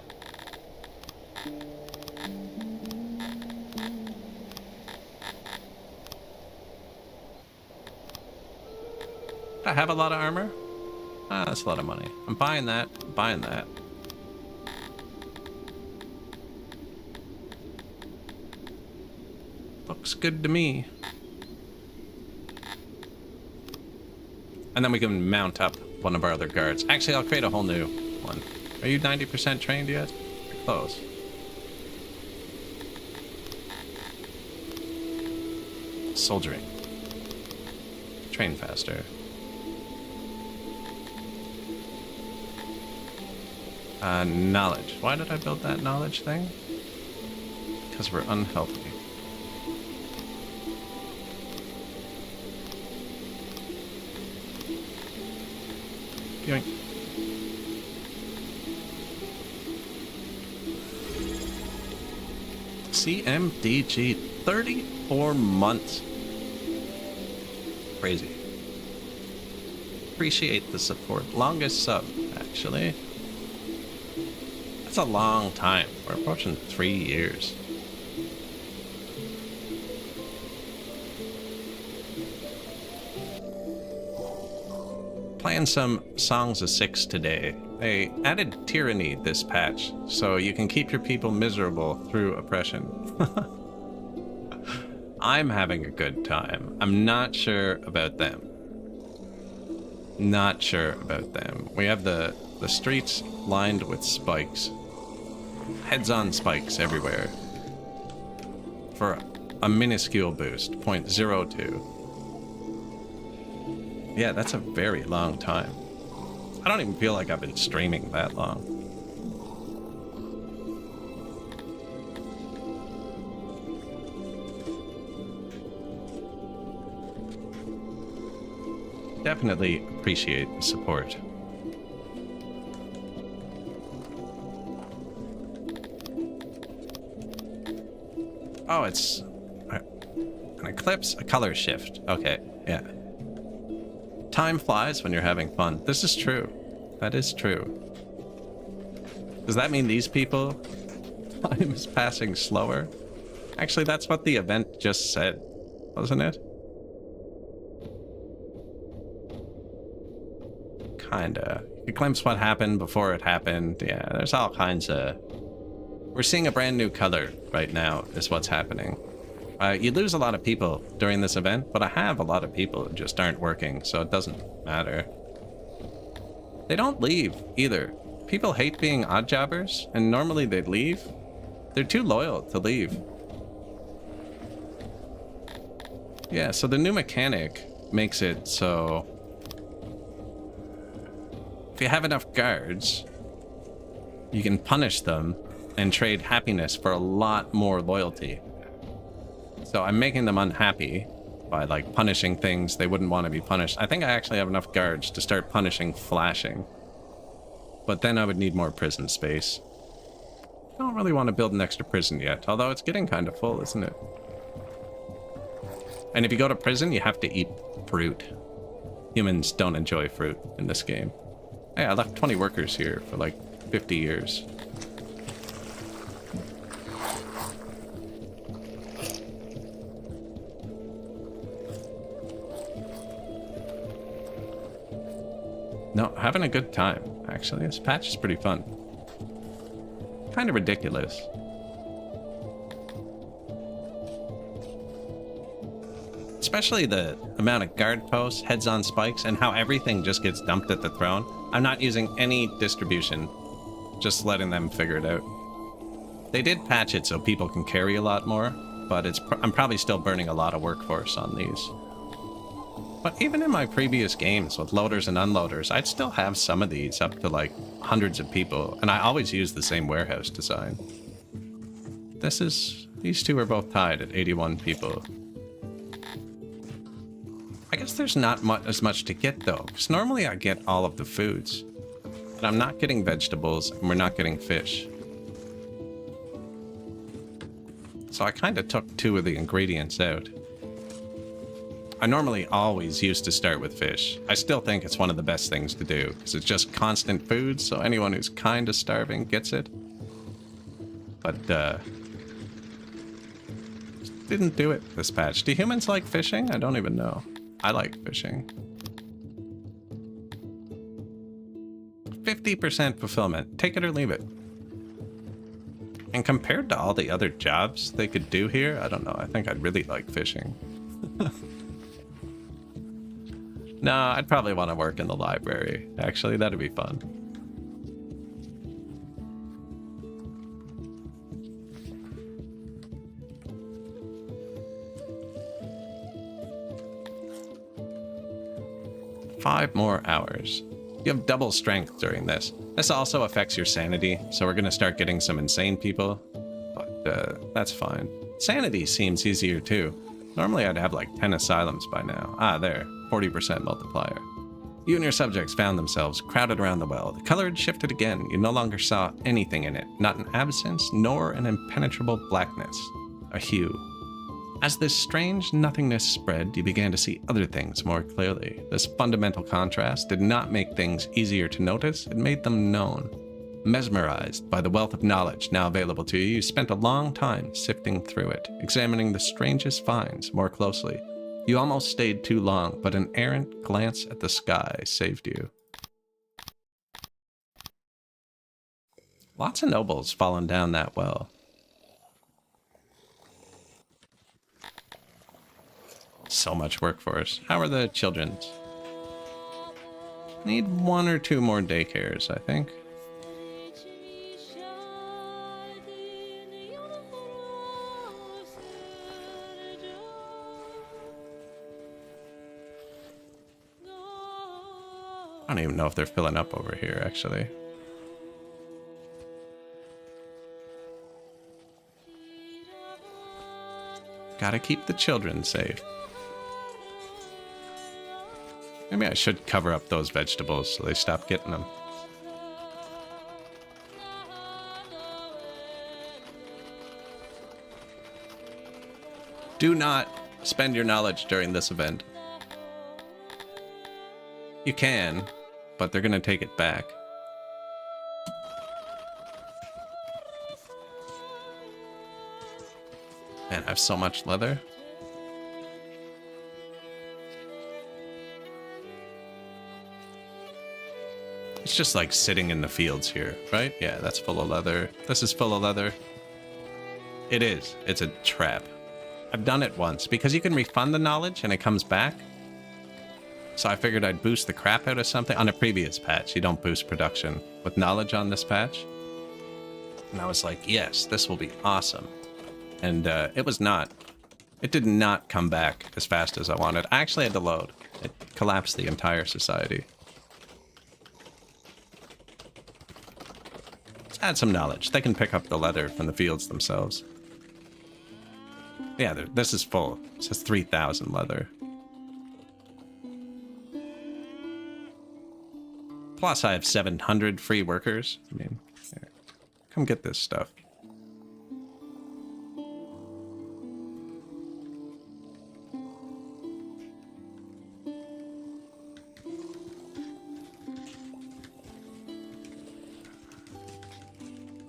I have a lot of armor. That's a lot of money. I'm buying that. I'm buying that. Looks good to me. And then we can mount up one of our other guards. Actually, I'll create a whole new one. Are you 90% trained yet? You're close. Soldiering. Train faster. Knowledge. Why did I build that knowledge thing? Because we're unhealthy. Yoink. CMDG, 34 months. Crazy. Appreciate the support. Longest sub, actually. That's a long time. We're approaching 3 years. Playing some Songs of Six today. They added tyranny this patch, so you can keep your people miserable through oppression. I'm having a good time. I'm not sure about them. Not sure about them. We have the The streets lined with spikes. Heads-on spikes everywhere. For a minuscule boost, 0.02. Yeah, that's a very long time. I don't even feel like I've been streaming that long. Definitely appreciate the support. Oh, it's an eclipse, a color shift. Okay, yeah. Time flies when you're having fun. This is true. That is true. Does that mean these people? Time is passing slower? Actually, that's what the event just said, wasn't it? Kinda. You glimpse what happened before it happened. Yeah, there's all kinds of... We're seeing a brand new color right now, is what's happening. You lose a lot of people during this event, but I have a lot of people who just aren't working, so it doesn't matter. They don't leave, either. People hate being odd jobbers, and normally they'd leave. They're too loyal to leave. Yeah, so the new mechanic makes it so... if you have enough guards, you can punish them and trade happiness for a lot more loyalty. So I'm making them unhappy by, like, punishing things they wouldn't want to be punished. I think I actually have enough guards to start punishing flashing. But then I would need more prison space. I don't really want to build an extra prison yet, although it's getting kind of full, isn't it? And if you go to prison, you have to eat fruit. Humans don't enjoy fruit in this game. Hey, I left 20 workers here for like 50 years. No, having a good time, actually. This patch is pretty fun. Kind of ridiculous. Especially the amount of guard posts, heads on spikes, and how everything just gets dumped at the throne. I'm not using any distribution, just letting them figure it out. They did patch it so people can carry a lot more, but I'm probably still burning a lot of workforce on these. But even in my previous games with loaders and unloaders, I'd still have some of these up to like hundreds of people, and I always use the same warehouse design. These two are both tied at 81 people. I guess there's not as much to get though, because normally I get all of the foods. But I'm not getting vegetables, and we're not getting fish. So I kind of took two of the ingredients out. I normally always used to start with fish. I still think it's one of the best things to do, because it's just constant food, so anyone who's kind of starving gets it. But, didn't do it this patch. Do humans like fishing? I don't even know. I like fishing. 50% fulfillment. Take it or leave it. And compared to all the other jobs they could do here, I don't know. I think I'd really like fishing. No, I'd probably want to work in the library. Actually, that'd be fun. Five more hours. You have double strength during this. This also affects your sanity, so we're going to start getting some insane people. But that's fine. Sanity seems easier too. Normally I'd have like 10 asylums by now. Ah, there. 40% multiplier. You and your subjects found themselves crowded around the well. The color had shifted again. You no longer saw anything in it. Not an absence, nor an impenetrable blackness. A hue. As this strange nothingness spread, you began to see other things more clearly. This fundamental contrast did not make things easier to notice, it made them known. Mesmerized by the wealth of knowledge now available to you, you spent a long time sifting through it, examining the strangest finds more closely. You almost stayed too long, but an errant glance at the sky saved you. Lots of nobles fallen down that well. So much workforce. How are the children's? Need 1 or 2 more daycares, I think. I don't even know if they're filling up over here, actually. Gotta keep the children safe. Maybe I should cover up those vegetables so they stop getting them. Do not spend your knowledge during this event. You can, but they're gonna take it back. Man, I have so much leather. It's just like sitting in the fields here, right? Yeah, that's full of leather. This is full of leather. It is. It's a trap. I've done it once because you can refund the knowledge and it comes back. So I figured I'd boost the crap out of something. On a previous patch, you don't boost production with knowledge on this patch. And I was like, yes, this will be awesome. And it was not. It did not come back as fast as I wanted. I actually had to load. It collapsed the entire society. Let's add some knowledge. They can pick up the leather from the fields themselves. Yeah, this is full. It says 3,000 leather. Plus, I have 700 free workers. I mean, here, come get this stuff.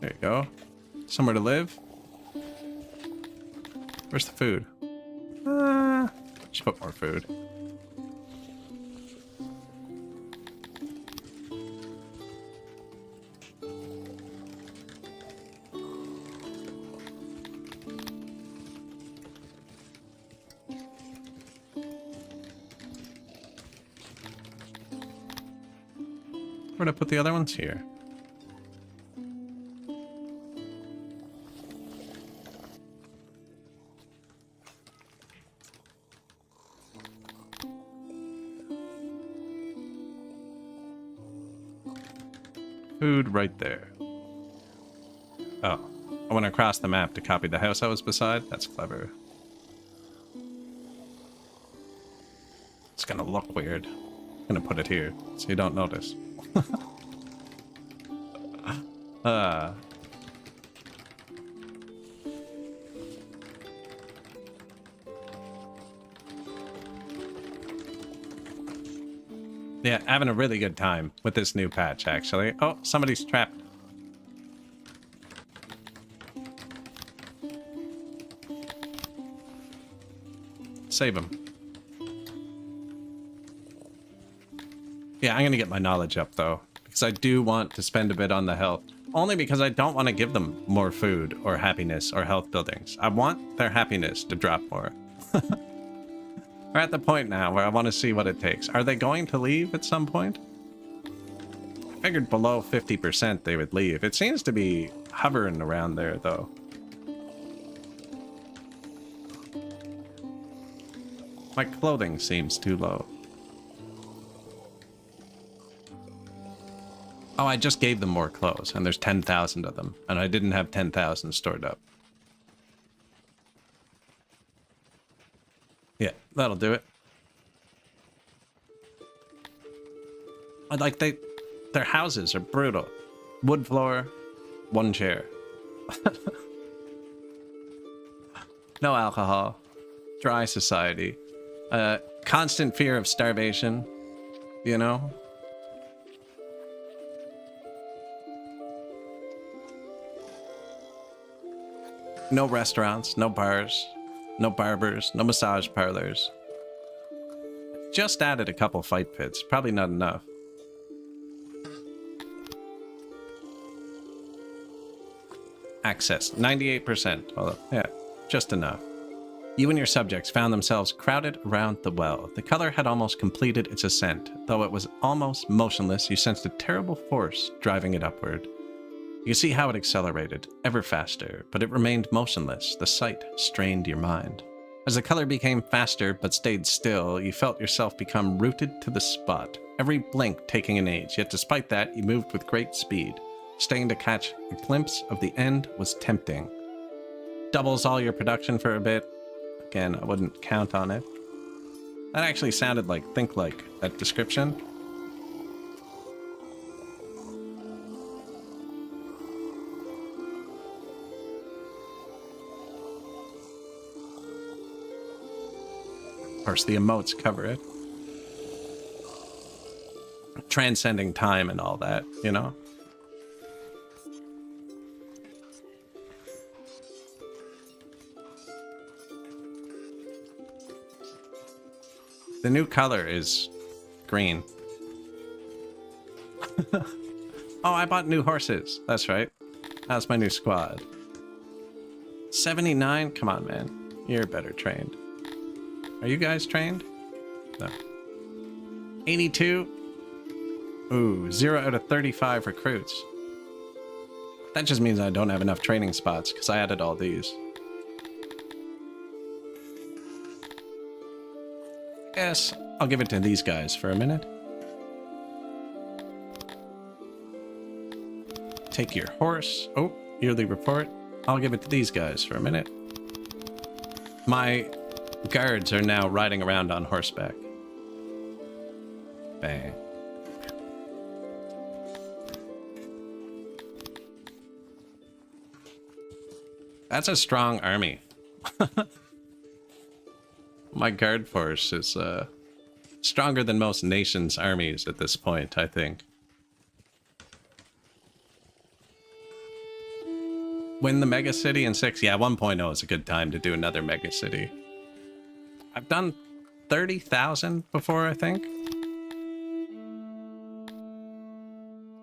There you go. Somewhere to live. Where's the food? Just put more food. Where'd I put the other ones? Here. Food right there. Oh, I went across the map to copy the house I was beside? That's clever. It's gonna look weird. I'm gonna put it here so you don't notice. Yeah, having a really good time with this new patch, actually. Oh, somebody's trapped. Save him. Yeah, I'm gonna get my knowledge up, though, because I do want to spend a bit on the health. Only because I don't want to give them more food or happiness or health buildings. I want their happiness to drop more. We're at the point now where I want to see what it takes. Are they going to leave at some point? I figured below 50% they would leave. It seems to be hovering around there, though. My clothing seems too low. Oh, I just gave them more clothes, and there's 10,000 of them, and I didn't have 10,000 stored up. Yeah, that'll do it. Their houses are brutal. Wood floor, 1 chair. No alcohol. Dry society. Constant fear of starvation, you know? No restaurants, no bars, no barbers, no massage parlors. Just added a couple fight pits. Probably not enough. Access, 98%. Well, yeah, just enough. You and your subjects found themselves crowded around the well. The color had almost completed its ascent. Though it was almost motionless, you sensed a terrible force driving it upward. You could see how it accelerated, ever faster, but it remained motionless. The sight strained your mind. As the color became faster but stayed still, you felt yourself become rooted to the spot, every blink taking an age, yet despite that, you moved with great speed. Staying to catch a glimpse of the end was tempting. Doubles all your production for a bit. Again, I wouldn't count on it. That actually sounded like Think Like, that description. Of course, the emotes cover it. Transcending time and all that, you know? The new color is green. Oh, I bought new horses. That's right. That's my new squad. 79? Come on, man. You're better trained. Are you guys trained? No. 82? Ooh, 0 out of 35 recruits. That just means I don't have enough training spots, because I added all these. Yes, I'll give it to these guys for a minute. Take your horse. Oh, yearly report. I'll give it to these guys for a minute. My guards are now riding around on horseback. Bang. That's a strong army. My guard force is stronger than most nations' armies at this point, I think. Win the mega city in 6? Yeah, 1.0 is a good time to do another mega city. I've done 30,000 before, I think.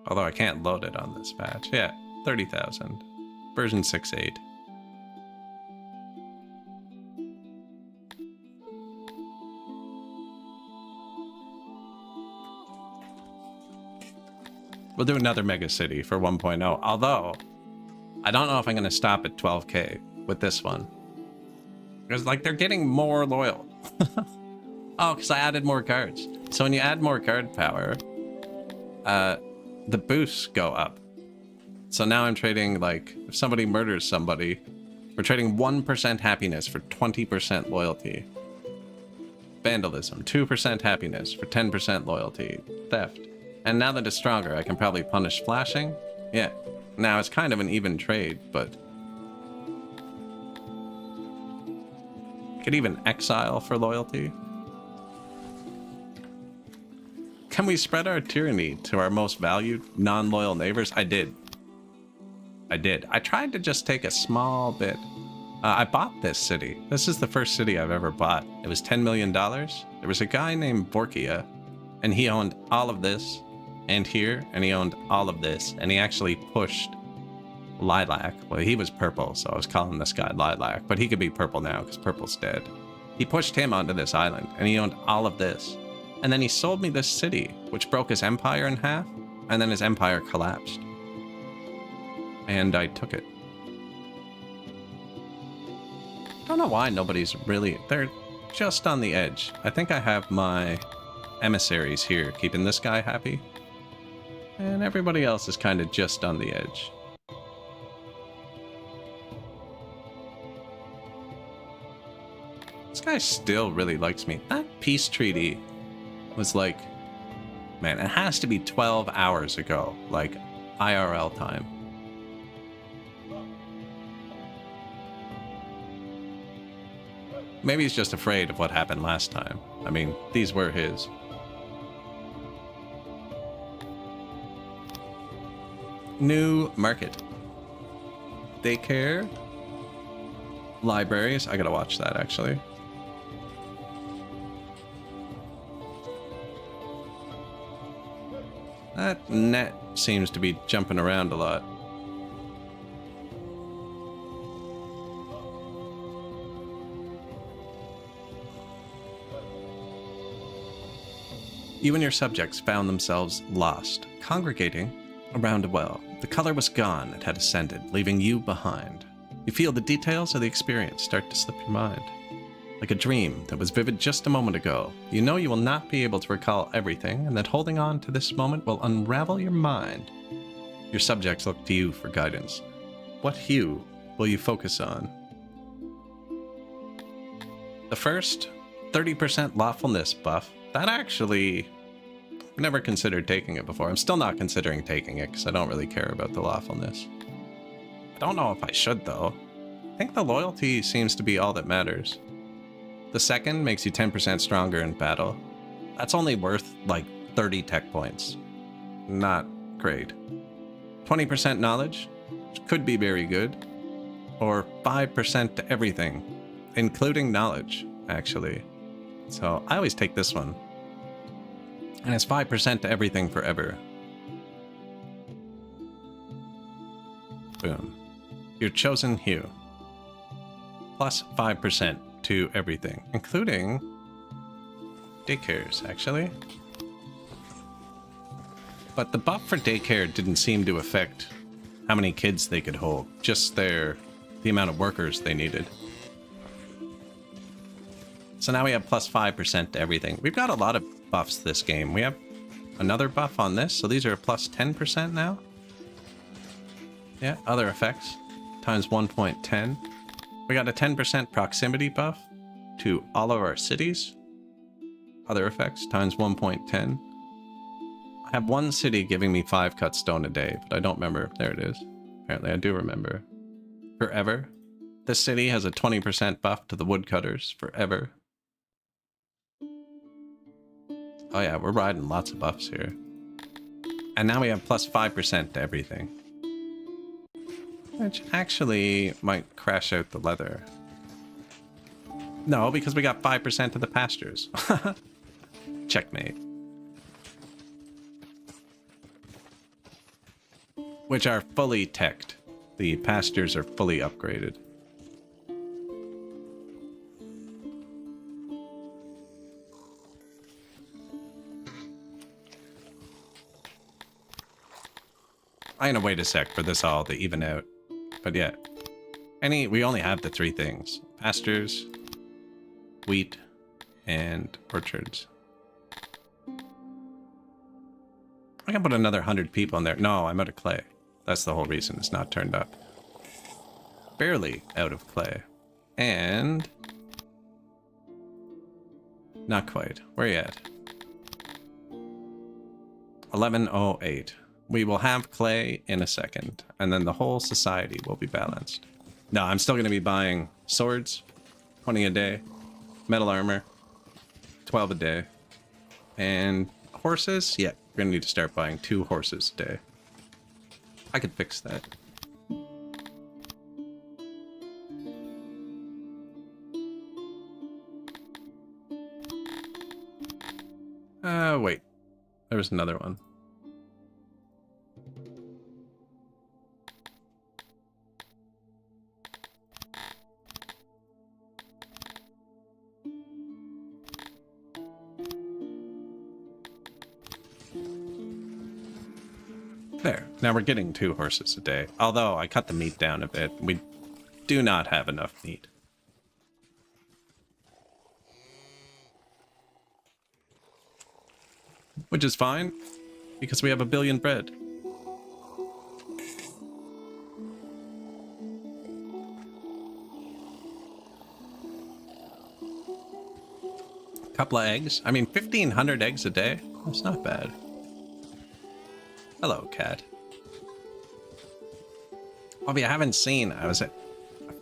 Although I can't load it on this patch. Yeah, 30,000. Version 6.8. We'll do another mega city for 1.0. Although, I don't know if I'm going to stop at 12k with this one. Because, like, they're getting more loyal. Oh, because I added more guards. So when you add more guard power, the boosts go up. So now I'm trading, like, if somebody murders somebody, we're trading 1% happiness for 20% loyalty. Vandalism, 2% happiness for 10% loyalty. Theft. And now that it's stronger, I can probably punish flashing. Yeah. Now it's kind of an even trade, but... could even exile for loyalty. Can we spread our tyranny to our most valued, non-loyal neighbors? I did. I tried to just take a small bit. I bought this city. This is the first city I've ever bought. It was $10 million. There was a guy named Borkia, and he owned all of this, and here, and he owned all of this, and he actually pushed Lilac. Well, he was purple, so I was calling this guy Lilac, but he could be purple now, because purple's dead. He pushed him onto this island, and he owned all of this. And then he sold me this city, which broke his empire in half, and then his empire collapsed. And I took it. I don't know why nobody's really... they're just on the edge. I think I have my emissaries here, keeping this guy happy. And everybody else is kind of just on the edge. This guy still really likes me. That peace treaty was like... man, it has to be 12 hours ago. Like, IRL time. Maybe he's just afraid of what happened last time. I mean, these were his. New market. Daycare. Libraries. I gotta watch that, actually. That net seems to be jumping around a lot. You and your subjects found themselves lost, congregating around a well. The color was gone, it had ascended, leaving you behind. You feel the details of the experience start to slip your mind. Like a dream that was vivid just a moment ago, you know you will not be able to recall everything, and that holding on to this moment will unravel your mind. Your subjects look to you for guidance. What hue will you focus on? The first, 30% lawfulness buff. That actually, I've never considered taking it before. I'm still not considering taking it because I don't really care about the lawfulness. I don't know if I should though. I think the loyalty seems to be all that matters. The second makes you 10% stronger in battle. That's only worth like 30 tech points. Not great. 20% knowledge, which could be very good. Or 5% to everything, including knowledge, actually. So I always take this one. And it's 5% to everything forever. Boom. Your chosen hue. Plus 5% to everything, including daycares, actually. But the buff for daycare didn't seem to affect how many kids they could hold, just the amount of workers they needed. So now we have plus 5% to everything. We've got a lot of buffs this game. We have another buff on this, so these are plus 10% now. Yeah, other effects, times 1.10. We got a 10% proximity buff to all of our cities. Other effects, times 1.10. I have one city giving me 5 cut stone a day, but I don't remember. There it is. Apparently I do remember. Forever. This city has a 20% buff to the woodcutters. Forever. Oh yeah, we're riding lots of buffs here. And now we have plus 5% to everything. Which actually might crash out the leather. No, because we got 5% to the pastures. Checkmate. Which are fully teched. The pastures are fully upgraded. I'm gonna wait a sec for this all to even out. But yeah, we only have the 3 things. Pastures, wheat, and orchards. I can put another 100 people in there. No, I'm out of clay. That's the whole reason it's not turned up. Barely out of clay. And... not quite. Where are you at? 1108. We will have clay in a second, and then the whole society will be balanced. No, I'm still going to be buying swords, 20 a day, metal armor, 12 a day, and horses? Yeah, we're going to need to start buying 2 horses a day. I could fix that. Wait. There was another one. There. Now we're getting 2 horses a day. Although I cut the meat down a bit. We do not have enough meat. Which is fine, because we have 1 billion bread. Couple of eggs. I mean, 1,500 eggs a day? That's not bad. Hello, cat. Oh, if you haven't seen, I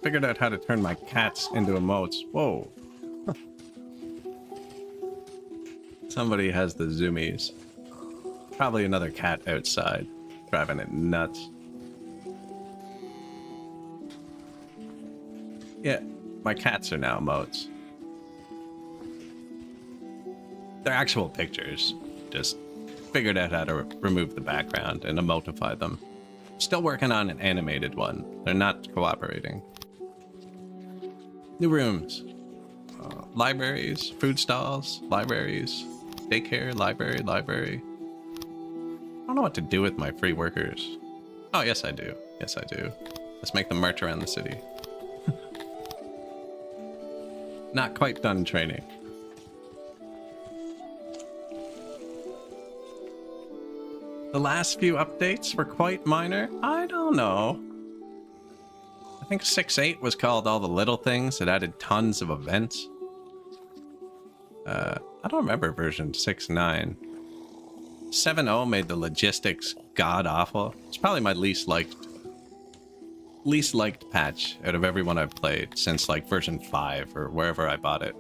figured out how to turn my cats into emotes. Whoa. Somebody has the zoomies. Probably another cat outside, driving it nuts. Yeah, my cats are now emotes. They're actual pictures. Just figured out how to remove the background and emotify them. Still working on an animated one. They're not cooperating. New rooms. Libraries, food stalls, libraries. Daycare, library, library. I don't know what to do with my free workers. Oh, yes, I do. Yes, I do. Let's make them march around the city. Not quite done training. The last few updates were quite minor. I don't know. I think 6.8 was called All the Little Things. It added tons of events. I don't remember version 6.9. 7.0 made the logistics god-awful. It's probably my least liked patch out of everyone I've played since like version 5 or wherever I bought it.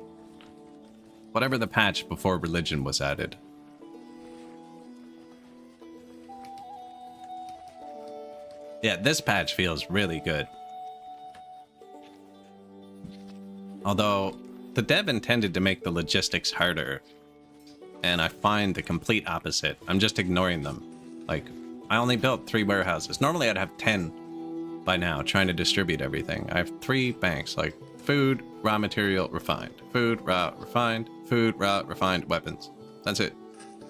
Whatever the patch before religion was added. Yeah, this patch feels really good. Although, the dev intended to make the logistics harder, and I find the complete opposite. I'm just ignoring them. Like, I only built 3 warehouses. Normally I'd have 10 by now, trying to distribute everything. I have 3 banks, like food, raw material, refined. Food, raw, refined. Food, raw, refined, weapons. That's it.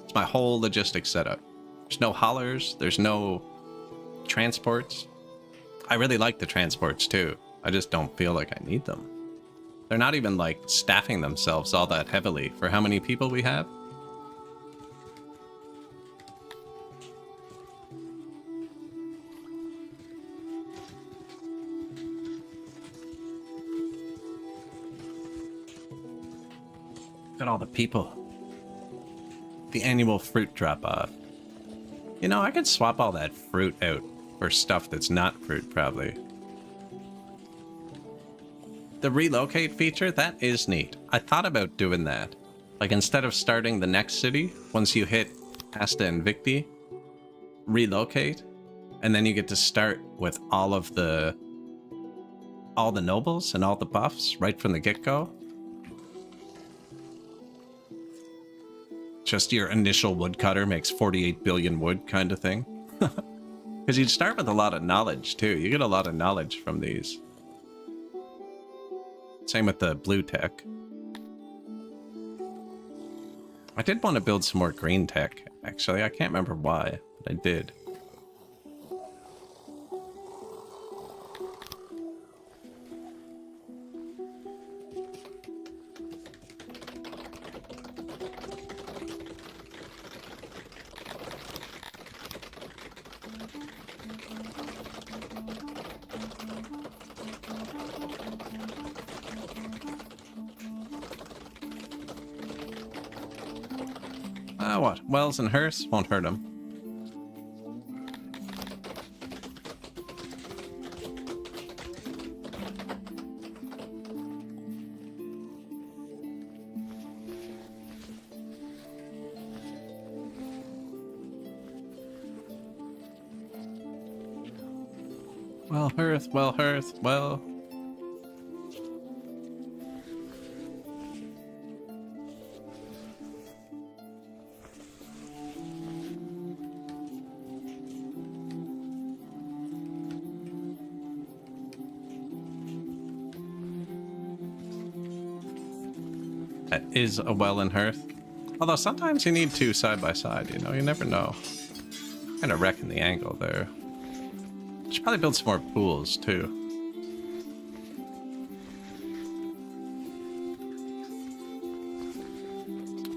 It's my whole logistics setup. There's no haulers, there's no transports. I really like the transports too. I just don't feel like I need them. They're not even like staffing themselves all that heavily for how many people we have. Look at all the people. The annual fruit drop-off. You know, I could swap all that fruit out for stuff that's not fruit, probably. The relocate feature, that is neat. I thought about doing that. Like, instead of starting the next city, once you hit Asta Invicti, relocate, and then you get to start with all the nobles and all the buffs right from the get-go. Just your initial woodcutter makes 48 billion wood kind of thing. Because you'd start with a lot of knowledge, too. You get a lot of knowledge from these. Same with the blue tech. I did want to build some more green tech, actually. I can't remember why, but I did. What? Wells and hearths won't hurt him. Well, hearth, well, hearth, well... That is a well and hearth. Although sometimes you need 2 side by side, you know, you never know. Kind of wrecking the angle there. Should probably build some more pools too.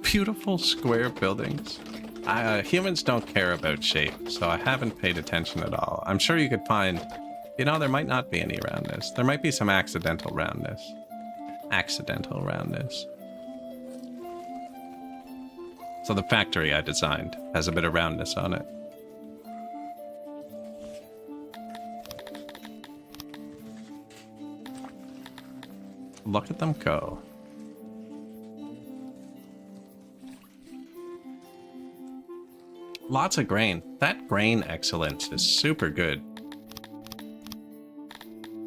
Beautiful square buildings. Humans don't care about shape, so I haven't paid attention at all. I'm sure you could find, you know, there might not be any roundness. There might be some accidental roundness. Accidental roundness. So the factory I designed has a bit of roundness on it. Look at them go. Lots of grain. That grain excellence is super good.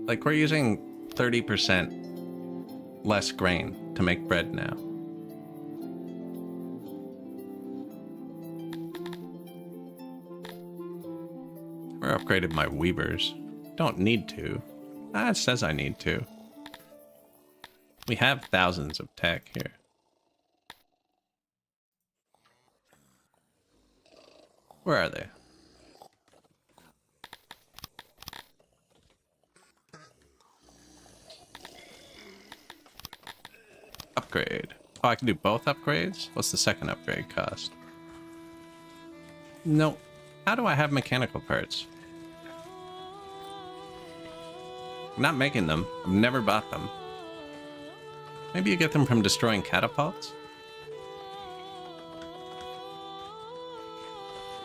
Like, we're using 30% less grain to make bread now. Or upgraded my weavers. Don't need to. It says I need to. We have thousands of tech here. Where are they? Upgrade. Oh, I can do both upgrades? What's the second upgrade cost? No. How do I have mechanical parts? I'm not making them. I've never bought them. Maybe you get them from destroying catapults?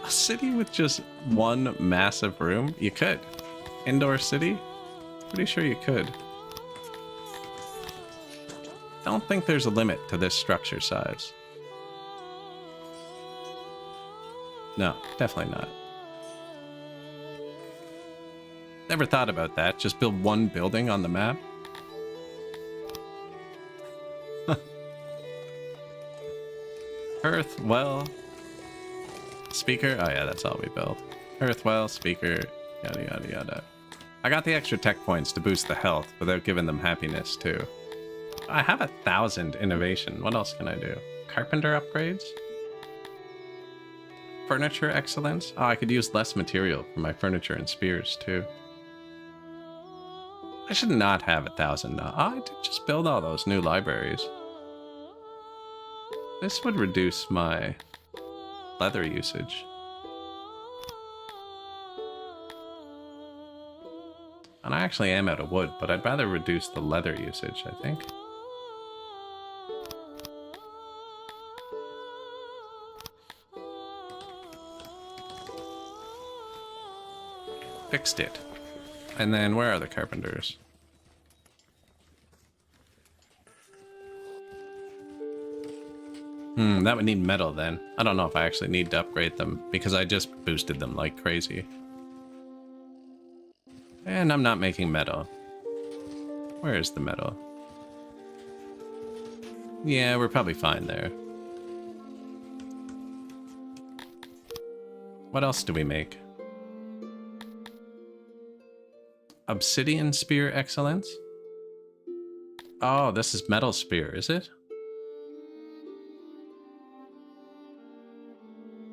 A city with just one massive room? You could. Indoor city? Pretty sure you could. Don't think there's a limit to this structure size. No, definitely not. Never thought about that. Just build one building on the map. Earth, well, speaker. Oh yeah, that's all we built. Earth, well, speaker, yada yada yada. I got the extra tech points to boost the health without giving them happiness too. I have 1,000 innovation. What else can I do? Carpenter upgrades? Furniture excellence? Oh, I could use less material for my furniture and spears too. I should not have 1,000 now. Oh, I did just build all those new libraries. This would reduce my leather usage. And I actually am out of wood, but I'd rather reduce the leather usage, I think. Fixed it. And then where are the carpenters? That would need metal then. I don't know if I actually need to upgrade them because I just boosted them like crazy. And I'm not making metal. Where is the metal? Yeah, we're probably fine there. What else do we make? Obsidian spear excellence? Oh, this is metal spear, is it?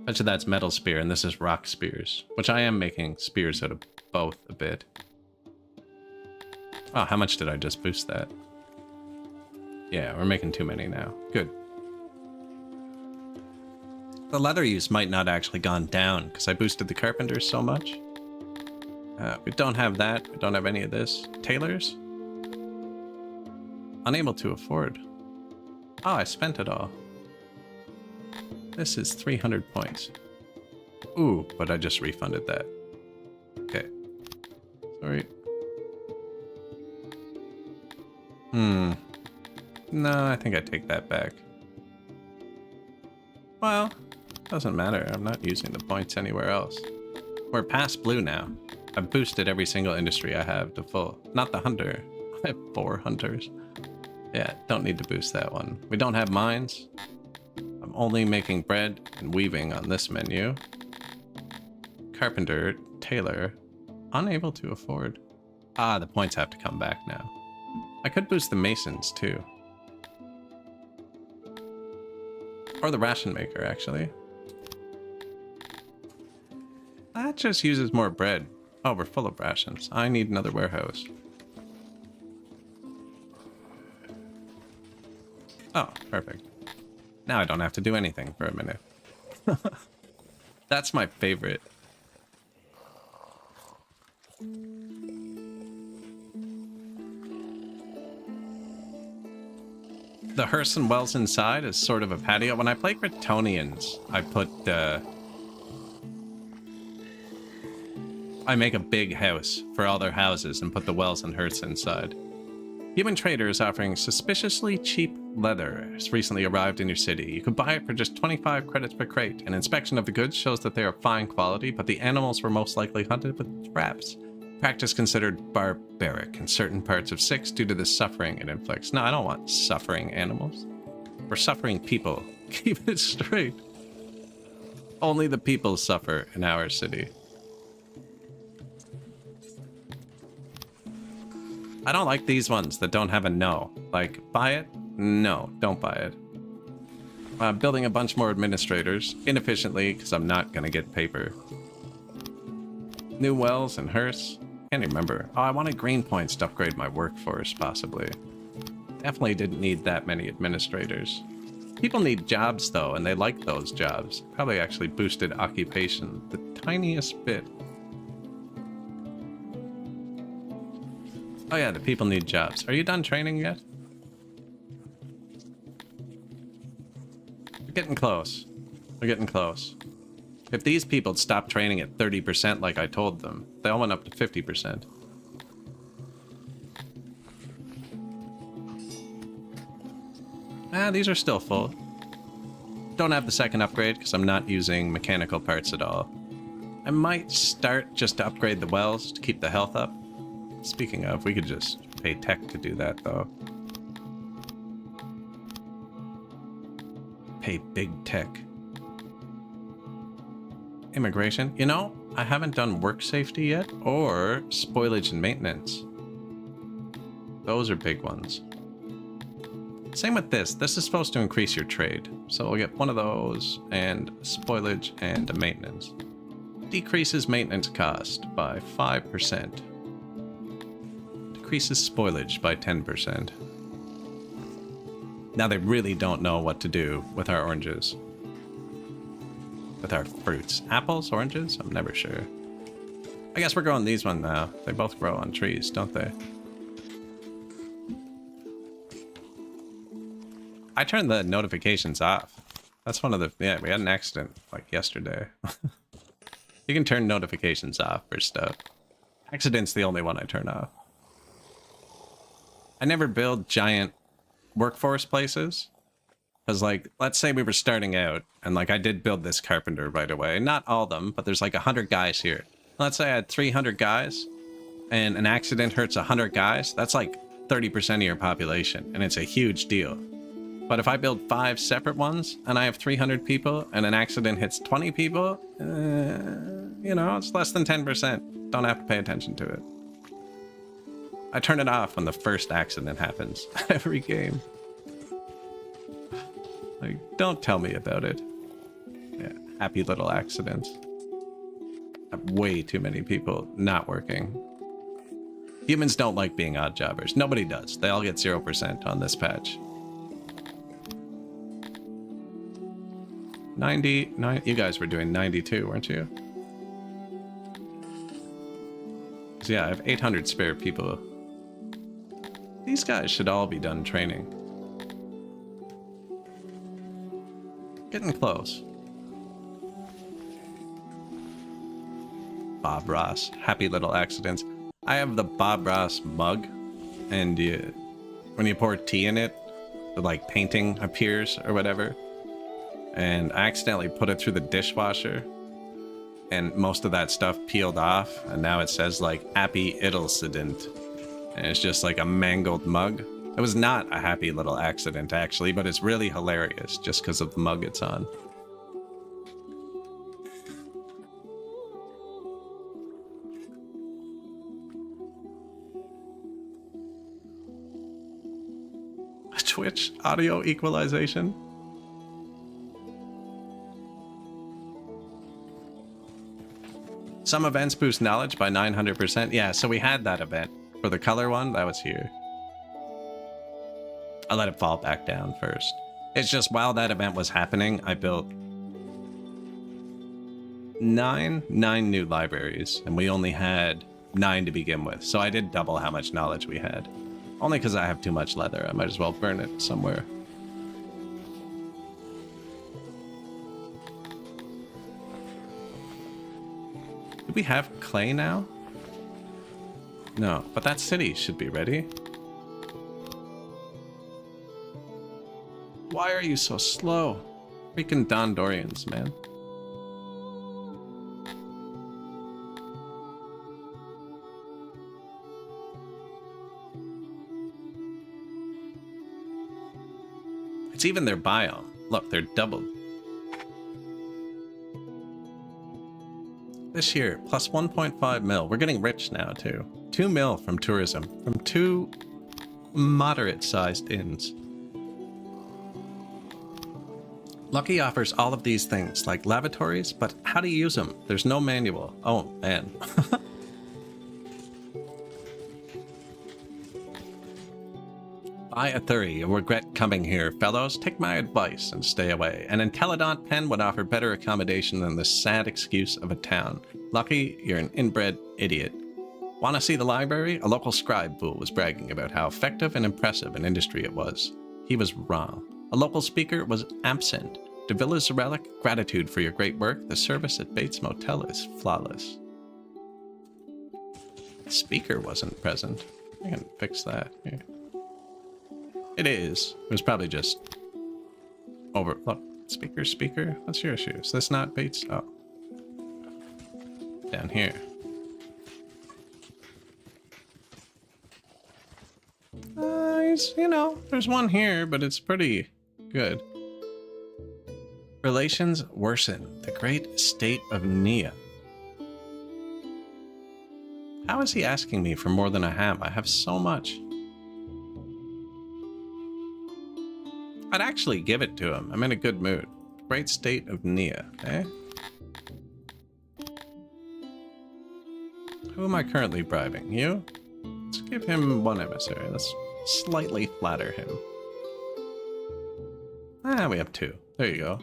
Bet you that's metal spear and this is rock spears, which I am making spears out of both a bit. Oh, how much did I just boost that? Yeah, we're making too many now. Good. The leather use might not actually gone down because I boosted the carpenters so much. We don't have that. We don't have any of this. Tailors? Unable to afford. Oh, I spent it all. This is 300 points. Ooh, but I just refunded that. Okay. Sorry. No, I think I take that back. Well, doesn't matter. I'm not using the points anywhere else. We're past blue now. I've boosted every single industry I have to full. Not the hunter. I have 4 hunters. Yeah, don't need to boost that one. We don't have mines. I'm only making bread and weaving on this menu. Carpenter, tailor, unable to afford. Ah, the points have to come back now. I could boost the masons too. Or the ration maker, actually. That just uses more bread. Oh, we're full of rations. I need another warehouse. Oh, perfect. Now I don't have to do anything for a minute. That's my favorite. The hearse and wells inside is sort of a patio. When I play Kryptonians, I make a big house for all their houses and put the wells and hearths inside. Human Trader is offering suspiciously cheap leather. Has recently arrived in your city. You could buy it for just 25 credits per crate. An inspection of the goods shows that they are fine quality, but the animals were most likely hunted with traps. Practice considered barbaric in certain parts of 6 due to the suffering it inflicts. No, I don't want suffering animals. We're suffering people. Keep it straight. Only the people suffer in our city. I don't like these ones that don't have a no. Like, buy it? No, don't buy it. building a bunch more administrators inefficiently because I'm not going to get paper. New wells and hearse. Can't remember. Oh, I wanted green points to upgrade my workforce, possibly. Definitely didn't need that many administrators. People need jobs, though, and they like those jobs. Probably actually boosted occupation the tiniest bit. Oh yeah, the people need jobs. Are you done training yet? We're getting close. We're getting close. If these people stopped training at 30% like I told them, they all went up to 50%. Ah, these are still full. Don't have the second upgrade because I'm not using mechanical parts at all. I might start just to upgrade the wells to keep the health up. Speaking of, we could just pay tech to do that, though. Pay big tech. Immigration. You know, I haven't done work safety yet, or spoilage and maintenance. Those are big ones. Same with this. This is supposed to increase your trade. So we'll get one of those, and spoilage and a maintenance. Decreases maintenance cost by 5%. Decreases spoilage by 10%. Now they really don't know what to do with our oranges. With our fruits. Apples? Oranges? I'm never sure. I guess we're growing these ones now. They both grow on trees, don't they? I turned the notifications off. That's one of the... Yeah, we had an accident, like, yesterday. You can turn notifications off for stuff. Accident's the only one I turn off. I never build giant workforce places. Because, like, let's say we were starting out, and, like, I did build this carpenter right away. Not all of them, but there's, like, 100 guys here. Let's say I had 300 guys, and an accident hurts 100 guys. That's, like, 30% of your population, and it's a huge deal. But if I build 5 separate ones, and I have 300 people, and an accident hits 20 people, you know, it's less than 10%. Don't have to pay attention to it. I turn it off when the first accident happens. Every game. Like, don't tell me about it. Yeah, happy little accidents. I have way too many people not working. Humans don't like being odd jobbers. Nobody does. They all get 0% on this patch. 99. You guys were doing 92, weren't you? So yeah, I have 800 spare people. These guys should all be done training. Getting close. Bob Ross. Happy little accidents. I have the Bob Ross mug, and when you pour tea in it, the like painting appears or whatever. And I accidentally put it through the dishwasher, and most of that stuff peeled off, and now it says like happy idlecident, and it's just like a mangled mug. It was not a happy little accident actually, but it's really hilarious just because of the mug it's on. Twitch audio equalization. Some events boost knowledge by 900%. Yeah, so we had that event for the color one. That was here. I let it fall back down first. It's just while that event was happening, I built nine new libraries, and we only had 9 to begin with. So I did double how much knowledge we had. Only because I have too much leather. I might as well burn it somewhere. Do we have clay now? No, but that city should be ready. Why are you so slow? Freaking Dondorians, man. It's even their biome. Look, they're doubled. This year, plus 1.5 mil. We're getting rich now, too. 2 mil from tourism. From 2 moderate-sized inns. Lucky offers all of these things, like lavatories, but how do you use them? There's no manual. Oh, man. Buy a 30. You'll regret coming here. Fellows, take my advice and stay away. An Intelligent pen would offer better accommodation than the sad excuse of a town. Lucky, you're an inbred idiot. Want to see the library? A local scribe fool was bragging about how effective and impressive an industry it was. He was wrong. A local speaker was absent. De Villa's a relic. Gratitude for your great work. The service at Bates Motel is flawless. The speaker wasn't present. I can fix that. Yeah. It is. It was probably just over. Look, speaker. What's your issue? Is this not Bates? Oh. Down here. You know, there's one here, but it's pretty good. Relations worsen. The great state of Nia. How is he asking me for more than a ham? I have so much. I'd actually give it to him. I'm in a good mood. Great state of Nia, eh? Who am I currently bribing? You? Let's give him one emissary. Let's slightly flatter him. Ah, we have 2. There you go.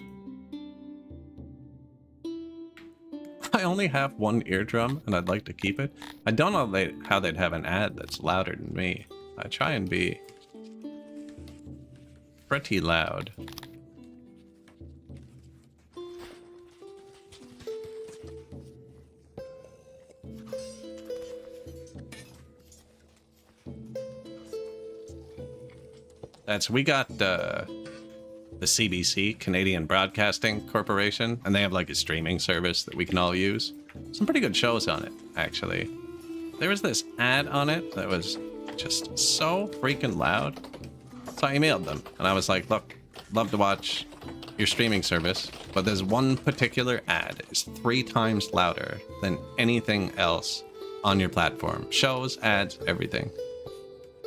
I only have 1 eardrum, and I'd like to keep it. I don't know how they'd have an ad that's louder than me. I try and be pretty loud. We got the CBC, Canadian Broadcasting Corporation, and they have like a streaming service that we can all use. Some pretty good shows on it, actually. There was this ad on it that was just so freaking loud. So I emailed them, and I was like, look, love to watch your streaming service, but there's one particular ad is 3 times louder than anything else on your platform. Shows, ads, everything.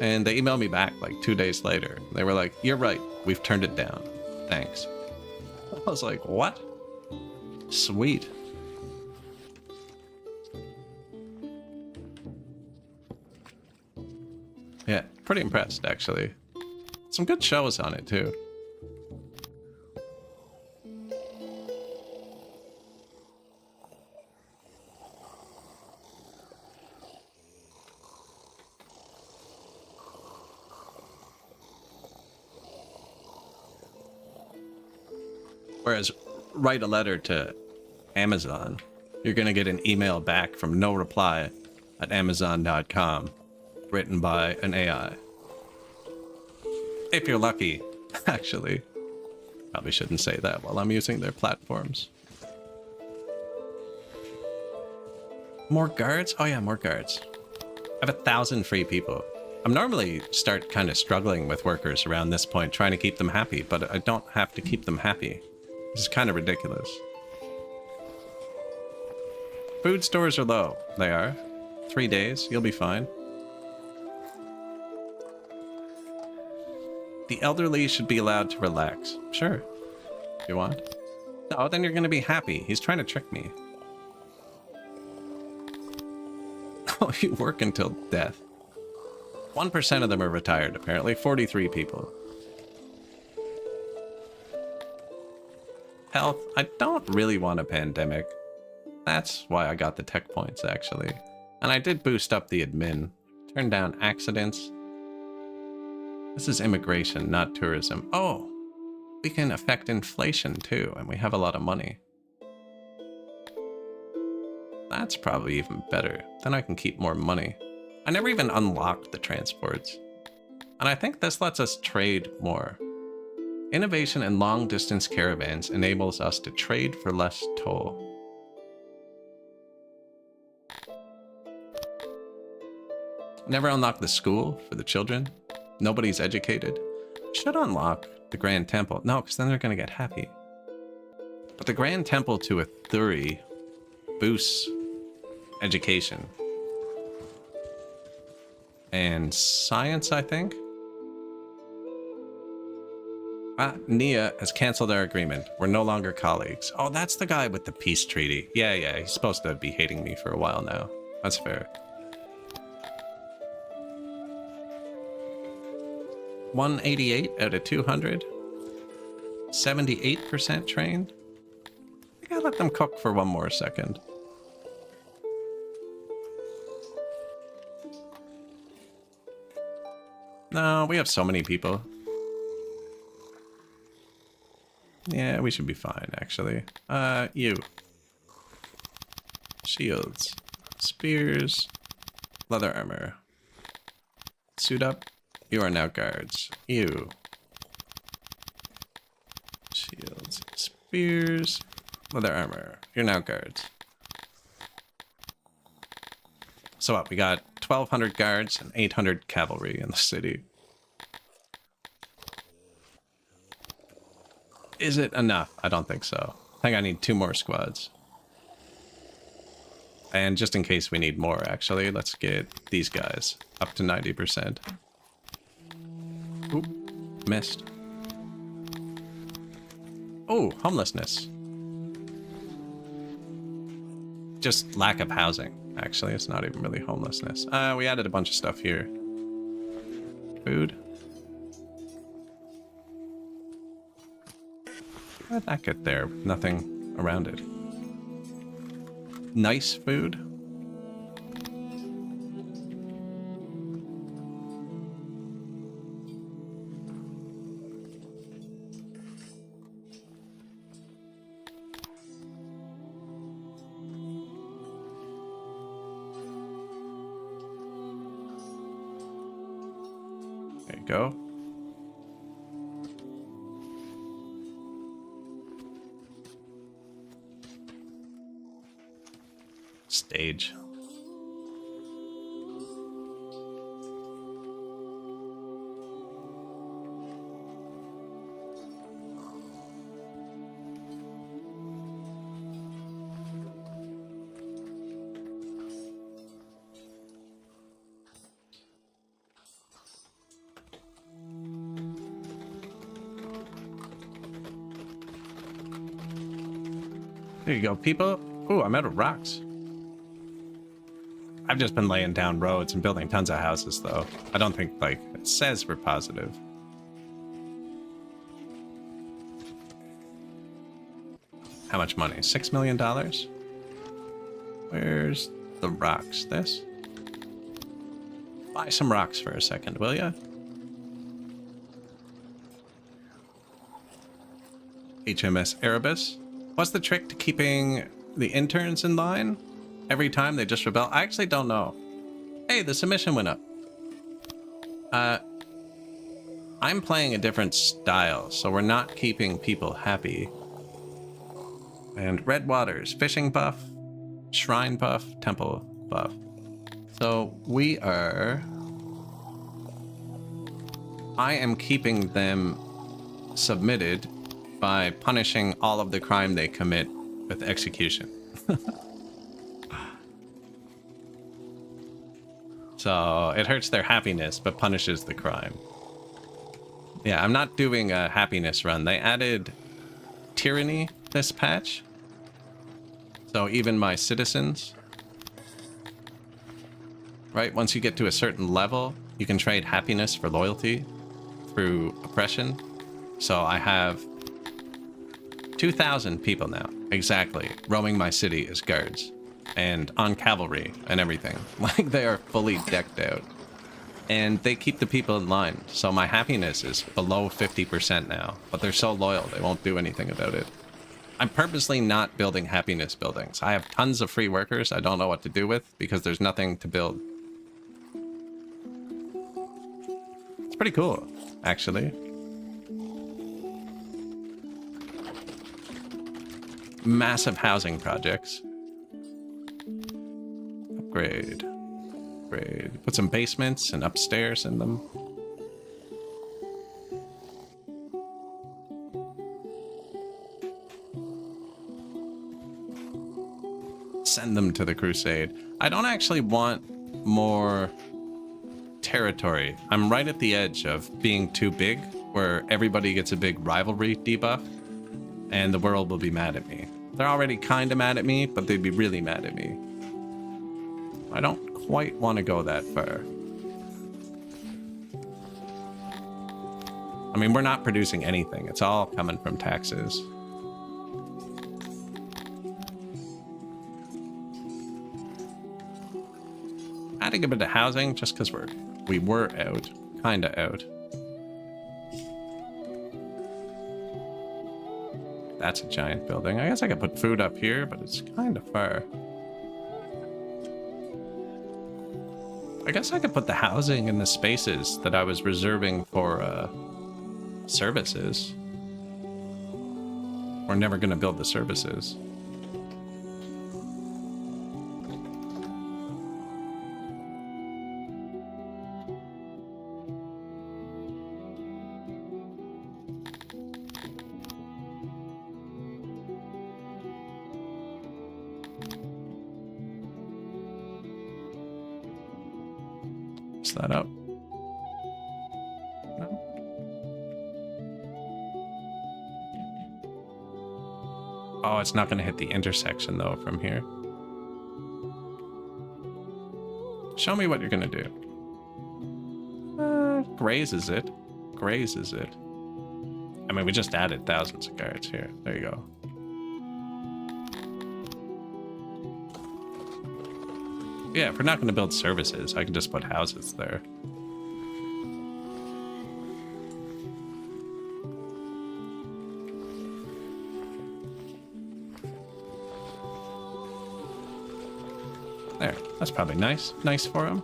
And they emailed me back like 2 days later. They were like, you're right, we've turned it down. Thanks. I was like, what? Sweet. Yeah, pretty impressed, actually. Some good shows on it, too. Whereas, write a letter to Amazon, you're going to get an email back from no reply at Amazon.com, written by an AI. If you're lucky, actually. Probably shouldn't say that while I'm using their platforms. More guards? Oh yeah, more guards. I have 1,000 free people. I'm normally start kind of struggling with workers around this point, trying to keep them happy, but I don't have to keep them happy. This is kind of ridiculous. Food stores are low. They are. 3 days, you'll be fine. The elderly should be allowed to relax. Sure. If you want. No, then you're going to be happy. He's trying to trick me. Oh, you work until death. 1% of them are retired, apparently. 43 people. Health, I don't really want a pandemic. That's why I got the tech points, actually. And I did boost up the admin. Turn down accidents. This is immigration, not tourism. Oh, we can affect inflation too, and we have a lot of money. That's probably even better. Then I can keep more money. I never even unlocked the transports. And I think this lets us trade more. Innovation in long-distance caravans enables us to trade for less toll. Never unlock the school for the children. Nobody's educated. Should unlock the Grand Temple. No, because then they're going to get happy. But the Grand Temple to a Thuri boosts education. And science, I think. Nia has canceled our agreement. We're no longer colleagues. Oh, that's the guy with the peace treaty. Yeah, he's supposed to be hating me for a while now. That's fair. 188 out of 200. 78% trained. I gotta let them cook for one more second. No, we have so many people. Yeah, we should be fine, actually. You. Shields. Spears. Leather armor. Suit up. You are now guards. You. Shields. Spears. Leather armor. You're now guards. So what, we got 1,200 guards and 800 cavalry in the city. Is it enough? I don't think so. I think I need 2 more squads. And just in case we need more, actually, let's get these guys up to 90%. Oop, missed. Oh, homelessness. Just lack of housing. Actually, it's not even really homelessness. We added a bunch of stuff here. Food. How did that get there? Nothing around it. Nice food. There you go. Stage. There you go, people. Ooh, I'm out of rocks. I've just been laying down roads and building tons of houses, though. I don't think, like, it says we're positive. How much money? $6 million? Where's the rocks? This? Buy some rocks for a second, will ya? HMS Erebus. What's the trick to keeping the interns in line? Every time they just rebel? I actually don't know. Hey, the submission went up. I'm playing a different style, so we're not keeping people happy. And Red Waters, fishing buff, shrine buff, temple buff. So we are... I am keeping them submitted by punishing all of the crime they commit with execution. So it hurts their happiness, but punishes the crime. Yeah, I'm not doing a happiness run. They added tyranny this patch. So even my citizens, right? Once you get to a certain level, you can trade happiness for loyalty through oppression. So I have 2,000 people now, exactly, roaming my city as guards. And on cavalry and everything. Like, they are fully decked out. And they keep the people in line. So my happiness is below 50% now. But they're so loyal, they won't do anything about it. I'm purposely not building happiness buildings. I have tons of free workers I don't know what to do with because there's nothing to build. It's pretty cool, actually. Massive housing projects. Upgrade. Upgrade. Put some basements and upstairs in them. Send them to the crusade. I don't actually want more territory. I'm right at the edge of being too big where everybody gets a big rivalry debuff, and the world will be mad at me. They're already kind of mad at me, but they'd be really mad at me. I don't quite want to go that far. I mean, we're not producing anything. It's all coming from taxes. Adding a bit of housing just because we were out, kind of out. That's a giant building. I guess I could put food up here, but it's kind of far. I guess I could put the housing in the spaces that I was reserving for services. We're never going to build the services. That up. No. Oh, it's not going to hit the intersection though from here. Show me what you're going to do. Grazes it. Grazes it. I mean, we just added thousands of guards here. There you go. Yeah, if we're not going to build services, I can just put houses there. There, that's probably nice. Nice for them.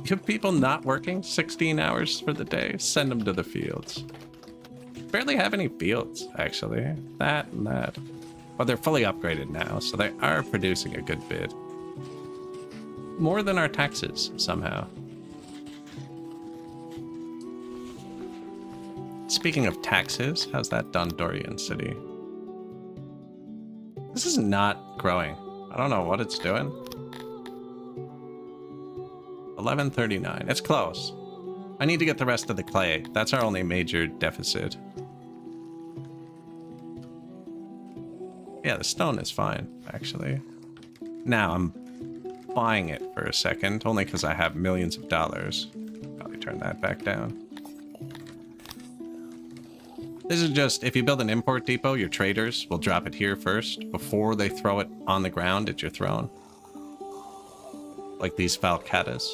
You have people not working 16 hours for the day, send them to the fields. Barely have any fields, actually. That and that. But they're fully upgraded now, so they are producing a good bit. More than our taxes, somehow. Speaking of taxes, how's that done, Dorian City? This is not growing. I don't know what it's doing. 1139. It's close. I need to get the rest of the clay. That's our only major deficit. Yeah, the stone is fine, actually. Now I'm buying it for a second, only because I have millions of dollars. Probably turn that back down. This is just, if you build an import depot, your traders will drop it here first, before they throw it on the ground at your throne. Like these Falcatas.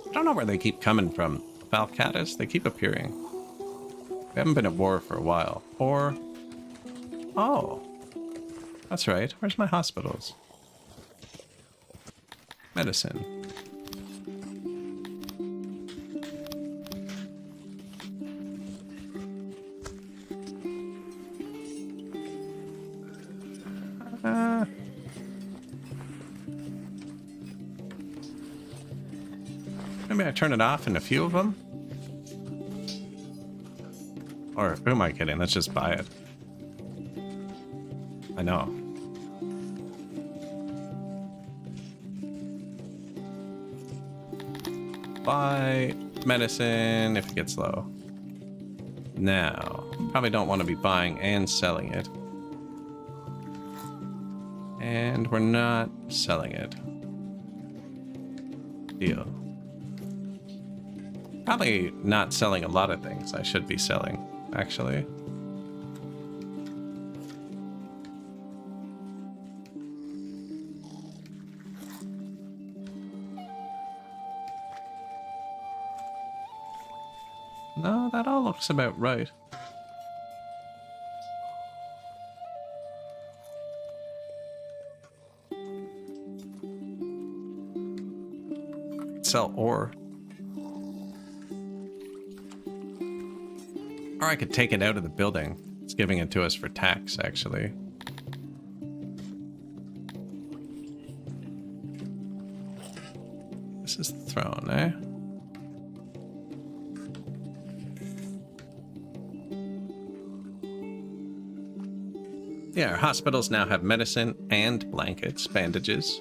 I don't know where they keep coming from. Falcatas, they keep appearing. We haven't been at war for a while. Or... oh. That's right. Where's my hospitals? Medicine. Maybe I turn it off in a few of them? Or who am I kidding? Let's just buy it. I know. Buy medicine if it gets low. Now, probably don't want to be buying and selling it. And we're not selling it. Deal. Probably not selling a lot of things I should be selling, actually. No, that all looks about right. Sell ore. Or I could take it out of the building. It's giving it to us for tax, actually. This is the throne, eh? Yeah, our hospitals now have medicine and blankets, bandages.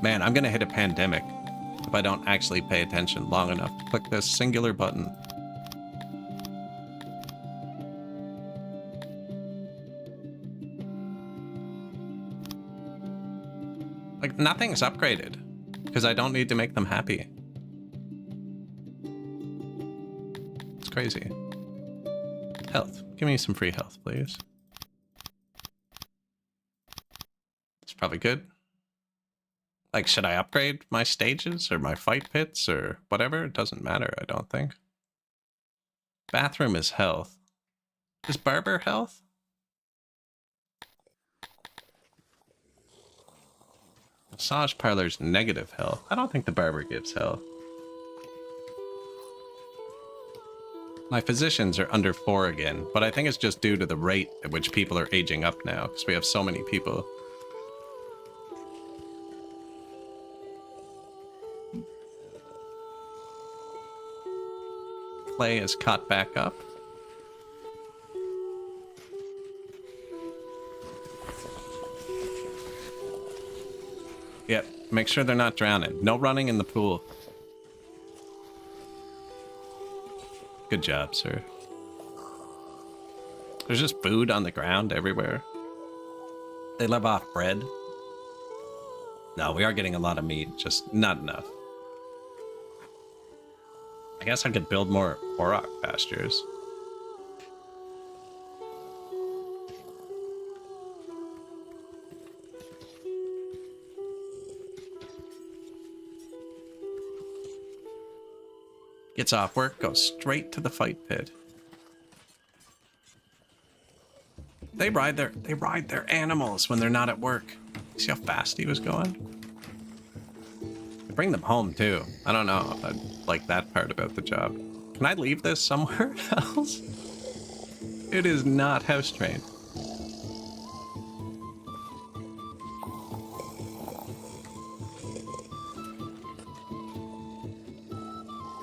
Man, I'm gonna hit a pandemic if I don't actually pay attention long enough to click this singular button. Like, nothing's upgraded, because I don't need to make them happy. It's crazy. Health. Give me some free health, please. It's probably good. Like, should I upgrade my stages or my fight pits or whatever? It doesn't matter, I don't think. Bathroom is health. Is barber health? Massage parlor's negative health. I don't think the barber gives health. My physicians are under 4 again, but I think it's just due to the rate at which people are aging up now, because we have so many people. Clay is caught back up. Yep, make sure they're not drowning. No running in the pool. Good job, sir. There's just food on the ground everywhere. They live off bread. No, we are getting a lot of meat, just not enough. I guess I could build more auroch pastures. Gets off work, goes straight to the fight pit. They ride their animals when they're not at work. See how fast he was going? They bring them home too. I don't know if I like that part about the job. Can I leave this somewhere else? It is not house trained.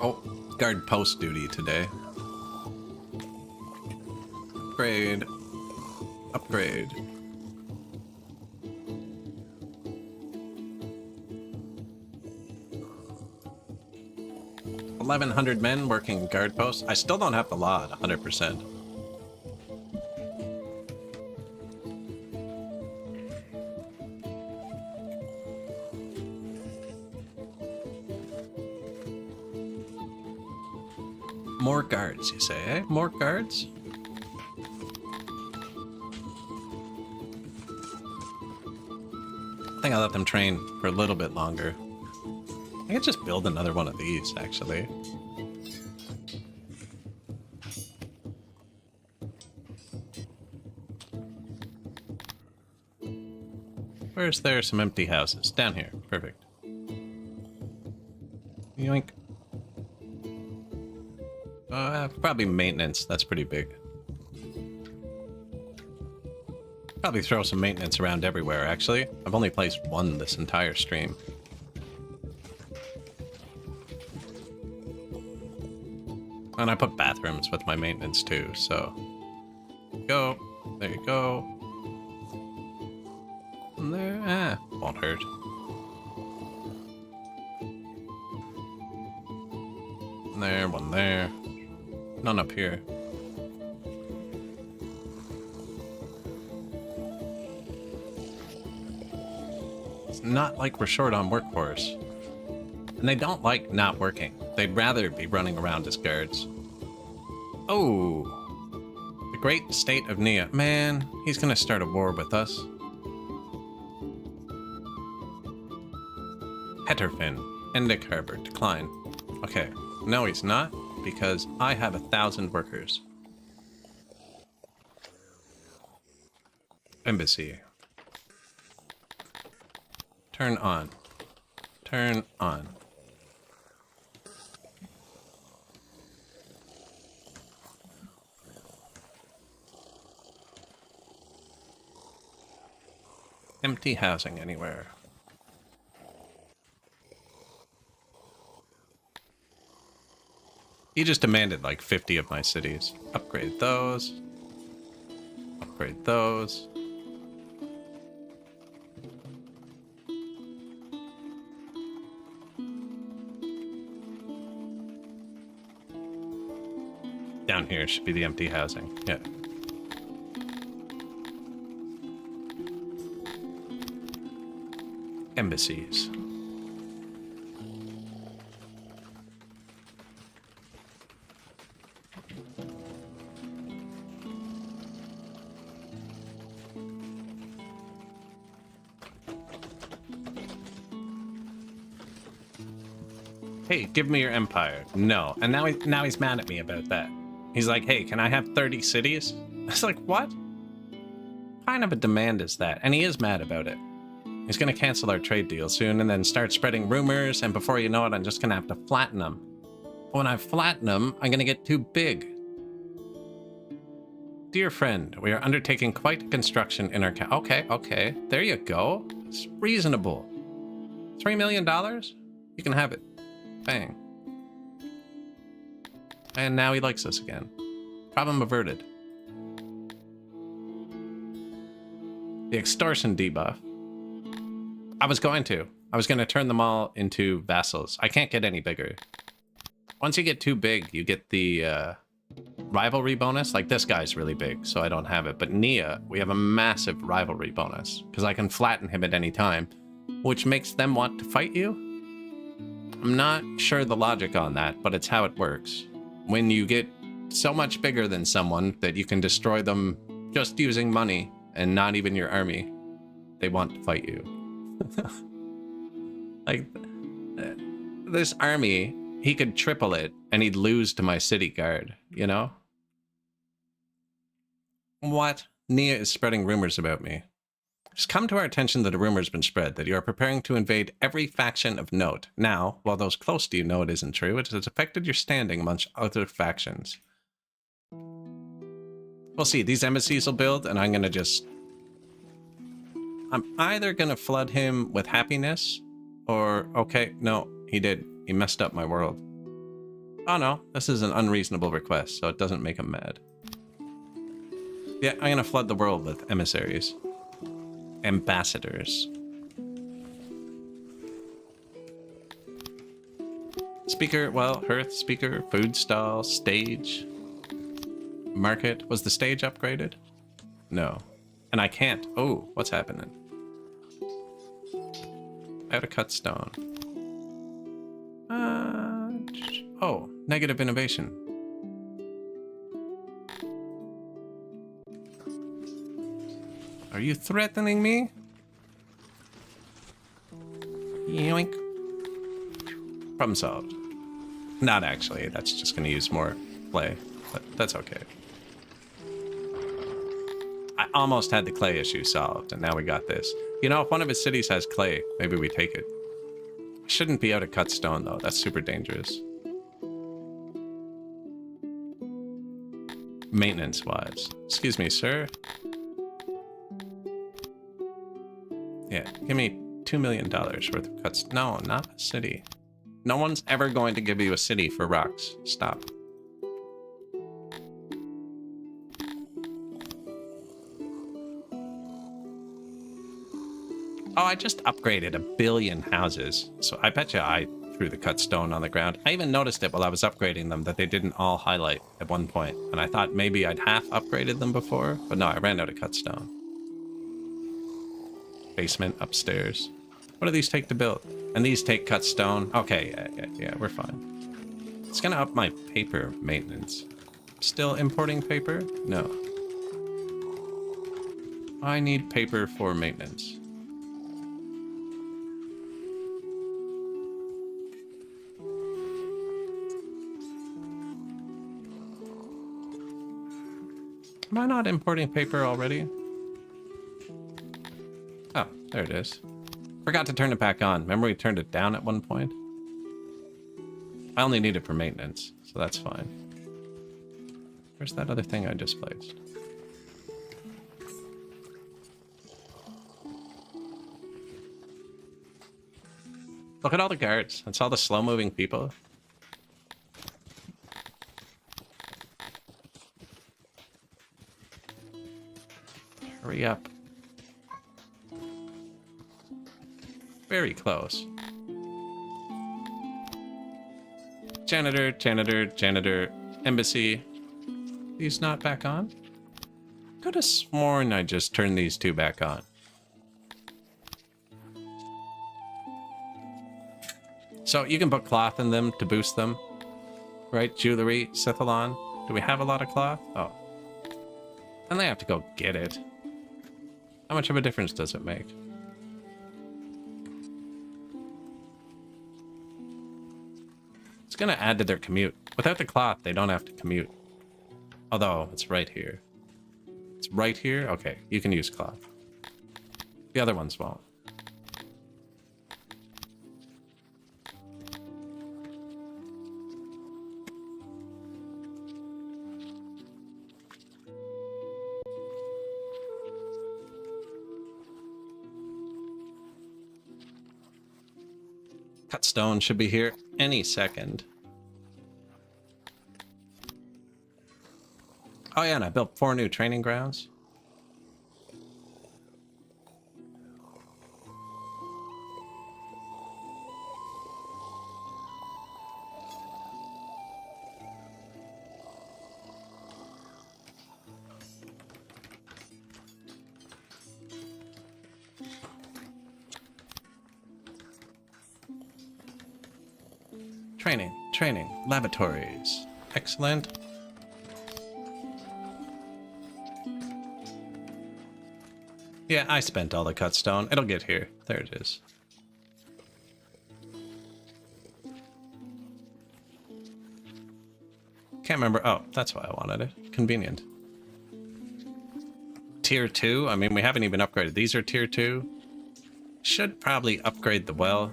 Oh, guard post duty today. Upgrade. Upgrade. $1,100 men working guard posts. I still don't have the law at 100%. More guards, you say, eh? More guards? I think I'll let them train for a little bit longer. I could just build another one of these, actually. Where's there some empty houses? Down here. Perfect. Yoink. Probably maintenance. That's pretty big. Probably throw some maintenance around everywhere, actually. I've only placed one this entire stream. And I put bathrooms with my maintenance too, so... Go. There you go. And there... won't hurt. One there, one there. None up here. It's not like we're short on workforce. And they don't like not working. They'd rather be running around as guards. Oh! The great state of Nia. Man, he's gonna start a war with us. Hetterfin. Endic Harbor. Decline. Okay. No, he's not, because I have 1,000 workers. Embassy. Turn on. Turn on. Empty housing anywhere. He just demanded like 50 of my cities. Upgrade those. Upgrade those. down here should be the empty housing. Yeah. Embassies. Hey, give me your empire. No. And now he's mad at me about that. He's like, hey, can I have 30 cities? I was like, what? What kind of a demand is that? And he is mad about it. He's going to cancel our trade deal soon and then start spreading rumors, and before you know it, I'm just going to have to flatten him. When I flatten him, I'm going to get too big. Dear friend, we are undertaking quite a construction in our Okay. There you go. It's reasonable. $3 million? You can have it. Bang. And now he likes us again. Problem averted. The extortion debuff. I was going to turn them all into vassals. I can't get any bigger. Once you get too big, you get the rivalry bonus. Like, this guy's really big, so I don't have it. But Nia, we have a massive rivalry bonus, because I can flatten him at any time, which makes them want to fight you. I'm not sure the logic on that, but it's how it works. When you get so much bigger than someone that you can destroy them just using money and not even your army, they want to fight you. Like, this army, he could triple it and he'd lose to my city guard, you know? What? Nia is spreading rumors about me. It's come to our attention that a rumor has been spread that you are preparing to invade every faction of note. Now, while those close to you know it isn't true, it has affected your standing amongst other factions. We'll see. These embassies will build, and I'm either going to flood him with happiness, or... Okay, no, he did. He messed up my world. Oh no, this is an unreasonable request, so it doesn't make him mad. Yeah, I'm going to flood the world with emissaries. Ambassadors. Speaker, well, hearth, speaker, food stall, stage, market. Was the stage upgraded? No. And I can't. Oh, what's happening? Out of cut stone. Oh, negative innovation. Are you threatening me? Yoink. Problem solved. Not actually. That's just going to use more clay, but that's okay. I almost had the clay issue solved, and now we got this. You know, if one of his cities has clay, maybe we take it. Shouldn't be out of cut stone, though. That's super dangerous. Maintenance-wise. Excuse me, sir. Yeah, give me $2 million worth of cuts. No, not a city. No one's ever going to give you a city for rocks. Stop. Oh, I just upgraded 1 billion houses. So I bet you I threw the cut stone on the ground. I even noticed it while I was upgrading them that they didn't all highlight at one point. And I thought maybe I'd half upgraded them before. But no, I ran out of cut stone. Basement upstairs. What do these take to build? And these take cut stone. Okay, yeah, we're fine. It's gonna up my paper maintenance. Still importing paper? No. I need paper for maintenance. Am I not importing paper already? Oh, there it is. Forgot to turn it back on. Remember we turned it down at one point? I only need it for maintenance, so that's fine. Where's that other thing I just placed? Look at all the guards. That's all the slow-moving people. Hurry up. Very close. Janitor, janitor, janitor, embassy. these not back on? Could have sworn I just turned these two back on. So you can put cloth in them to boost them, right? Jewelry, Sithalon. Do we have a lot of cloth? Oh. And they have to go get it. How much of a difference does it make? It's gonna add to their commute. Without the cloth, they don't have to commute. Although, it's right here. It's right here? Okay, you can use cloth. The other ones won't. Cut stone should be here any second. Oh yeah, and I built 4 new training grounds. Training, laboratories. Excellent. Yeah, I spent all the cut stone. It'll get here. There it is. Can't remember. Oh, that's why I wanted it. Convenient. Tier 2? I mean, we haven't even upgraded. These are tier 2. Should probably upgrade the well.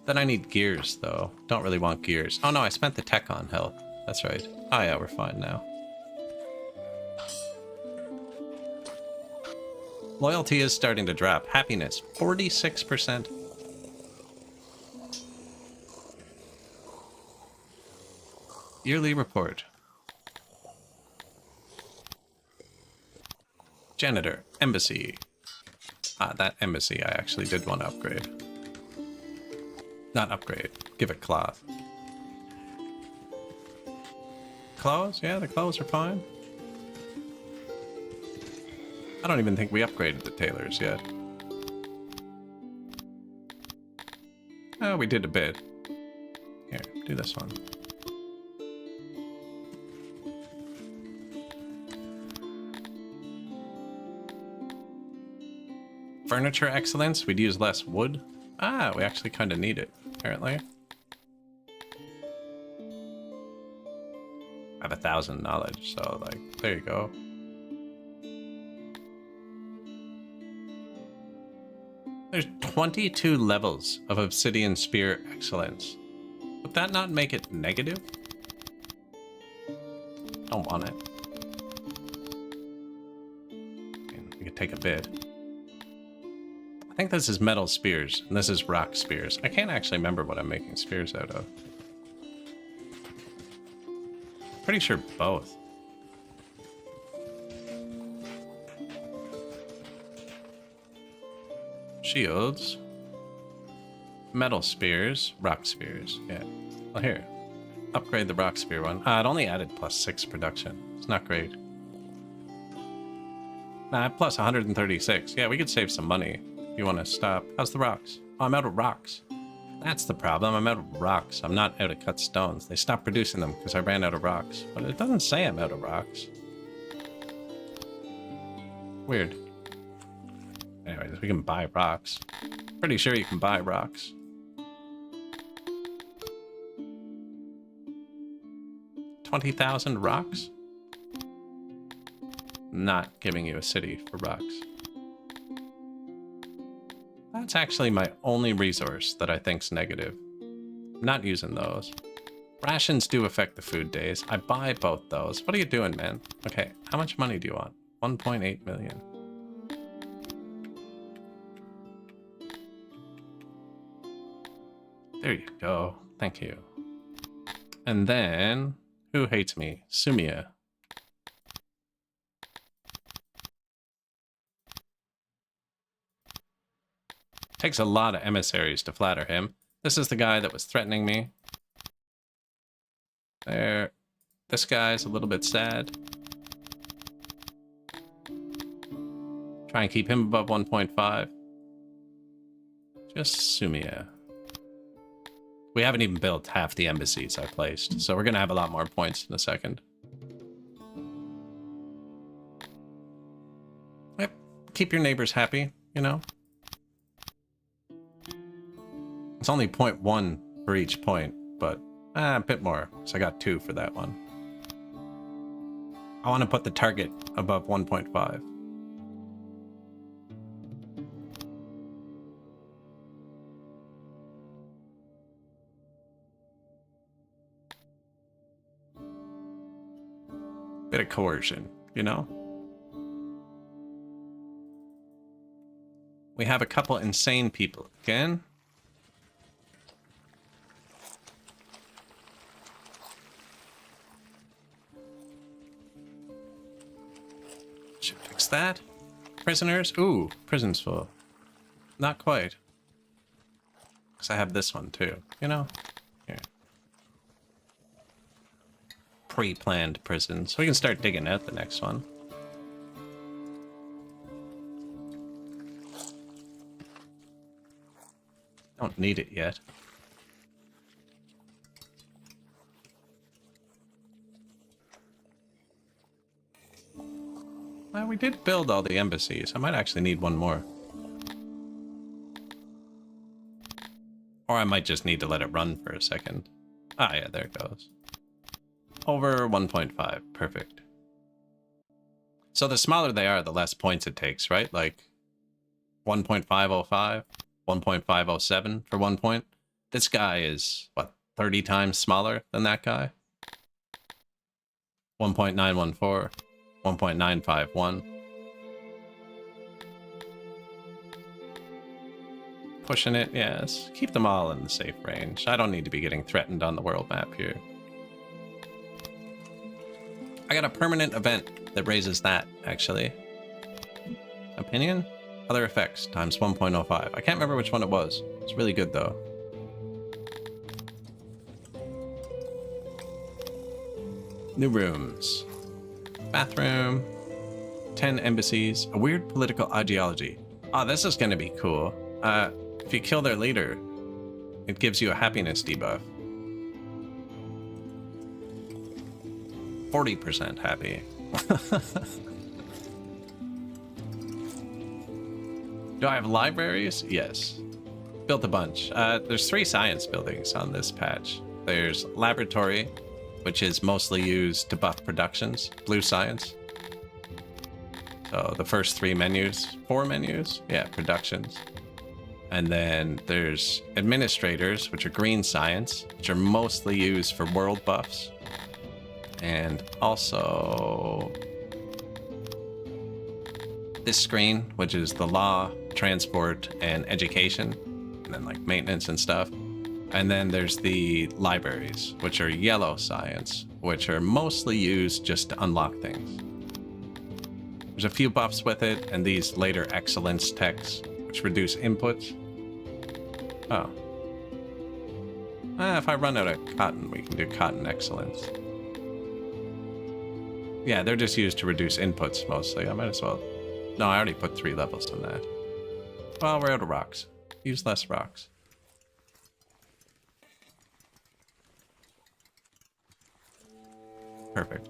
Then I need gears, though. Don't really want gears. Oh no, I spent the tech on health. That's right. Oh yeah, we're fine now. Loyalty is starting to drop. Happiness, 46%. Yearly report. Janitor, embassy. Ah, that embassy I actually did want to upgrade. Not upgrade. Give it cloth. Clothes? Yeah, the clothes are fine. I don't even think we upgraded the tailors yet. Oh, we did a bit. Here, do this one. Furniture excellence. We'd use less wood. Ah, we actually kind of need it, apparently. I have 1,000 knowledge, so, like, there you go. There's 22 levels of Obsidian Spear Excellence. Would that not make it negative? Don't want it. We could take a bit. I think this is metal spears, and this is rock spears. I can't actually remember what I'm making spears out of. Pretty sure both. Shields. Metal spears. Rock spears. Yeah. Well, here. Upgrade the rock spear one. Ah, it only added +6 production. It's not great. Nah, plus 136. Yeah, we could save some money. You want to stop? How's the rocks? Oh, I'm out of rocks. That's the problem. I'm out of rocks. I'm not out of cut stones. They stopped producing them because I ran out of rocks. But it doesn't say I'm out of rocks. Weird. Anyways, we can buy rocks. Pretty sure you can buy rocks. $20,000 rocks? Not giving you a city for rocks. That's actually my only resource that I think's negative. I'm not using those. Rations do affect the food days. I buy both those. What are you doing, man? Okay, how much money do you want? 1.8 million. There you go. Thank you. And then, who hates me? Sumia. Takes a lot of emissaries to flatter him. This is the guy that was threatening me. There. This guy's a little bit sad. Try and keep him above 1.5. Just Sumia. We haven't even built half the embassies I placed, so we're gonna have a lot more points in a second. Yep. Keep your neighbors happy, you know? It's only 0.1 for each point, but a bit more, so I got 2 for that one. I want to put the target above 1.5. Bit of coercion, you know? We have a couple insane people again. Should fix that. Prisoners? Ooh, prison's full. Not quite. Because I have this one too, you know? Here. Pre-planned prison, so we can start digging out the next one. Don't need it yet. Well, we did build all the embassies. I might actually need one more. Or I might just need to let it run for a second. Ah, yeah, there it goes. Over 1.5. Perfect. So the smaller they are, the less points it takes, right? Like 1.505, 1.507 for 1 point. This guy is, what, 30 times smaller than that guy? 1.914, 1.951. Pushing it, yes. Keep them all in the safe range. I don't need to be getting threatened on the world map here. I got a permanent event that raises that, actually. Opinion? Other effects, times 1.05. I can't remember which one it was. It's really good, though. New rooms. Bathroom. 10 embassies. A weird political ideology. Oh, this is gonna be cool. If you kill their leader, it gives you a happiness debuff. 40% happy. Do I have libraries? Yes. Built a bunch. There's 3 science buildings on this patch. There's laboratory, which is mostly used to buff productions. Blue science. So the first 3 menus, 4 menus? Yeah, productions. And then there's administrators, which are green science, which are mostly used for world buffs. And also this screen, which is the law, transport, and education, and then like maintenance and stuff. And then there's the libraries, which are yellow science, which are mostly used just to unlock things. There's a few buffs with it, and these later excellence techs, which reduce inputs. Oh. If I run out of cotton, we can do cotton excellence. Yeah, they're just used to reduce inputs mostly. I might as well. No, I already put 3 levels on that. Well, we're out of rocks. Use less rocks. Perfect.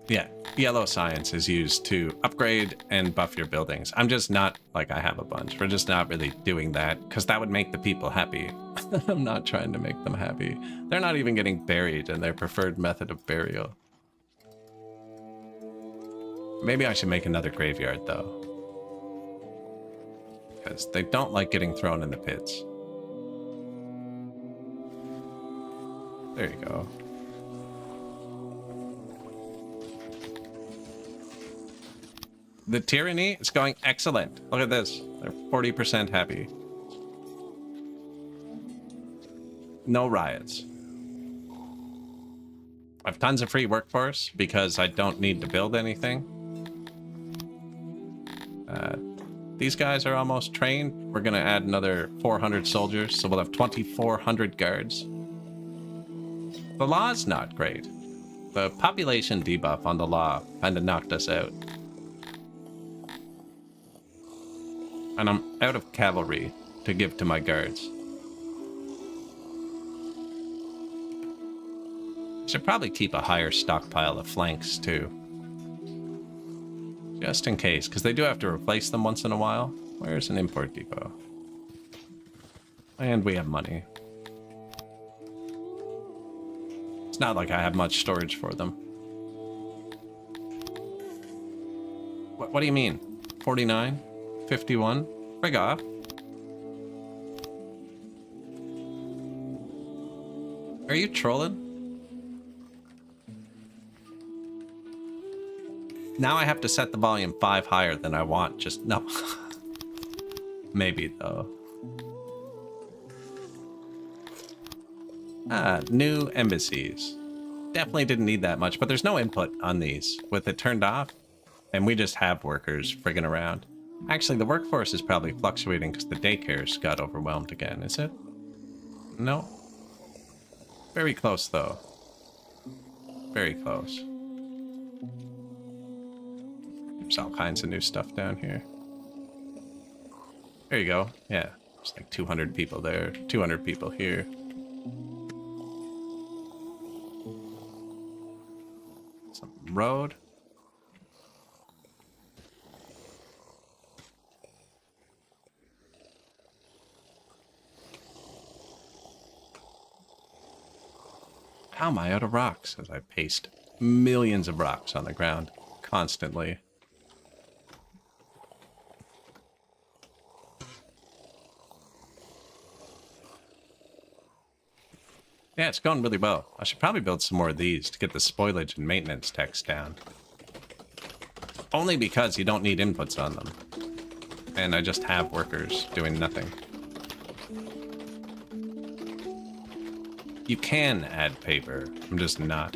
Yeah, yellow science is used to upgrade and buff your buildings. I'm just not, like, I have a bunch. We're just not really doing that, because that would make the people happy. I'm not trying to make them happy. They're not even getting buried in their preferred method of burial. Maybe I should make another graveyard, though. Because they don't like getting thrown in the pits. There you go. The tyranny is going excellent. Look at this. They're 40% happy. No riots. I have tons of free workforce because I don't need to build anything. These guys are almost trained. We're going to add another 400 soldiers, so we'll have 2,400 guards. The law's not great. The population debuff on the law kind of knocked us out. And I'm out of cavalry to give to my guards. Should probably keep a higher stockpile of flanks too. Just in case, because they do have to replace them once in a while. Where's an import depot? And we have money. It's not like I have much storage for them. What do you mean? 49? 51? Frig off. Are you trolling? Now I have to set the volume 5 higher than I want. Just no. Maybe though. New embassies. Definitely didn't need that much, but there's no input on these. With it turned off, and we just have workers friggin' around. Actually, the workforce is probably fluctuating because the daycares got overwhelmed again, is it? No. Very close, though. Very close. There's all kinds of new stuff down here. There you go. Yeah, there's like 200 people there, 200 people here. Some road. How am I out of rocks as I paste millions of rocks on the ground constantly? Yeah, it's going really well. I should probably build some more of these to get the spoilage and maintenance text down. Only because you don't need inputs on them. And I just have workers doing nothing. You can add paper. I'm just not.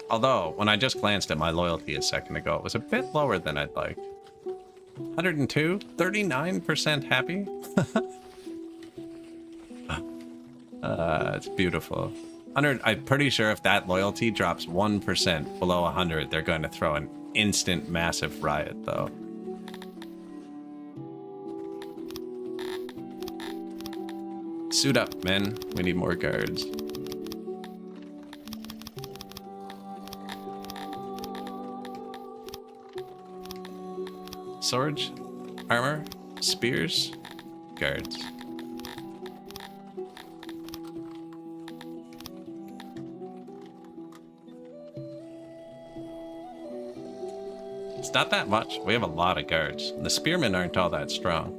Although, when I just glanced at my loyalty a second ago, it was a bit lower than I'd like. 102? 39% happy? It's beautiful. 100, I'm pretty sure if that loyalty drops 1% below 100, they're going to throw an instant massive riot, though. Suit up, men. We need more guards. Swords, armor, spears, guards. It's not that much. We have a lot of guards. The spearmen aren't all that strong.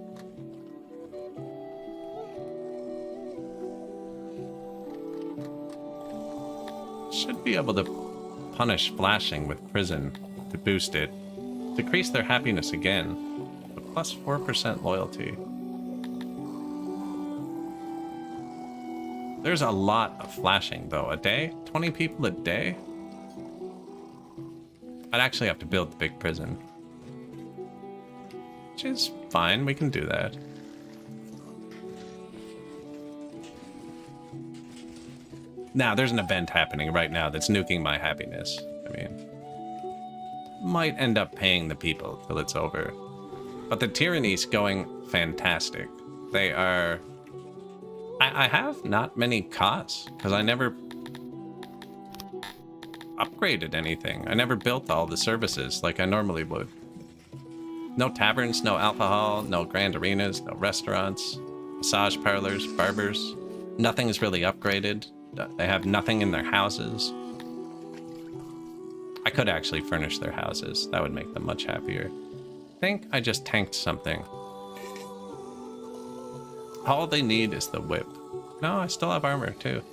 Should be able to punish flashing with prison to boost it. Decrease their happiness again, but plus 4% loyalty. There's a lot of flashing, though. A day? 20 people a day? I'd actually have to build the big prison. Which is fine, we can do that. Now, there's an event happening right now that's nuking my happiness. I mean... might end up paying the people till it's over. But the tyranny's going fantastic. They are... I have not many costs, because I never upgraded anything. I never built all the services like I normally would. No taverns, no alcohol, no grand arenas, no restaurants, massage parlors, barbers. Nothing is really upgraded. They have nothing in their houses. I could actually furnish their houses. That would make them much happier. I think I just tanked something. All they need is the whip. No, I still have armor too.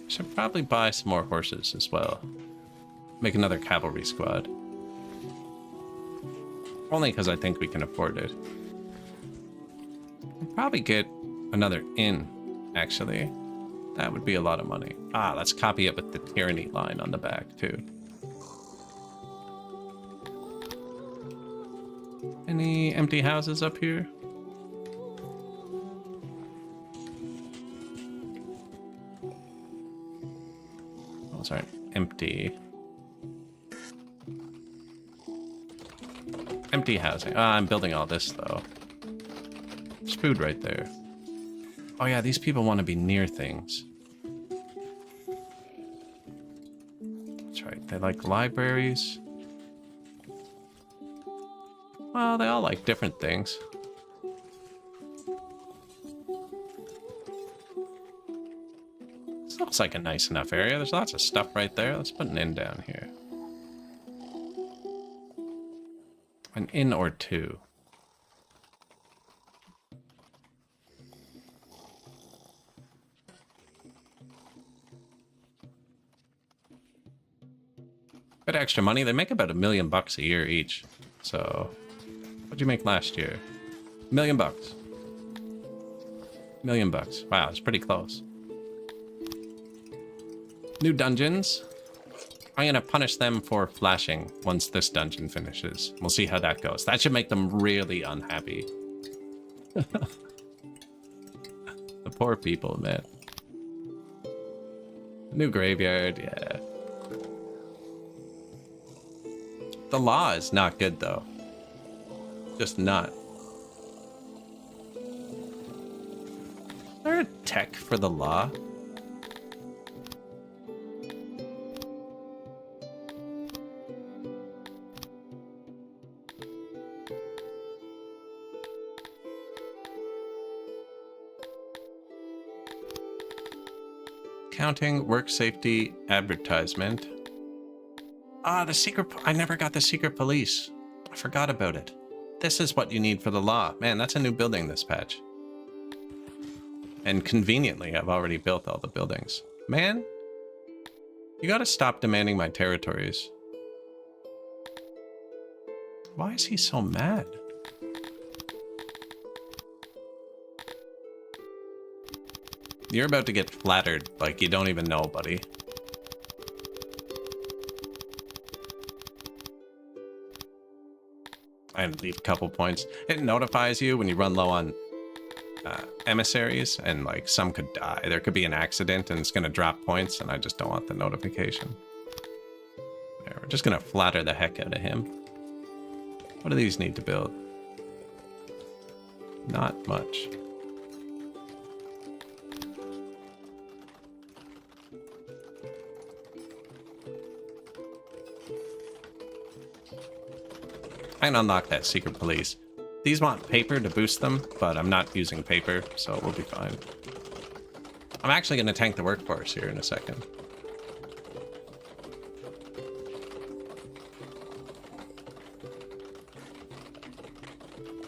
Should probably buy some more horses as well. Make another cavalry squad. Only because I think we can afford it. We'll probably get another inn, actually. That would be a lot of money. Ah, let's copy it with the tyranny line on the back, too. Any empty houses up here? Those aren't empty. Empty housing. Ah, I'm building all this, though. There's food right there. Oh yeah, these people want to be near things. That's right, they like libraries. Well, they all like different things. This looks like a nice enough area. There's lots of stuff right there. Let's put an inn down here. An inn or two. Bit of extra money. They make about $1 million a year each. So, what'd you make last year? $1 million. $1 million. Wow, it's pretty close. New dungeons. I'm gonna punish them for flashing once this dungeon finishes. We'll see how that goes. That should make them really unhappy. The poor people, man. New graveyard, yeah. The law is not good, though. Just not. Is there a tech for the law? Counting, work safety, advertisement. Ah, the secret... I never got the secret police. I forgot about it. This is what you need for the law. Man, that's a new building this patch. And conveniently, I've already built all the buildings. Man, you gotta stop demanding my territories. Why is he so mad? You're about to get flattered like you don't even know, buddy. And leave a couple points. It notifies you when you run low on emissaries, and like some could die. There could be an accident and it's gonna drop points, and I just don't want the notification. There, we're just gonna flatter the heck out of him. What do these need to build? Not much. I can unlock that secret police. These want paper to boost them, but I'm not using paper, so we'll be fine. I'm actually going to tank the workforce here in a second.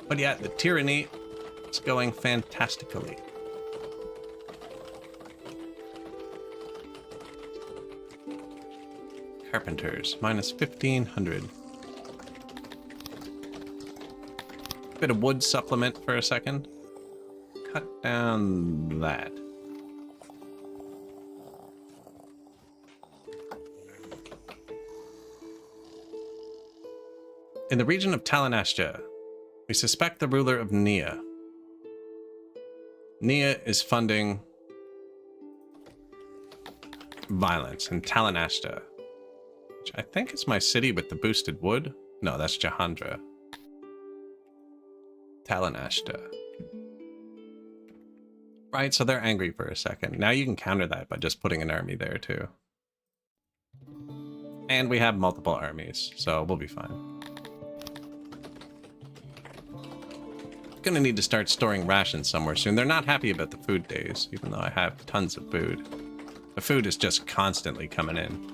But yeah, the tyranny is going fantastically. Carpenters, minus 1,500. Bit of wood supplement for a second. Cut down that. In the region of Talanashta, we suspect the ruler of Nia. Nia is funding violence in Talanashta, which I think is my city with the boosted wood. No, that's Jahandra. Talanashta. Right, so they're angry for a second. Now you can counter that by just putting an army there too. And we have multiple armies, so we'll be fine. Gonna need to start storing rations somewhere soon. They're not happy about the food days, even though I have tons of food. The food is just constantly coming in.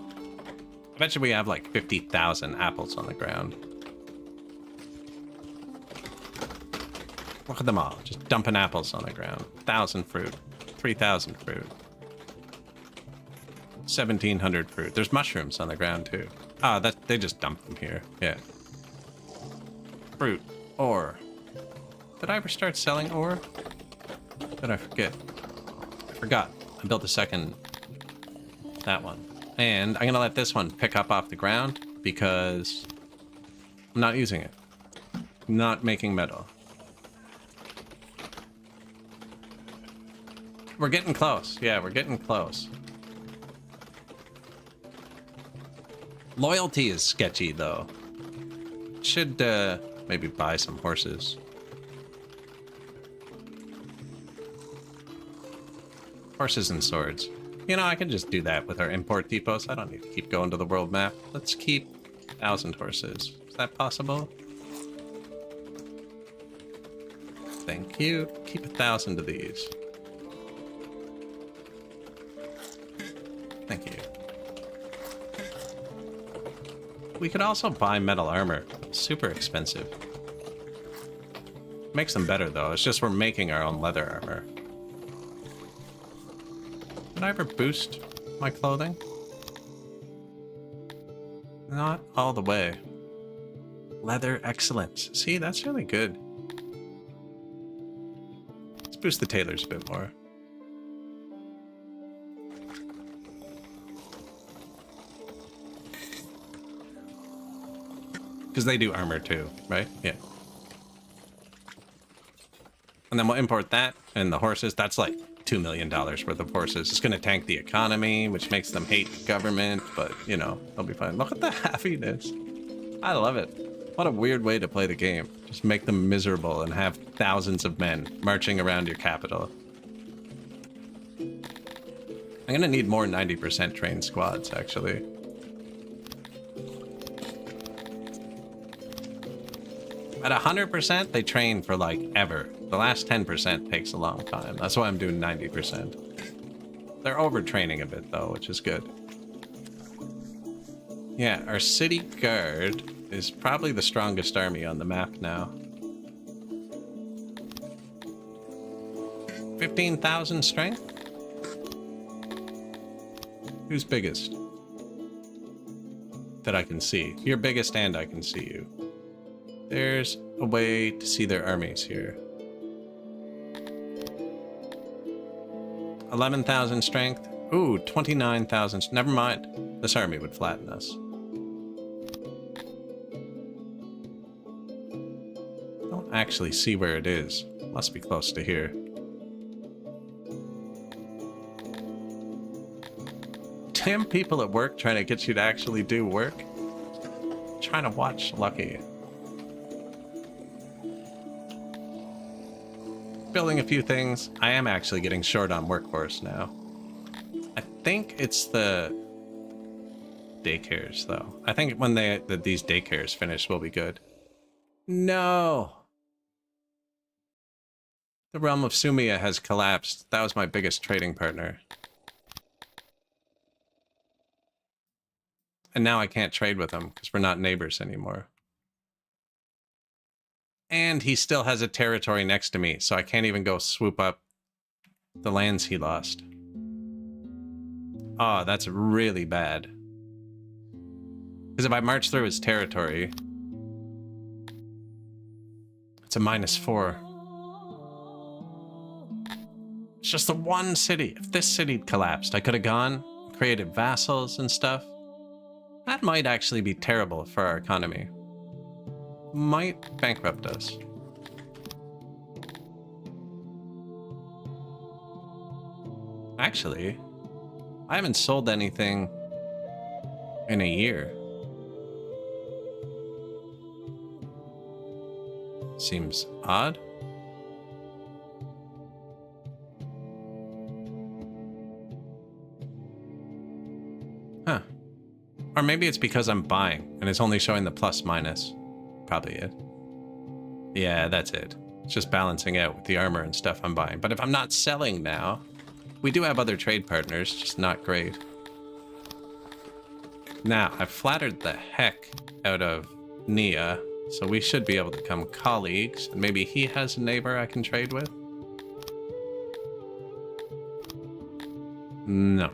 I bet you we have like 50,000 apples on the ground. Look at them all, just dumping apples on the ground. 1,000 fruit, 3,000 fruit, 1,700 fruit. There's mushrooms on the ground too. Ah, they just dump them here. Yeah. Fruit, ore. Did I ever start selling ore? Did I forget? I forgot. I built a second, that one. And I'm gonna let this one pick up off the ground because I'm not using it. I'm not making metal. We're getting close. Yeah, we're getting close. Loyalty is sketchy, though. Should maybe buy some horses. Horses and swords. You know, I can just do that with our import depots. I don't need to keep going to the world map. Let's keep 1,000 horses. Is that possible? Thank you. Keep 1,000 of these. Thank you. We could also buy metal armor. Super expensive. Makes them better, though. It's just we're making our own leather armor. Did I ever boost my clothing? Not all the way. Leather excellence. See, that's really good. Let's boost the tailors a bit more. Because they do armor too, right? Yeah. And then we'll import that and the horses. That's like $2 million worth of horses. It's going to tank the economy, which makes them hate the government, but, you know, they'll be fine. Look at the happiness. I love it. What a weird way to play the game. Just make them miserable and have thousands of men marching around your capital. I'm going to need more 90% trained squads, actually. At 100%, they train for, like, ever. The last 10% takes a long time. That's why I'm doing 90%. They're overtraining a bit, though, which is good. Yeah, our city guard is probably the strongest army on the map now. 15,000 strength? Who's biggest? That I can see. You're biggest and I can see you. There's a way to see their armies here. 11,000 strength. Ooh, 29,000. Never mind. This army would flatten us. Don't actually see where it is. Must be close to here. Damn people at work trying to get you to actually do work. Trying to watch Lucky. Building a few things. I am actually getting short on workforce now. I think it's the daycares, though. I think when these daycares finish, we'll be good. No! The realm of Sumia has collapsed. That was my biggest trading partner. And now I can't trade with him because we're not neighbors anymore. And he still has a territory next to me, so I can't even go swoop up the lands he lost. Oh, that's really bad. Because if I march through his territory, it's a -4. It's just the one city. If this city collapsed, I could have gone, created vassals and stuff. That might actually be terrible for our economy. Might bankrupt us. Actually, I haven't sold anything in a year. Seems odd. Huh. Or maybe it's because I'm buying and it's only showing the plus minus. Probably it. Yeah, that's it. It's just balancing out with the armor and stuff I'm buying. But if I'm not selling now, we do have other trade partners, just not great. Now, I've flattered the heck out of Nia, so we should be able to become colleagues. And maybe he has a neighbor I can trade with? No.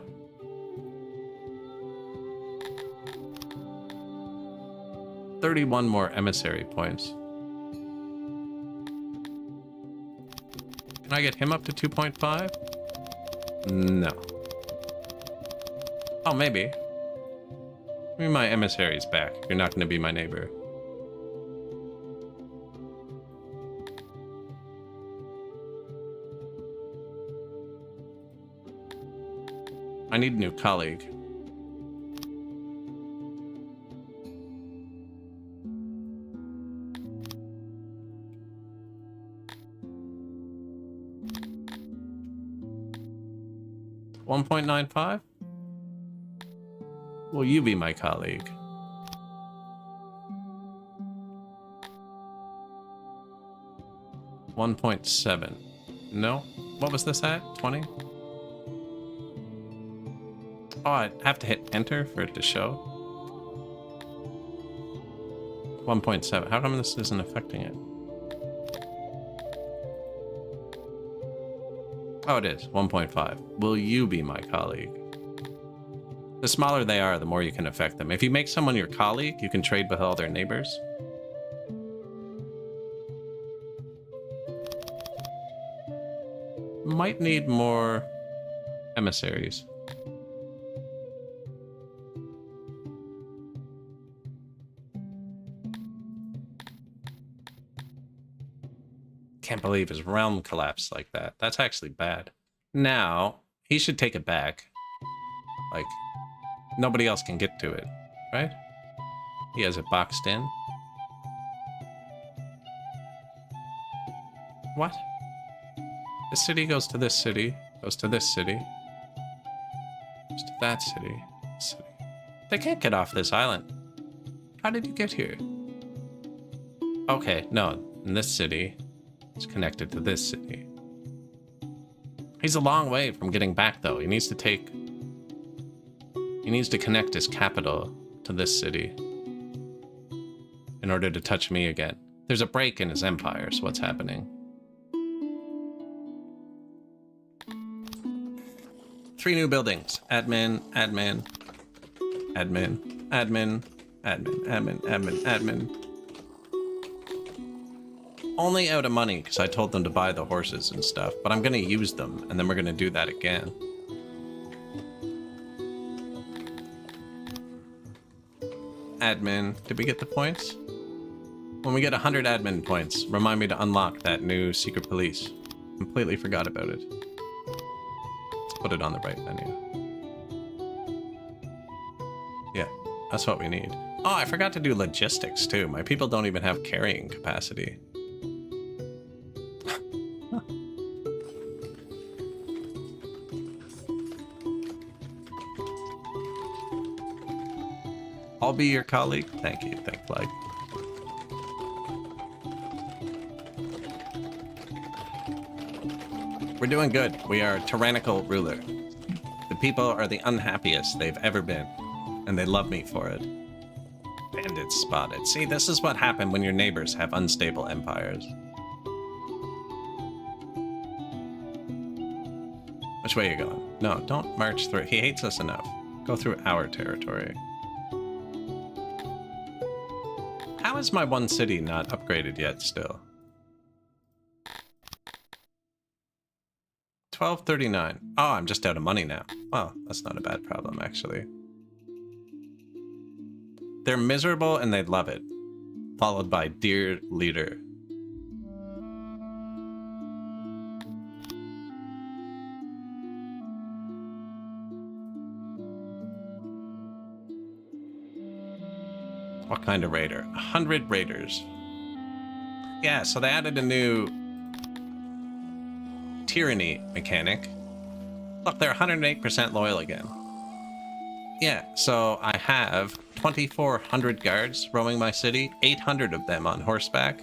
$31 more emissary points. Can I get him up to 2.5? No. Oh, maybe. Maybe my emissary's back. You're not going to be my neighbor. I need a new colleague. $1.95? Will you be my colleague? $1.7. No? What was this at? 20? Oh, I have to hit enter for it to show. 1.7. How come this isn't affecting it? Oh, it is. 1.5. Will you be my colleague? The smaller they are, the more you can affect them. If you make someone your colleague, you can trade with all their neighbors. Might need more emissaries. Can't believe his realm collapsed like that. That's actually bad. Now, he should take it back. Like, nobody else can get to it, right? He has it boxed in. What? This city goes to this city, goes to this city, goes to that city, this city. They can't get off this island. How did you get here? Okay, no, in this city, it's connected to this city. He's a long way from getting back, though. He needs to connect his capital to this city in order to touch me again. There's a break in his empire, so what's happening? 3 new buildings. Admin, admin, admin, admin, admin, admin, admin, admin. Only out of money, because I told them to buy the horses and stuff, but I'm going to use them, and then we're going to do that again. Admin. Did we get the points? When we get 100 admin points, remind me to unlock that new secret police. Completely forgot about it. Let's put it on the right menu. Yeah, that's what we need. Oh, I forgot to do logistics, too. My people don't even have carrying capacity. I'll be your colleague. Thank you, Think Flag. We're doing good. We are a tyrannical ruler. The people are the unhappiest they've ever been, and they love me for it. Bandits spotted. See, this is what happened when your neighbors have unstable empires. Which way are you going? No, don't march through. He hates us enough. Go through our territory. How is my one city not upgraded yet still? 1239. Oh, I'm just out of money now. Well, that's not a bad problem, actually. They're miserable and they love it. Followed by Dear Leader. What kind of raider? 100 raiders. Yeah, so they added a new tyranny mechanic. Look, they're 108% loyal again. Yeah, so I have 2,400 guards roaming my city, 800 of them on horseback.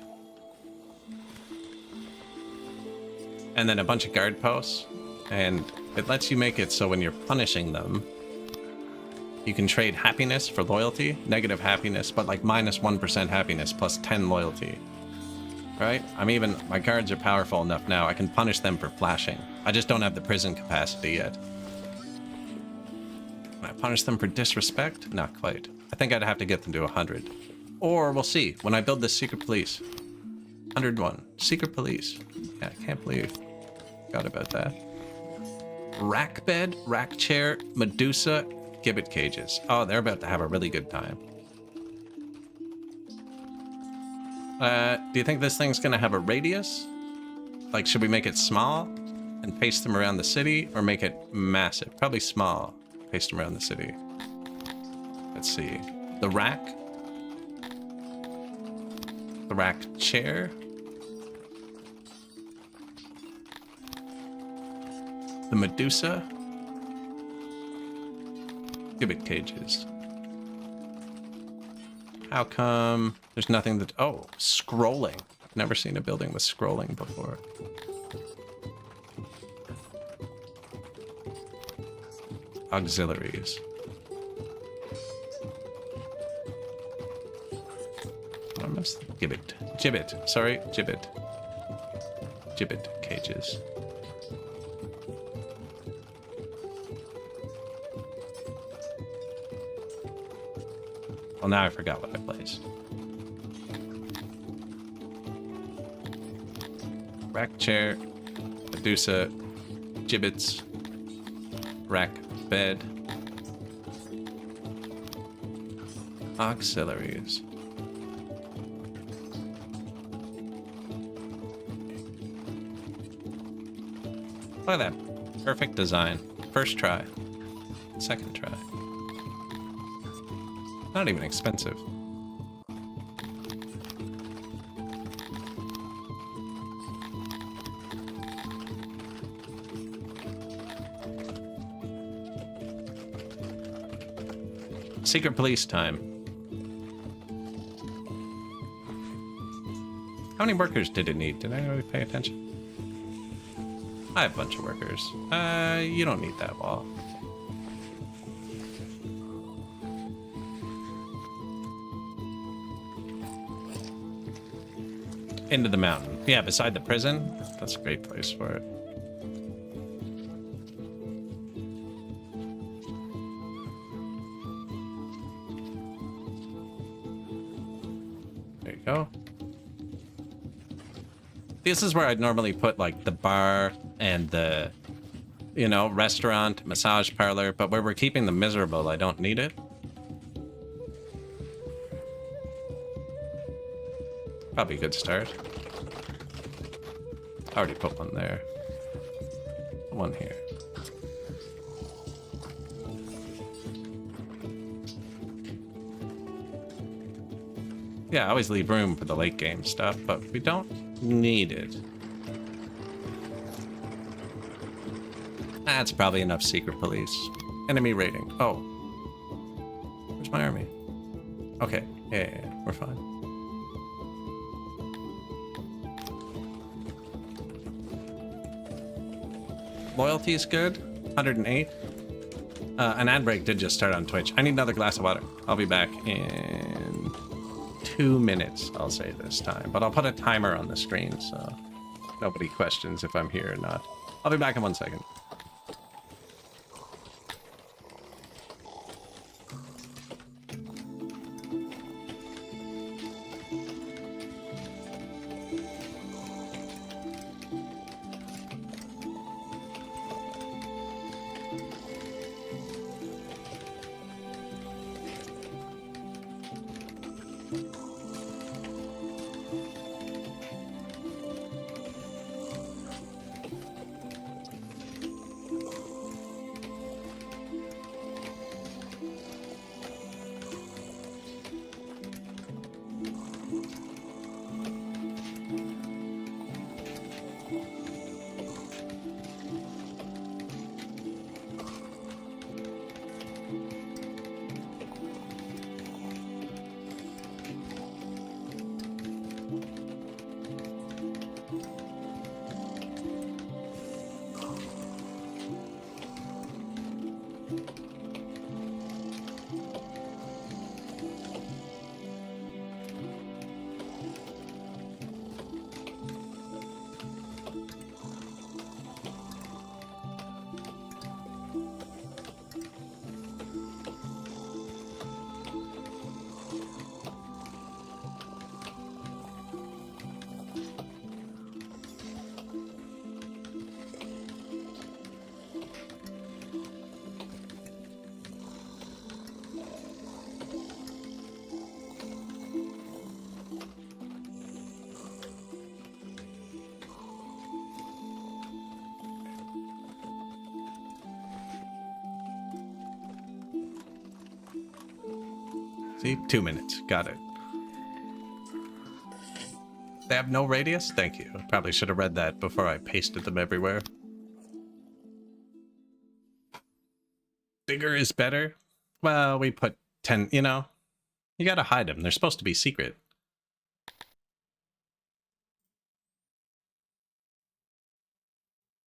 And then a bunch of guard posts. And it lets you make it so when you're punishing them, you can trade happiness for loyalty, negative happiness, but like -1% happiness plus 10 loyalty. Right? My guards are powerful enough now, I can punish them for flashing. I just don't have the prison capacity yet. Can I punish them for disrespect? Not quite. I think I'd have to get them to 100. Or we'll see, when I build this secret police. 101. Secret police. Yeah, I can't believe I forgot about that. Rack bed, rack chair, Medusa, gibbet cages. Oh, they're about to have a really good time. Do you think this thing's gonna have a radius? Like, should we make it small and paste them around the city, or make it massive? Probably small, paste them around the city. Let's see. The rack chair. The Medusa. Gibbet cages. How come there's nothing that... Oh, scrolling. I've never seen a building with scrolling before. Auxiliaries. What am I missing? Gibbet. Sorry, gibbet. Gibbet cages. Well, now I forgot what I placed. Rack chair, Medusa, gibbets, rack bed, auxiliaries. Look at that. Perfect design. First try. Second try. Not even expensive. Secret police time. How many workers did it need? Did I really pay attention? I have a bunch of workers. You don't need that wall. Into the mountain. Yeah, beside the prison. That's a great place for it. There you go. This is where I'd normally put like the bar and the, you know, restaurant, massage parlor, but where we're keeping them miserable, I don't need it. Probably a good start. I already put one there. One here. Yeah, I always leave room for the late game stuff, but we don't need it. That's probably enough secret police. Enemy rating. Oh. Where's my army? Okay. Yeah, we're fine. Loyalty is good. 108. An ad break did just start on Twitch. I need another glass of water. I'll be back in 2 minutes, I'll say this time. But I'll put a timer on the screen so nobody questions if I'm here or not. I'll be back in 1 second. See? 2 minutes. Got it. They have no radius? Thank you. Probably should have read that before I pasted them everywhere. Bigger is better? Well, we put 10, you know. You gotta hide them. They're supposed to be secret.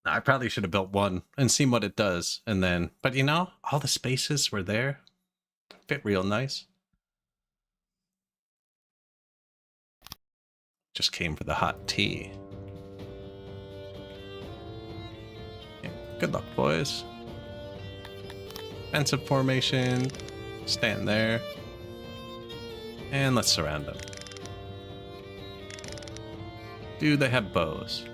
I probably should have built one and seen what it does, and then... But you know, all the spaces were there. Fit real nice. Just came for the hot tea. Yeah, good luck, boys. Defensive formation. Stand there. And let's surround them. Do they have bows?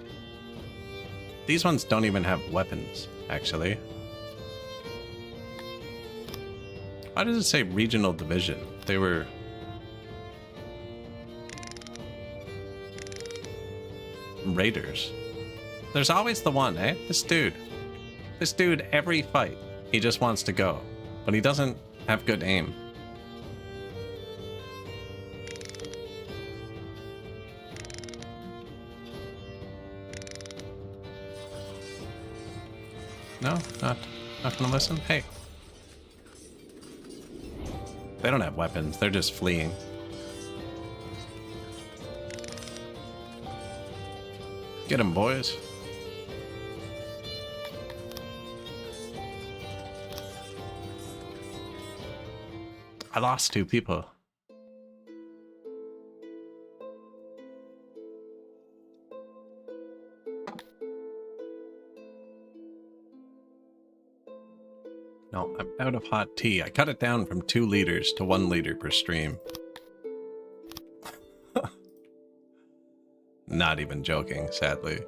These ones don't even have weapons, actually. Why does it say regional division? They were... raiders. There's always the one, eh? This dude. This dude, every fight, he just wants to go. But he doesn't have good aim. No? Not gonna listen? Hey. They don't have weapons. They're just fleeing. Get them, boys. I lost 2 people. No, I'm out of hot tea. I cut it down from 2 liters to 1 liter per stream. Not even joking, sadly.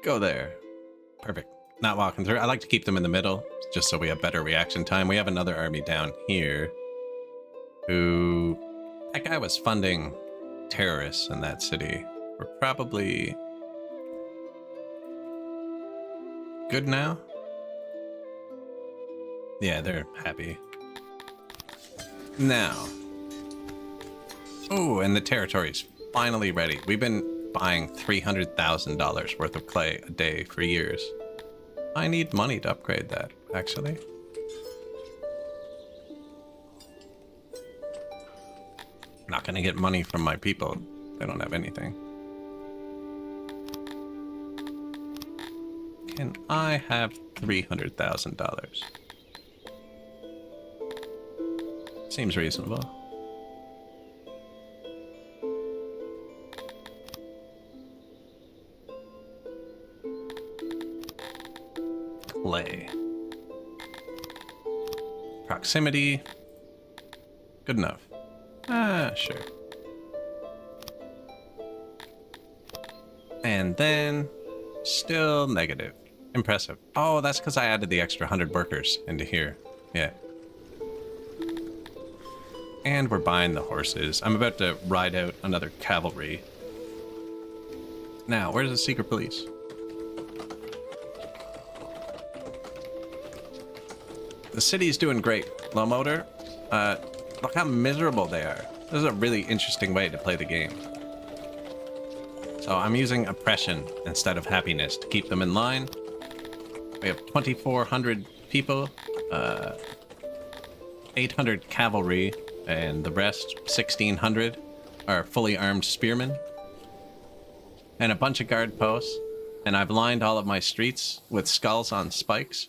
Go there. Perfect. Not walking through. I like to keep them in the middle, just so we have better reaction time. We have another army down here who... That guy was funding terrorists in that city. We're probably... good now? Yeah, they're happy. Now. Oh, and the territory's finally ready. We've been buying $300,000 worth of clay a day for years. I need money to upgrade that, actually. Not gonna get money from my people. They don't have anything. Can I have $300,000? Seems reasonable. Clay. Proximity. Good enough. Ah, sure. And then, still negative. Impressive. Oh, that's because I added the extra 100 workers into here. Yeah. And we're buying the horses. I'm about to ride out another cavalry. Now, where's the secret police? The city's doing great. Low motor. Look how miserable they are. This is a really interesting way to play the game. So I'm using oppression instead of happiness to keep them in line. We have 2,400 people, 800 cavalry, and the rest, 1,600, are fully armed spearmen. And a bunch of guard posts. And I've lined all of my streets with skulls on spikes.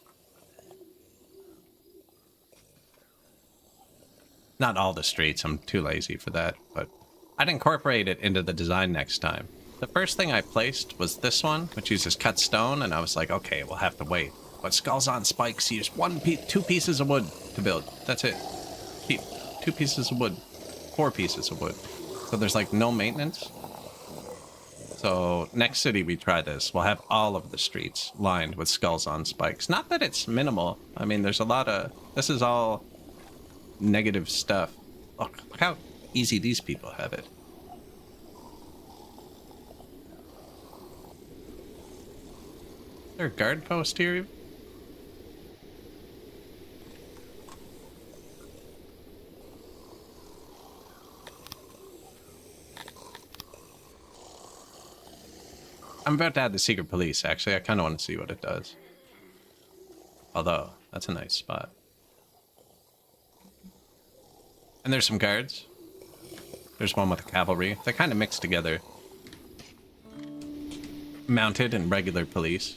Not all the streets, I'm too lazy for that, but I'd incorporate it into the design next time. The first thing I placed was this one, which uses cut stone, and I was like, okay, we'll have to wait. But skulls on spikes use 2 pieces of wood to build. That's it. Keep 2 pieces of wood. 4 pieces of wood. So there's like no maintenance. So next city we try this, we'll have all of the streets lined with skulls on spikes. Not that it's minimal. I mean, there's a lot of... This is all negative stuff. Look how easy these people have it. there a guard post here? I'm about to add the secret police, actually. I kind of want to see what it does. Although, that's a nice spot. And there's some guards. There's one with the cavalry. They kind of mix together. Mounted and regular police.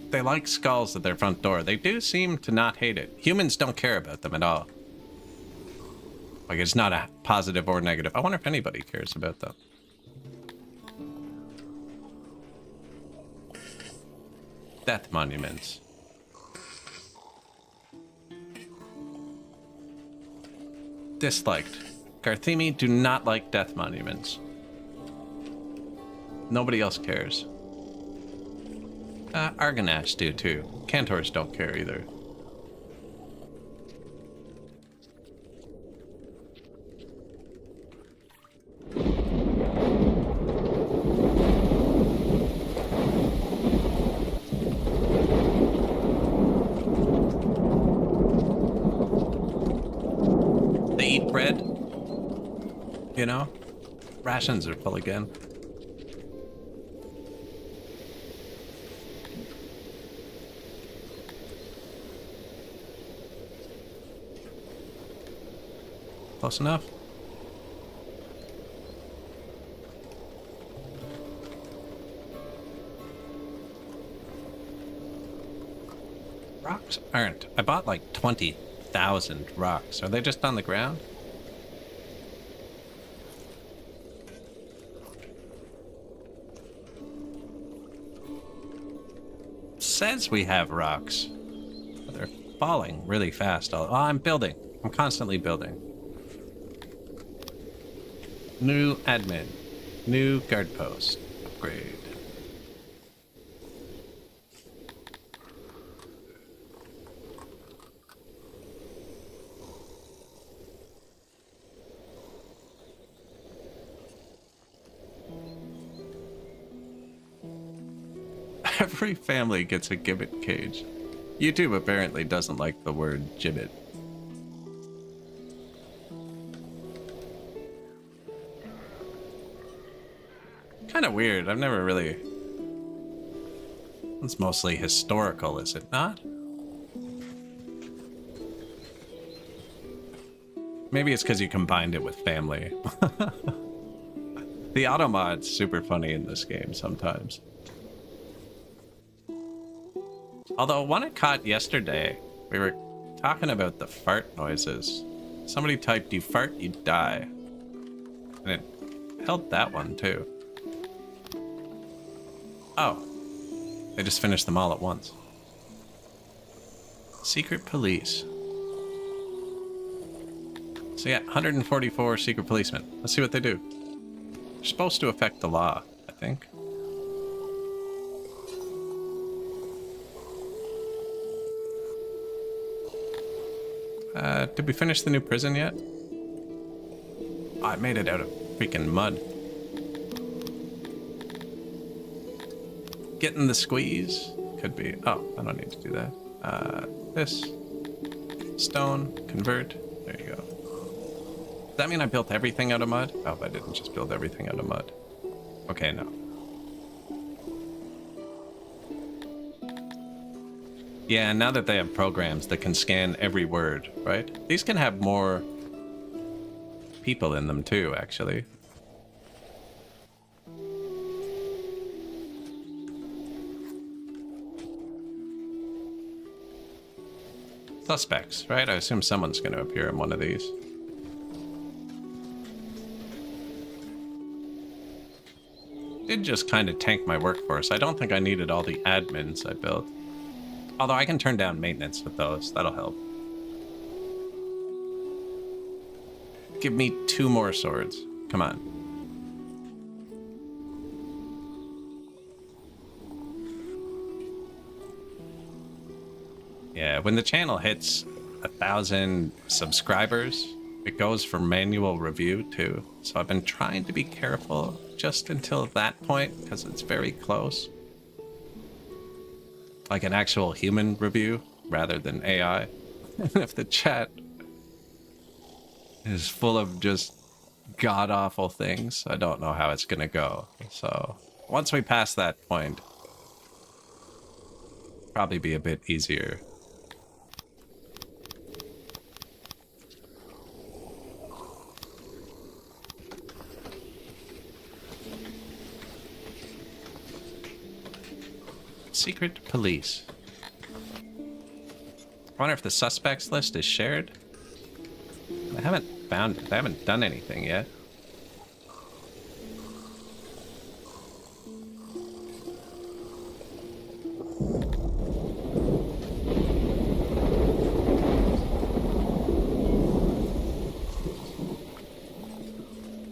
They like skulls at their front door. They do seem to not hate it. Humans don't care about them at all. Like, it's not a positive or negative. I wonder if anybody cares about them. Death monuments. Disliked. Garthemi do not like death monuments. Nobody else cares. Argonash do too. Cantors don't care either. They eat bread. You know? Rations are full again. Close enough. Rocks aren't. I bought like 20,000 rocks. Are they just on the ground? Says we have rocks. But they're falling really fast. Oh, I'm building. I'm constantly building. New admin. New guard post. Upgrade. Every family gets a gibbet cage. YouTube apparently doesn't like the word gibbet. Kind of weird. I've never really... It's mostly historical, is it not? Maybe it's because you combined it with family. The auto mod's super funny in this game sometimes. Although one I caught yesterday, we were talking about the fart noises. Somebody typed, "You fart, you die." And it held that one too. Oh. They just finished them all at once. Secret police. So yeah, 144 secret policemen. Let's see what they do. They're supposed to affect the law, I think. Did we finish the new prison yet? Oh, I made it out of freaking mud. Getting the squeeze? Could be. Oh, I don't need to do that. This. Stone. Convert. There you go. Does that mean I built everything out of mud? Oh, I didn't just build everything out of mud. Okay, no. Yeah, now that they have programs that can scan every word, right? These can have more people in them too, actually. Suspects, right? I assume someone's going to appear in one of these. Did just kind of tank my workforce. I don't think I needed all the admins I built. Although I can turn down maintenance with those. That'll help. Give me 2 more swords. Come on. Yeah, when the channel hits 1,000 subscribers, it goes for manual review too. So I've been trying to be careful just until that point because it's very close. like an actual human review rather than AI. If the chat is full of just god awful things, I don't know how it's gonna go. So once we pass that point, probably be a bit easier. Secret police. I wonder if the suspects list is shared. I haven't found it. I haven't done anything yet.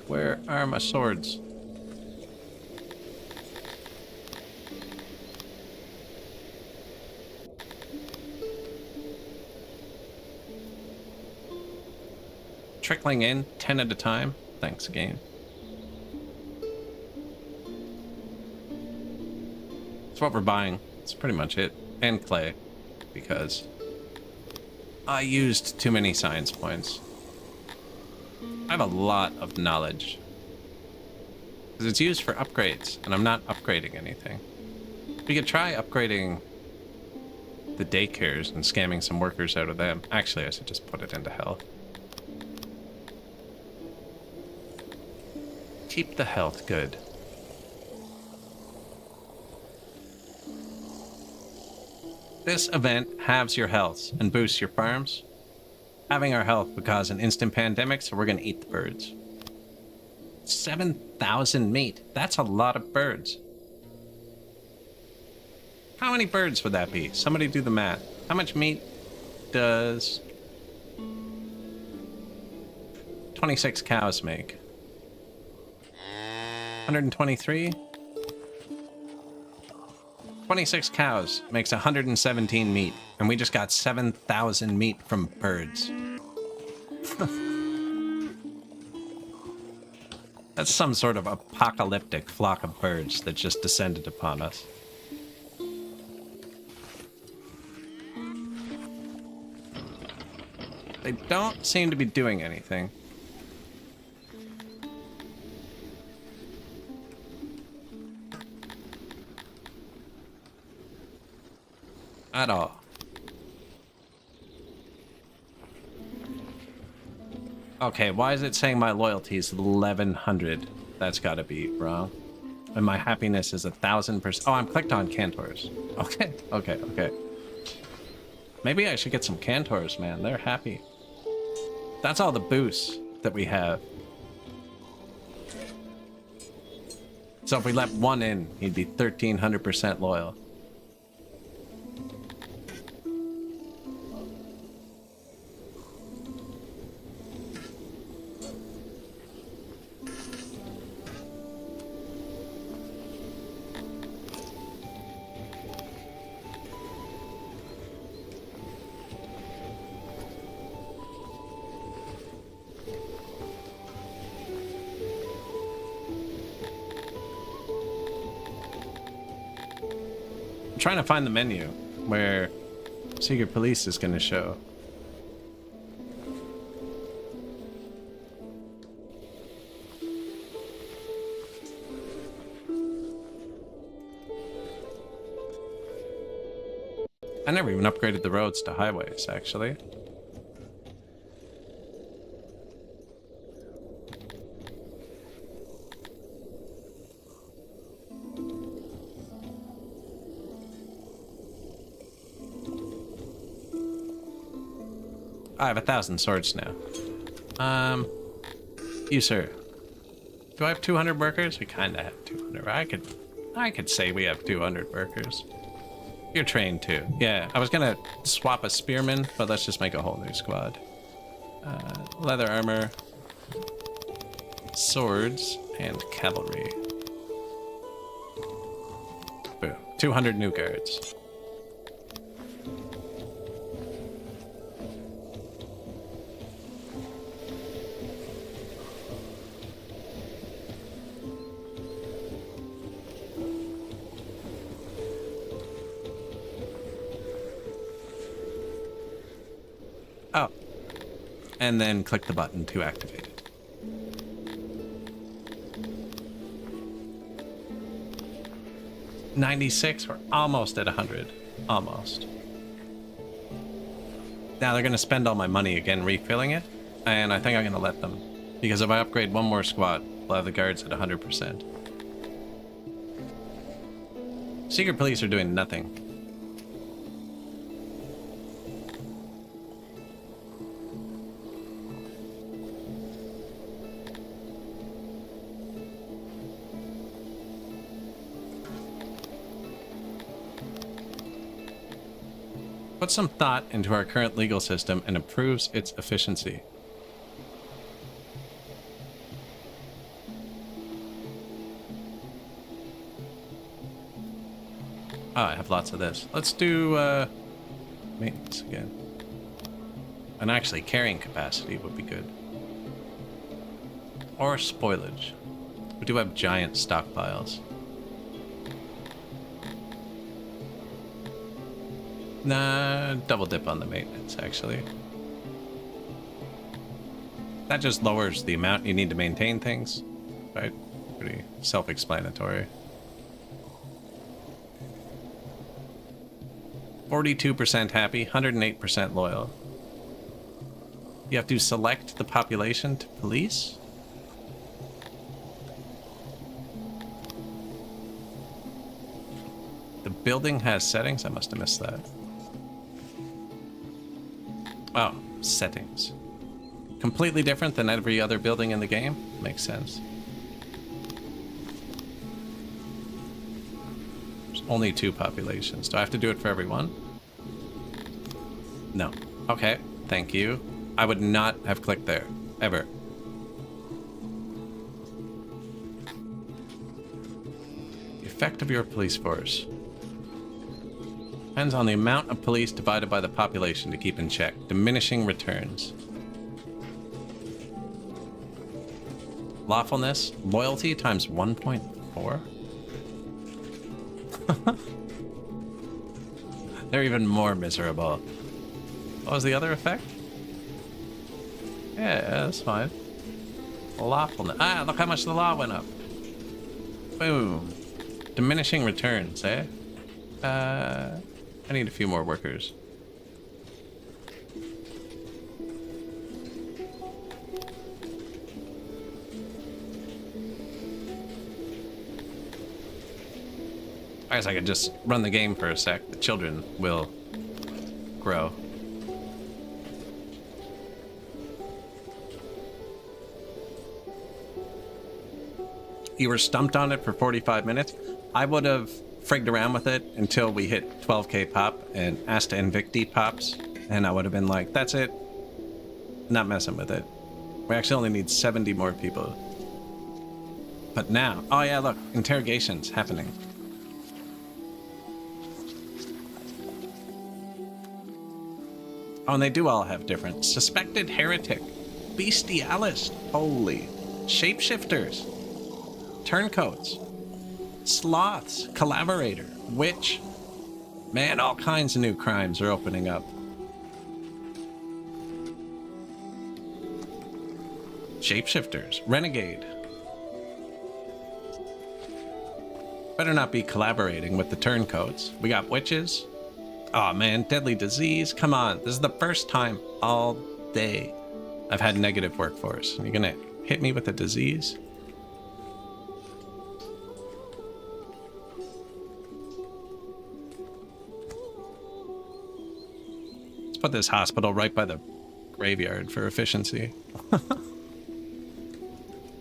Where are my swords? Trickling in 10 at a time. Thanks, game. That's what we're buying. That's pretty much it. And clay, because I used too many science points. I have a lot of knowledge. Because it's used for upgrades, and I'm not upgrading anything. We could try upgrading the daycares and scamming some workers out of them. Actually, I should just put it into health. Keep the health good. This event halves your health and boosts your farms. Having our health would cause an instant pandemic, so we're gonna eat the birds. 7,000 meat. That's a lot of birds. How many birds would that be? Somebody do the math. How much meat does 26 cows make? 123? 26 cows makes 117 meat, and we just got 7,000 meat from birds. That's some sort of apocalyptic flock of birds that just descended upon us. They don't seem to be doing anything. At all. Okay, why is it saying my loyalty is 1,100? That's gotta be wrong. And my happiness is 1,000%. Oh, I'm clicked on Cantors. Okay. Maybe I should get some Cantors, man. They're happy. That's all the boosts that we have. So if we let one in, he'd be 1,300% loyal. Trying to find the menu where Secret Police is going to show. I never even upgraded the roads to highways, actually. I have 1,000 swords now. You, sir. Do I have 200 workers? We kind of have 200. I could say we have 200 workers. You're trained too. Yeah, I was gonna swap a spearman, but let's just make a whole new squad. Leather armor, swords, and cavalry. Boom. 200 new guards. and then click the button to activate it. $96, we're almost at 100. Almost. Now they're going to spend all my money again refilling it, and I think I'm going to let them. Because if I upgrade one more squad, we'll have the guards at 100%. Secret police are doing nothing. Put some thought into our current legal system and improves its efficiency. Oh, I have lots of this. Let's do maintenance again. And actually, carrying capacity would be good. Or spoilage. We do have giant stockpiles. Nah, double dip on the maintenance, actually. That just lowers the amount you need to maintain things, right? Pretty self-explanatory. 42% happy, 108% loyal. You have to select the population to police? The building has settings? I must have missed that. Oh, settings. Completely different than every other building in the game? Makes sense. There's only 2 populations. Do I have to do it for everyone? No. Okay, thank you. I would not have clicked there, ever. The effect of your police force. Depends on the amount of police divided by the population to keep in check. Diminishing returns. Lawfulness, loyalty times 1.4. They're even more miserable. What was the other effect? Yeah, that's fine. Lawfulness. Ah, look how much the law went up. Boom. Diminishing returns, eh? I need a few more workers. I guess I could just run the game for a sec. The children will grow. You were stumped on it for 45 minutes. I would have frigged around with it until we hit 12k pop and Asta Invicti pops, and I would have been like, that's it. Not messing with it. We actually only need 70 more people. But now, oh yeah, look, interrogations happening. Oh, and they do all have different. Suspected heretic, bestialist, holy, shapeshifters, turncoats, sloths, collaborator, witch. Man, all kinds of new crimes are opening up. Shapeshifters, renegade. Better not be collaborating with the turncoats. We got witches. Oh man, deadly disease. Come on, this is the first time all day I've had negative workforce. You're gonna hit me with a disease? Let's put this hospital right by the graveyard for efficiency.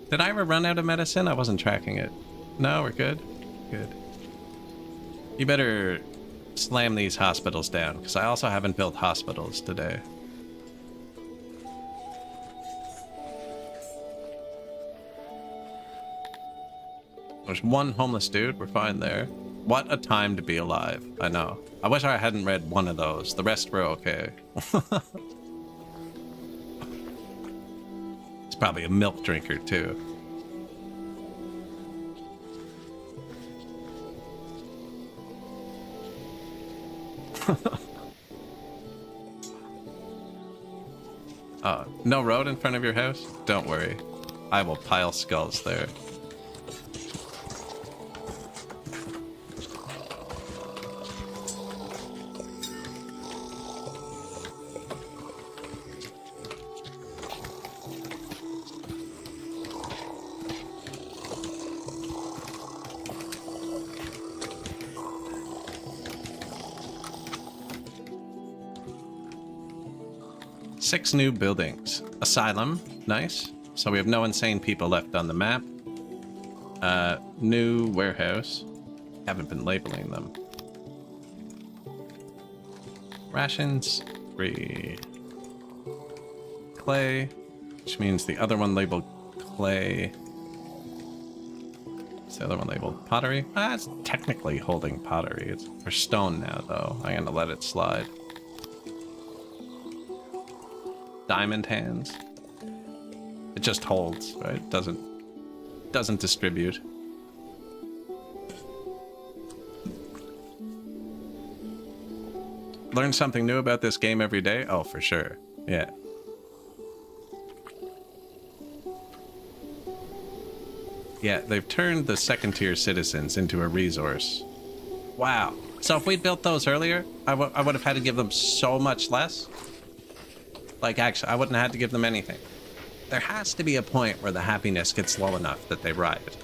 Did I ever run out of medicine? I wasn't tracking it. No, we're good. Good. You better slam these hospitals down, because I also haven't built hospitals today. There's one homeless dude. We're fine there. What a time to be alive. I know. I wish I hadn't read one of those. The rest were okay. He's probably a milk drinker, too. Oh, no road in front of your house? Don't worry. I will pile skulls there. Six new buildings. Asylum, nice. So we have no insane people left on the map. New warehouse. Haven't been labeling them. Rations, 3. Clay, which means the other one labeled clay. What's the other one labeled? Pottery? Ah, it's technically holding pottery. It's for stone now, though. I'm gonna let it slide. Diamond hands. It just holds, right? Doesn't distribute. Learn something new about this game every day? Oh, for sure. Yeah. Yeah, they've turned the second-tier citizens into a resource. Wow. So if we'd built those earlier, I would have had to give them so much less. Like, actually, I wouldn't have had to give them anything. There has to be a point where the happiness gets low enough that they riot.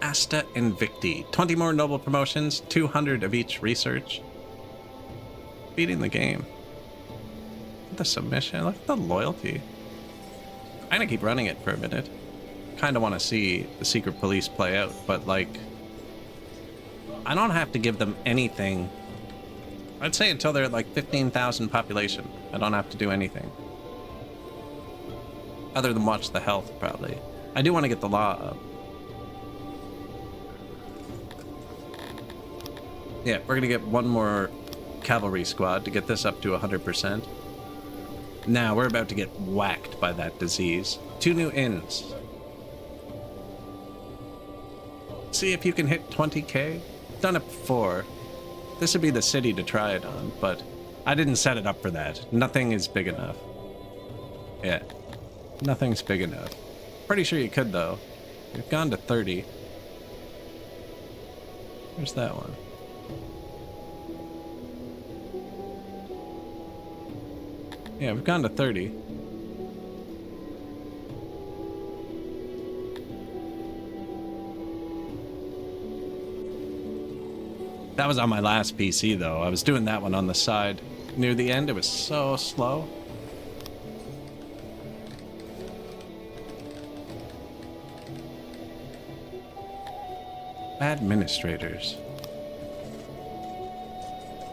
Asta Invicti. 20 more noble promotions, 200 of each research. Beating the game. The submission, look at the loyalty. I'm gonna keep running it for a minute. Kind of want to see the secret police play out, but like, I don't have to give them anything. I'd say until they're at like 15,000 population. I don't have to do anything. Other than watch the health, probably. I do want to get the law up. Yeah, we're gonna get one more cavalry squad to get this up to 100%. Now we're about to get whacked by that disease. 2 new inns. See if you can hit 20k. Done it before. This would be the city to try it on, but I didn't set it up for that. Nothing is big enough. Yeah, nothing's big enough. Pretty sure you could though. We've gone to 30. Where's that one? Yeah, we've gone to 30. That was on my last PC, though. I was doing that one on the side. Near the end, it was so slow. Administrators.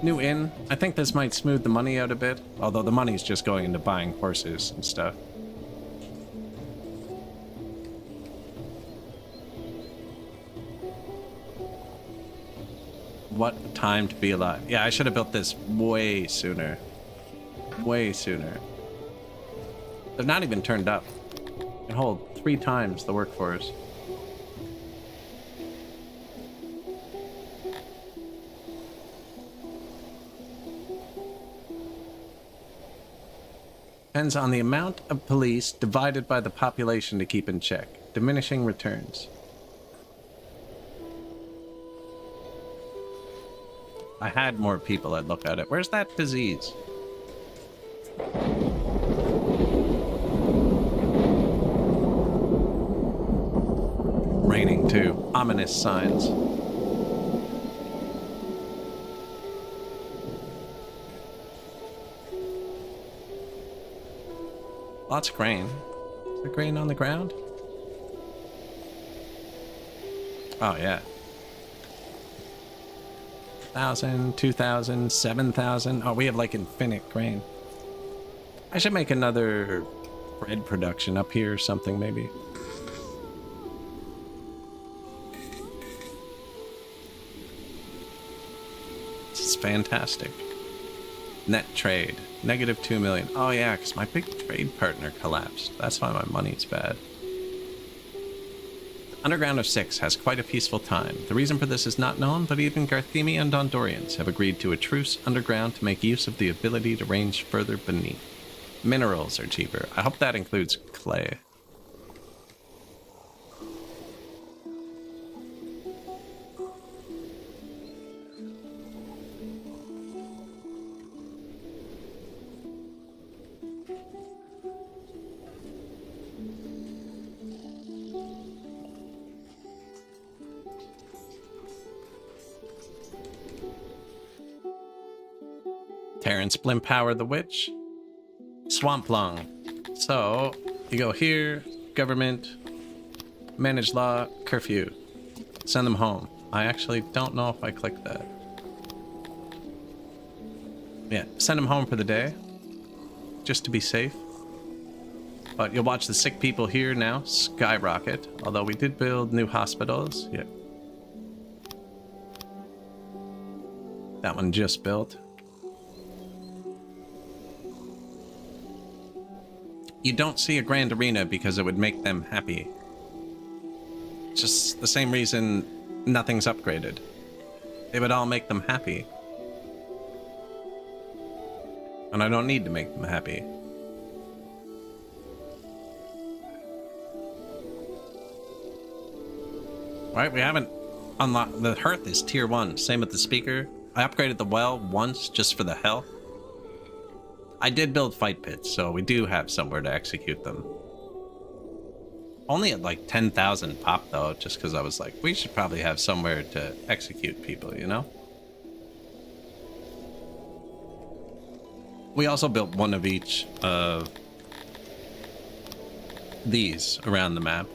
New inn. I think this might smooth the money out a bit, although the money's just going into buying horses and stuff. What a time to be alive. Yeah, I should have built this way sooner. Way sooner. They're not even turned up. They hold 3 times the workforce. Depends on the amount of police divided by the population to keep in check. Diminishing returns. I had more people that look at it. Where's that disease? Raining too. Ominous signs. Lots of grain. Is there grain on the ground? Oh, yeah. 1,000, 2,000, 7,000. Oh, we have like infinite grain. I should make another bread production up here or something, maybe. This is fantastic. Net trade. Negative 2 million. Oh yeah, because my big trade partner collapsed. That's why my money's bad. Underground of 6 has quite a peaceful time. The reason for this is not known, but even Garthemi and Dondorians have agreed to a truce underground to make use of the ability to range further beneath. Minerals are cheaper. I hope that includes clay. Terrence Blimpower the Witch. Swamp Lung. So, you go here, government, manage law, curfew. Send them home. I actually don't know if I click that. Yeah, send them home for the day. Just to be safe. But you'll watch the sick people here now skyrocket. Although we did build new hospitals. Yeah. That one just built. You don't see a grand arena because it would make them happy. Just the same reason nothing's upgraded. It would all make them happy. And I don't need to make them happy. Right, we haven't unlocked... The hearth is tier 1. Same with the speaker. I upgraded the well once just for the health. I did build fight pits, so we do have somewhere to execute them. Only at like 10,000 pop though, just because I was like, we should probably have somewhere to execute people, you know? We also built one of each of these around the map.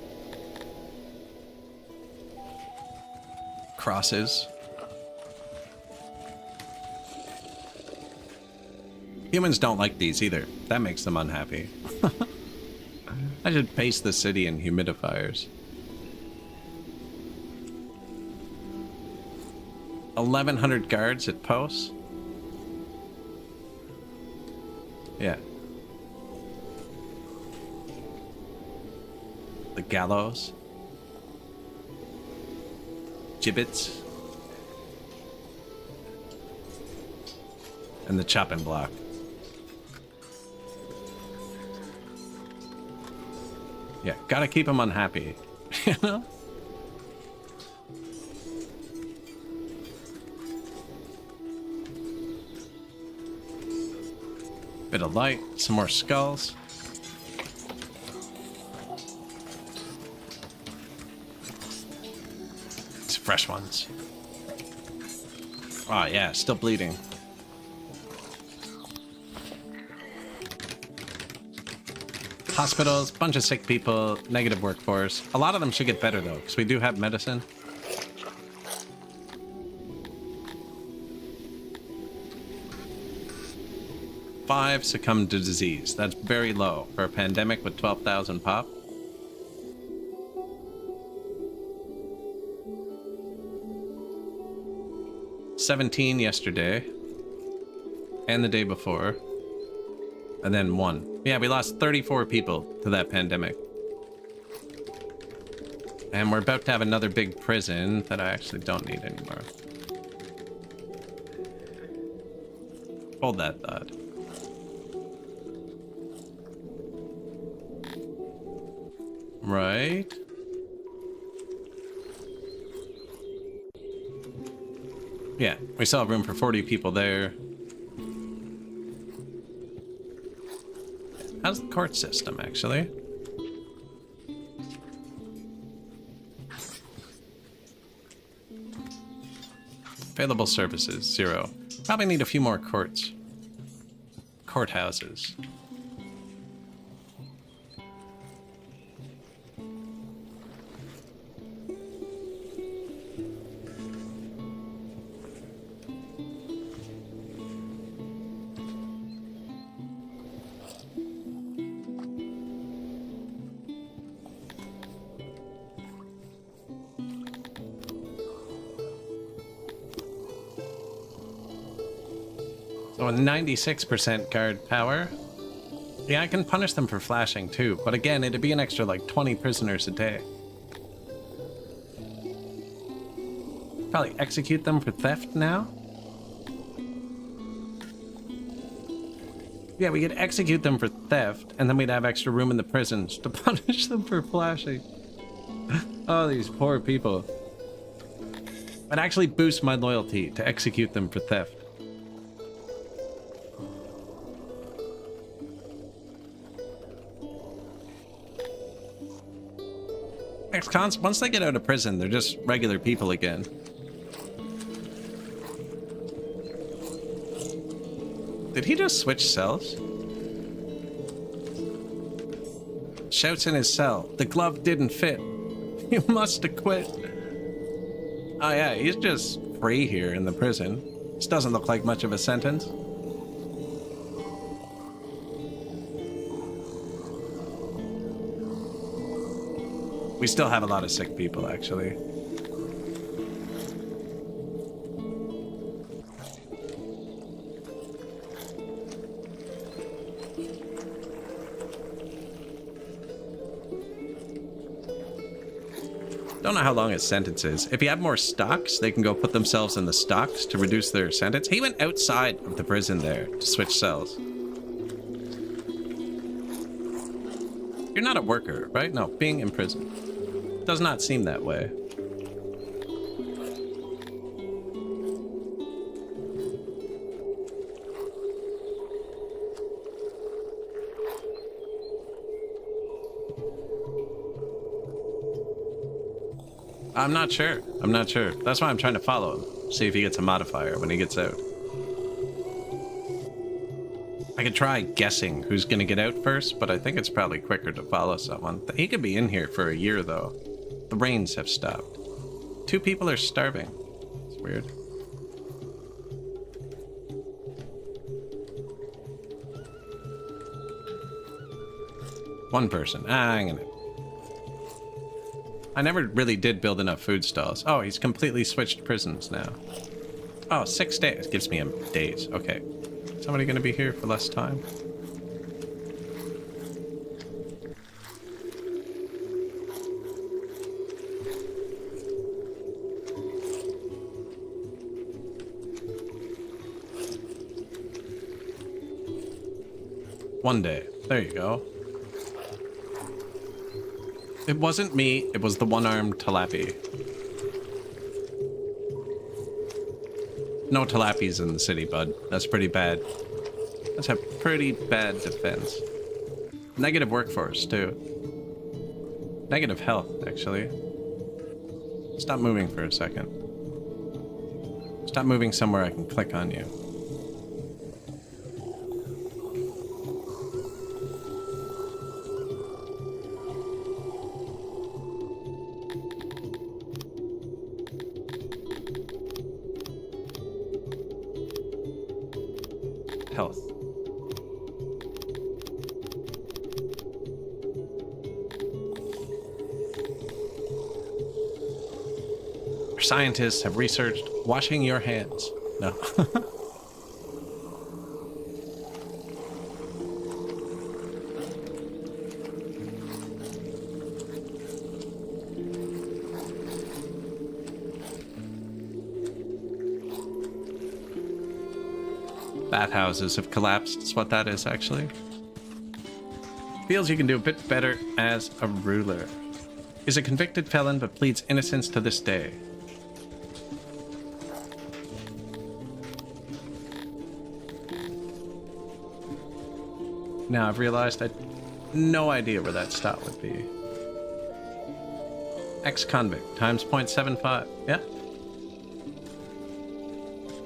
Crosses. Humans don't like these either. That makes them unhappy. I should paste the city in humidifiers. 1,100 guards at posts? Yeah. The gallows. Gibbets. And the chopping block. Yeah, gotta keep them unhappy, you know? Bit of light, some more skulls. It's fresh ones. Oh yeah, still bleeding. Hospitals, bunch of sick people, negative workforce. A lot of them should get better though, because we do have medicine. Five succumbed to disease. That's very low for a pandemic with 12,000 pop. $17 yesterday. And the day before. And then 1. Yeah, we lost 34 people to that pandemic. And we're about to have another big prison that I actually don't need anymore. Hold that thought. Right. Yeah, we still have room for 40 people there. How's the court system, actually? Available services, 0. Probably need a few more courts. Courthouses. So a 96% guard power. Yeah, I can punish them for flashing too, but again, it'd be an extra like 20 prisoners a day. Probably execute them for theft now. Yeah, we could execute them for theft, and then we'd have extra room in the prisons to punish them for flashing. Oh, these poor people. It actually boosts my loyalty to execute them for theft. Ex-cons, once they get out of prison, they're just regular people again. Did he just switch cells? Shouts in his cell. The glove didn't fit. You must have quit. Oh yeah, he's just free here in the prison. This doesn't look like much of a sentence. We still have a lot of sick people, actually. Don't know how long his sentence is. If you have more stocks, they can go put themselves in the stocks to reduce their sentence. He went outside of the prison there to switch cells. You're not a worker, right? No, being in prison does not seem that way. I'm not sure. I'm not sure. That's why I'm trying to follow him. See if he gets a modifier when he gets out. I could try guessing who's gonna get out first, but I think it's probably quicker to follow someone. He could be in here for a year, though. The rains have stopped. 2 people are starving. It's weird. One person. I'm gonna... I never really did build enough food stalls. Oh, he's completely switched prisons now. Oh, 6 days. Gives me days. Okay. Somebody gonna be here for less time? One day. There you go. It wasn't me, it was the one-armed tilapia. No tilapias in the city, bud. That's pretty bad. That's a pretty bad defense. Negative workforce, too. Negative health, actually. Stop moving for a second. Stop moving somewhere I can click on you. Health. Our scientists have researched washing your hands. No. Bathhouses have collapsed, is what that is, actually. Feels you can do a bit better as a ruler. Is a convicted felon but pleads innocence to this day. Now I've realized I had no idea where that stat would be. Ex-convict times 0.75. Yeah.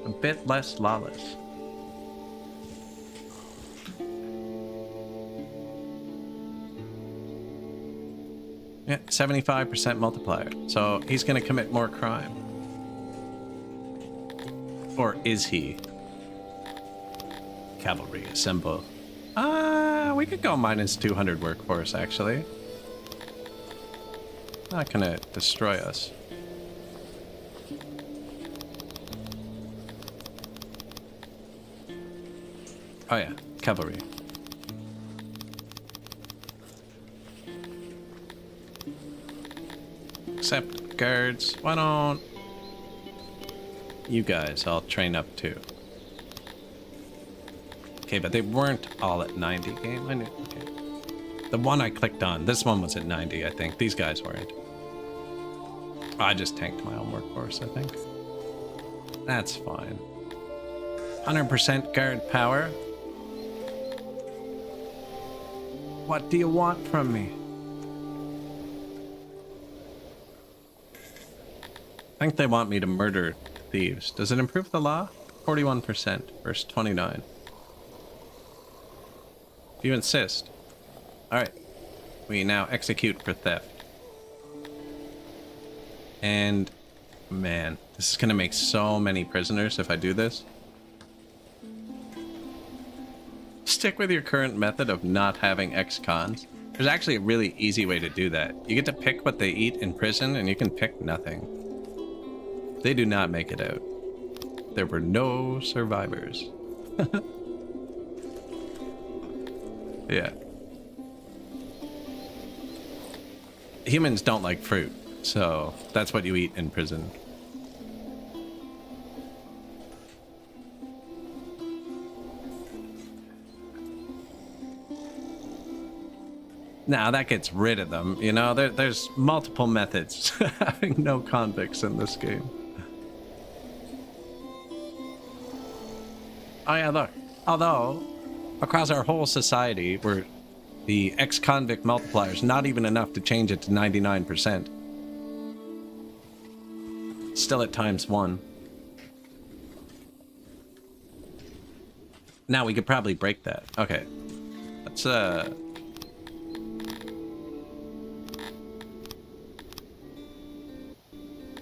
A bit less lawless. Yeah, 75% multiplier. So he's going to commit more crime. Or is he? Cavalry assemble. We could go minus 200 workforce, actually. Not going to destroy us. Oh yeah, cavalry. Except guards. Why don't... you guys I'll train up too. Okay, but they weren't all at 90 game. I knew. Okay. The one I clicked on, this one was at 90, I think. These guys weren't. I just tanked my own workforce, I think. That's fine. 100% guard power. What do you want from me? I think they want me to murder thieves. Does it improve the law? 41% versus 29. If you insist. Alright. We now execute for theft. And man, this is gonna make so many prisoners if I do this. Stick with your current method of not having ex-cons. There's actually a really easy way to do that. You get to pick what they eat in prison and you can pick nothing. They do not make it out. There were no survivors. Yeah. Humans don't like fruit, so that's what you eat in prison. Now that gets rid of them, you know, there's multiple methods having no convicts in this game. Oh yeah, look. Although, across our whole society, where the ex-convict multiplier is not even enough to change it to 99%. Still at ×1. Now we could probably break that. Okay. Let's,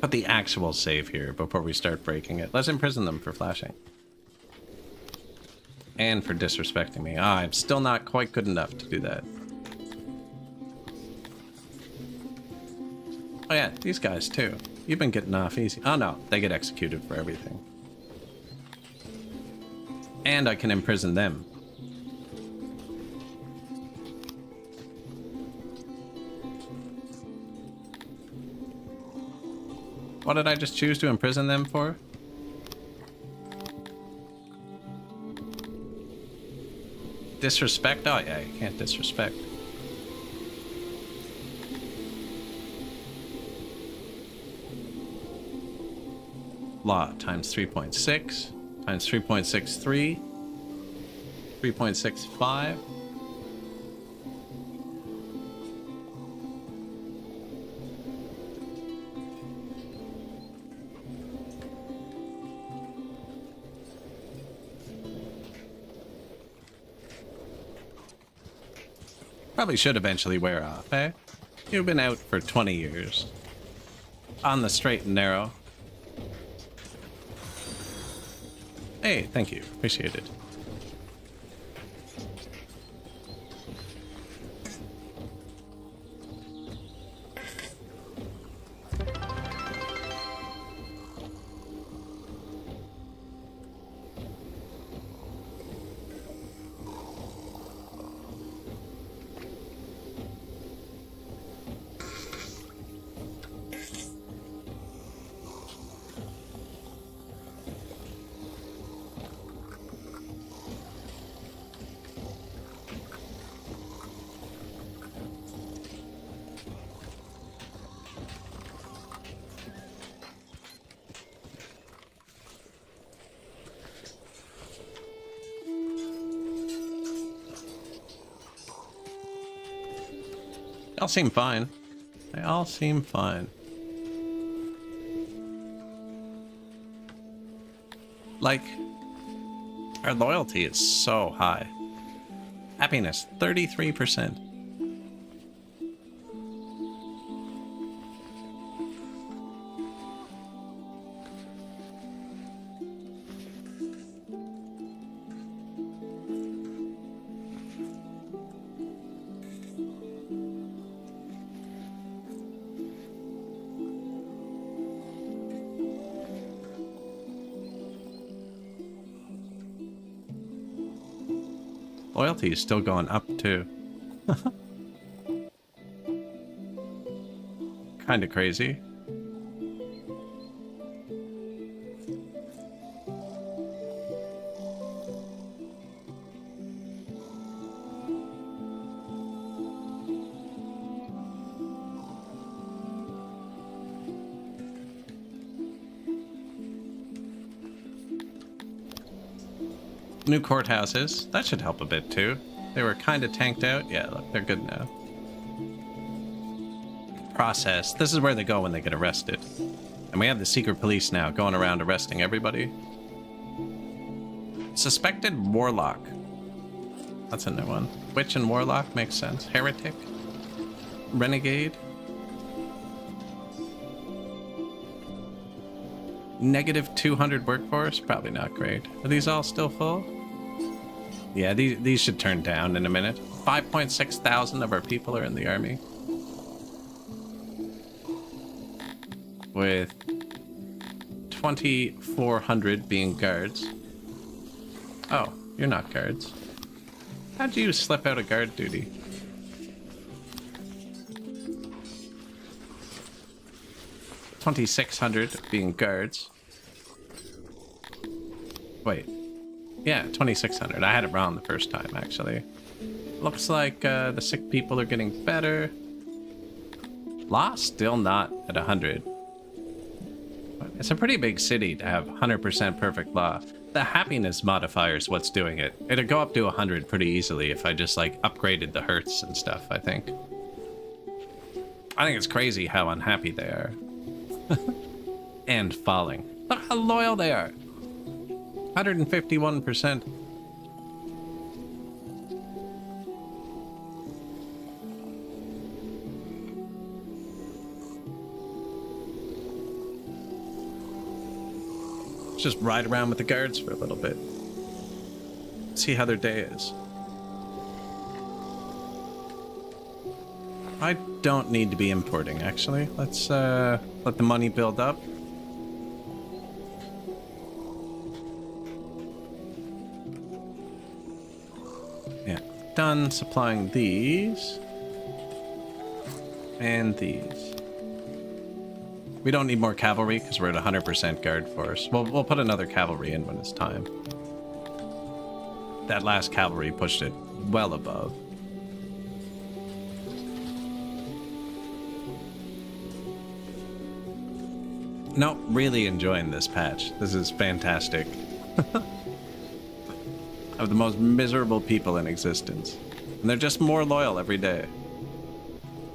put the actual save here before we start breaking it. Let's imprison them for flashing. And for disrespecting me. Ah, I'm still not quite good enough to do that. Oh yeah, these guys too. You've been getting off easy. Oh no, they get executed for everything. And I can imprison them. What did I just choose to imprison them for? Disrespect? Oh yeah, you can't disrespect. Law times 3.6 times 3.63 3.65. Probably should eventually wear off, eh? You've been out for 20 years. On the straight and narrow. Hey, thank you. Appreciate it. They all seem fine. They all seem fine. Like, our loyalty is so high. Happiness, 33%. Loyalty is still going up too. Kind of crazy. New courthouses. That should help a bit too. They were kind of tanked out. Yeah, look, they're good now. Process. This is where they go when they get arrested. And we have the secret police now going around arresting everybody. Suspected warlock. That's a new one. Witch and warlock makes sense. Heretic. Renegade. Negative 200 workforce. Probably not great. Are these all still full? Yeah, these should turn down in a minute. 5.6 thousand of our people are in the army. With 2,400 being guards. Oh, you're not guards. How'd you slip out of guard duty? $2,600 being guards. Wait. Yeah, 2,600. I had it wrong the first time, actually. Looks like the sick people are getting better. Law still not at 100. It's a pretty big city to have 100% perfect law. The happiness modifier is what's doing it. It'd go up to 100 pretty easily if I just, like, upgraded the hertz and stuff, I think. I think it's crazy how unhappy they are. And falling. Look how loyal they are. 151%. Just ride around with the guards for a little bit. See how their day is. I don't need to be importing, actually. Let's let the money build up. Yeah, done supplying these. And these. We don't need more cavalry because we're at 100% guard force. We'll put another cavalry in when it's time. That last cavalry pushed it well above. No, really enjoying this patch. This is fantastic. Of the most miserable people in existence. And they're just more loyal every day.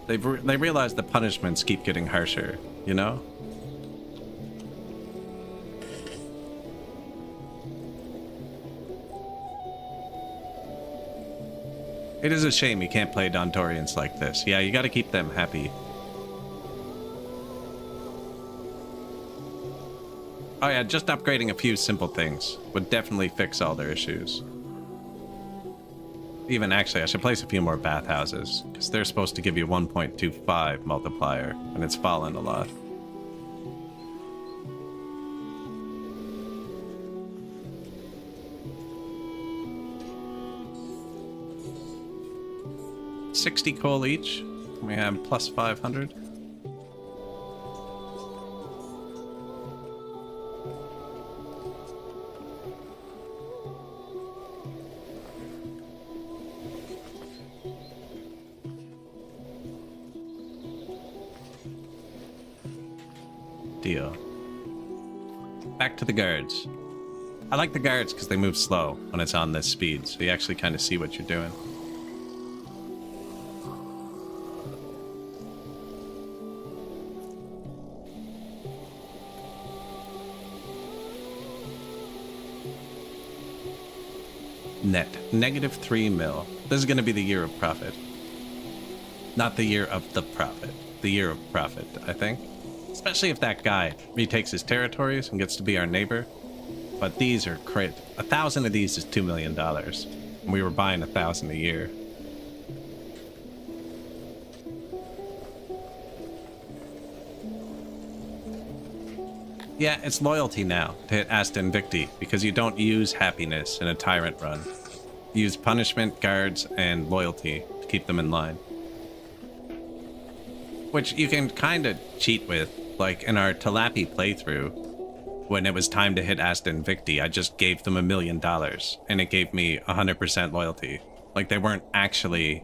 They realize the punishments keep getting harsher. You know? It is a shame you can't play Dontorians like this. Yeah, you gotta keep them happy. Oh yeah, just upgrading a few simple things would definitely fix all their issues. Even actually, I should place a few more bathhouses, because they're supposed to give you 1.25 multiplier, and it's fallen a lot. $60 coal each. We have plus 500. Deal. Back to the guards. I like the guards because they move slow when it's on this speed, so you actually kind of see what you're doing. Net. -3 mil. This is going to be the year of profit. Not the year of the prophet. The year of profit, I think. Especially if that guy retakes his territories and gets to be our neighbor. But these are crazy. 1,000 of these is $2 million. And we were buying 1,000 a year. Yeah, it's loyalty now to hit Asta Invicti, because you don't use happiness in a tyrant run. You use punishment, guards, and loyalty to keep them in line. Which you can kind of cheat with, like in our Talapi playthrough. When it was time to hit Asta Invicti, I just gave them $1 million, and it gave me 100% loyalty. Like, they weren't actually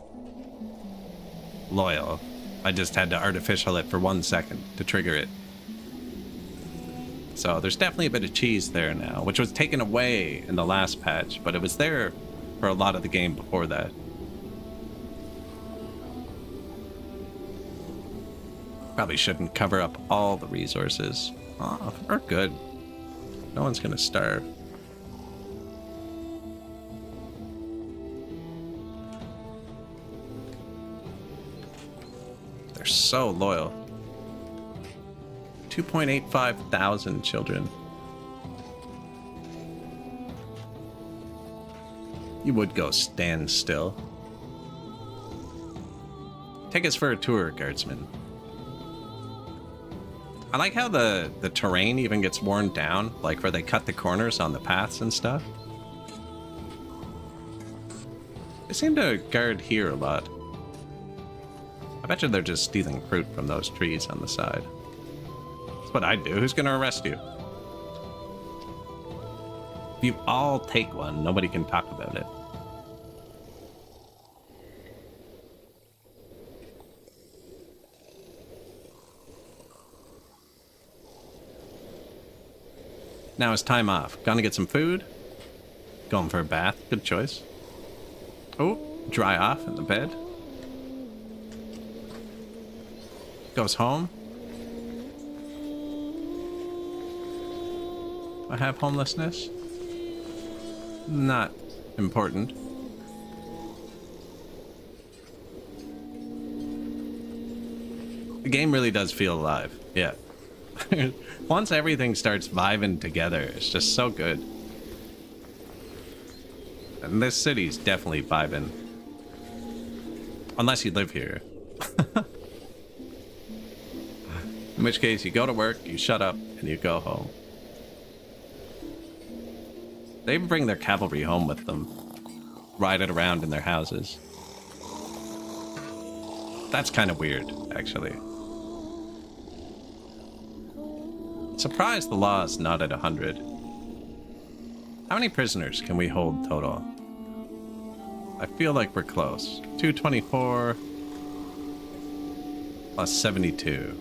loyal. I just had to artificial it for 1 second to trigger it. So there's definitely a bit of cheese there now, which was taken away in the last patch, but it was there for a lot of the game before that. Probably shouldn't cover up all the resources. Oh, we're good. No one's gonna starve. They're so loyal. 2.85 thousand children. You would go stand still. Take us for a tour, guardsman. I like how the terrain even gets worn down, like where they cut the corners on the paths and stuff. They seem to guard here a lot. I bet you they're just stealing fruit from those trees on the side. That's what I'd do. Who's gonna arrest you? If you all take one, nobody can talk about it. Now it's time off. Gonna get some food. Going for a bath. Good choice. Oh, dry off in the bed. Goes home. I have homelessness. Not important. The game really does feel alive. Yeah. Once everything starts vibing together, it's just so good. And this city's definitely vibing. Unless you live here. In which case, you go to work, you shut up, and you go home. They bring their cavalry home with them. Ride it around in their houses. That's kind of weird, actually. Surprised the law is not at 100. How many prisoners can we hold total? I feel like we're close. 224 plus 72.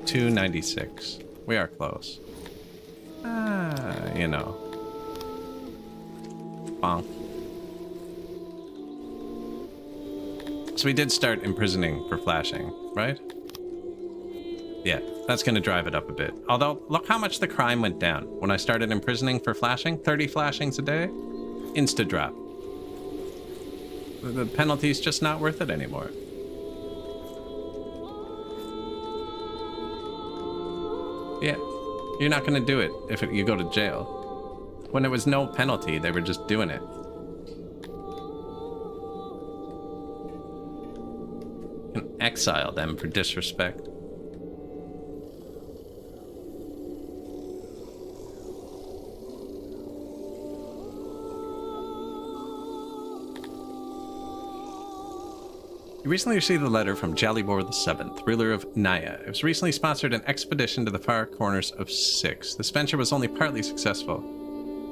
296. We are close. You know. Bonk. So we did start imprisoning for flashing, right? Yeah, that's going to drive it up a bit. Although, look how much the crime went down. When I started imprisoning for flashing, 30 flashings a day, insta drop. The penalty's just not worth it anymore. Yeah, you're not going to do it if you go to jail. When there was no penalty, they were just doing it. You can exile them for disrespect. You recently received a letter from Jalibor VII, ruler of Naya. It was recently sponsored an expedition to the far corners of Six. This venture was only partly successful.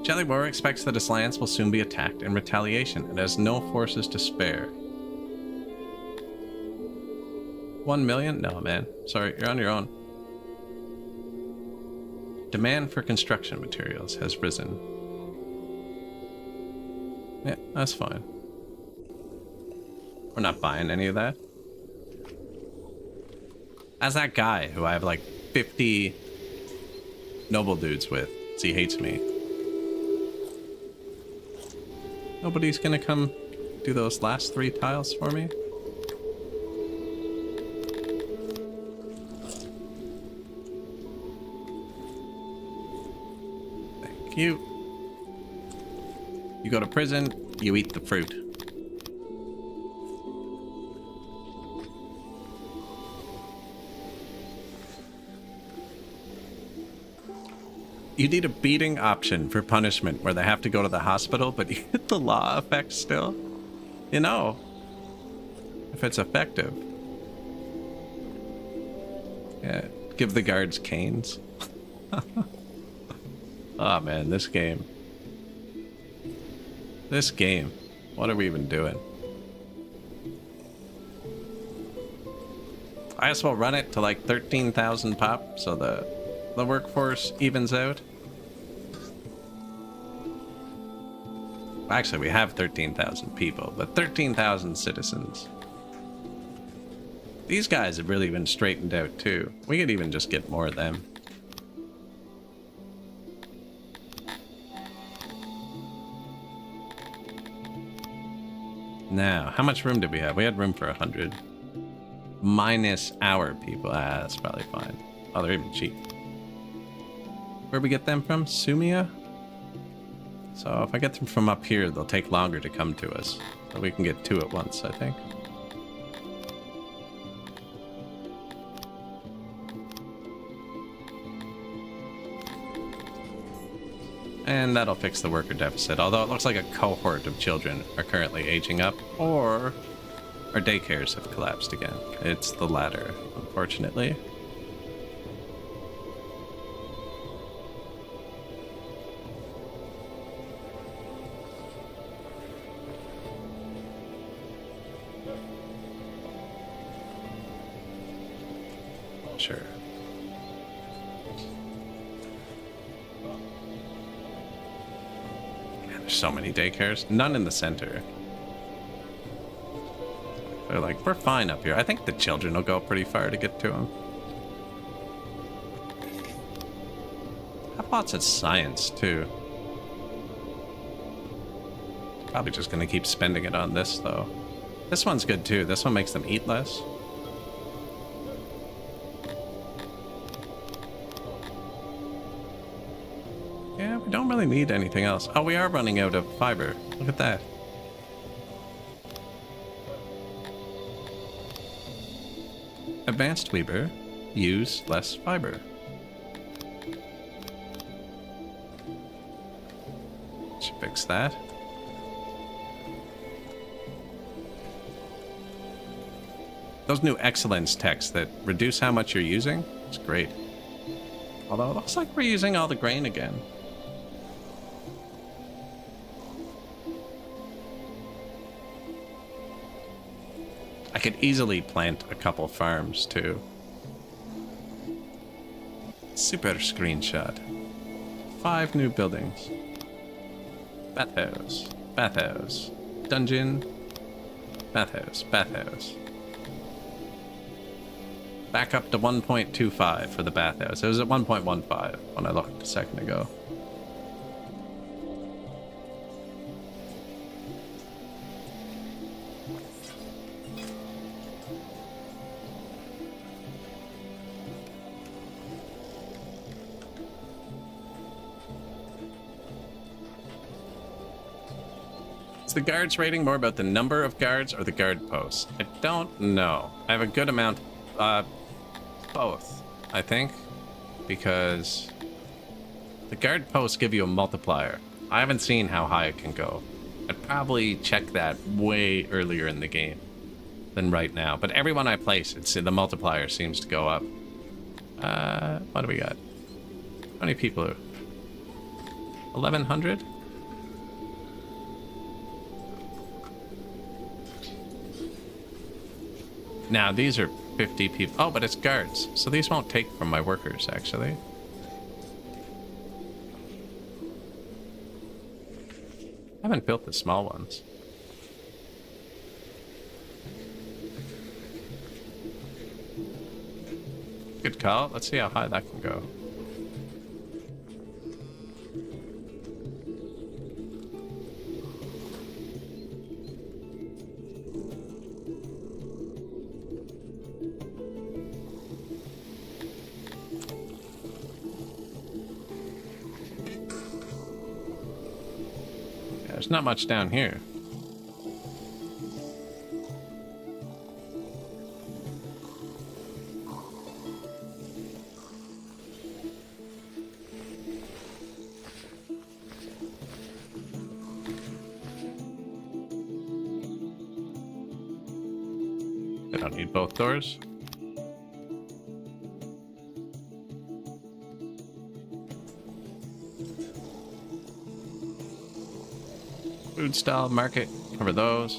Jalibor expects that his lands will soon be attacked in retaliation and has no forces to spare. 1 million? No, man. Sorry, you're on your own. Demand for construction materials has risen. Yeah, that's fine. We're not buying any of that. As that guy who I have like 50 noble dudes with, so he hates me. Nobody's gonna come do those last 3 tiles for me? Thank you. You go to prison, you eat the fruit. You need a beating option for punishment where they have to go to the hospital, but you get the law effect still. You know, if it's effective. Yeah, give the guards canes. Oh man, this game. This game. What are we even doing? I guess we'll run it to like 13,000 pop, so the the workforce evens out. Actually, we have 13,000 people, but 13,000 citizens. These guys have really been straightened out too. We could even just get more of them. Now, how much room did we have? We had room for 100. Minus our people. Ah, that's probably fine. Oh, they're even cheap. Where'd we get them from? Sumia? So if I get them from up here, they'll take longer to come to us. So we can get two at once, I think. And that'll fix the worker deficit, although it looks like a cohort of children are currently aging up, or our daycares have collapsed again. It's the latter, unfortunately. Sure. Man, there's so many daycares. None in the center. They're like, we're fine up here. I think the children will go pretty far to get to them. I have lots of science, too. Probably just gonna keep spending it on this, though. This one's good, too. This one makes them eat less. Yeah, we don't really need anything else. Oh, we are running out of fiber. Look at that. Advanced Weaver, use less fiber. Should fix that. Those new excellence texts that reduce how much you're using, it's great. Although it looks like we're using all the grain again. I could easily plant a couple farms too. Super screenshot. 5 new buildings. Bathhouse. Bathhouse. Dungeon. Bathhouse. Bathhouse. Back up to 1.25 for the bathhouse. It was at 1.15 when I looked a second ago. Is the guards rating more about the number of guards or the guard posts? I don't know. I have a good amount. Both, I think, because the guard posts give you a multiplier. I haven't seen how high it can go. I'd probably check that way earlier in the game than right now. But everyone I place, the multiplier seems to go up. What do we got? How many people are 1,100? Now, these are 50 people. Oh, but it's guards. So these won't take from my workers, actually. I haven't built the small ones. Good call. Let's see how high that can go. There's not much down here. I don't need both doors. Food style market, cover those.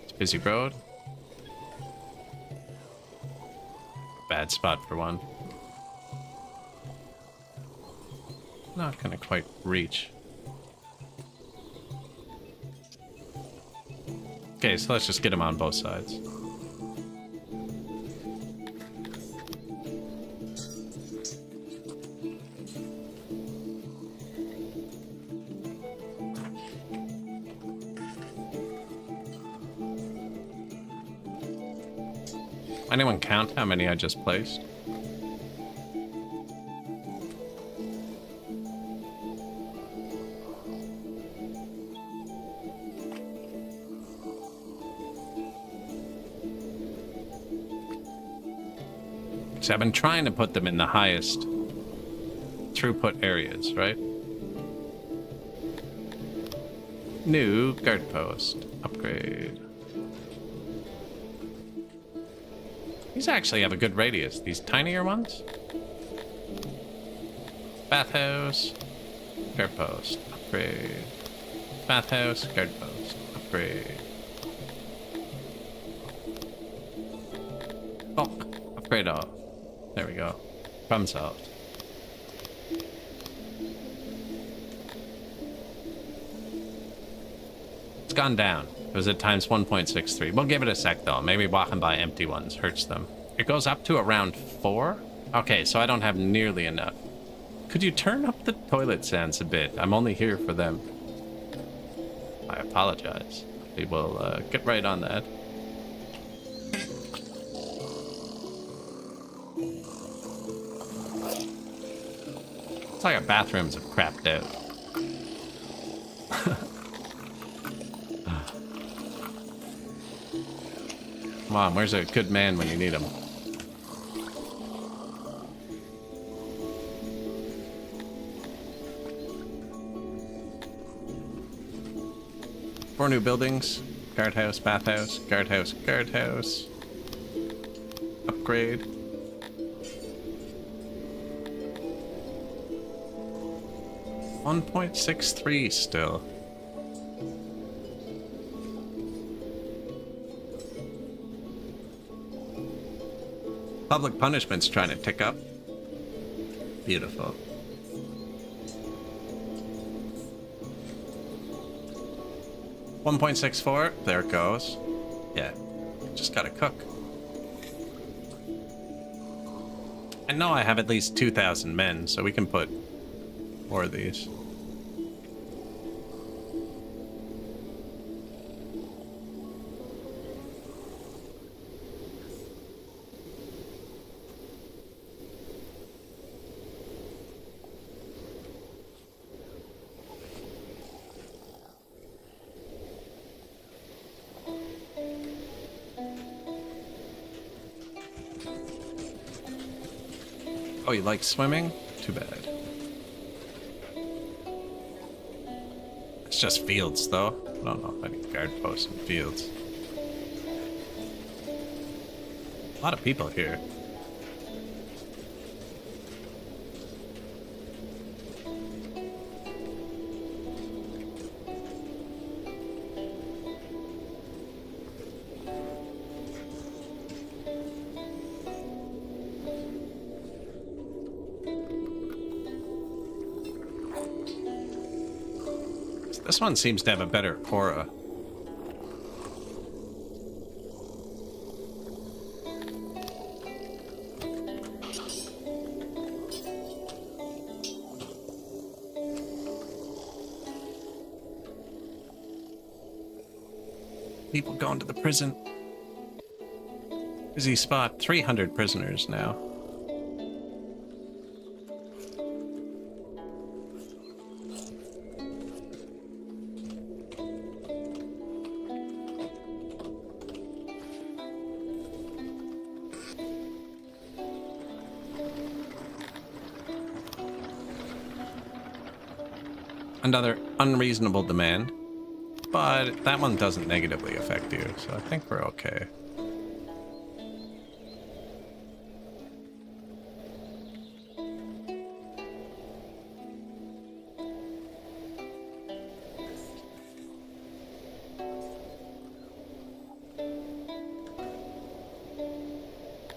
It's a busy road. bad spot for one. Not gonna quite reach. Okay, so let's just get him on both sides. Anyone count how many I just placed? So I've been trying to put them in the highest throughput areas, right? New guard post. Upgrade. These actually have a good radius. These tinier ones. Bathhouse. Guard post. Upgrade. Bathhouse. Guard post. Upgrade. Bulk. Upgrade all. There we go. Problem solved. It's gone down. It was at times 1.63. We'll give it a sec though. Maybe walking by empty ones hurts them. It goes up to around 4? Okay, so I don't have nearly enough. Could you turn up the toilet sounds a bit? I'm only here for them. I apologize. We will get right on that. It's like our bathrooms have crapped out. Come on, where's a good man when you need him? Four new buildings. Guardhouse, bathhouse, guardhouse, guardhouse. Upgrade. $1.63 still. Public punishment's trying to tick up. Beautiful. $1.64. There it goes. Yeah. Just gotta cook. I know I have at least 2,000 men, so we can put more of these. Oh, you like swimming? Too bad. It's just fields, though. I don't know if any guard posts in fields. A lot of people here. This one seems to have a better aura. People going to the prison. Busy spot. 300 prisoners now. Another unreasonable demand, but that one doesn't negatively affect you, so I think we're okay.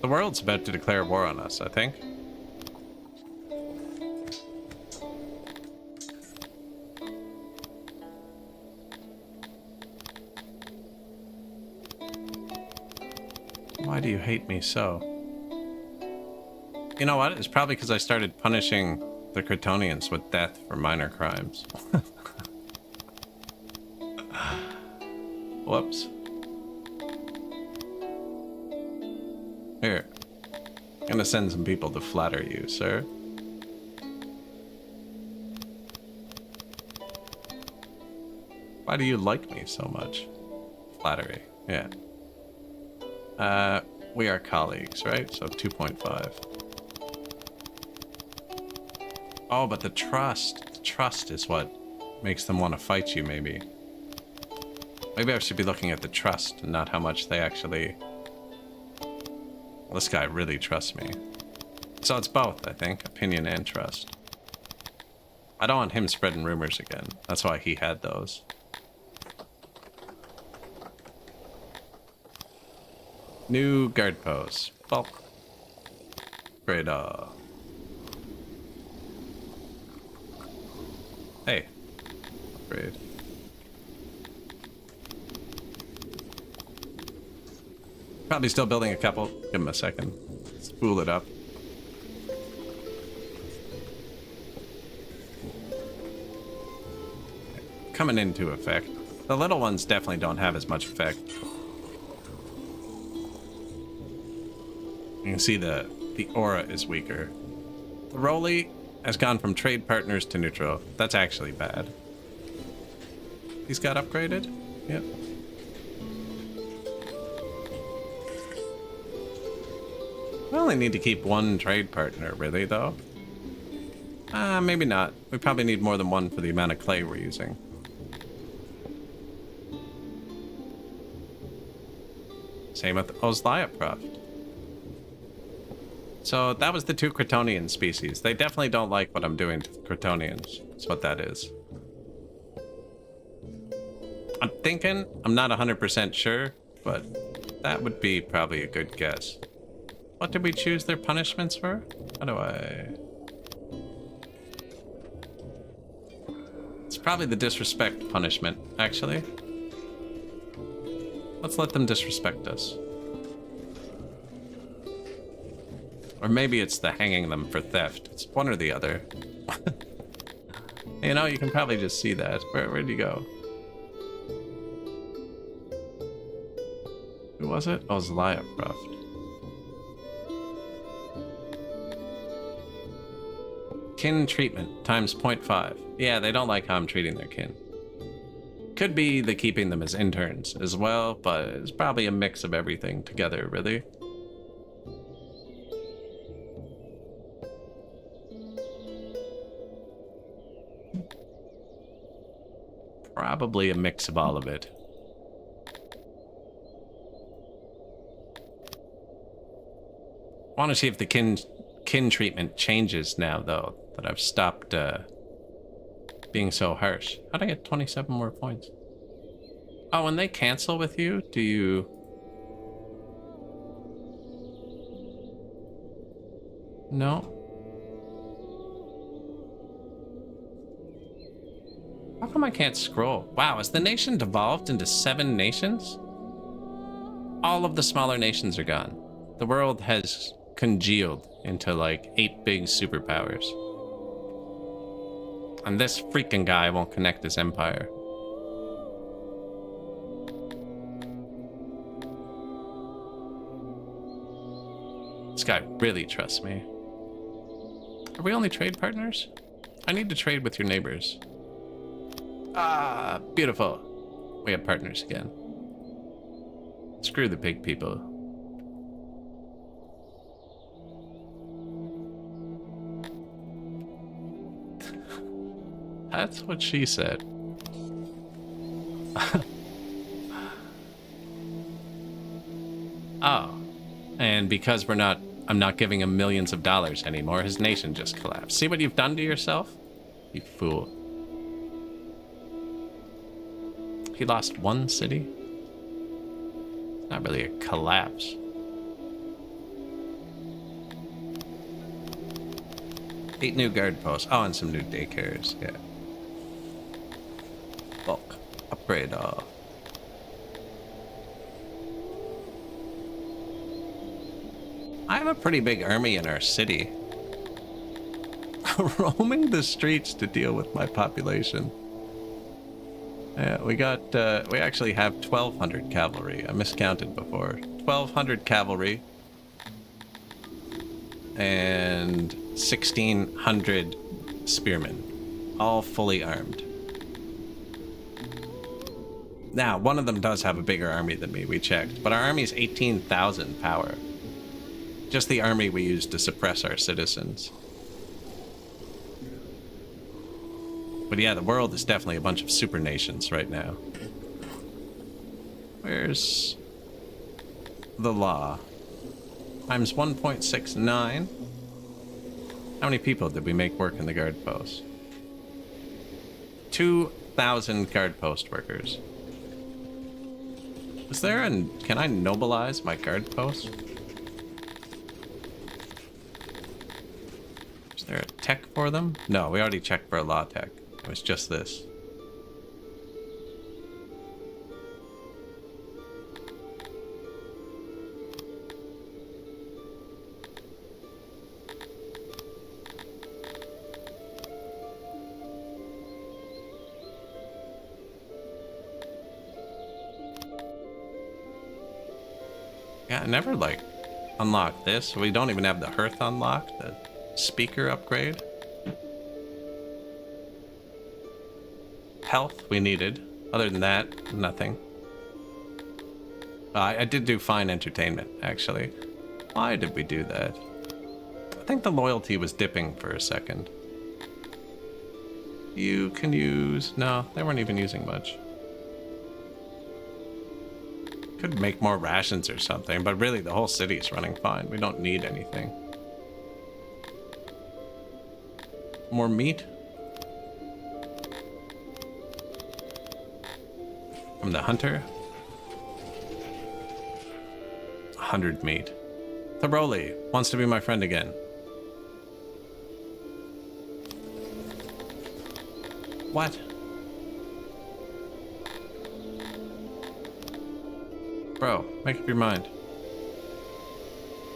The world's about to declare war on us, I think. Why do you hate me so? You know what? It's probably because I started punishing the Kryptonians with death for minor crimes. Whoops. Here. I'm gonna send some people to flatter you, sir. Why do you like me so much? Flattery, yeah. We are colleagues, right? So 2.5. Oh, but the trust. The trust is what makes them want to fight you, maybe. Maybe I should be looking at the trust and not how much they actually... Well, this guy really trusts me. So it's both, I think. Opinion and trust. I don't want him spreading rumors again. That's why he had those. New guard post. Well, great. Hey. Upgrade. Probably still building a couple. Give him a second. Spool it up. Coming into effect. The little ones definitely don't have as much effect. You can see the aura is weaker. The Rolly has gone from trade partners to neutral. That's actually bad. He's got upgraded? Yep. We only need to keep one trade partner, really, though. Maybe not. We probably need more than one for the amount of clay we're using. Same with Ozliaproft. So that was the two Kryptonian species. They definitely don't like what I'm doing to the Kryptonians. That's what that is. I'm thinking, I'm not 100% sure, but that would be probably a good guess. What did we choose their punishments for? How do I... It's probably the disrespect punishment, actually. Let's let them disrespect us. Or maybe it's the hanging them for theft. It's one or the other. You know, you can probably just see that. Where'd you go? Who was it? Oh, Ozliaproft. Kin treatment times 0.5. Yeah, they don't like how I'm treating their kin. Could be the keeping them as interns as well, but it's probably a mix of everything together, really. Probably a mix of all of it. I want to see if the kin treatment changes now, though, that I've stopped being so harsh. How'd I get 27 more points? Oh, when they cancel with you, do you... No. How come I can't scroll? Wow, has the nation devolved into 7 nations? All of the smaller nations are gone. The world has congealed into like 8 big superpowers. And this freaking guy won't connect his empire. This guy really trusts me. Are we only trade partners? I need to trade with your neighbors. Ah, beautiful. We have partners again. Screw the pig people. That's what she said. Oh. And because I'm not giving him millions of dollars anymore, his nation just collapsed. See what you've done to yourself? You fool. He lost 1 city? It's not really a collapse. 8 new guard posts. Oh, and some new daycares. Yeah. Bulk. Upgrade all. I have a pretty big army in our city. Roaming the streets to deal with my population. Yeah, we actually have 1,200 cavalry. I miscounted before. 1,200 cavalry. And 1,600 spearmen. All fully armed. Now, one of them does have a bigger army than me, we checked. But our army is 18,000 power. Just the army we use to suppress our citizens. But yeah, the world is definitely a bunch of super nations right now. Where's the law? Times 1.69. How many people did we make work in the guard post? 2,000 guard post workers. Is there can I nobilize my guard post? Is there a tech for them? No, we already checked for a law tech. It was just this. Yeah, I never like unlocked this. We don't even have the hearth unlocked, the speaker upgrade. Health we needed. Other than that, nothing. I did do fine entertainment, actually. Why did we do that? I think the loyalty was dipping for a second. You can use... No, they weren't even using much. Could make more rations or something, but really the whole city is running fine. We don't need anything. More meat? From the hunter? 100 meat. Thoroughly wants to be my friend again. What? Bro, make up your mind.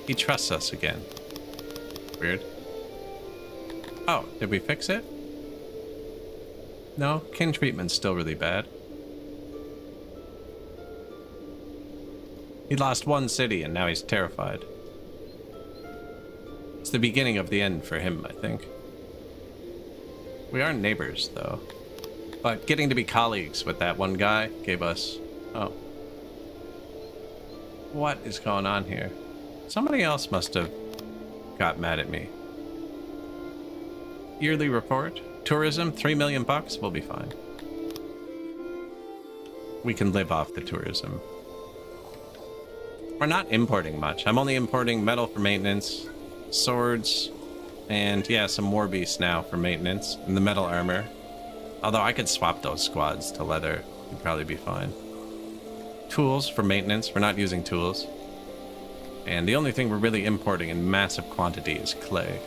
He trusts us again. Weird. Oh, did we fix it? No, kin treatment's still really bad. He lost one city and now he's terrified. It's the beginning of the end for him, I think. We are neighbors, though. But getting to be colleagues with that one guy gave us... Oh. What is going on here? Somebody else must have got mad at me. Yearly report. Tourism, 3 million bucks. We'll be fine. We can live off the tourism. We're not importing much. I'm only importing metal for maintenance, swords, and yeah, some war beasts now for maintenance, and the metal armor. Although I could swap those squads to leather. It'd probably be fine. Tools for maintenance. We're not using tools. And the only thing we're really importing in massive quantity is clay.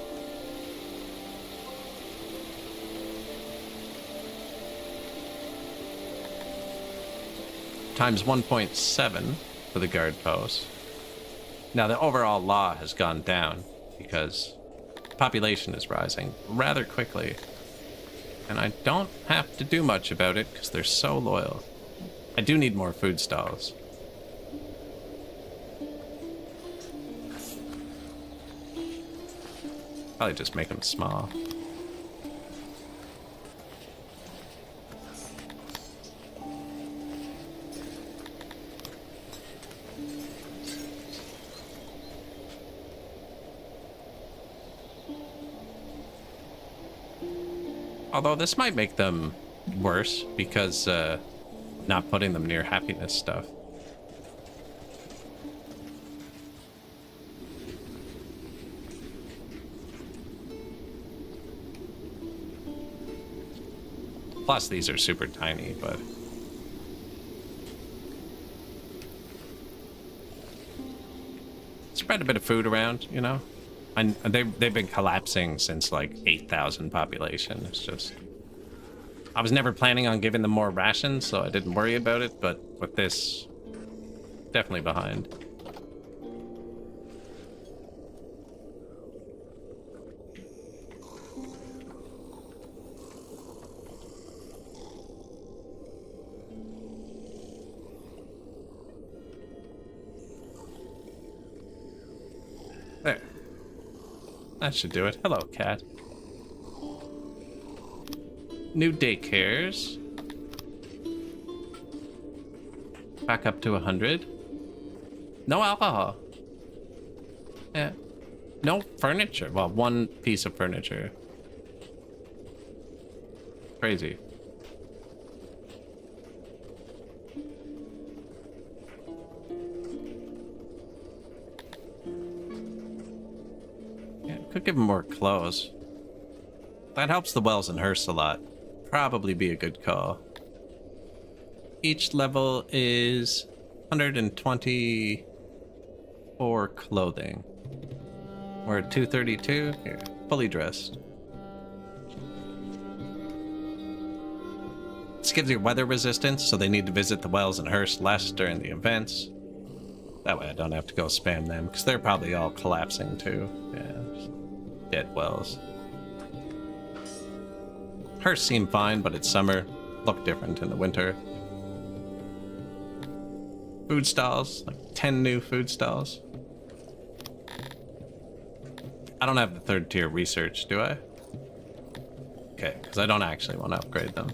Times 1.7 for the guard post. Now the overall law has gone down because population is rising rather quickly. And I don't have to do much about it because they're so loyal. I do need more food stalls. Probably just make them small. Although this might make them worse because not putting them near happiness stuff. Plus these are super tiny, but... Spread a bit of food around, you know? And they've been collapsing since like 8,000 population. It's just... I was never planning on giving them more rations, so I didn't worry about it, but with this, definitely behind. There. That should do it. Hello, cat. New daycares. Back up to 100. No alcohol. Yeah. No furniture. Well, one piece of furniture. Crazy. Yeah, could give him more clothes. That helps the Wells and Hearst a lot. Probably be a good call. Each level is 124 clothing. We're at 232. Here, fully dressed. This gives you weather resistance, so they need to visit the Wells and Hearst less during the events. That way I don't have to go spam them, because they're probably all collapsing too. Yeah, dead Wells. Hearst seem fine, but it's summer. Look different in the winter. Food stalls, like 10 new food stalls. I don't have the 3rd tier research, do I? Okay, because I don't actually want to upgrade them.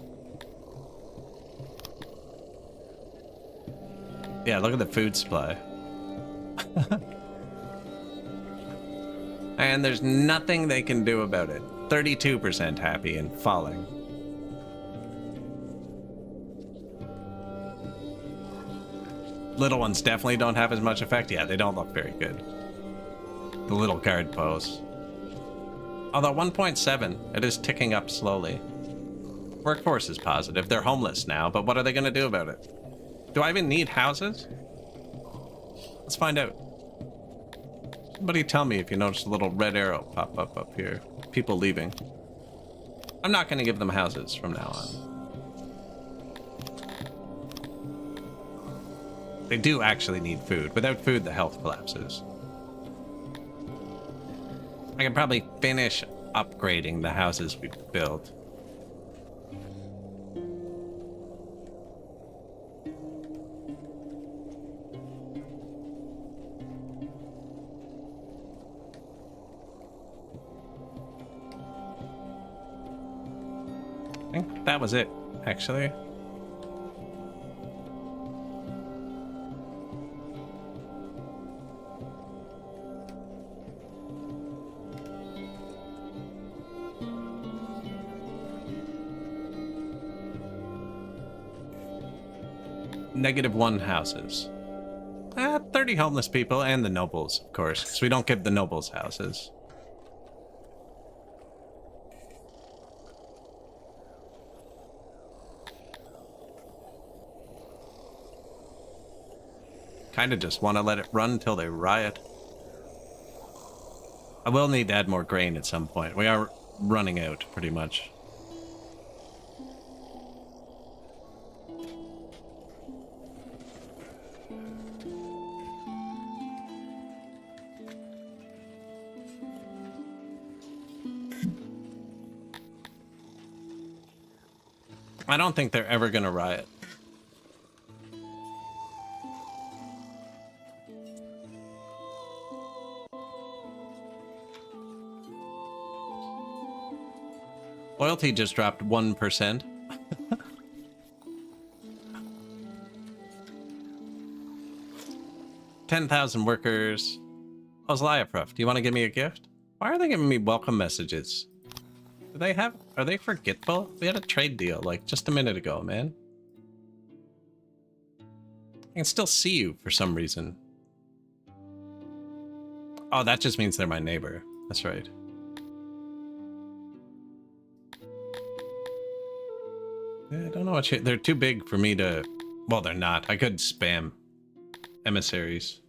Yeah, look at the food supply. And there's nothing they can do about it. 32% happy and falling. Little ones definitely don't have as much effect. Yeah, they don't look very good. The little guard posts. Although 1.7, it is ticking up slowly. Workforce is positive. They're homeless now, but what are they going to do about it? Do I even need houses? Let's find out. Somebody tell me if you notice a little red arrow pop up here. People leaving. I'm not going to give them houses from now on. They do actually need food. Without food, the health collapses. I can probably finish upgrading the houses we've built. I think that was it, actually. -1 houses. 30 homeless people and the nobles, of course, because we don't give the nobles houses. Kind of just want to let it run till they riot. I will need to add more grain at some point. We are running out, pretty much. I don't think they're ever gonna riot. Loyalty just dropped 1%. 10,000 workers. Oh, Zliapruf, do you want to give me a gift? Why are they giving me welcome messages? Do they have... Are they forgetful? We had a trade deal, like, just a minute ago, man. I can still see you for some reason. Oh, that just means they're my neighbor. That's right. Yeah, I don't know what you... They're too big for me to... Well, they're not. I could spam emissaries.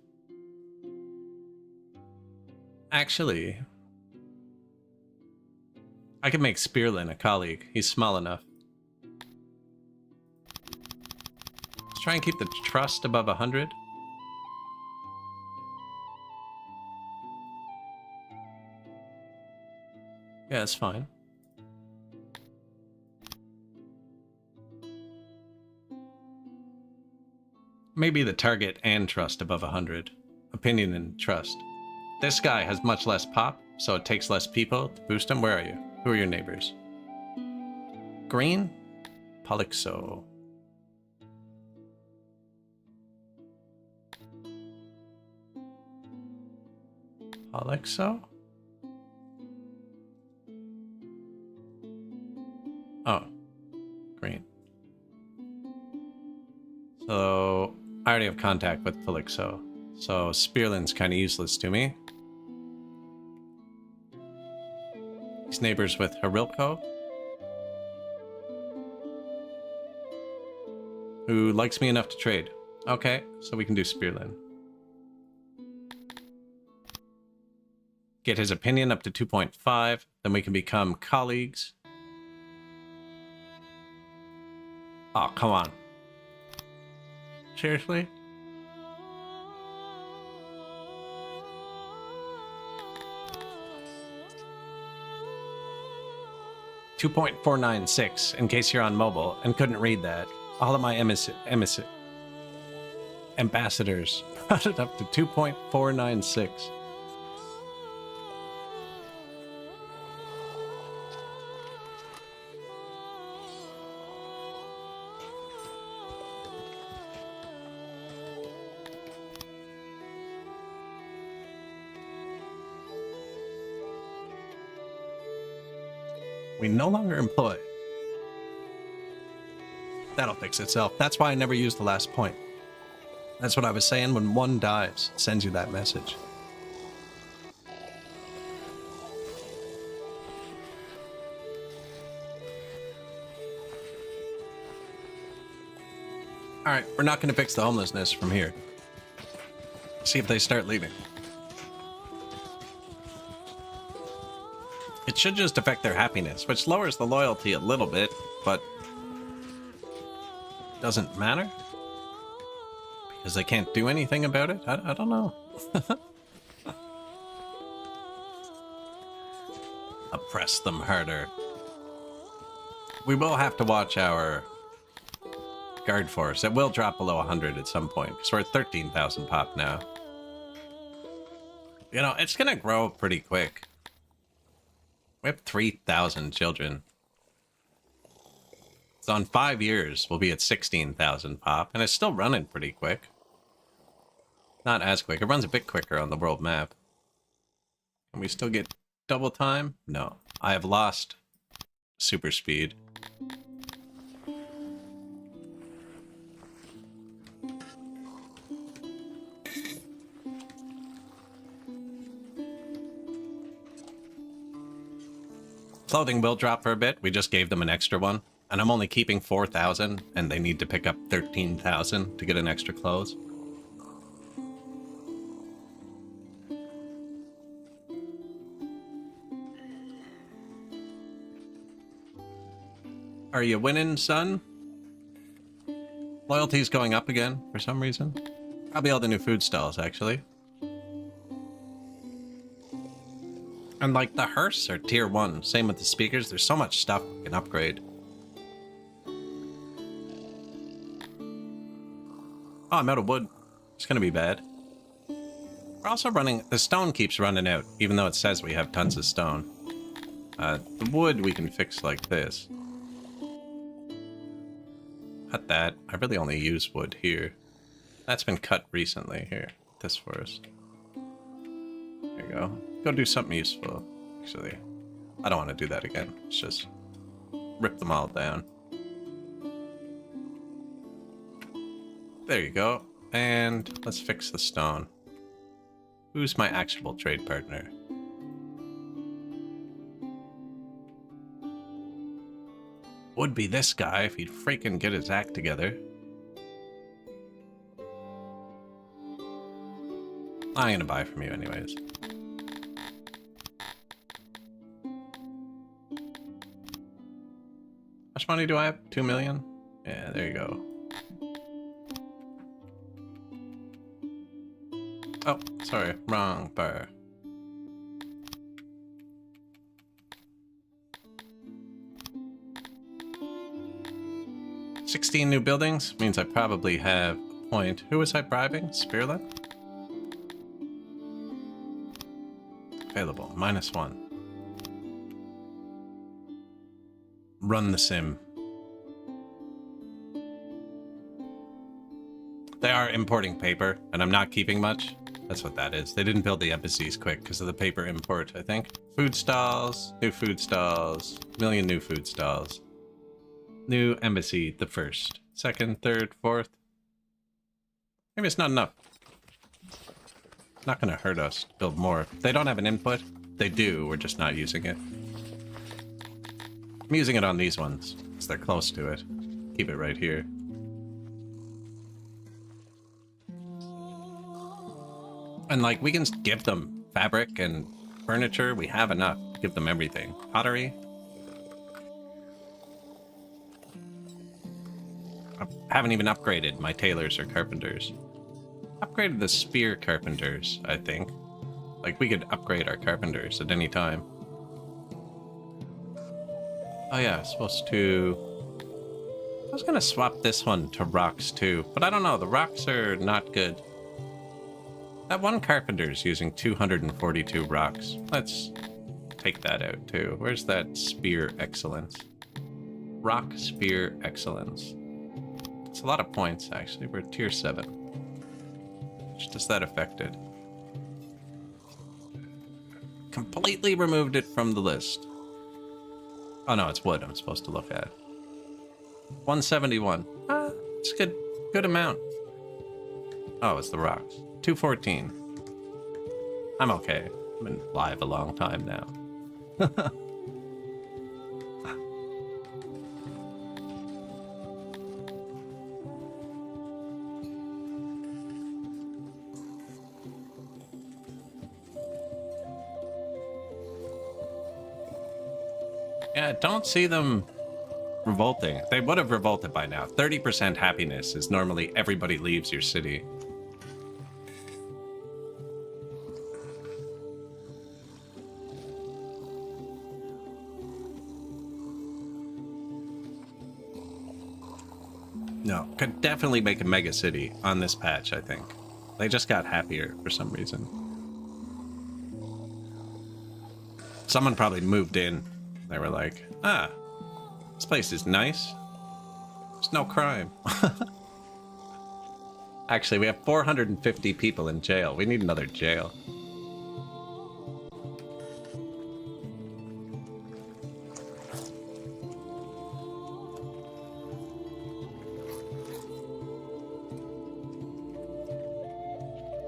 Actually, I could make Spearlin a colleague. He's small enough. Let's try and keep the trust above 100. Yeah, that's fine. Maybe the target and trust above 100. Opinion and trust. This guy has much less pop, so it takes less people to boost him. Where are you? Who are your neighbors? Green? Polixo. Polixo? Oh. Green. So, I already have contact with Polixo. So, Spearlin's kind of useless to me. He's neighbors with Harilko, who likes me enough to trade. Okay, so we can do Spearlin. Get his opinion up to 2.5, then we can become colleagues. Oh, come on. Seriously? $2.496, in case you're on mobile and couldn't read that. All of my ambassadors brought it up to 2.496. We no longer employ. That'll fix itself. That's why I never used the last point. That's what I was saying. When one dives, it sends you that message. Alright, we're not going to fix the homelessness from here. See if they start leaving. It should just affect their happiness, which lowers the loyalty a little bit, but doesn't matter? Because they can't do anything about it? I don't know. Oppress them harder. We will have to watch our guard force. It will drop below 100 at some point, because we're at 13,000 pop now. You know, it's going to grow pretty quick. We have 3,000 children. So in 5 years, we'll be at 16,000 pop, and it's still running pretty quick. Not as quick. It runs a bit quicker on the world map. Can we still get double time? No. I have lost super speed. Clothing will drop for a bit. We just gave them an extra one. And I'm only keeping 4,000, and they need to pick up 13,000 to get an extra clothes. Are you winning, son? Loyalty's going up again for some reason. Probably all the new food stalls, actually. And like the hearse are tier 1. Same with the speakers. There's so much stuff we can upgrade. Oh, I'm out of wood. It's gonna be bad. We're also running... The stone keeps running out, even though it says we have tons of stone. The wood we can fix like this. Cut that. I really only use wood here. That's been cut recently. Here, this for us. There you go. Go do something useful, actually. I don't want to do that again. Let's just rip them all down. There you go. And let's fix the stone. Who's my actual trade partner? Would be this guy if he'd freaking get his act together. I'm gonna buy from you anyways. much money do I have? 2 million? Yeah, there you go. Oh, sorry, wrong bar. $16 new buildings means I probably have a point. Who was I bribing? Spearlet? Available, -1. Run the sim. They are importing paper, and I'm not keeping much. That's what that is. They didn't build the embassies quick because of the paper import, I think. Food stalls, new food stalls, million new food stalls. New embassy, the first. Second, third, fourth. Maybe it's not enough. Not gonna hurt us to build more. They don't have an input. They do, we're just not using it. I'm using it on these ones, because they're close to it. Keep it right here. And like, we can give them fabric and furniture. We have enough to give them everything. Pottery. I haven't even upgraded my tailors or carpenters. Upgraded the spear carpenters, I think. Like, we could upgrade our carpenters at any time. Oh yeah, I'm supposed to... I was gonna swap this one to rocks too, but I don't know, the rocks are not good. That one carpenter's using 242 rocks. Let's take that out too. Where's that spear excellence? Rock spear excellence. It's a lot of points actually, we're tier 7. Which does that affected? Completely removed it from the list. Oh no, it's wood I'm supposed to look at. 171. It's a good amount. Oh, it's the rocks. 214. I'm okay. I've been live a long time now. Yeah, don't see them revolting. They would have revolted by now. 30% happiness is normally everybody leaves your city. No, could definitely make a mega city on this patch, I think. They just got happier for some reason. Someone probably moved in. They were like, ah, this place is nice. There's no crime. Actually, we have 450 people in jail. We need another jail.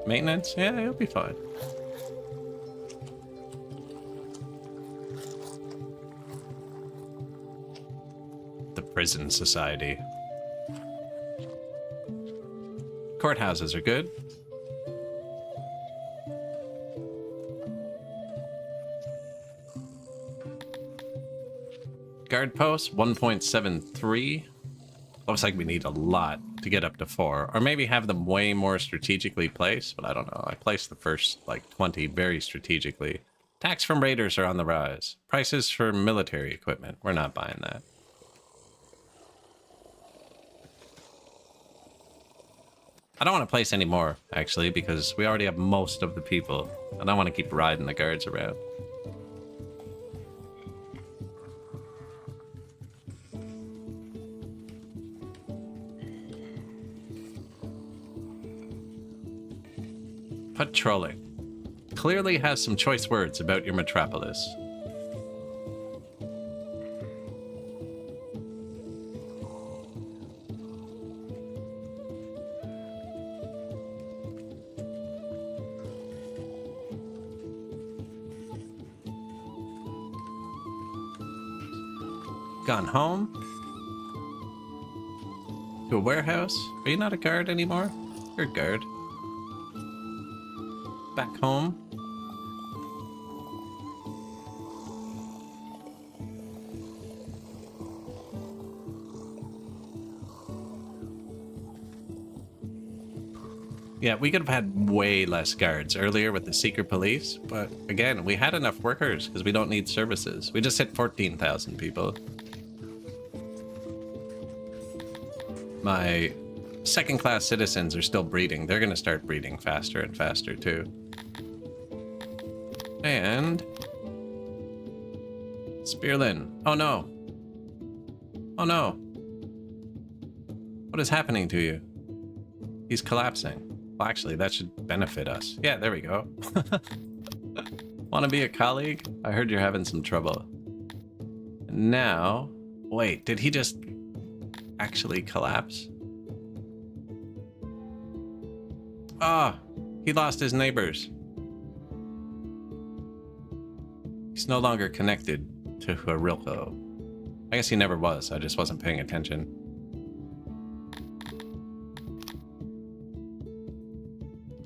Maintenance? Yeah, it'll be fine. The prison society. Courthouses are good. Guard post 1.73. Looks like we need a lot to get up to 4, or maybe have them way more strategically placed, but I don't know. I placed the first like 20 very strategically. Tax from raiders are on the rise. Prices for military equipment. We're not buying that. I don't want to place any more, actually, because we already have most of the people. I don't want to keep riding the guards around. Patrolling. Clearly has some choice words about your metropolis. Gone home? To a warehouse? Are you not a guard anymore? You're a guard. Back home. Yeah, we could have had way less guards earlier with the secret police, but again, we had enough workers because we don't need services. We just hit 14,000 people. My second-class citizens are still breeding. They're going to start breeding faster and faster, too. And... Spearlin. Oh, no. Oh, no. What is happening to you? He's collapsing. Well, actually, that should benefit us. Yeah, there we go. Want to be a colleague? I heard you're having some trouble. Now... Wait, did he just actually collapse? Ah, he lost his neighbors. He's no longer connected to Harilko. I guess he never was, I just wasn't paying attention.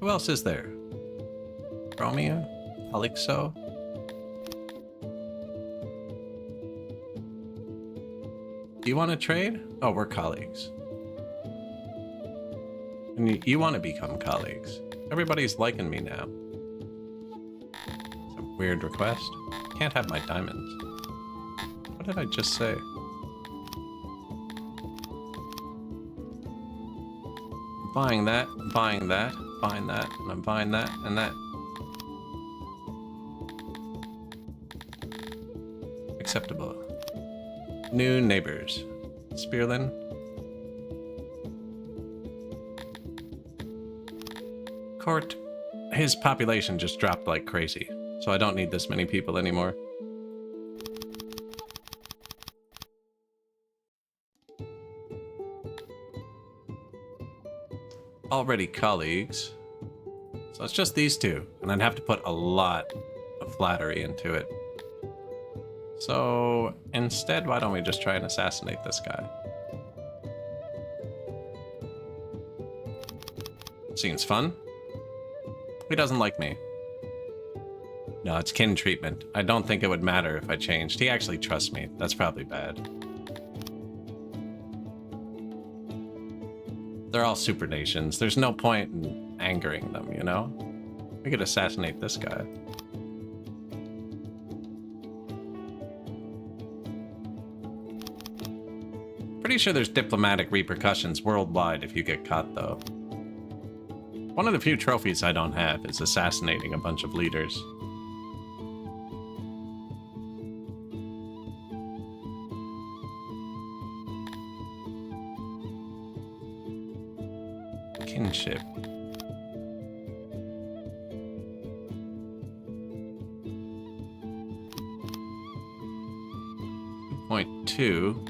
Who else is there? Romeo? Alixo? Do you want to trade? Oh, we're colleagues. And you want to become colleagues. Everybody's liking me now. It's a weird request. Can't have my diamonds. What did I just say? Buying that, buying that, buying that, and I'm buying that and that. Acceptable. New neighbors. Spearlin. Court. His population just dropped like crazy, so I don't need this many people anymore. Already colleagues. So it's just these two, and I'd have to put a lot of flattery into it. So instead, why don't we just try and assassinate this guy? Seems fun. He doesn't like me. No, it's kin treatment. I don't think it would matter if I changed. He actually trusts me. That's probably bad. They're all super nations. There's no point in angering them, you know? We could assassinate this guy. Pretty sure there's diplomatic repercussions worldwide if you get caught, though. One of the few trophies I don't have is assassinating a bunch of leaders. Kinship. Point 2.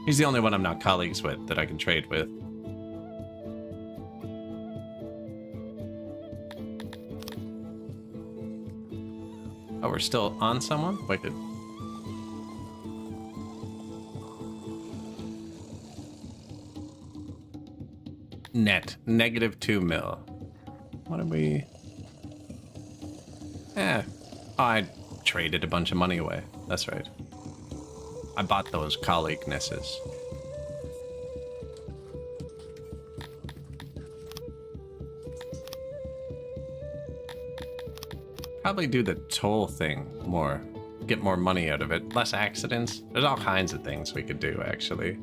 He's the only one I'm not colleagues with that I can trade with. Oh, we're still on someone? Wicked. Net. -2 mil. What did we... Oh, I traded a bunch of money away. That's right. I bought those colleaguenesses. Probably do the toll thing more. Get more money out of it. Less accidents. There's all kinds of things we could do, actually.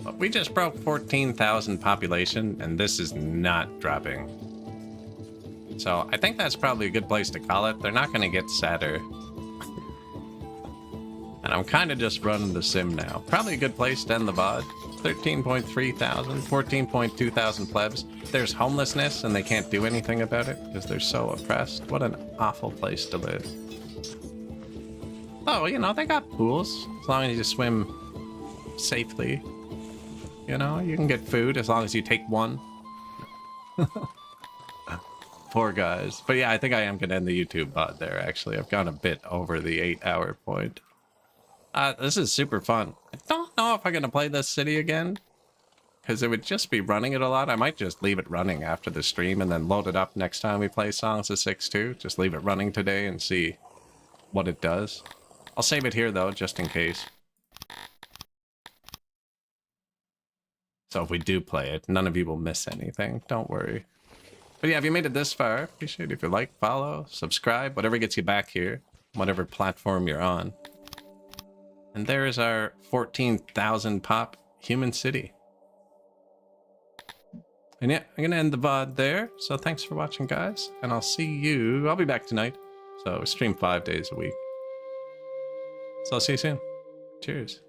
But we just broke 14,000 population, and this is not dropping. So I think that's probably a good place to call it. They're not going to get sadder. And I'm kind of just running the sim now. Probably a good place to end the VOD. 13.3 thousand, 14.2 thousand plebs. There's homelessness and they can't do anything about it because they're so oppressed. What an awful place to live. Oh, you know, they got pools. As long as you swim safely. You know, you can get food as long as you take one. Poor guys. But yeah, I think I am going to end the YouTube VOD there, actually. I've gone a bit over the 8-hour point. This is super fun. I don't know if I'm going to play this city again. because it would just be running it a lot. I might just leave it running after the stream and then load it up next time we play Songs of 6-2. Just leave it running today and see what it does. I'll save it here, though, just in case. So if we do play it, none of you will miss anything. Don't worry. But yeah, if you made it this far, appreciate it if you like, follow, subscribe, whatever gets you back here, whatever platform you're on. And there's our 14,000 pop human city. And yeah, I'm gonna end the VOD there. So thanks for watching, guys, and I'll see you. I'll be back tonight. So we stream 5 days a week. So I'll see you soon. Cheers.